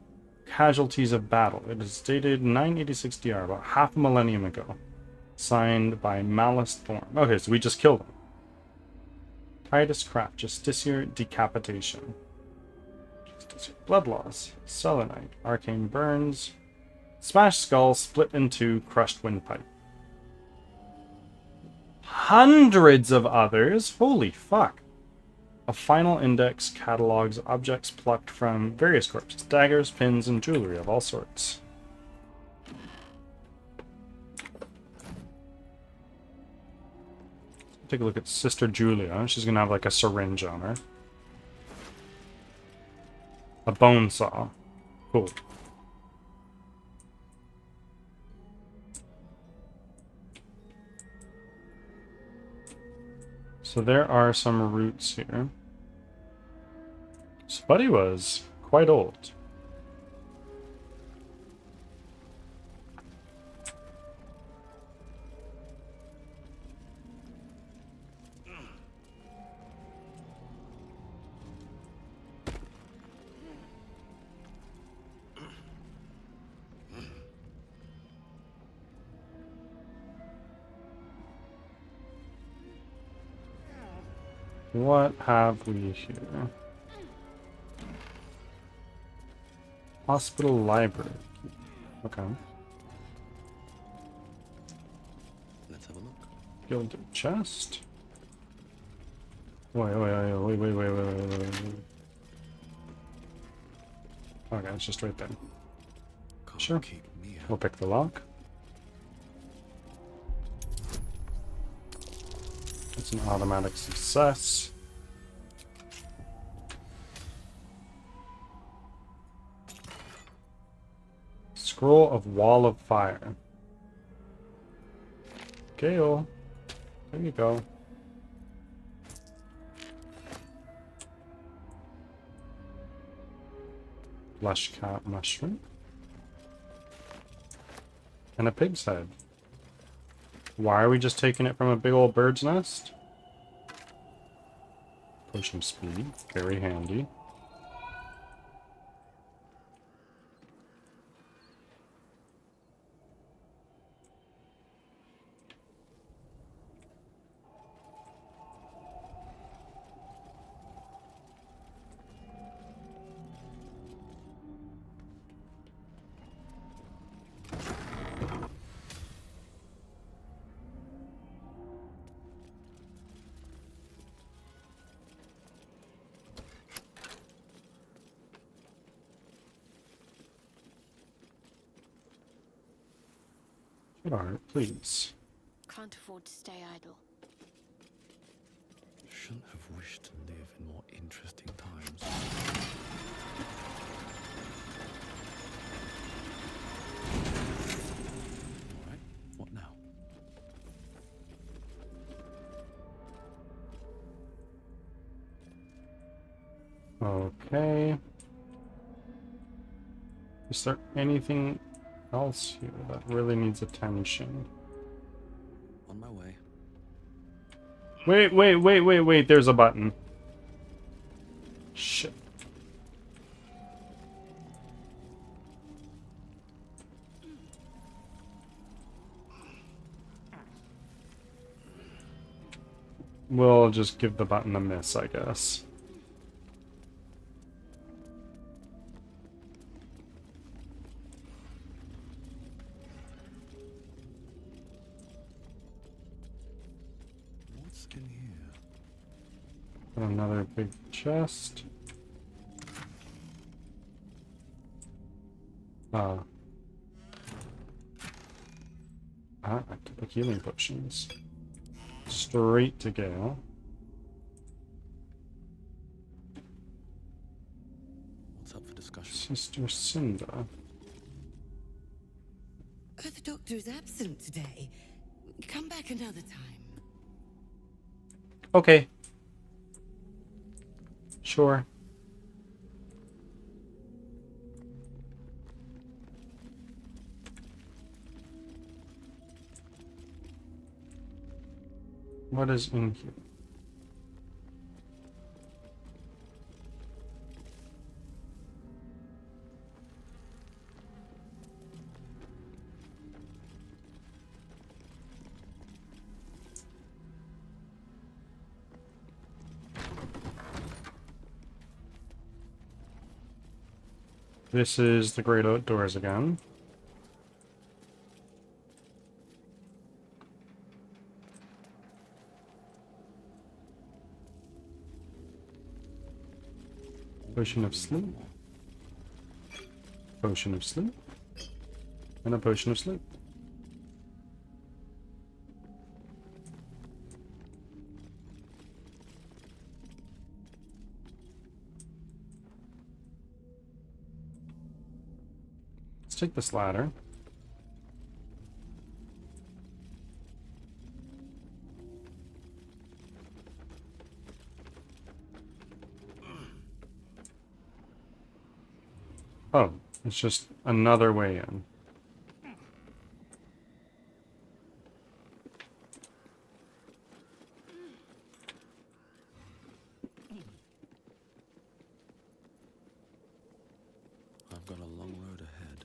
casualties of battle. It is dated 986 DR, about half a millennium ago. Signed by Malice Thorn. Okay, so we just killed him. Titus Craft, Justiciar Decapitation. Justiciar Blood Loss, Selenite, Arcane Burns, Smashed Skull, Split in Two, Crushed Windpipe. Hundreds of others? Holy fuck. A final index catalogs objects plucked from various corpses, daggers, pins, and jewelry of all sorts. Take a look at Sister Julia. She's gonna have like a syringe on her. A bone saw. Cool. So there are some roots here. Spuddy was quite old. What have we here? Hospital library. Okay. Let's have a look. Gilded chest. Wait. Okay, it's just right there. Can't Sure. keep me out. We'll pick the lock. It's an automatic success. Scroll of Wall of Fire. Gale. There you go. Lush cat mushroom. And a pig's head. Why are we just taking it from a big old bird's nest? Potion speed. Very handy. Alright, please. Can't afford to stay idle. Shouldn't have wished to live in more interesting times. Alright, what now? Okay. Is there anything else here that really needs attention? On my way. Wait, there's a button. Shit. We'll just give the button a miss, I guess. What's in here? Another big chest. Active healing potions. Straight to Gale. What's up for discussion? Sister Cinda. Oh, the doctor is absent today. Come back another time. Okay. Sure. What is in here? This is the great outdoors again. Potion of sleep. Potion of sleep. And a potion of sleep. Let's take this ladder. Oh, it's just another way in. I've got a long road ahead.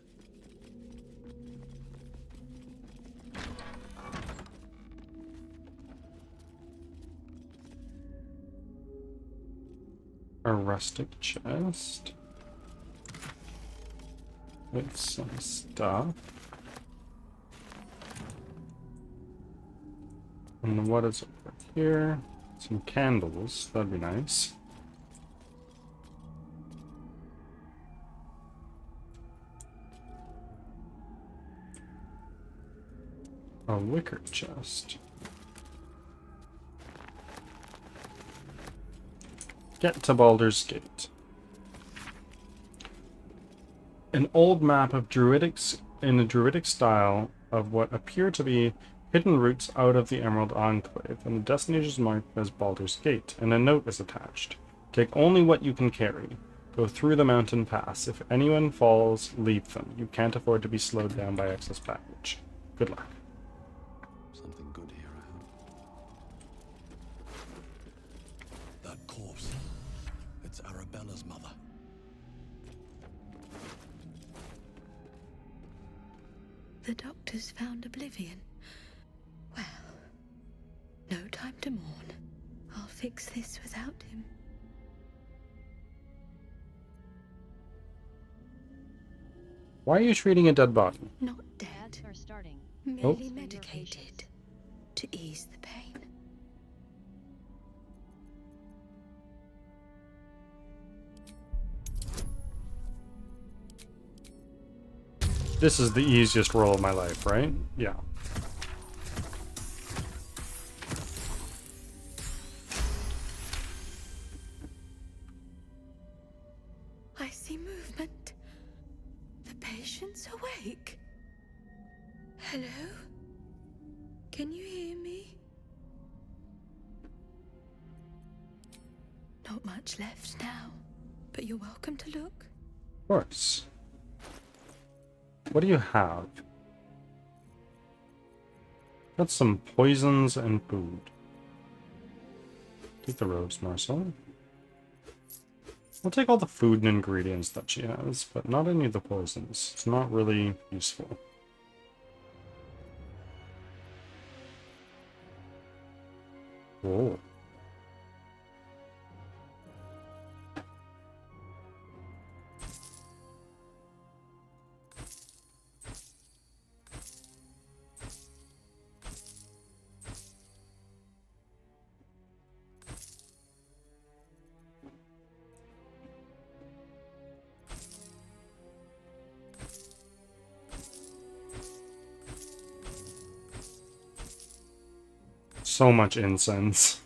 A rustic chest. With some stuff. And what is over here? Some candles. That'd be nice. A wicker chest. Get to Baldur's Gate. An old map of druidics in a druidic style of what appear to be hidden routes out of the Emerald Enclave, and the destination is marked as Baldur's Gate, and a note is attached. Take only what you can carry. Go through the mountain pass. If anyone falls, leave them. You can't afford to be slowed down by excess baggage. Good luck. Something good here, I hope. That corpse. It's Arabella's mother. The doctor's found oblivion. Well, no time to mourn. I'll fix this without him. Why are you treating a dead body? Not dead, Ads are starting. merely For your medicated patience. to ease the pain. This is the easiest roll of my life, right? Yeah. I see movement. The patient's awake. Hello? Can you hear me? Not much left now, but you're welcome to look. Of course. What do you have? Got some poisons and food. Take the rose morsel. We'll take all the food and ingredients that she has, but not any of the poisons. It's not really useful. Whoa. So much incense.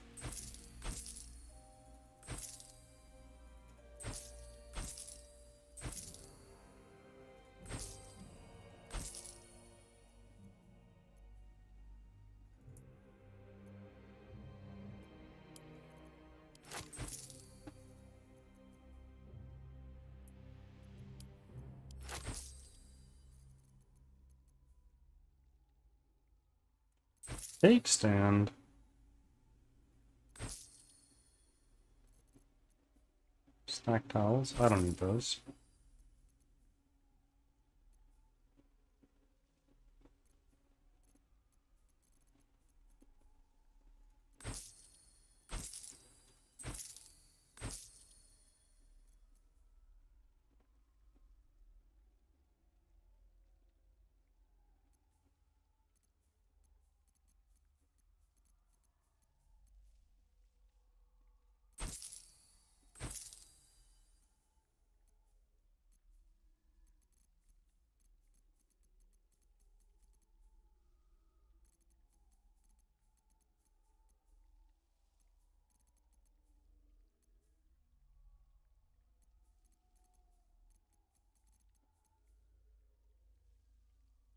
Cake stand. Snack towels. I don't need those.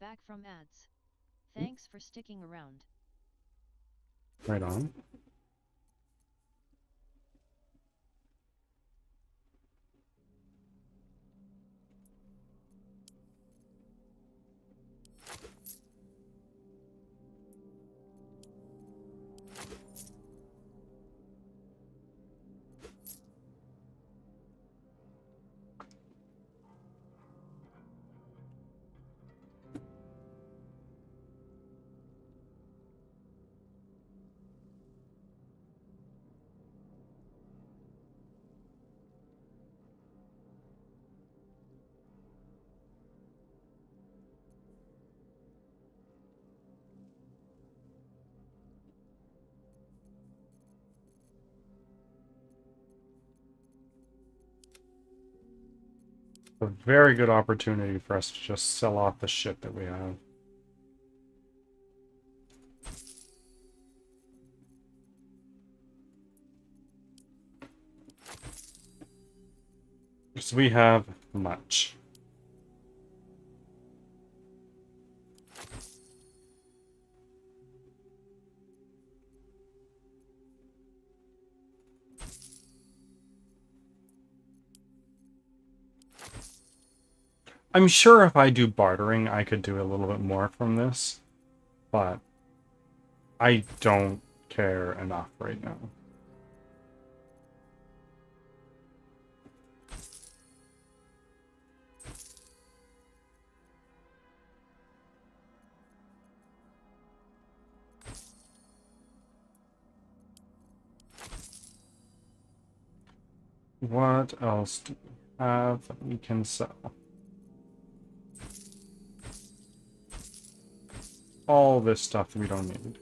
Back from ads. Thanks for sticking around. Right on. A very good opportunity for us to just sell off the shit that we have. Because we have much. I'm sure if I do bartering, I could do a little bit more from this, but I don't care enough right now. What else do we have that we can sell? All this stuff that we don't need.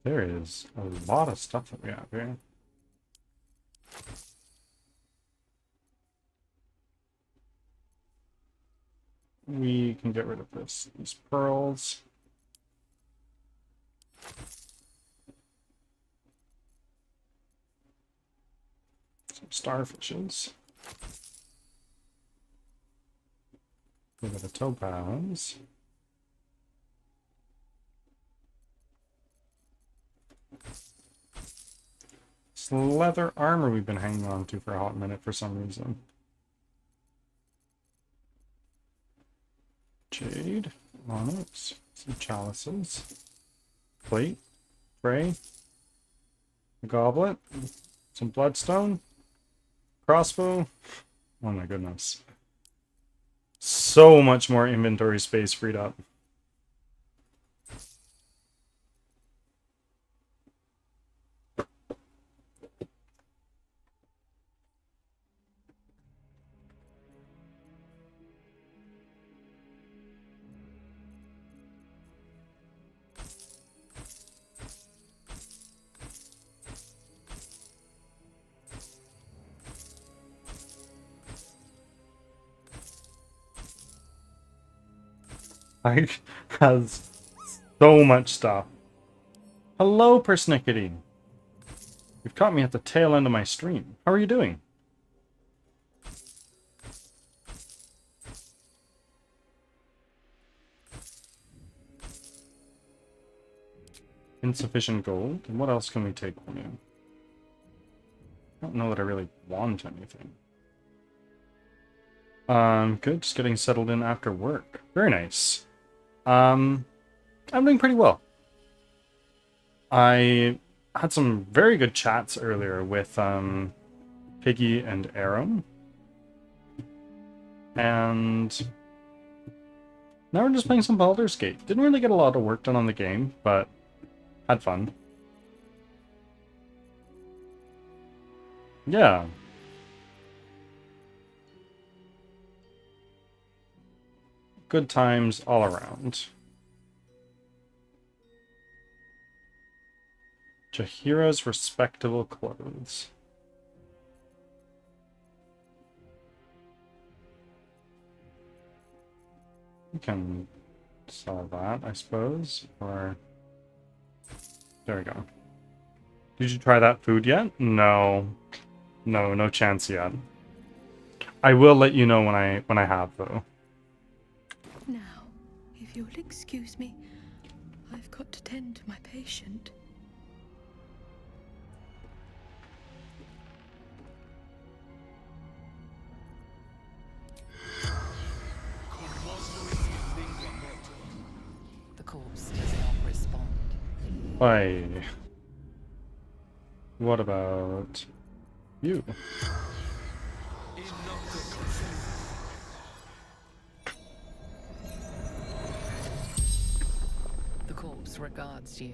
There is a lot of stuff that we have here. We can get rid of these pearls. Some starfishes. Look at the topaz. This leather armor we've been hanging on to for a hot minute for some reason. Jade, onyx, some chalices, plate, tray, a goblet, some bloodstone, crossbow. Oh my goodness. So much more inventory space freed up. I has so much stuff. Hello, Persnickety. You've caught me at the tail end of my stream. How are you doing? Insufficient gold? And what else can we take from you? I don't know that I really want anything. Good. Just getting settled in after work. Very nice. I'm doing pretty well. I had some very good chats earlier with Piggy and Aram. And now we're just playing some Baldur's Gate. Didn't really get a lot of work done on the game, but had fun. Yeah. Good times all around. Jahira's respectable clothes. We can sell that, I suppose, or... There we go. Did you try that food yet? No. No chance yet. I will let you know when I have, though. Now, if you'll excuse me, I've got to tend to my patient. The corpse does not respond. Why? What about you? The corpse regards you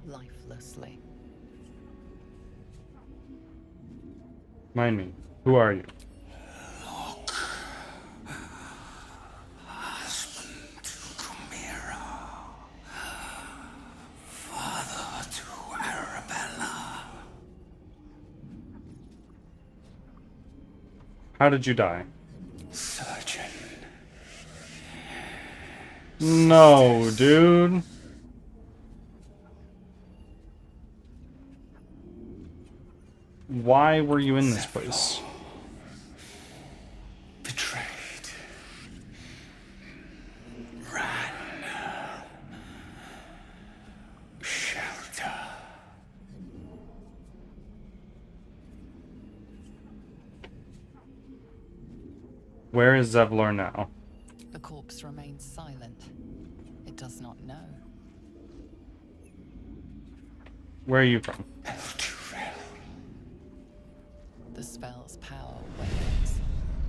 lifelessly. Mind me. Who are you? Husband to Chimera, father to Arabella. How did you die? Surgeon. No, dude. Why were you in this place? Betrayed. Ran. Shelter. Where is Zevlor now? The corpse remains silent. It does not know. Where are you from? The spell's power wanes.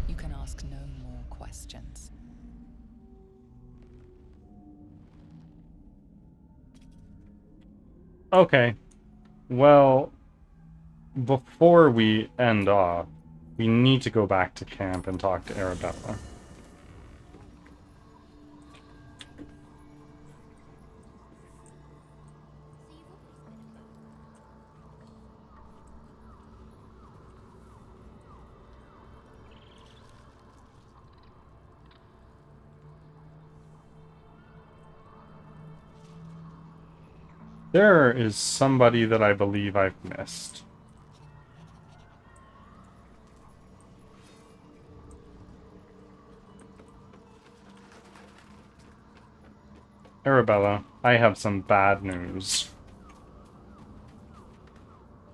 You can ask no more questions. Okay. Well, before we end off, we need to go back to camp and talk to Arabella. There is somebody that I believe I've missed. Arabella, I have some bad news.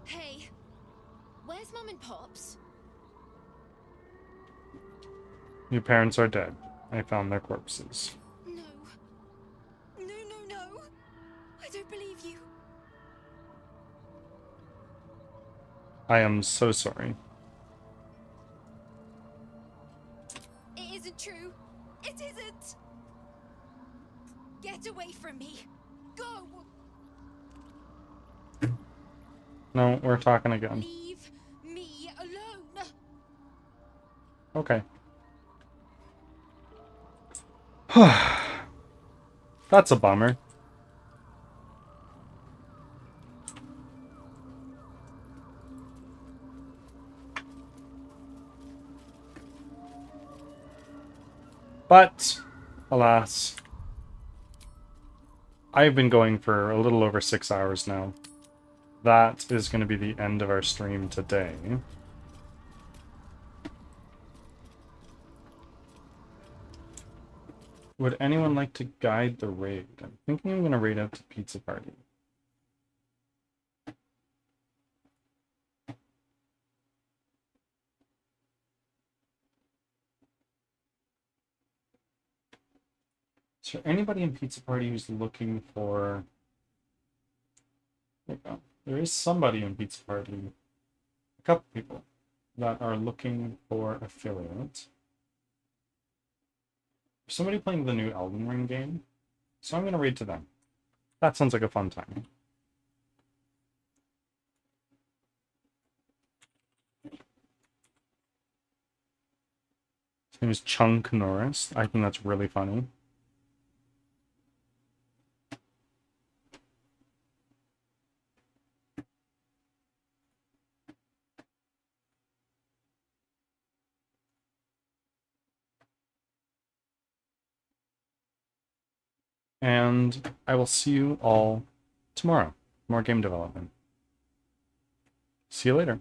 Hey, where's Mum and Pops? Your parents are dead. I found their corpses. No. No. I don't believe you. I am so sorry. It isn't true. It isn't. Get away from me. Go. No, we're talking again. Leave me alone. Okay. That's a bummer. But, alas, I've been going for a little over 6 hours now. That is going to be the end of our stream today. Would anyone like to guide the raid? I'm thinking I'm going to raid out to Pizza Party. Is there anybody in Pizza Party who's looking for... There we go. There is somebody in Pizza Party, a couple people, that are looking for affiliate. There's somebody playing the new Elden Ring game, so I'm going to raid to them. That sounds like a fun time. His name is Chunk Norris. I think that's really funny. And I will see you all tomorrow. More game development. See you later.